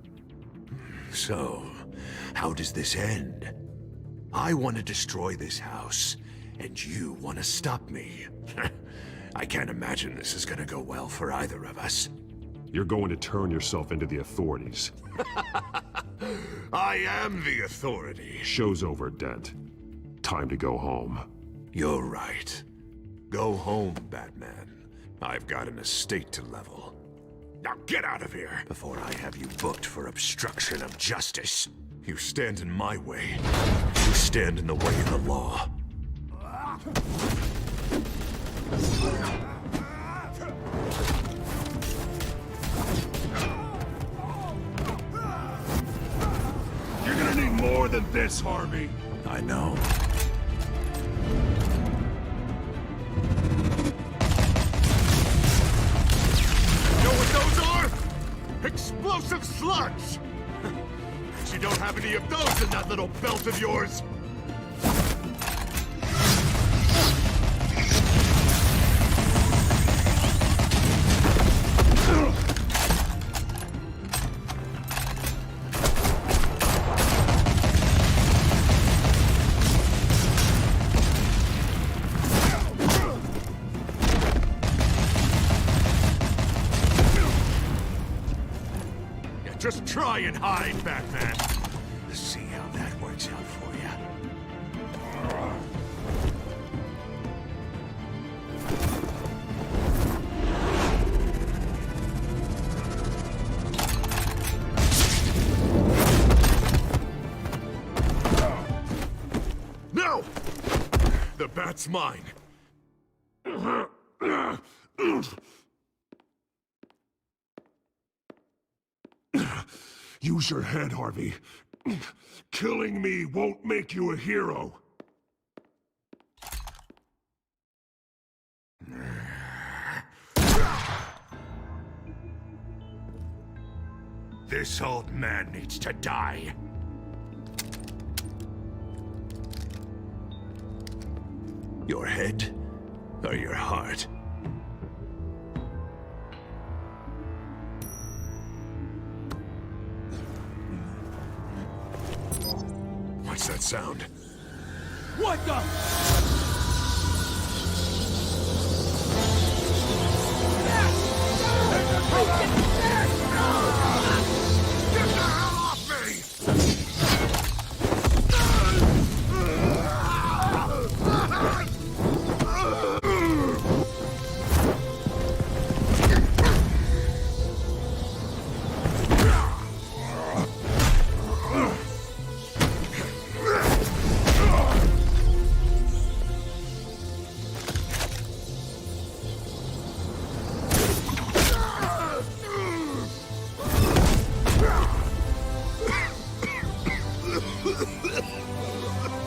So, how does this end? I want to destroy this house, and you want to stop me. I can't imagine this is gonna go well for either of us. You're going to turn yourself into the authorities. I am the authority. Show's over, Dent. Time to go home. You're right. Go home, Batman. I've got an estate to level. Now get out of here before I have you booked for obstruction of justice. You stand in my way. You stand in the way of the law. You're gonna need more than this, Harvey. I know. Know what those are? Explosive slugs! You don't have any of those in that little belt of yours! Just try and hide, Batman. Let's see how that works out for you. No! The bat's mine. Use your head, Harvey. Killing me won't make you a hero. This old man needs to die. Your head or your heart? What's that sound? What the? Get the hell off me!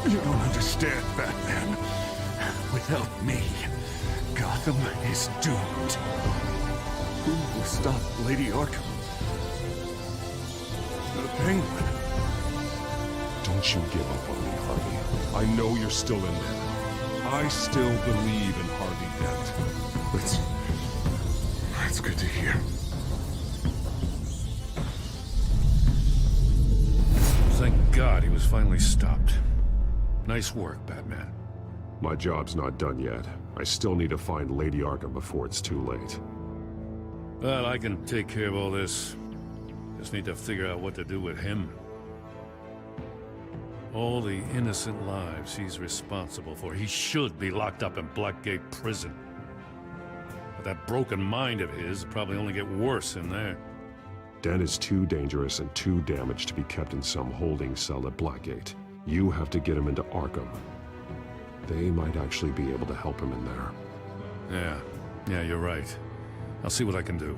You don't understand, Batman. Without me, Gotham is doomed. Who will stop Lady Arkham? The Penguin. Don't you give up on me, Harvey. I know you're still in there. I still believe in Harvey Dent. That's good to hear. Thank God he was finally stopped. Nice work, Batman. My job's not done yet. I still need to find Lady Arkham before it's too late. Well, I can take care of all this. Just need to figure out what to do with him. All the innocent lives he's responsible for. He should be locked up in Blackgate Prison. But that broken mind of his will probably only get worse in there. Dent is too dangerous and too damaged to be kept in some holding cell at Blackgate. You have to get him into Arkham. They might actually be able to help him in there. Yeah, you're right. I'll see what I can do.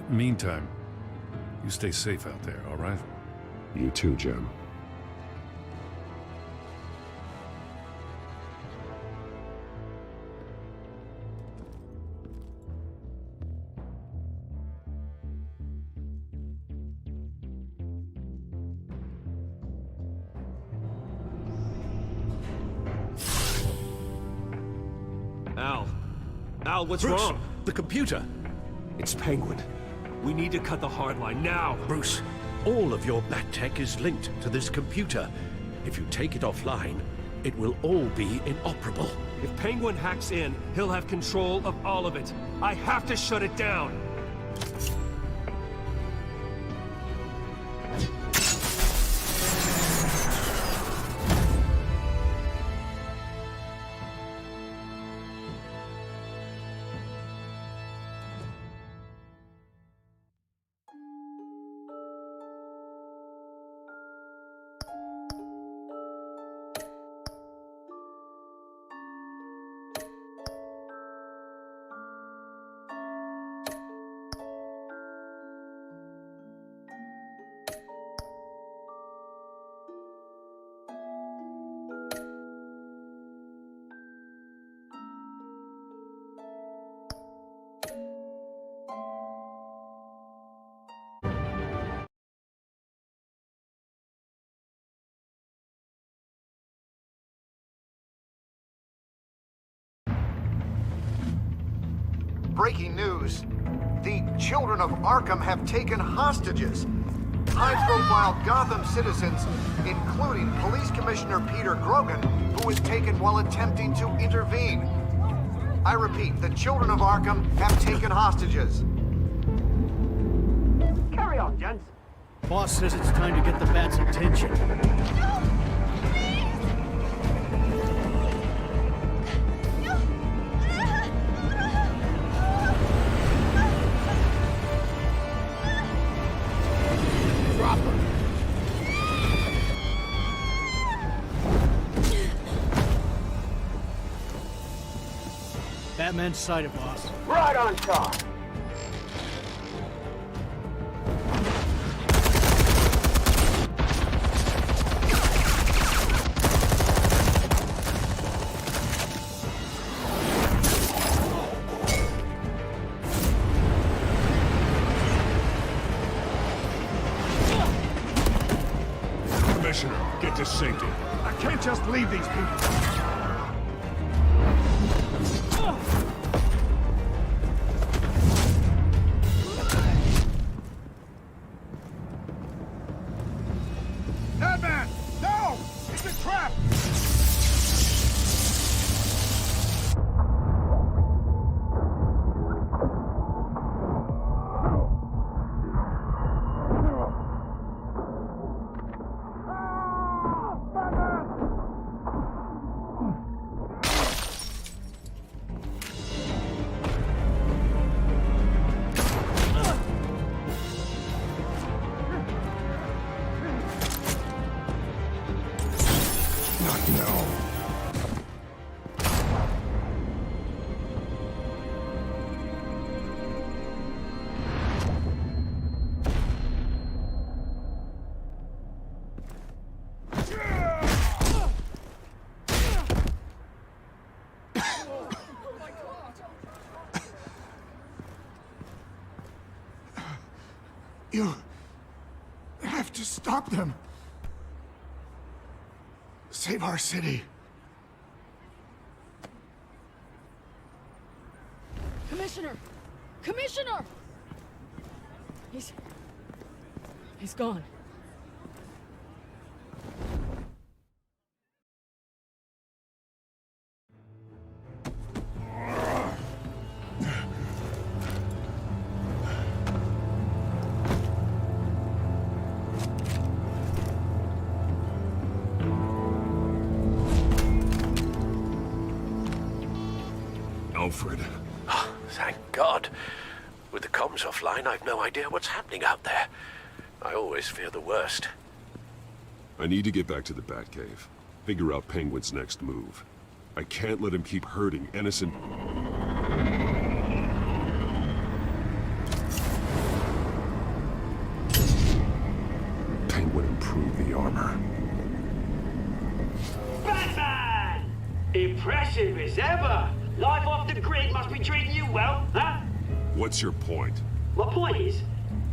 Meantime, you stay safe out there, all right? You too, Jim. Al, what's Bruce, wrong? the computer. It's Penguin. We need to cut the hard line now. Bruce, all of your bat tech is linked to this computer. If you take it offline, it will all be inoperable. If Penguin hacks in, he'll have control of all of it. I have to shut it down. Breaking news. The children of Arkham have taken hostages. High-profile Gotham citizens, including Police Commissioner Peter Grogan, who was taken while attempting to intervene. I repeat, the children of Arkham have taken hostages. Carry on, gents. Boss says it's time to get the Bat's attention. Drop her. Batman's sighted, boss. Right on top. Commissioner, get to safety. I can't just leave these people. Batman! No! It's a trap! Not now. You have to stop them. Save our city. Commissioner! Commissioner! He's gone. Alfred. Thank God. With the comms offline, I've no idea what's happening out there. I always fear the worst. I need to get back to the Batcave. Figure out Penguin's next move. I can't let him keep hurting innocent... Penguin improved the armor. Batman! Impressive as ever. Life off the grid must be treating you well, huh? What's your point? My point is,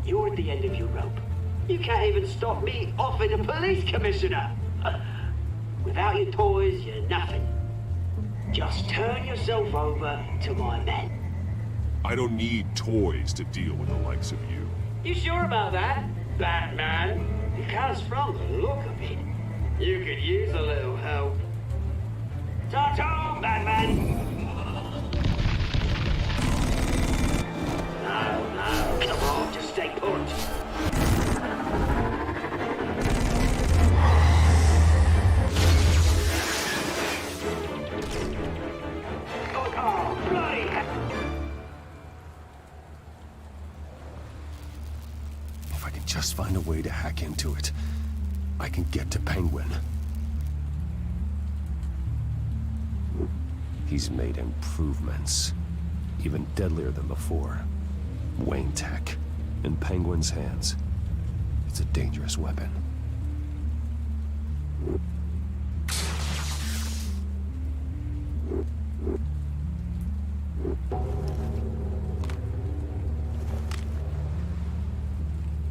you're at the end of your rope. You can't even stop me offing a police commissioner. Without your toys, you're nothing. Just turn yourself over to my men. I don't need toys to deal with the likes of you. You sure about that, Batman? Because from the look of it, you could use a little help. Ta-ta, Batman! No, come on, just stay put. Oh, bloody hell! If I can just find a way to hack into it, I can get to Penguin. He's made improvements, even deadlier than before. Wayne Tech, in Penguin's hands. It's a dangerous weapon.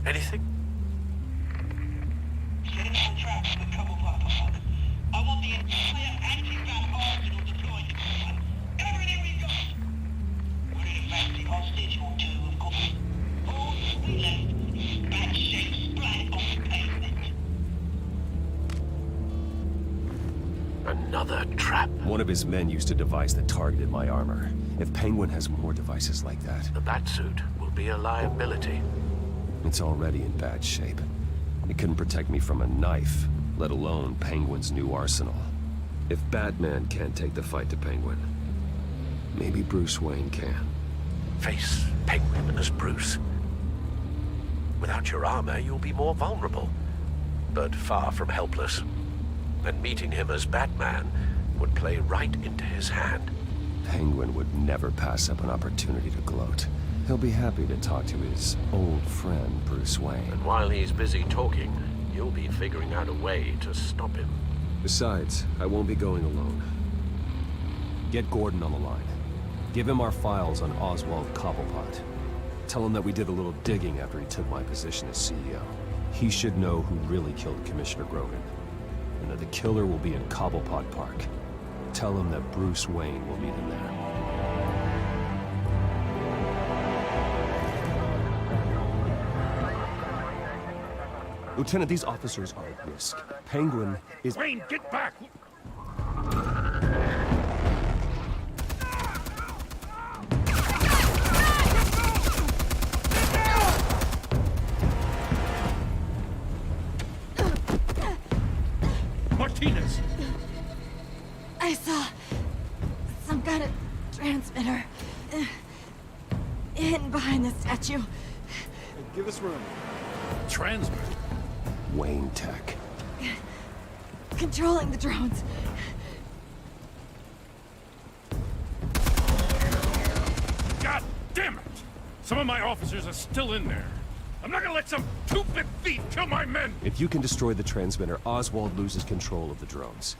Anything? I want the entire anti-bat arsenal deployed. Everything we got. Put it in back Another trap. One of his men used a device that targeted my armor. If Penguin has more devices like that... The Batsuit will be a liability. It's already in bad shape. It couldn't protect me from a knife, let alone Penguin's new arsenal. If Batman can't take the fight to Penguin, maybe Bruce Wayne can. Face Penguin as Bruce. Without your armor, you'll be more vulnerable, but far from helpless. And meeting him as Batman would play right into his hand. Penguin would never pass up an opportunity to gloat. He'll be happy to talk to his old friend, Bruce Wayne. And while he's busy talking, you'll be figuring out a way to stop him. Besides, I won't be going alone. Get Gordon on the line. Give him our files on Oswald Cobblepot. Tell him that we did a little digging after he took my position as CEO. He should know who really killed Commissioner Grogan, and that the killer will be in Cobblepot Park. Tell him that Bruce Wayne will meet him there. Lieutenant, these officers are at risk. Penguin is... Wayne, get back! Martinez! I saw some kind of transmitter hidden behind the statue. Hey, give us room. Transmitter? Wayne Tech. Controlling the drones. God damn it! Some of my officers are still in there. I'm not gonna let some two-bit thief kill my men! If you can destroy the transmitter, Oswald loses control of the drones.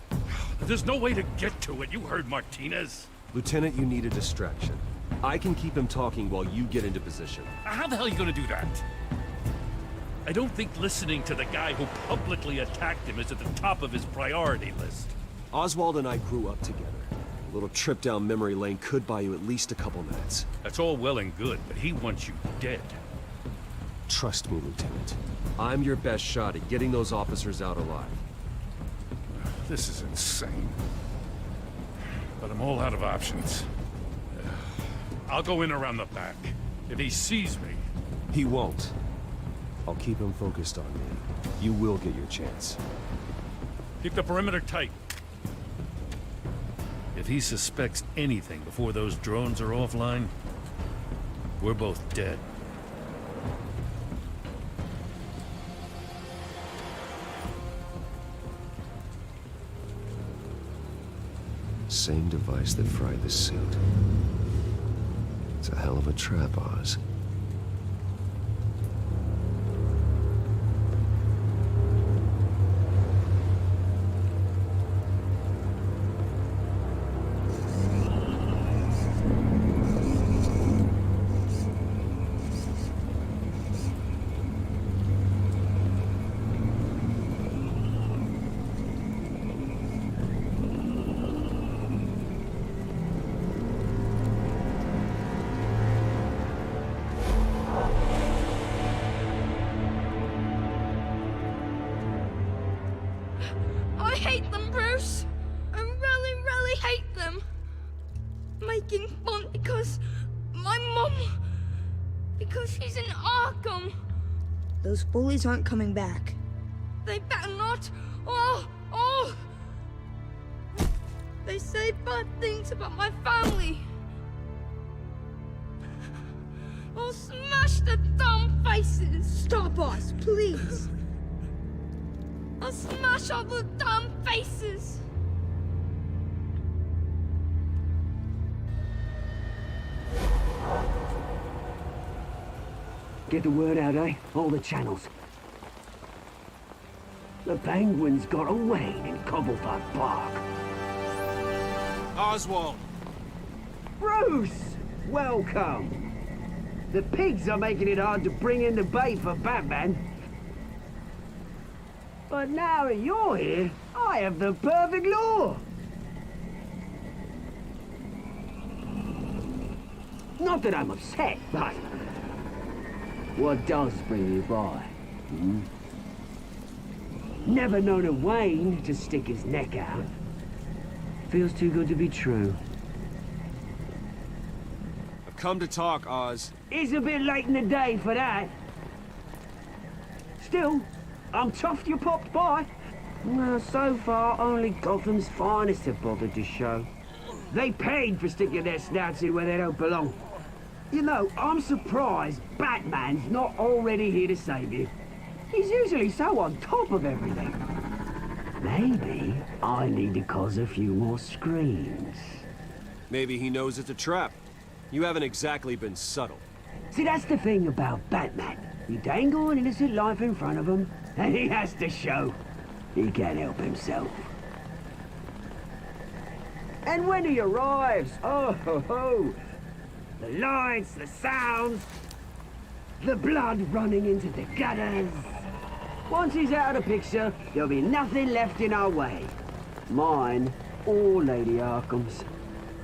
There's no way to get to it. You heard Martinez. Lieutenant, you need a distraction. I can keep him talking while you get into position. How the hell are you gonna do that? I don't think listening to the guy who publicly attacked him is at the top of his priority list. Oswald and I grew up together. A little trip down memory lane could buy you at least a couple minutes. That's all well and good, but he wants you dead. Trust me, Lieutenant. I'm your best shot at getting those officers out alive. This is insane. But I'm all out of options. I'll go in around the back. If he sees me... He won't. I'll keep him focused on me. You will get your chance. Keep the perimeter tight. If he suspects anything before those drones are offline, we're both dead. Same device that fried the suit. It's a hell of a trap, Oz. I hate them, Bruce. I really, really hate them. Making fun because my mom... because she's in Arkham. Those bullies aren't coming back. They better not. Oh! They say bad things about my family. I'll smash the dumb faces. Stop us, please. I'll smash all the dumb faces! Get the word out, eh? All the channels. The Penguin's got a Wayne in Cobblepot Park. Oswald! Bruce! Welcome! The pigs are making it hard to bring in the bait for Batman. But now that you're here, I have the perfect lure. Not that I'm upset, but What does bring you by? Hmm? Never known a Wayne to stick his neck out. Feels too good to be true. I've come to talk, Oz. It's a bit late in the day for that. Still, I'm chuffed you popped by. Well, so far, only Gotham's finest have bothered to show. They paid for sticking their snouts in where they don't belong. You know, I'm surprised Batman's not already here to save you. He's usually so on top of everything. Maybe I need to cause a few more screams. Maybe he knows it's a trap. You haven't exactly been subtle. See, that's the thing about Batman. You dangle an innocent life in front of him, and he has to show. He can't help himself. And when he arrives, oh ho ho! The lights, the sounds, the blood running into the gutters. Once he's out of the picture, there'll be nothing left in our way. Mine or Lady Arkham's.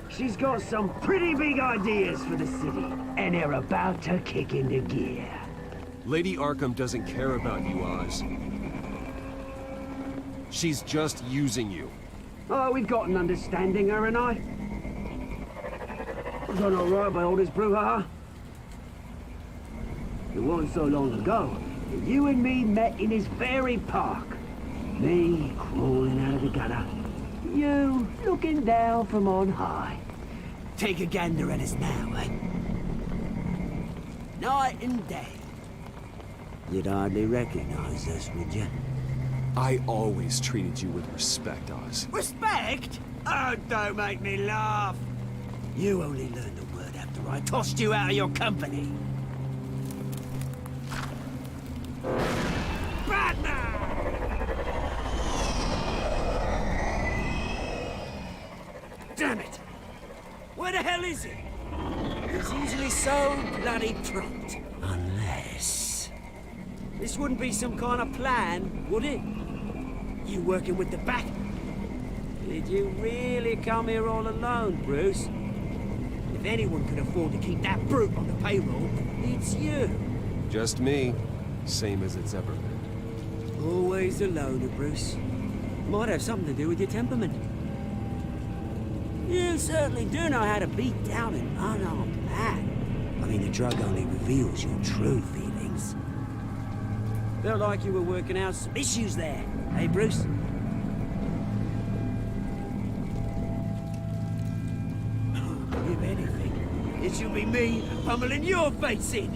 She's got some pretty big ideas for the city, and they're about to kick into gear. Lady Arkham doesn't care about you, Oz. She's just using you. Oh, we've got an understanding, her and I. Done all right by all this brouhaha. It wasn't so long ago that you and me met in this very park. Me crawling out of the gutter. You looking down from on high. Take a gander at us now, eh? Night and day. You'd hardly recognize us, would you? I always treated you with respect, Oz. Respect? Oh, don't make me laugh. You only learned the word after I tossed you out of your company. Damn it! Where the hell is he? He's usually so bloody prompt. Unless... This wouldn't be some kind of plan, would it? You working with the Bat? Did you really come here all alone, Bruce? If anyone could afford to keep that brute on the payroll, it's you. Just me. Same as it's ever been. Always a loner, Bruce. Might have something to do with your temperament. You certainly do know how to beat down an unarmed man. I mean, the drug only reveals your true feelings. Felt like you were working out some issues there, hey, Bruce? If anything, it should be me pummeling your face in.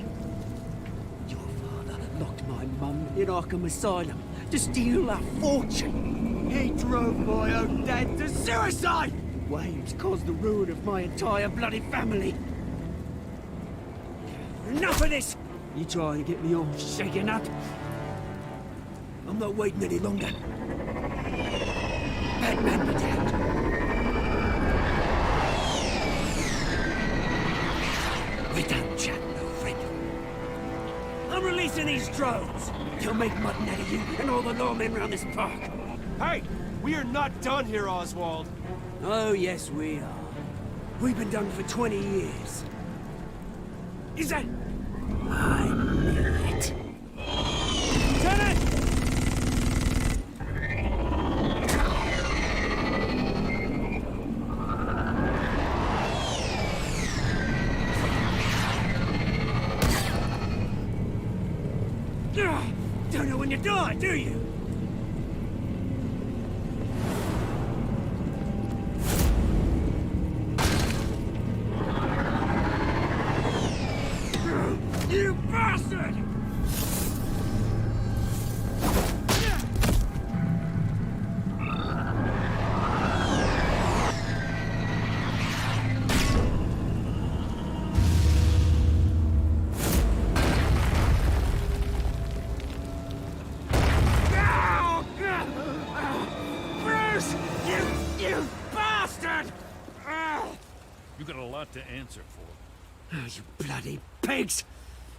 Your father locked my mum in Arkham Asylum to steal a fortune. He drove my own dad to suicide! Wayne's caused the ruin of my entire bloody family. Enough of this! You trying to get me all shaken up? I'm not waiting any longer. Batman be damned. We don't chat, no friend. I'm releasing these drones. They'll make mutton out of you and all the lawmen around this park. Hey! We are not done here, Oswald. Oh, yes, we are. We've been done for 20 years. Is that... I knew it. Lieutenant! Don't know when you die, do you? You bastard! Bruce! You bastard! You got a lot to answer for. Oh, you bloody pigs!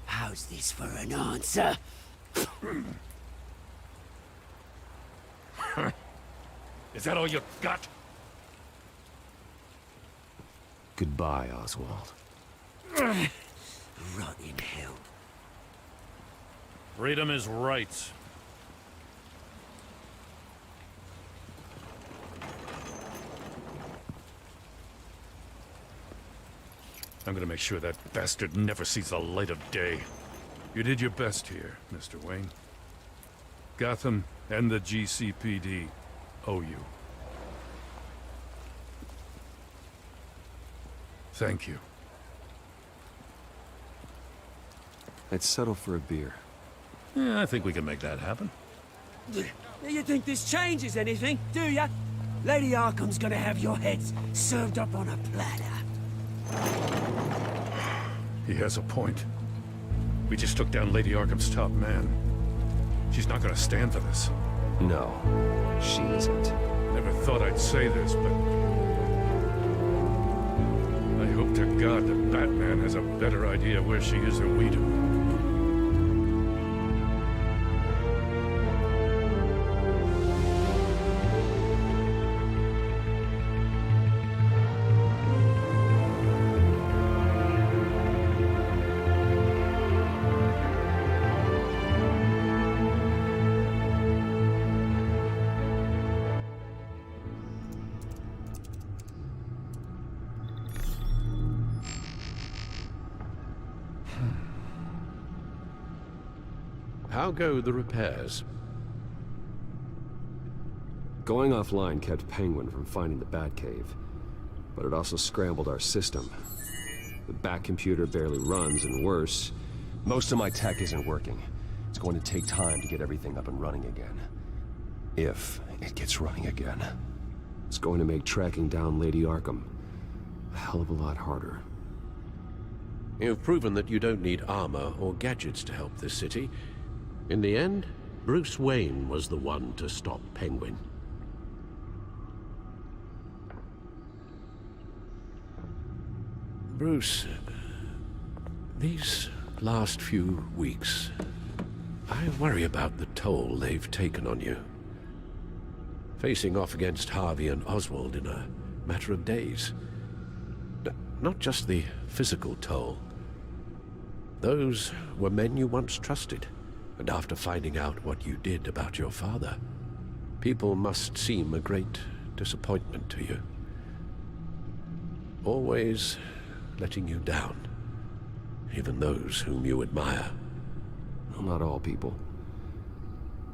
How's this for an answer? Is that all you got? Goodbye, Oswald. Rot in hell. Freedom is right. I'm gonna make sure that bastard never sees the light of day. You did your best here, Mr. Wayne. Gotham and the GCPD owe you. Thank you. I'd settle for a beer. Yeah, I think we can make that happen. You think this changes anything, do ya? Lady Arkham's gonna have your heads served up on a platter. He has a point. We just took down Lady Arkham's top man. She's not gonna stand for this. No, she isn't. Never thought I'd say this, but I hope to God that Batman has a better idea where she is than we do. How go the repairs? Going offline kept Penguin from finding the Batcave, but it also scrambled our system. The Bat computer barely runs, and worse, most of my tech isn't working. It's going to take time to get everything up and running again. If it gets running again. It's going to make tracking down Lady Arkham a hell of a lot harder. You've proven that you don't need armor or gadgets to help this city. In the end, Bruce Wayne was the one to stop Penguin. Bruce, these last few weeks, I worry about the toll they've taken on you. Facing off against Harvey and Oswald in a matter of days. Not just the physical toll. Those were men you once trusted. And after finding out what you did about your father, people must seem a great disappointment to you. Always letting you down, even those whom you admire. Well, not all people.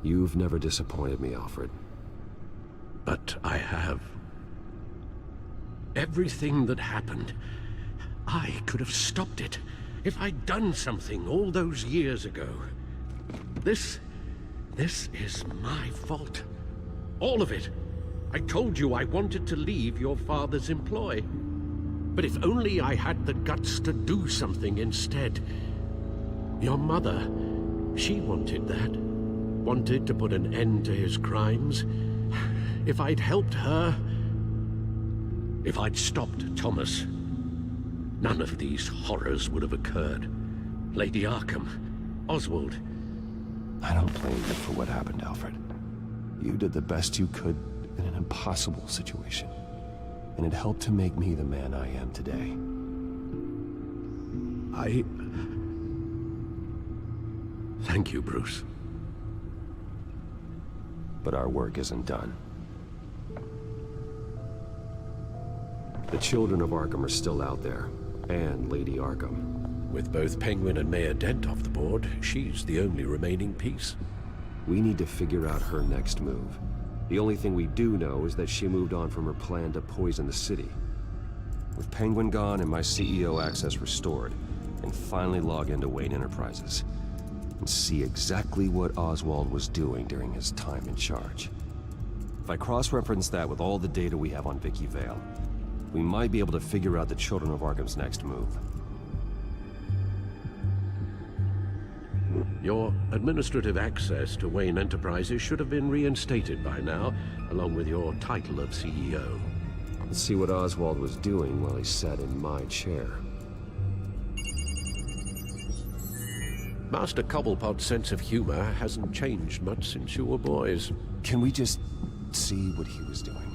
You've never disappointed me, Alfred. But I have. Everything that happened, I could have stopped it if I'd done something all those years ago. This is my fault. All of it. I told you I wanted to leave your father's employ. But if only I had the guts to do something instead. Your mother, she wanted that. Wanted to put an end to his crimes. If I'd helped her, if I'd stopped Thomas, none of these horrors would have occurred. Lady Arkham, Oswald. I don't blame you for what happened, Alfred. You did the best you could in an impossible situation. And it helped to make me the man I am today. Thank you, Bruce. But our work isn't done. The children of Arkham are still out there, and Lady Arkham. With both Penguin and Mayor Dent off the board, she's the only remaining piece. We need to figure out her next move. The only thing we do know is that she moved on from her plan to poison the city. With Penguin gone and my CEO access restored, I can finally log into Wayne Enterprises and see exactly what Oswald was doing during his time in charge. If I cross-reference that with all the data we have on Vicky Vale, we might be able to figure out the Children of Arkham's next move. Your administrative access to Wayne Enterprises should have been reinstated by now, along with your title of CEO. Let's see what Oswald was doing while he sat in my chair. Master Cobblepot's sense of humor hasn't changed much since you were boys. Can we just see what he was doing?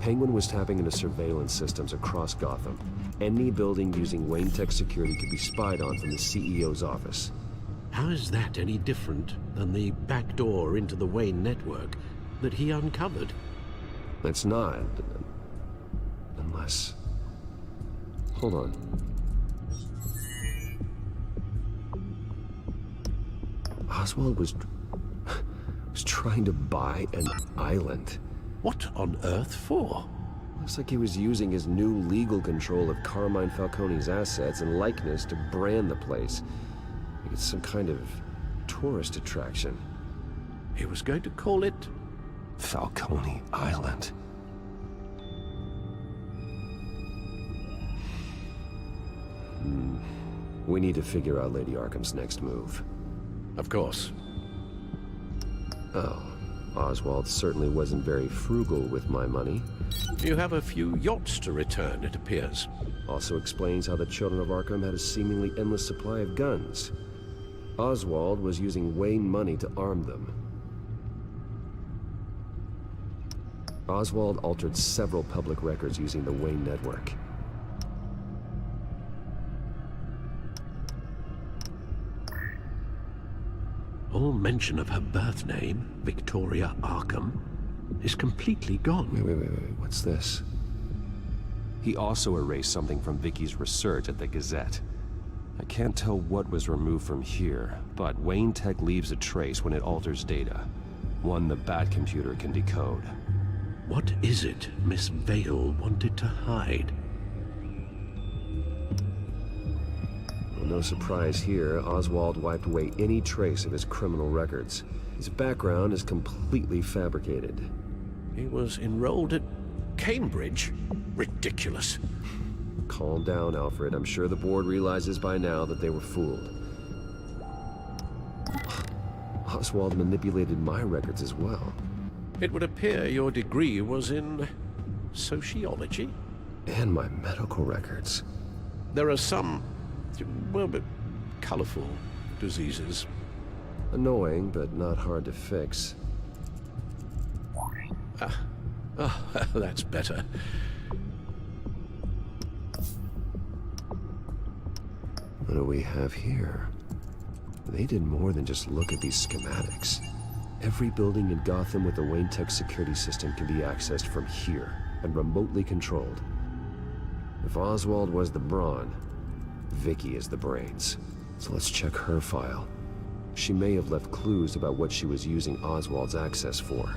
Penguin was tapping into surveillance systems across Gotham, Any building using Wayne Tech security could be spied on from the CEO's office. How is that any different than the back door into the Wayne network that he uncovered? It's not. Unless... Hold on. Oswald was trying to buy an island. What on earth for? Looks like he was using his new legal control of Carmine Falcone's assets and likeness to brand the place. It's some kind of tourist attraction. He was going to call it... Falcone Island. We need to figure out Lady Arkham's next move. Of course. Oh, Oswald certainly wasn't very frugal with my money. You have a few yachts to return, it appears. Also explains how the Children of Arkham had a seemingly endless supply of guns. Oswald was using Wayne money to arm them. Oswald altered several public records using the Wayne network. All mention of her birth name, Victoria Arkham, is completely gone. Wait, what's this? He also erased something from Vicky's research at the Gazette. I can't tell what was removed from here, but Wayne Tech leaves a trace when it alters data. One the Bat computer can decode. What is it Miss Vale wanted to hide? Well, no surprise here, Oswald wiped away any trace of his criminal records. His background is completely fabricated. He was enrolled at Cambridge? Ridiculous. Calm down, Alfred. I'm sure the board realizes by now that they were fooled. Oswald manipulated my records as well. It would appear your degree was in sociology? And my medical records. There are some, well, but colorful diseases. Annoying, but not hard to fix. That's better. What do we have here? They did more than just look at these schematics. Every building in Gotham with the Wayne Tech security system can be accessed from here and remotely controlled. If Oswald was the brawn, Vicky is the brains. So let's check her file. She may have left clues about what she was using Oswald's access for.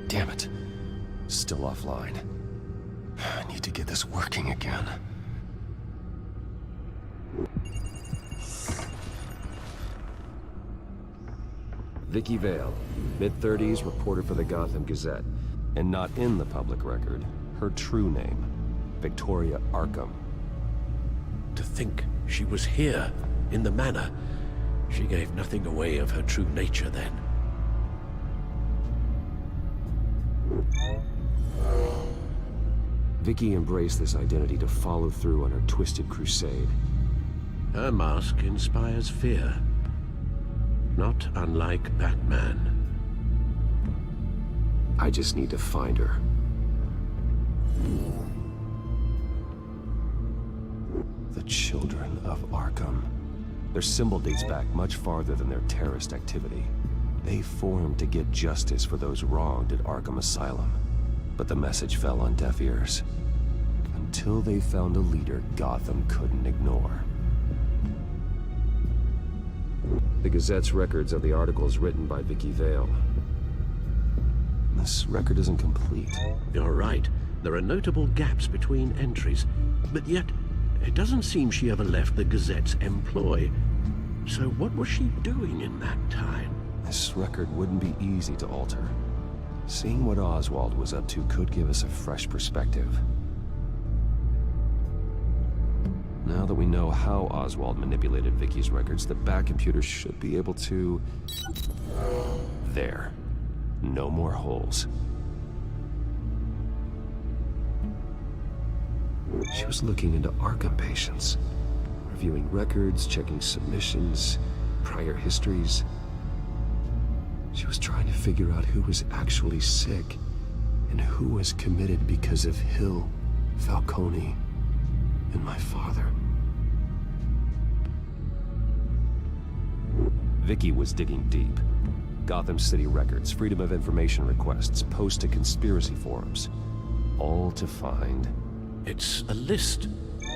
Damn it. Still offline. I need to get this working again. Vicky Vale, mid-30s, reporter for the Gotham Gazette. And not in the public record, her true name, Victoria Arkham. To think she was here, in the manor. She gave nothing away of her true nature then. Vicky embraced this identity to follow through on her twisted crusade. Her mask inspires fear. Not unlike Batman. I just need to find her. The Children of Arkham. Their symbol dates back much farther than their terrorist activity. They formed to get justice for those wronged at Arkham Asylum. But the message fell on deaf ears. Until they found a leader Gotham couldn't ignore. The Gazette's records of the articles written by Vicky Vale. This record isn't complete. You're right. There are notable gaps between entries. But yet, it doesn't seem she ever left the Gazette's employ. So what was she doing in that time? This record wouldn't be easy to alter. Seeing what Oswald was up to could give us a fresh perspective. Now that we know how Oswald manipulated Vicky's records, the Bat computer should be able to... There. No more holes. She was looking into Arkham patients, reviewing records, checking submissions, prior histories. She was trying to figure out who was actually sick and who was committed because of Hill, Falcone, and my father. Vicky was digging deep. Gotham City records, Freedom of Information requests, posts to conspiracy forums. All to find... It's a list.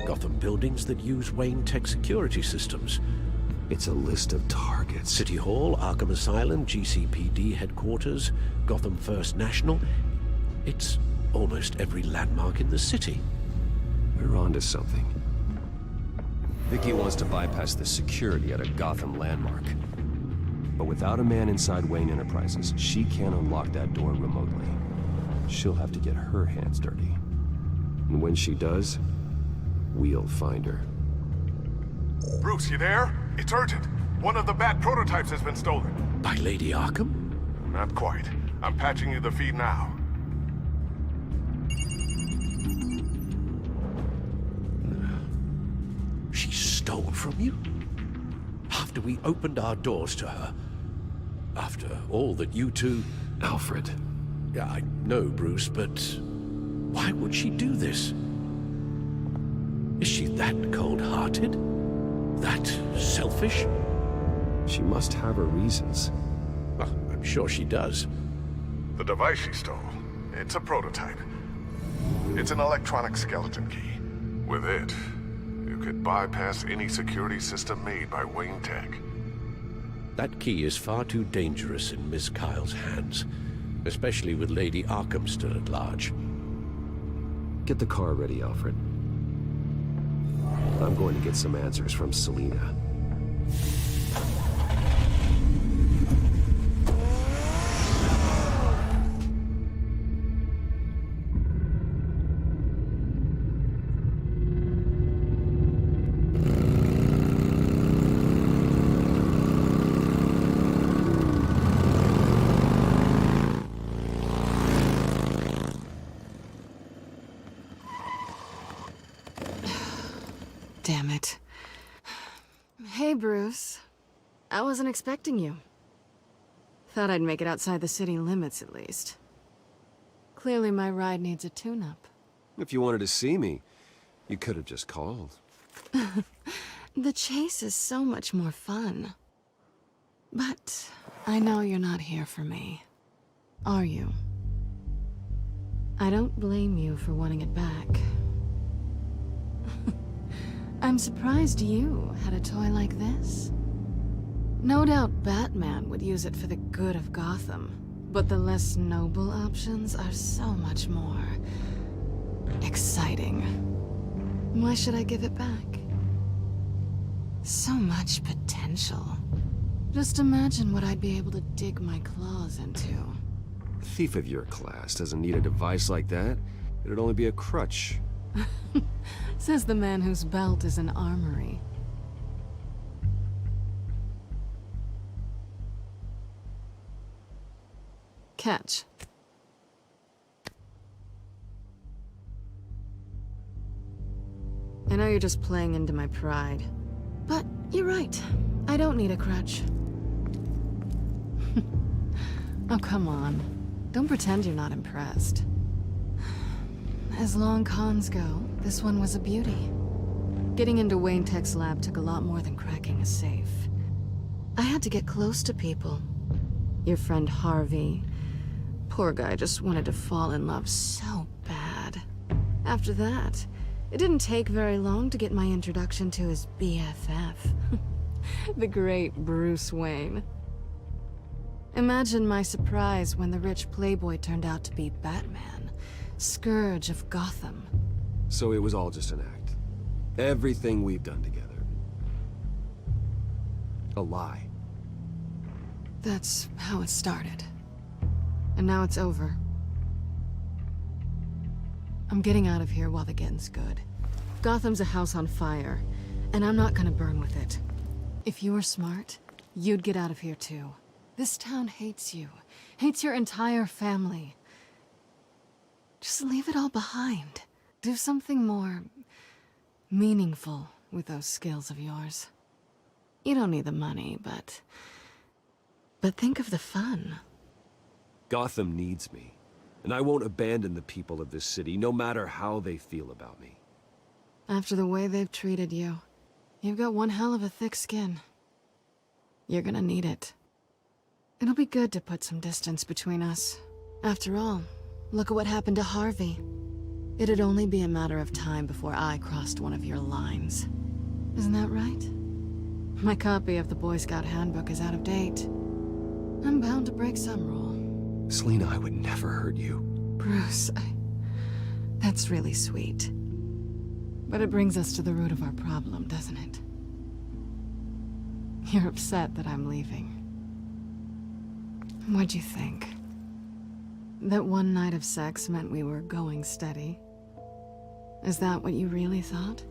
Gotham buildings that use Wayne Tech security systems. It's a list of targets. City Hall, Arkham Asylum, GCPD headquarters, Gotham First National. It's almost every landmark in the city. We're onto something. Vicky wants to bypass the security at a Gotham landmark. But without a man inside Wayne Enterprises, she can't unlock that door remotely. She'll have to get her hands dirty. And when she does, we'll find her. Bruce, you there? It's urgent. One of the Bat prototypes has been stolen. By Lady Arkham? Not quite. I'm patching you the feed now. She stole from you? After we opened our doors to her? After all that you two... Alfred. Yeah, I know, Bruce, but... why would she do this? Is she that cold-hearted? That selfish? She must have her reasons. Well, I'm sure she does. The device she stole, it's a prototype. It's an electronic skeleton key. With it, you could bypass any security system made by Wayne Tech. That key is far too dangerous in Miss Kyle's hands, especially with Lady Arkham still at large. Get the car ready, Alfred. I'm going to get some answers from Selina. Damn it. Hey, Bruce. I wasn't expecting you. Thought I'd make it outside the city limits, at least. Clearly my ride needs a tune-up. If you wanted to see me, you could have just called. The chase is so much more fun. But I know you're not here for me. Are you? I don't blame you for wanting it back. I'm surprised you had a toy like this. No doubt Batman would use it for the good of Gotham, but the less noble options are so much more... exciting. Why should I give it back? So much potential. Just imagine what I'd be able to dig my claws into. A thief of your class doesn't need a device like that. It'd only be a crutch. Says the man whose belt is an armory. Catch. I know you're just playing into my pride, but you're right. I don't need a crutch. Oh, come on. Don't pretend you're not impressed. As long cons go, this one was a beauty. Getting into Wayne Tech's lab took a lot more than cracking a safe. I had to get close to people. Your friend Harvey. Poor guy just wanted to fall in love so bad. After that, it didn't take very long to get my introduction to his BFF. The great Bruce Wayne. Imagine my surprise when the rich playboy turned out to be Batman, Scourge of Gotham. So it was all just an act. Everything we've done together. A lie. That's how it started. And now it's over. I'm getting out of here while the getting's good. Gotham's a house on fire, and I'm not gonna burn with it. If you were smart, you'd get out of here too. This town hates you. Hates your entire family. Just leave it all behind. Do something more meaningful with those skills of yours. You don't need the money, but think of the fun. Gotham needs me, and I won't abandon the people of this city, no matter how they feel about me. After the way they've treated you, you've got one hell of a thick skin. You're gonna need it. It'll be good to put some distance between us. After all, look at what happened to Harvey. It'd only be a matter of time before I crossed one of your lines. Isn't that right? My copy of the Boy Scout Handbook is out of date. I'm bound to break some rule. Selina, I would never hurt you. Bruce, that's really sweet. But it brings us to the root of our problem, doesn't it? You're upset that I'm leaving. What'd you think? That one night of sex meant we were going steady? Is that what you really thought?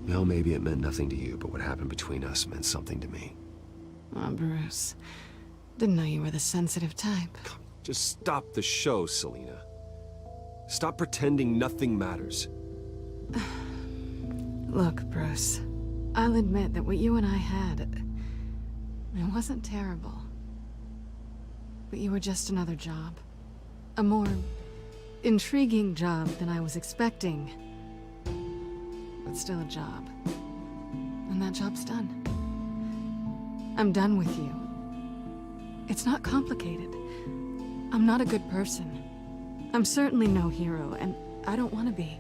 Well, maybe it meant nothing to you, but what happened between us meant something to me. Oh, Bruce. Didn't know you were the sensitive type. Just stop the show, Selina. Stop pretending nothing matters. Look, Bruce. I'll admit that what you and I had, it wasn't terrible. But you were just another job. A more intriguing job than I was expecting. But still a job. And that job's done. I'm done with you. It's not complicated. I'm not a good person. I'm certainly no hero, and I don't want to be.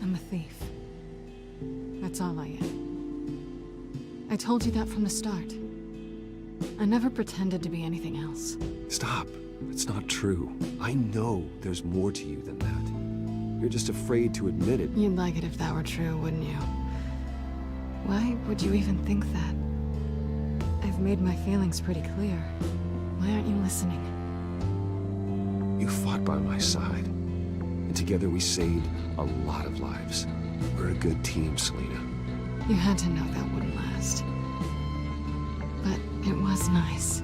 I'm a thief. That's all I am. I told you that from the start. I never pretended to be anything else. Stop. It's not true. I know there's more to you than that. You're just afraid to admit it. You'd like it if that were true, wouldn't you? Why would you even think that? I've made my feelings pretty clear. Why aren't you listening? You fought by my side, and together we saved a lot of lives. We're a good team, Selina. You had to know that wouldn't last. But it was nice.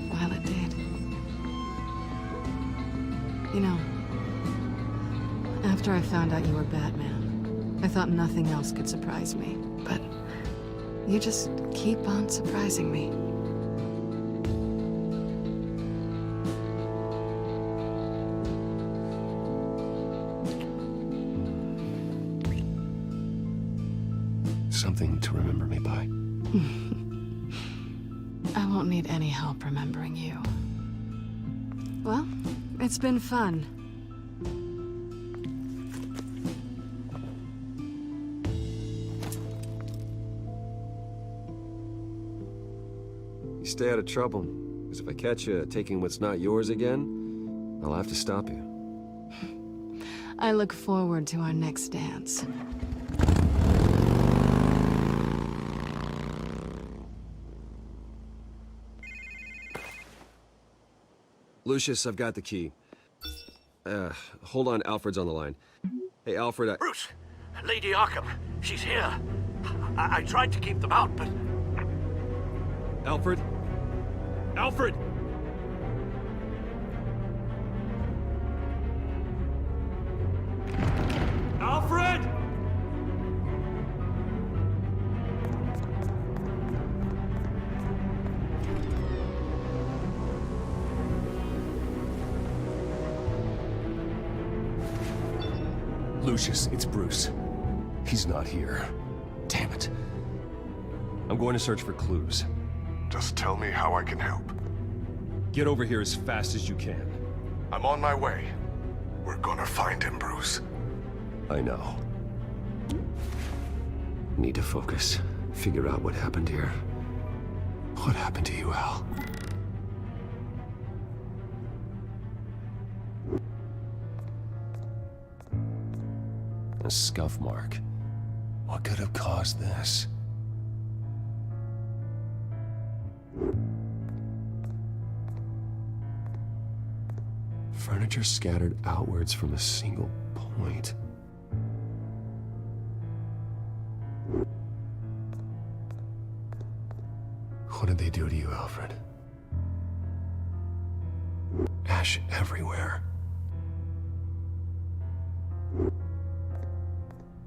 While it did. You know, after I found out you were Batman, I thought nothing else could surprise me. But you just keep on surprising me. Something to remember me by. I won't need any help remembering you. Well, it's been fun. You stay out of trouble, because if I catch you taking what's not yours again, I'll have to stop you. I look forward to our next dance. Lucius, I've got the key. Hold on, Alfred's on the line. Hey, Alfred, Bruce! Lady Arkham, she's here. I tried to keep them out, but... Alfred? Alfred! Alfred! Lucius, it's Bruce. He's not here. Damn it. I'm going to search for clues. Just tell me how I can help. Get over here as fast as you can. I'm on my way. We're gonna find him, Bruce. I know. Need to focus. Figure out what happened here. What happened to you, Al? A scuff mark. What could have caused this? Furniture scattered outwards from a single point. What did they do to you, Alfred? Ash everywhere.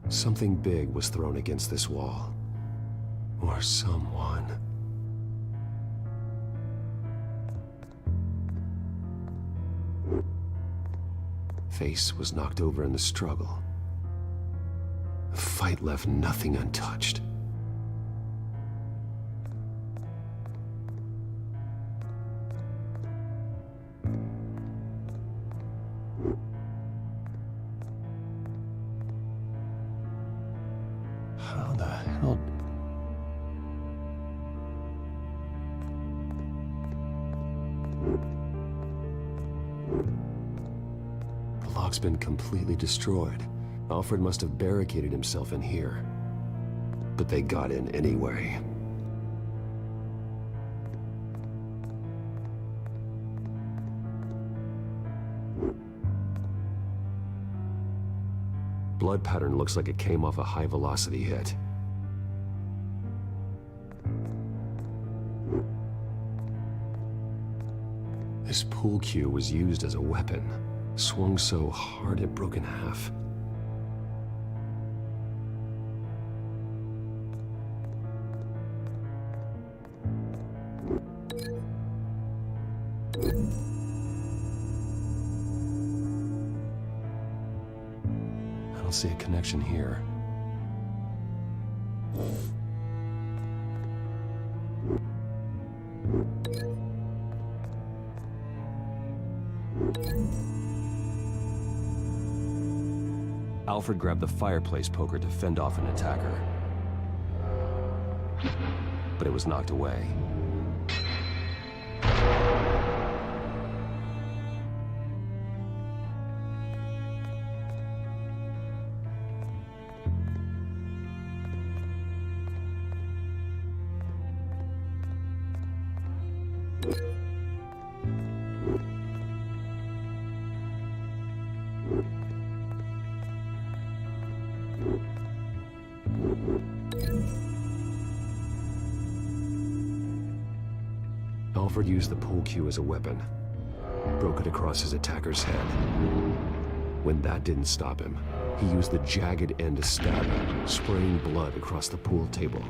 Something big was thrown against this wall. Or someone. Face was knocked over in the struggle. The fight left nothing untouched. How the hell? The lock's been completely destroyed. Alfred must have barricaded himself in here. But they got in anyway. Blood pattern looks like it came off a high-velocity hit. This pool cue was used as a weapon. Swung so hard it broke in half. I don't see a connection here. Alfred grabbed the fireplace poker to fend off an attacker. But it was knocked away. Alfred used the pool cue as a weapon. Broke it across his attacker's head. When that didn't stop him, he used the jagged end to stab him, spraying blood across the pool table.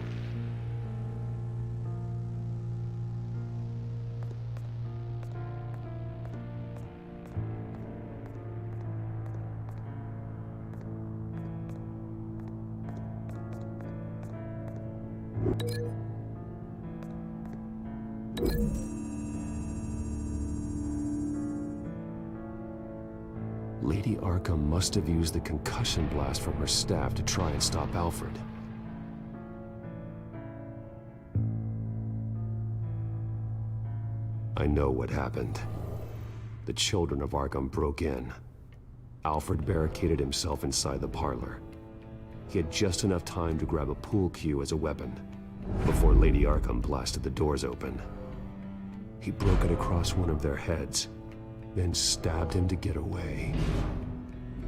Lady Arkham must have used the concussion blast from her staff to try and stop Alfred. I know what happened. The children of Arkham broke in. Alfred barricaded himself inside the parlor. He had just enough time to grab a pool cue as a weapon before Lady Arkham blasted the doors open. He broke it across one of their heads, then stabbed him to get away.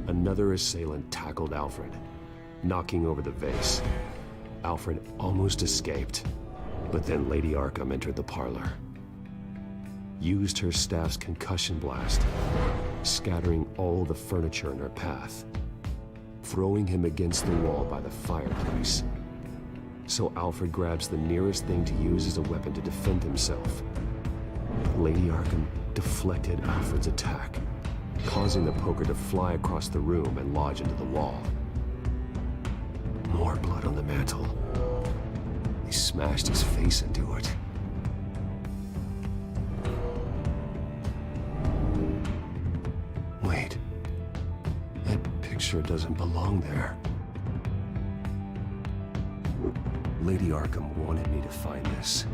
Another assailant tackled Alfred, knocking over the vase. Alfred almost escaped, but then Lady Arkham entered the parlor. Used her staff's concussion blast, scattering all the furniture in her path, throwing him against the wall by the fireplace. So Alfred grabs the nearest thing to use as a weapon to defend himself. Lady Arkham deflected Alfred's attack, causing the poker to fly across the room and lodge into the wall. More blood on the mantel. He smashed his face into it. Wait. That picture doesn't belong there. Lady Arkham wanted me to find this.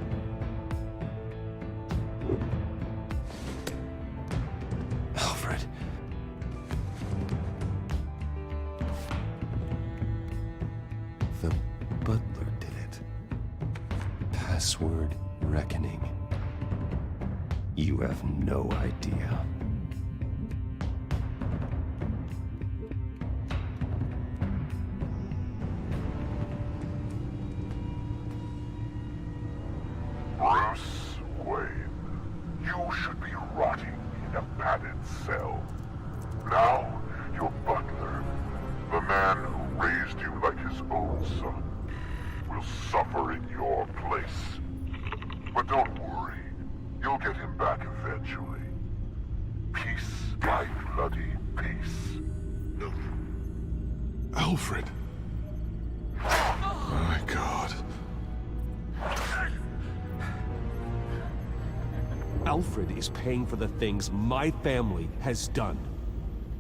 Alfred. The butler did it. Password reckoning. You have no idea. Bruce Wayne, you should be rotting in a Now, your butler, the man who raised you like his own son, will suffer in your place. But don't worry, you'll get him back eventually. Peace, my bloody peace. Alfred. My God. Alfred is paying for the things my family has done.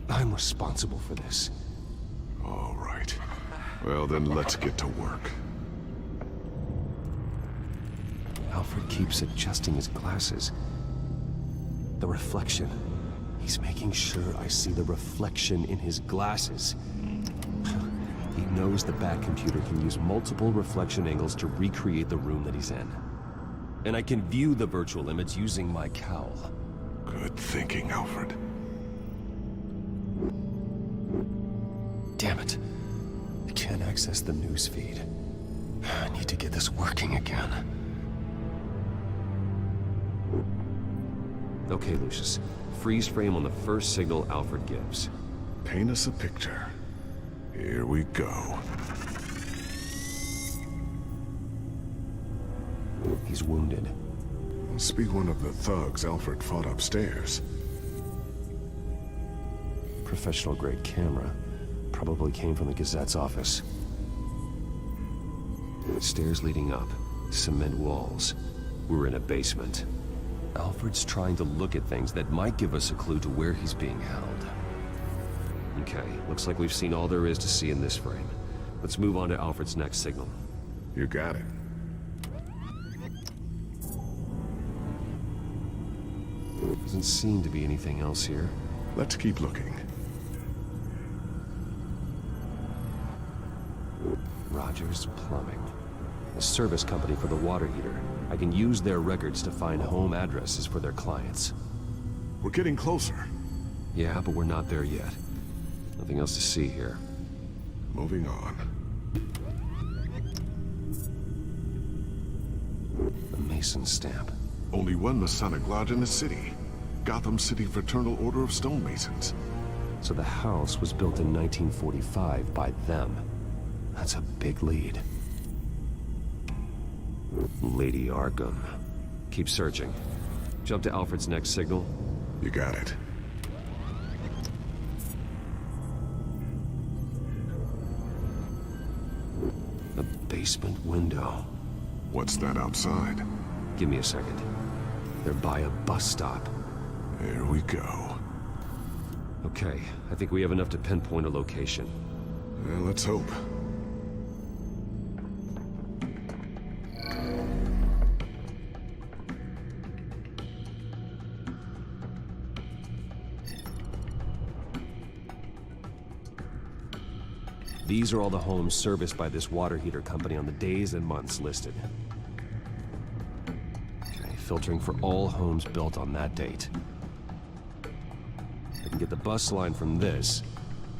I'm responsible for this. All right. Well, then let's get to work. Alfred keeps adjusting his glasses. The reflection. He's making sure I see the reflection in his glasses. He knows the back computer can use multiple reflection angles to recreate the room that he's in. And I can view the virtual image using my cowl. Good thinking, Alfred. Damn it. I can't access the news feed. I need to get this working again. Okay, Lucius. Freeze frame on the first signal Alfred gives. Paint us a picture. Here we go. He's wounded. Must be one of the thugs Alfred fought upstairs. Professional-grade camera. Probably came from the Gazette's office. Stairs leading up. Cement walls. We're in a basement. Alfred's trying to look at things that might give us a clue to where he's being held. Okay, looks like we've seen all there is to see in this frame. Let's move on to Alfred's next signal. You got it. Doesn't seem to be anything else here. Let's keep looking. Rogers Plumbing. A service company for the water heater. I can use their records to find home addresses for their clients. We're getting closer. Yeah, but we're not there yet. Nothing else to see here. Moving on. The Mason stamp. Only one Masonic lodge in the city. Gotham City Fraternal Order of Stonemasons. So the house was built in 1945 by them. That's a big lead. Lady Arkham. Keep searching. Jump to Alfred's next signal. You got it. A basement window. What's that outside? Give me a second. They're by a bus stop. There we go. Okay, I think we have enough to pinpoint a location. Well, let's hope. These are all the homes serviced by this water heater company on the days and months listed. Okay, filtering for all homes built on that date. I can get the bus line from this,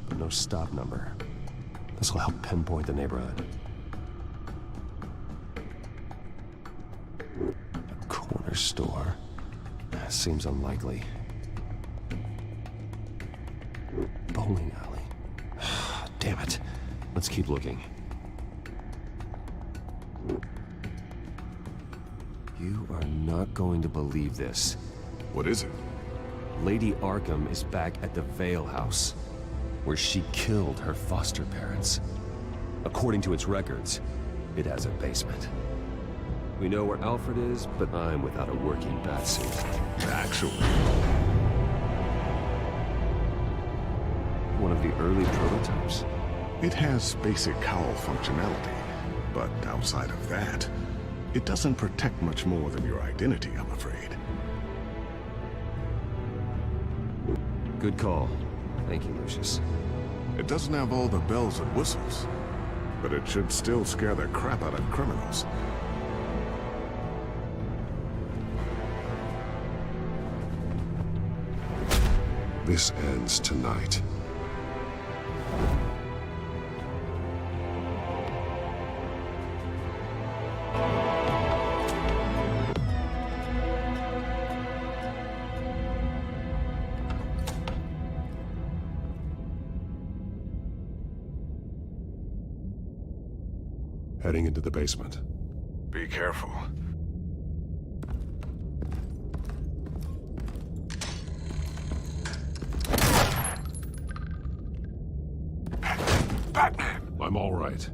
but no stop number. This will help pinpoint the neighborhood. A corner store. Seems unlikely. Bowling alley. Damn it. Let's keep looking. You are not going to believe this. What is it? Lady Arkham is back at the Vale House, where she killed her foster parents. According to its records, it has a basement. We know where Alfred is, but I'm without a working batsuit. Actually. One of the early prototypes. It has basic cowl functionality, but outside of that, it doesn't protect much more than your identity, I'm afraid. Good call. Thank you, Lucius. It doesn't have all the bells and whistles, but it should still scare the crap out of criminals. This ends tonight. Heading into the basement. Be careful. Batman! I'm all right.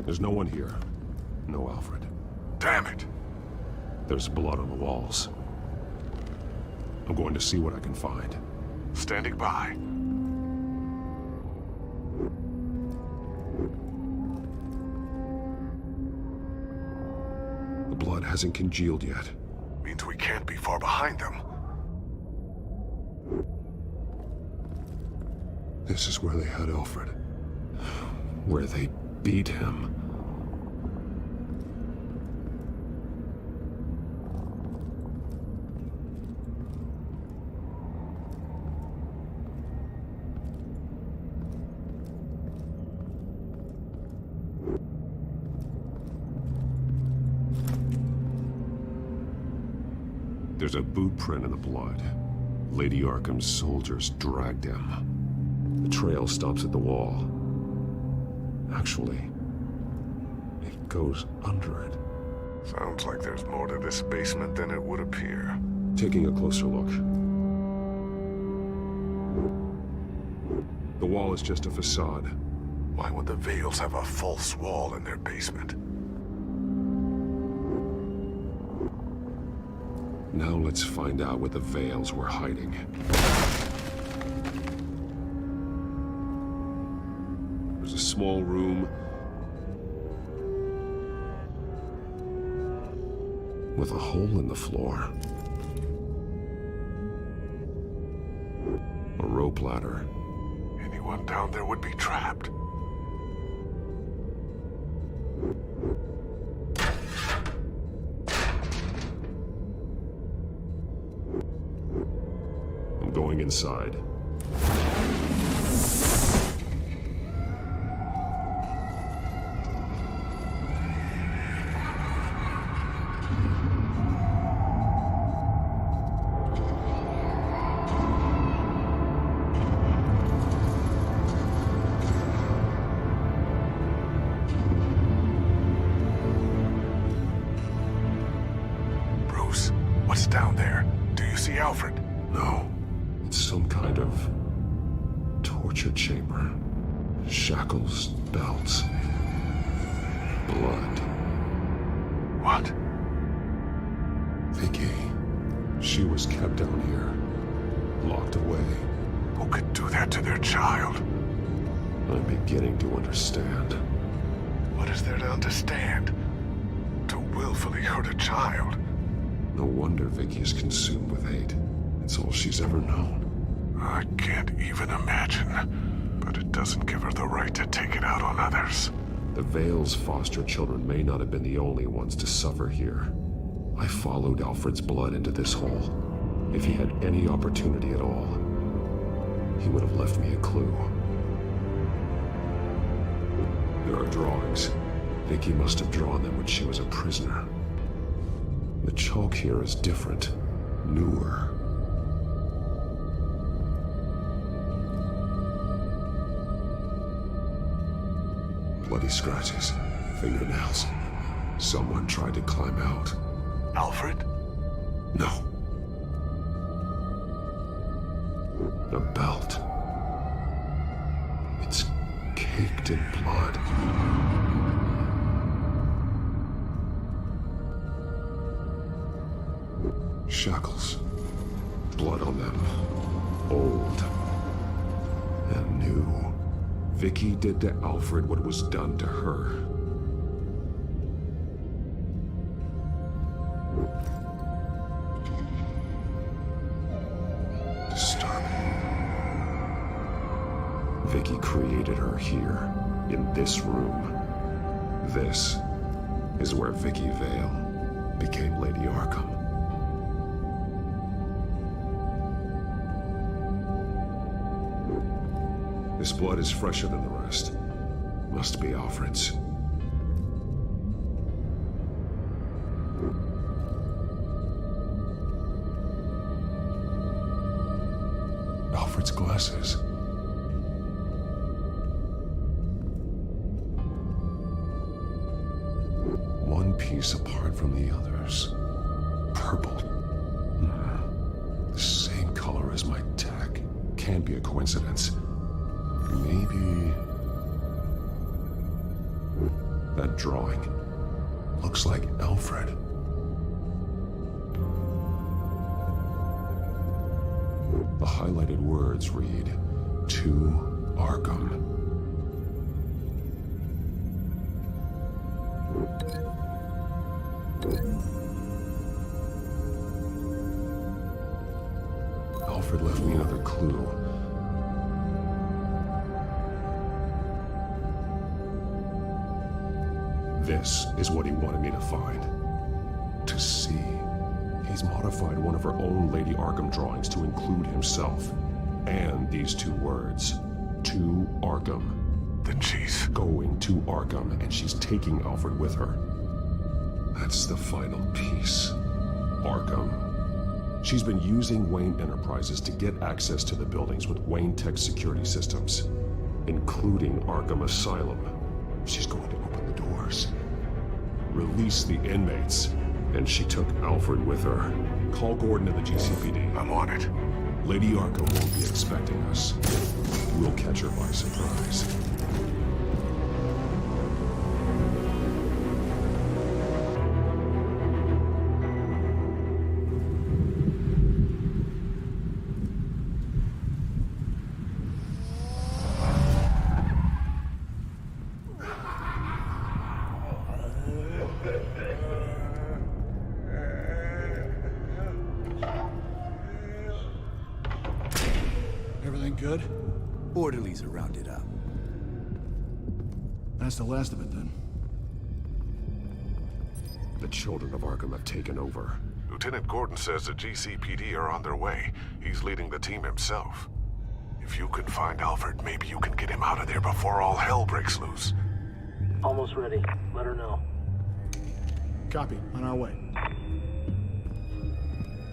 There's no one here. No Alfred. Damn it! There's blood on the walls. I'm going to see what I can find. Standing by. The blood hasn't congealed yet. Means we can't be far behind them. This is where they had Alfred. Where they beat him. There's a boot print in the blood. Lady Arkham's soldiers dragged him. The trail stops at the wall. Actually, it goes under it. Sounds like there's more to this basement than it would appear. Taking a closer look. The wall is just a facade. Why would the Vales have a false wall in their basement? Now let's find out what the Vales were hiding. There's a small room with a hole in the floor. A rope ladder. Anyone down there would be trapped. I'm going inside. Bruce, what's down there? Do you see Alfred? No. It's some kind of torture chamber. Shackles, belts, blood. What? Vicky. She was kept down here, locked away. Who could do that to their child? I'm beginning to understand. What is there to understand? To willfully hurt a child? No wonder Vicky is consumed with hate. It's all she's ever known. I can't even imagine. But it doesn't give her the right to take it out on others. The Vale's foster children may not have been the only ones to suffer here. I followed Alfred's blood into this hole. If he had any opportunity at all, he would have left me a clue. There are drawings. Vicky must have drawn them when she was a prisoner. The chalk here is different, newer. Bloody scratches, fingernails. Someone tried to climb out. Alfred? No. A belt. It's caked in blood. Shackles. Blood on them. Old. And new. Vicky did to Alfred what was done to her. Disturbing. Vicky created her here, in this room. This is where Vicky Vale became Lady Arkham. This blood is fresher than the rest. Must be Alfred's. glasses. One piece apart from the others. Purple. The same color as my tech. Can't be a coincidence. Maybe... that drawing looks like Alfred. The highlighted words read, "To Arkham." Alfred left me another clue. This is what he wanted me to find. To see. He's modified one of her own Lady Arkham drawings to include himself. And these two words. To Arkham. Then she's going to Arkham, and she's taking Alfred with her. That's the final piece. Arkham. She's been using Wayne Enterprises to get access to the buildings with Wayne Tech security systems, including Arkham Asylum. She's going to open the doors, release the inmates, and she took Alfred with her. Call Gordon to the GCPD. I'm on it. Lady Arkham won't be expecting us. We'll catch her by surprise. Everything good? Orderlies are rounded up. That's the last of it, then. The children of Arkham have taken over. Lieutenant Gordon says the GCPD are on their way. He's leading the team himself. If you can find Alfred, maybe you can get him out of there before all hell breaks loose. Almost ready. Let her know. Copy. On our way.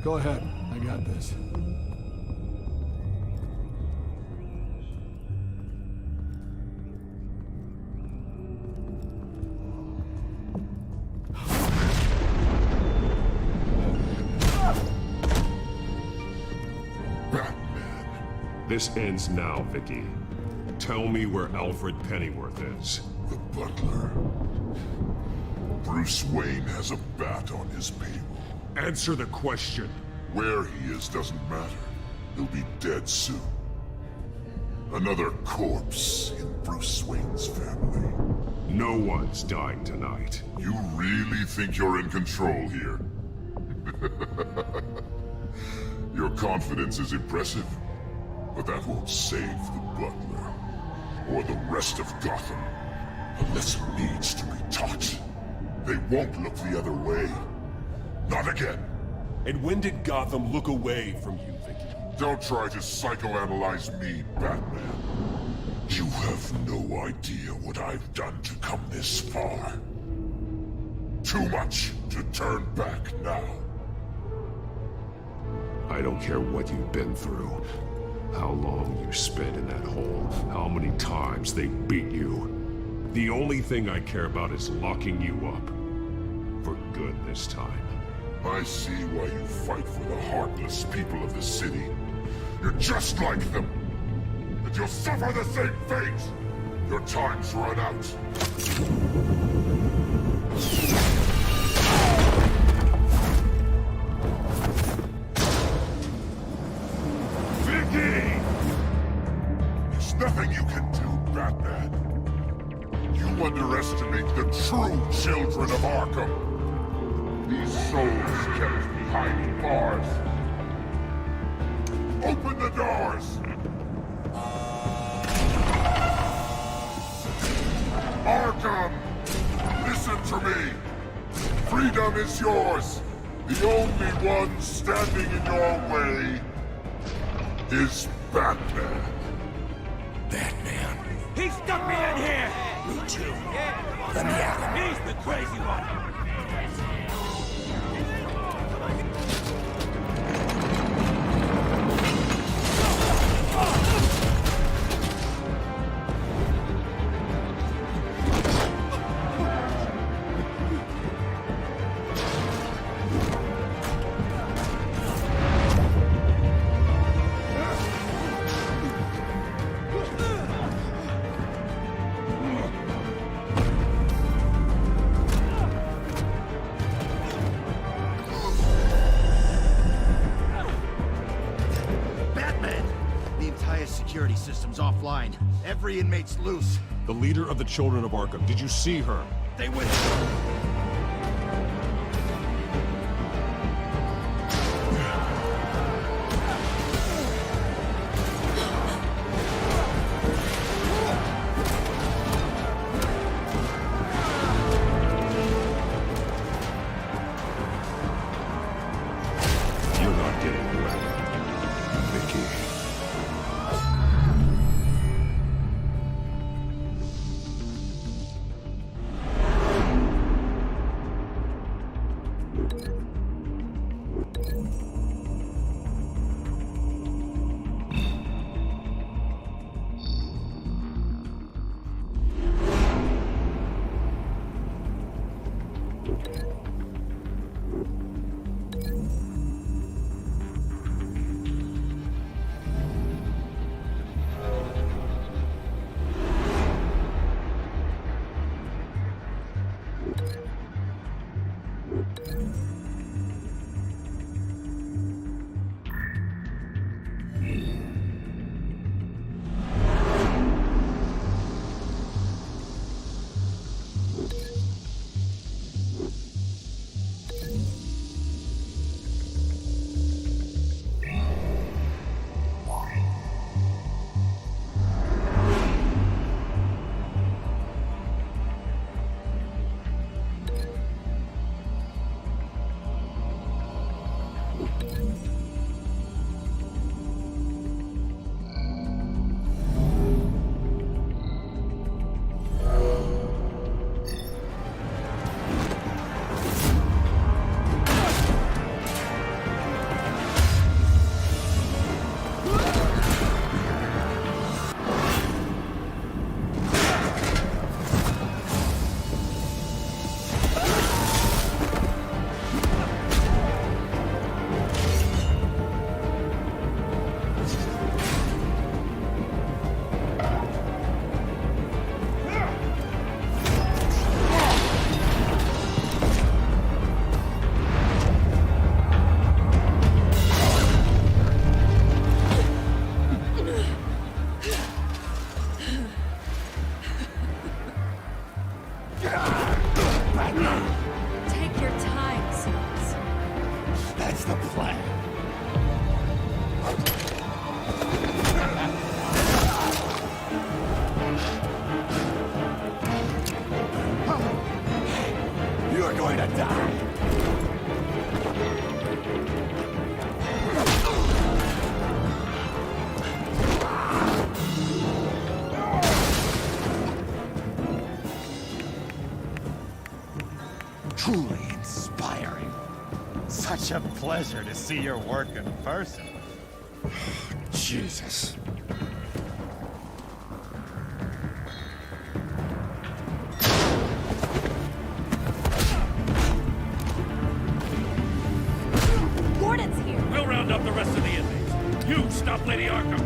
Go ahead. I got this. This ends now, Vicky. Tell me where Alfred Pennyworth is. The butler. Bruce Wayne has a bat on his payroll. Answer the question. Where he is doesn't matter. He'll be dead soon. Another corpse in Bruce Wayne's family. No one's dying tonight. You really think you're in control here? Your confidence is impressive, but that won't save the butler, or the rest of Gotham. A lesson needs to be taught. They won't look the other way. Not again. And when did Gotham look away from you, Vicky? Don't try to psychoanalyze me, Batman. You have no idea what I've done to come this far. Too much to turn back now. I don't care what you've been through. How long you spent in that hole. How many times they beat you. The only thing I care about is locking you up. For good this time. I see why you fight for the heartless people of the city. You're just like them. And you'll suffer the same fate. Your time's run out. Vicky! There's nothing you can do, Batman. You underestimate the true children of Arkham. These souls kept behind bars. Open the doors! Arkham! Listen to me! Freedom is yours! The only one standing in your way is Batman. Batman. He stuck me in here! Me too. Yeah. Let me at him. He's the crazy one. Everyone's offline. Every inmate's loose. The leader of the Children of Arkham, did you see her? They went... You're not getting away, Vicky. Take your time, Sims. That's the plan. You're going to die. Truly inspiring. Such a pleasure to see your work in person. Jesus. Gordon's here. We'll round up the rest of the inmates. You stop Lady Arkham.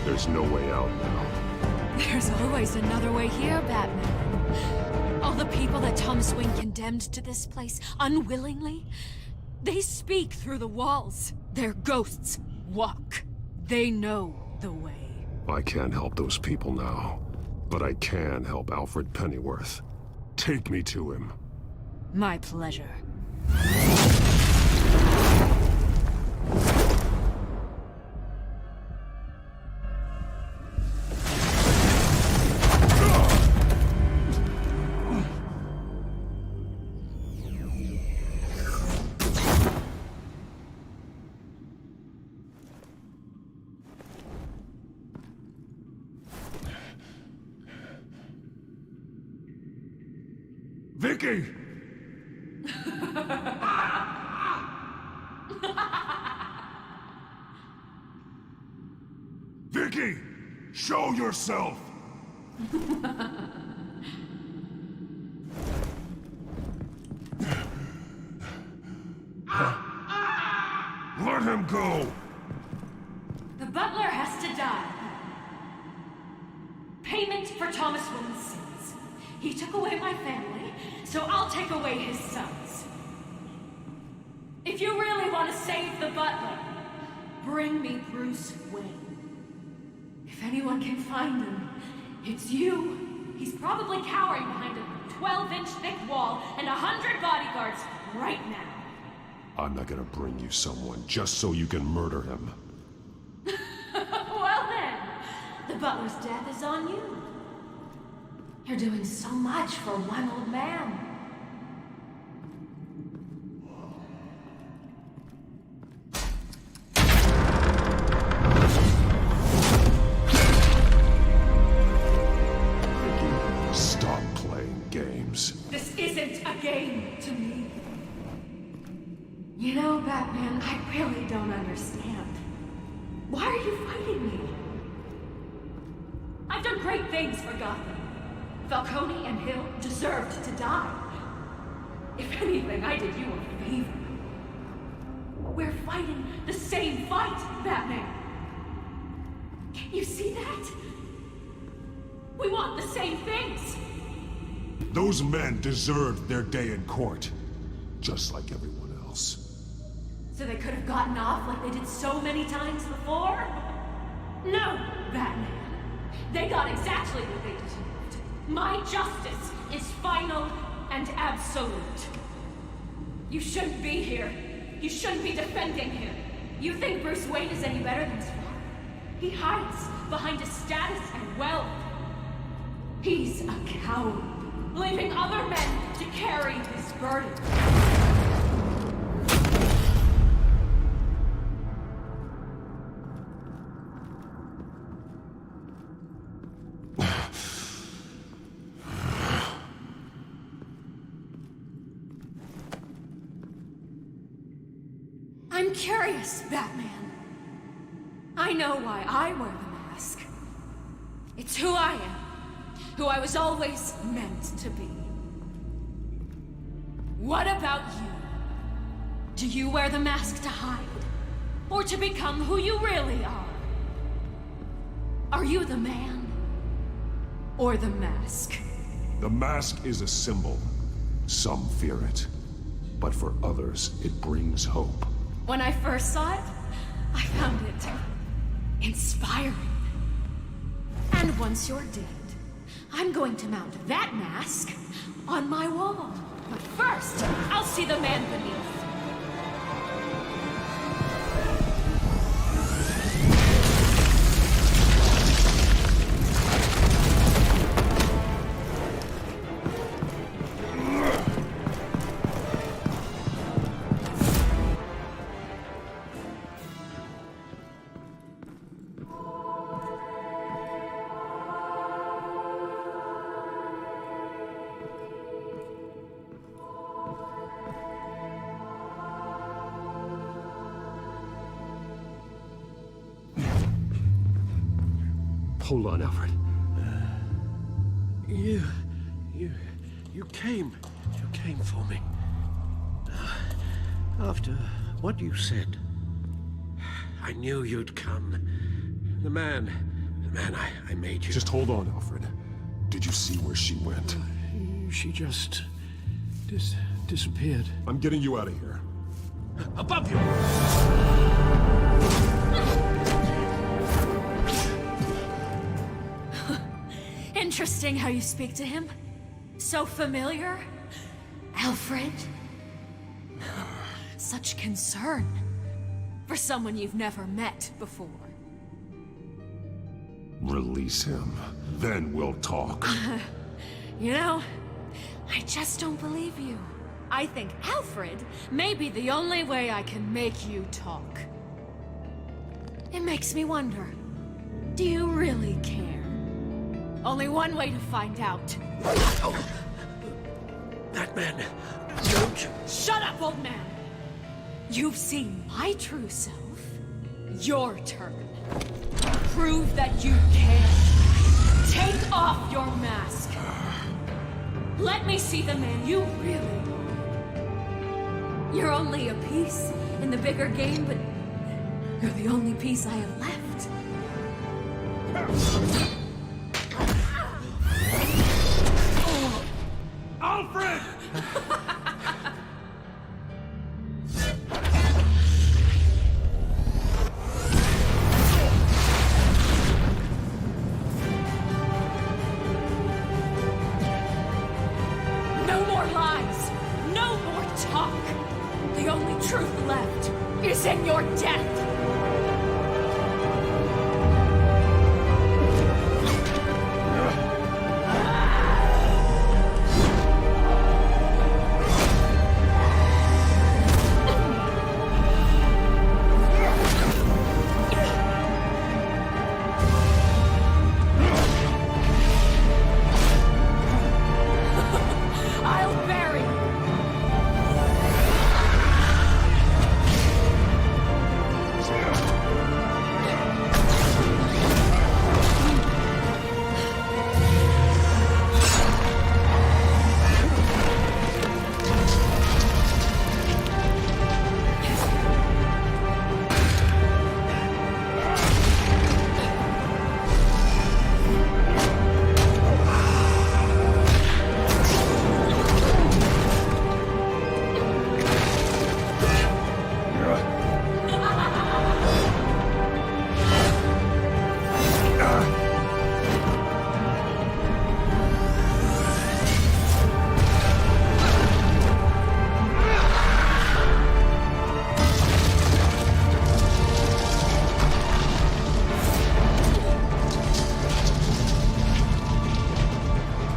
There's no way out now. There's always another way here, Batman. All the people that Thomas Wayne condemned to this place unwillingly, they speak through the walls. Their ghosts walk. They know the way. I can't help those people now, but I can help Alfred Pennyworth. Take me to him. My pleasure. Vicky! Vicky! Show yourself! Let him go! payment for Thomas Wayne's sins. He took away my family, so I'll take away his sons. If you really want to save the butler, bring me Bruce Wayne. If anyone can find him, it's you. He's probably cowering behind a 12-inch thick wall and 100 bodyguards right now. I'm not gonna bring you someone just so you can murder him. Well then, the butler's death is on you. You're doing so much for one old man. Stop playing games. This isn't a game to me. You know, Batman, I really don't understand. Why are you fighting me? I've done great things for Gotham. Falcone and Hill deserved to die. If anything, I did you a favor. We're fighting the same fight, Batman. Can't you see that? We want the same things. Those men deserved their day in court, just like everyone else. So they could have gotten off like they did so many times before? No, Batman. They got exactly what they deserved. My justice is final and absolute. You shouldn't be here. You shouldn't be defending him. You think Bruce Wayne is any better than his father? He hides behind his status and wealth. He's a coward, leaving other men to carry his burden. I'm curious, Batman. I know why I wear the mask. It's who I am, who I was always meant to be. What about you? Do you wear the mask to hide? Or to become who you really are? Are you the man? Or the mask? The mask is a symbol. Some fear it. But for others, it brings hope. When I first saw it, I found it inspiring. And once you're dead, I'm going to mount that mask on my wall. But first, I'll see the man beneath. Hold on, Alfred. You came for me. After what you said, I knew you'd come. The man I made you. Just hold on, Alfred. Did you see where she went? She just disappeared. I'm getting you out of here. Above you! Interesting how you speak to him. So familiar. Alfred. Such concern for someone you've never met before. Release him. Then we'll talk. You know, I just don't believe you. I think Alfred may be the only way I can make you talk. It makes me wonder, do you really care? Only one way to find out. Oh. That man, don't... Shut up, old man! You've seen my true self. Your turn. Prove that you can. Take off your mask. Let me see the man you really are. You're only a piece in the bigger game, but you're the only piece I have left. lies! No more talk! The only truth left is in your death! I'll bury you!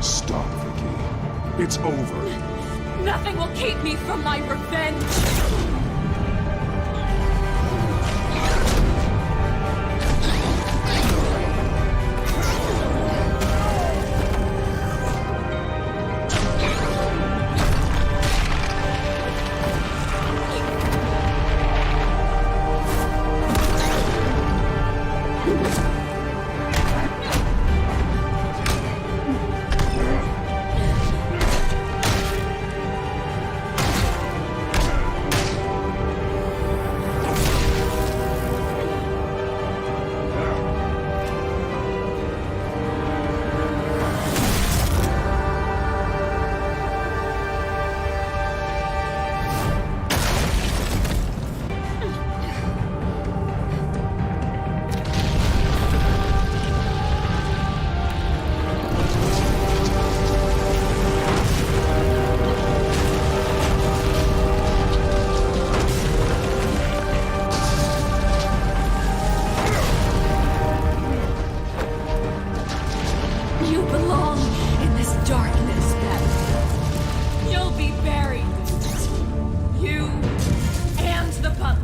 Stop, Vicky. It's over. Nothing will keep me from my revenge! You belong in this darkness, Beth. You'll be buried. You and the butler.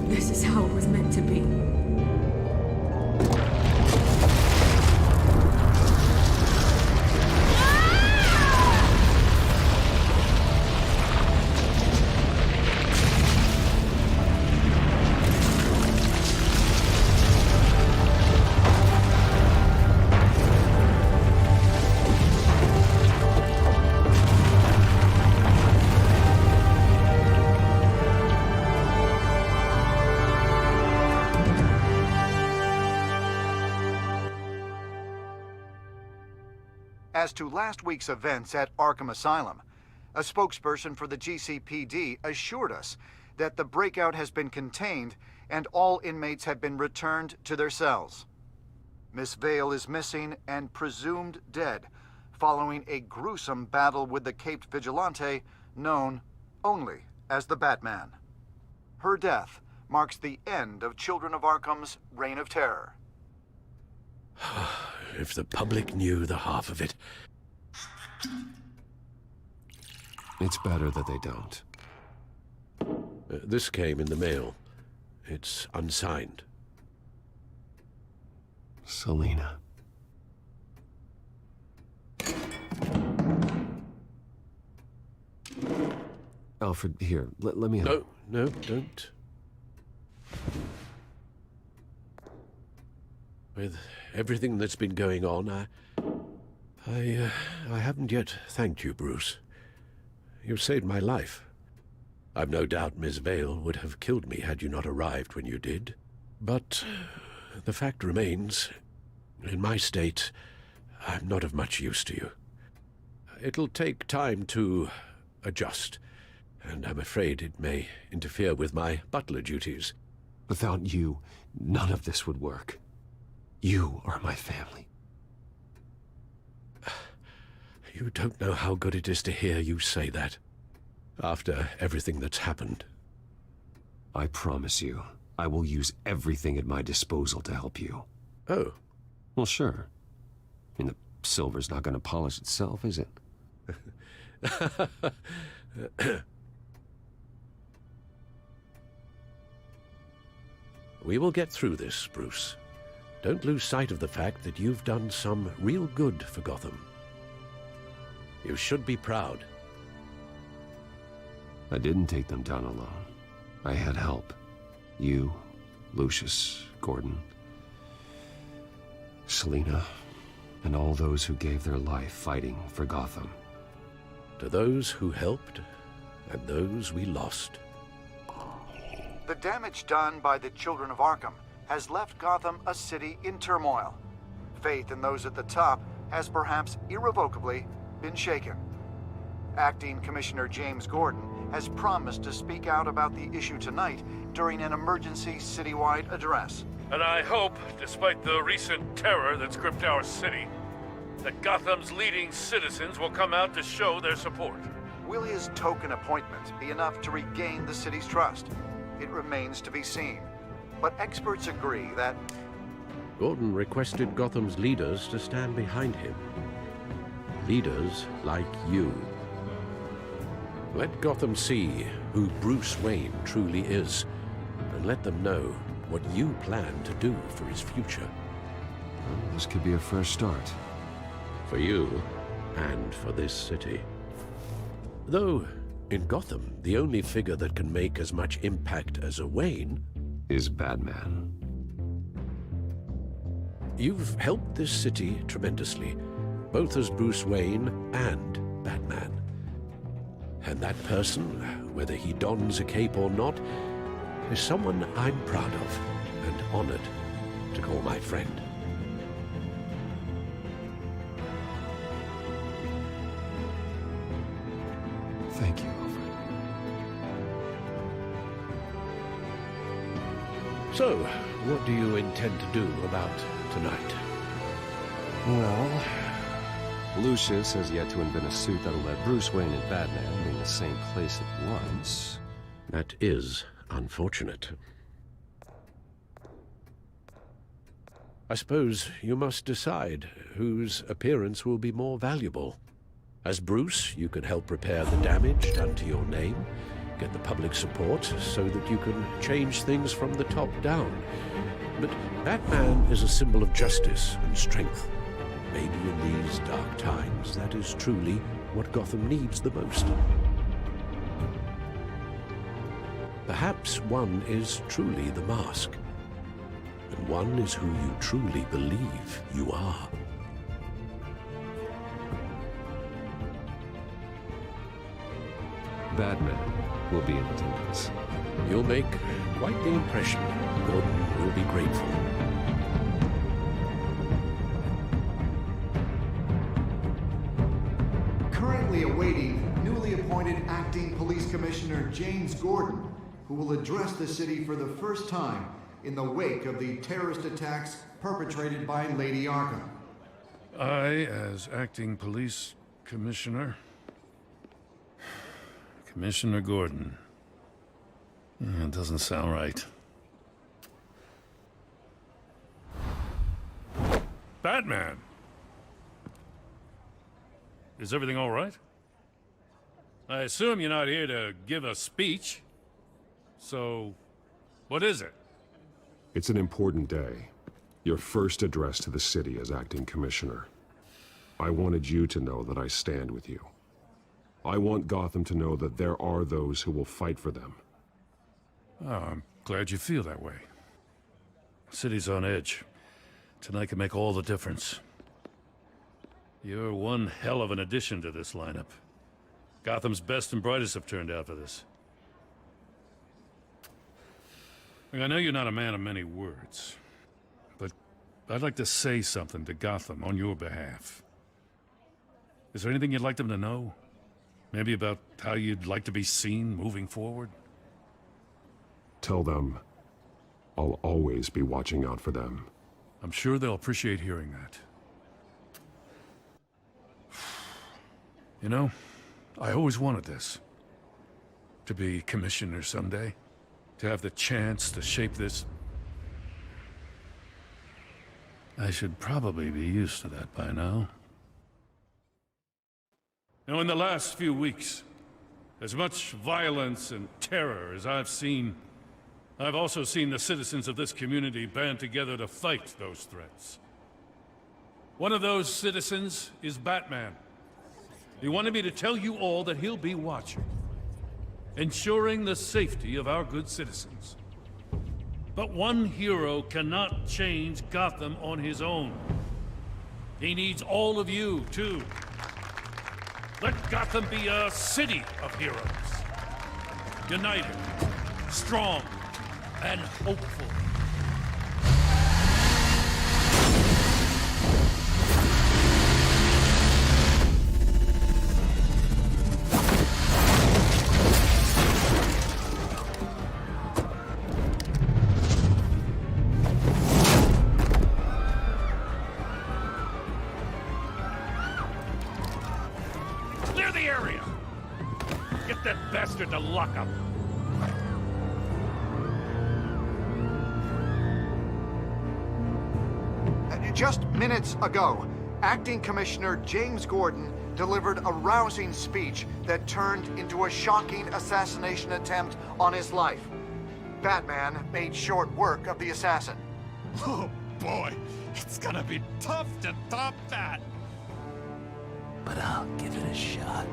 This is how it was meant to be. As to last week's events at Arkham Asylum, a spokesperson for the GCPD assured us that the breakout has been contained and all inmates have been returned to their cells. Miss Vale is missing and presumed dead following a gruesome battle with the caped vigilante known only as the Batman. Her death marks the end of Children of Arkham's reign of terror. If the public knew the half of it. It's better that they don't. This came in the mail. It's unsigned. Selina. Alfred, here, let me help. No, don't. With everything that's been going on, I haven't yet thanked you, Bruce. You've saved my life. I've no doubt Miss Vale would have killed me had you not arrived when you did. But the fact remains, in my state, I'm not of much use to you. It'll take time to adjust, and I'm afraid it may interfere with my butler duties. Without you, none of this would work. You are my family. You don't know how good it is to hear you say that, after everything that's happened. I promise you, I will use everything at my disposal to help you. Oh. Well, sure. I mean, the silver's not going to polish itself, is it? We will get through this, Bruce. Don't lose sight of the fact that you've done some real good for Gotham. You should be proud. I didn't take them down alone. I had help. You, Lucius, Gordon, Selina, and all those who gave their life fighting for Gotham. To those who helped, and those we lost. The damage done by the Children of Arkham has left Gotham a city in turmoil. Faith in those at the top has perhaps irrevocably been shaken. Acting Commissioner James Gordon has promised to speak out about the issue tonight during an emergency citywide address. And I hope, despite the recent terror that's gripped our city, that Gotham's leading citizens will come out to show their support. Will his token appointment be enough to regain the city's trust? It remains to be seen. But experts agree that Gordon requested Gotham's leaders to stand behind him. Leaders like you. Let Gotham see who Bruce Wayne truly is, and let them know what you plan to do for his future. Well, this could be a fresh start. For you, and for this city. Though, in Gotham, the only figure that can make as much impact as a Wayne is Batman. You've helped this city tremendously, both as Bruce Wayne and Batman. And that person, whether he dons a cape or not, is someone I'm proud of and honored to call my friend. Thank you, Alfred. So, what do you intend to do about tonight? Well, Lucius has yet to invent a suit that'll let Bruce Wayne and Batman be in the same place at once. That is unfortunate. I suppose you must decide whose appearance will be more valuable. As Bruce, you can help repair the damage done to your name, get the public support so that you can change things from the top down. But Batman is a symbol of justice and strength. Maybe in these dark times, that is truly what Gotham needs the most. Perhaps one is truly the mask, and one is who you truly believe you are. Batman will be in attendance. You'll make quite the impression. Gordon will be grateful. currently awaiting newly appointed Acting Police Commissioner James Gordon, who will address the city for the first time in the wake of the terrorist attacks perpetrated by Lady Arkham. I, as Acting Police Commissioner... Commissioner Gordon. It doesn't sound right. Batman! Is everything all right? I assume you're not here to give a speech. So, what is it? It's an important day. Your first address to the city as acting commissioner. I wanted you to know that I stand with you. I want Gotham to know that there are those who will fight for them. Oh, I'm glad you feel that way. The city's on edge. Tonight can make all the difference. You're one hell of an addition to this lineup. Gotham's best and brightest have turned out for this. I know you're not a man of many words, but I'd like to say something to Gotham on your behalf. Is there anything you'd like them to know? Maybe about how you'd like to be seen moving forward? Tell them I'll always be watching out for them. I'm sure they'll appreciate hearing that. You know, I always wanted this. To be commissioner someday. To have the chance to shape this. I should probably be used to that by now. Now, in the last few weeks, as much violence and terror as I've seen, I've also seen the citizens of this community band together to fight those threats. One of those citizens is Batman. He wanted me to tell you all that he'll be watching, ensuring the safety of our good citizens. But one hero cannot change Gotham on his own. He needs all of you, too. Let Gotham be a city of heroes. United, strong, and hopeful. Clear the area! Get that bastard to lock up! Just minutes ago, Acting Commissioner James Gordon delivered a rousing speech that turned into a shocking assassination attempt on his life. Batman made short work of the assassin. Oh boy, it's gonna be tough to top that. But I'll give it a shot.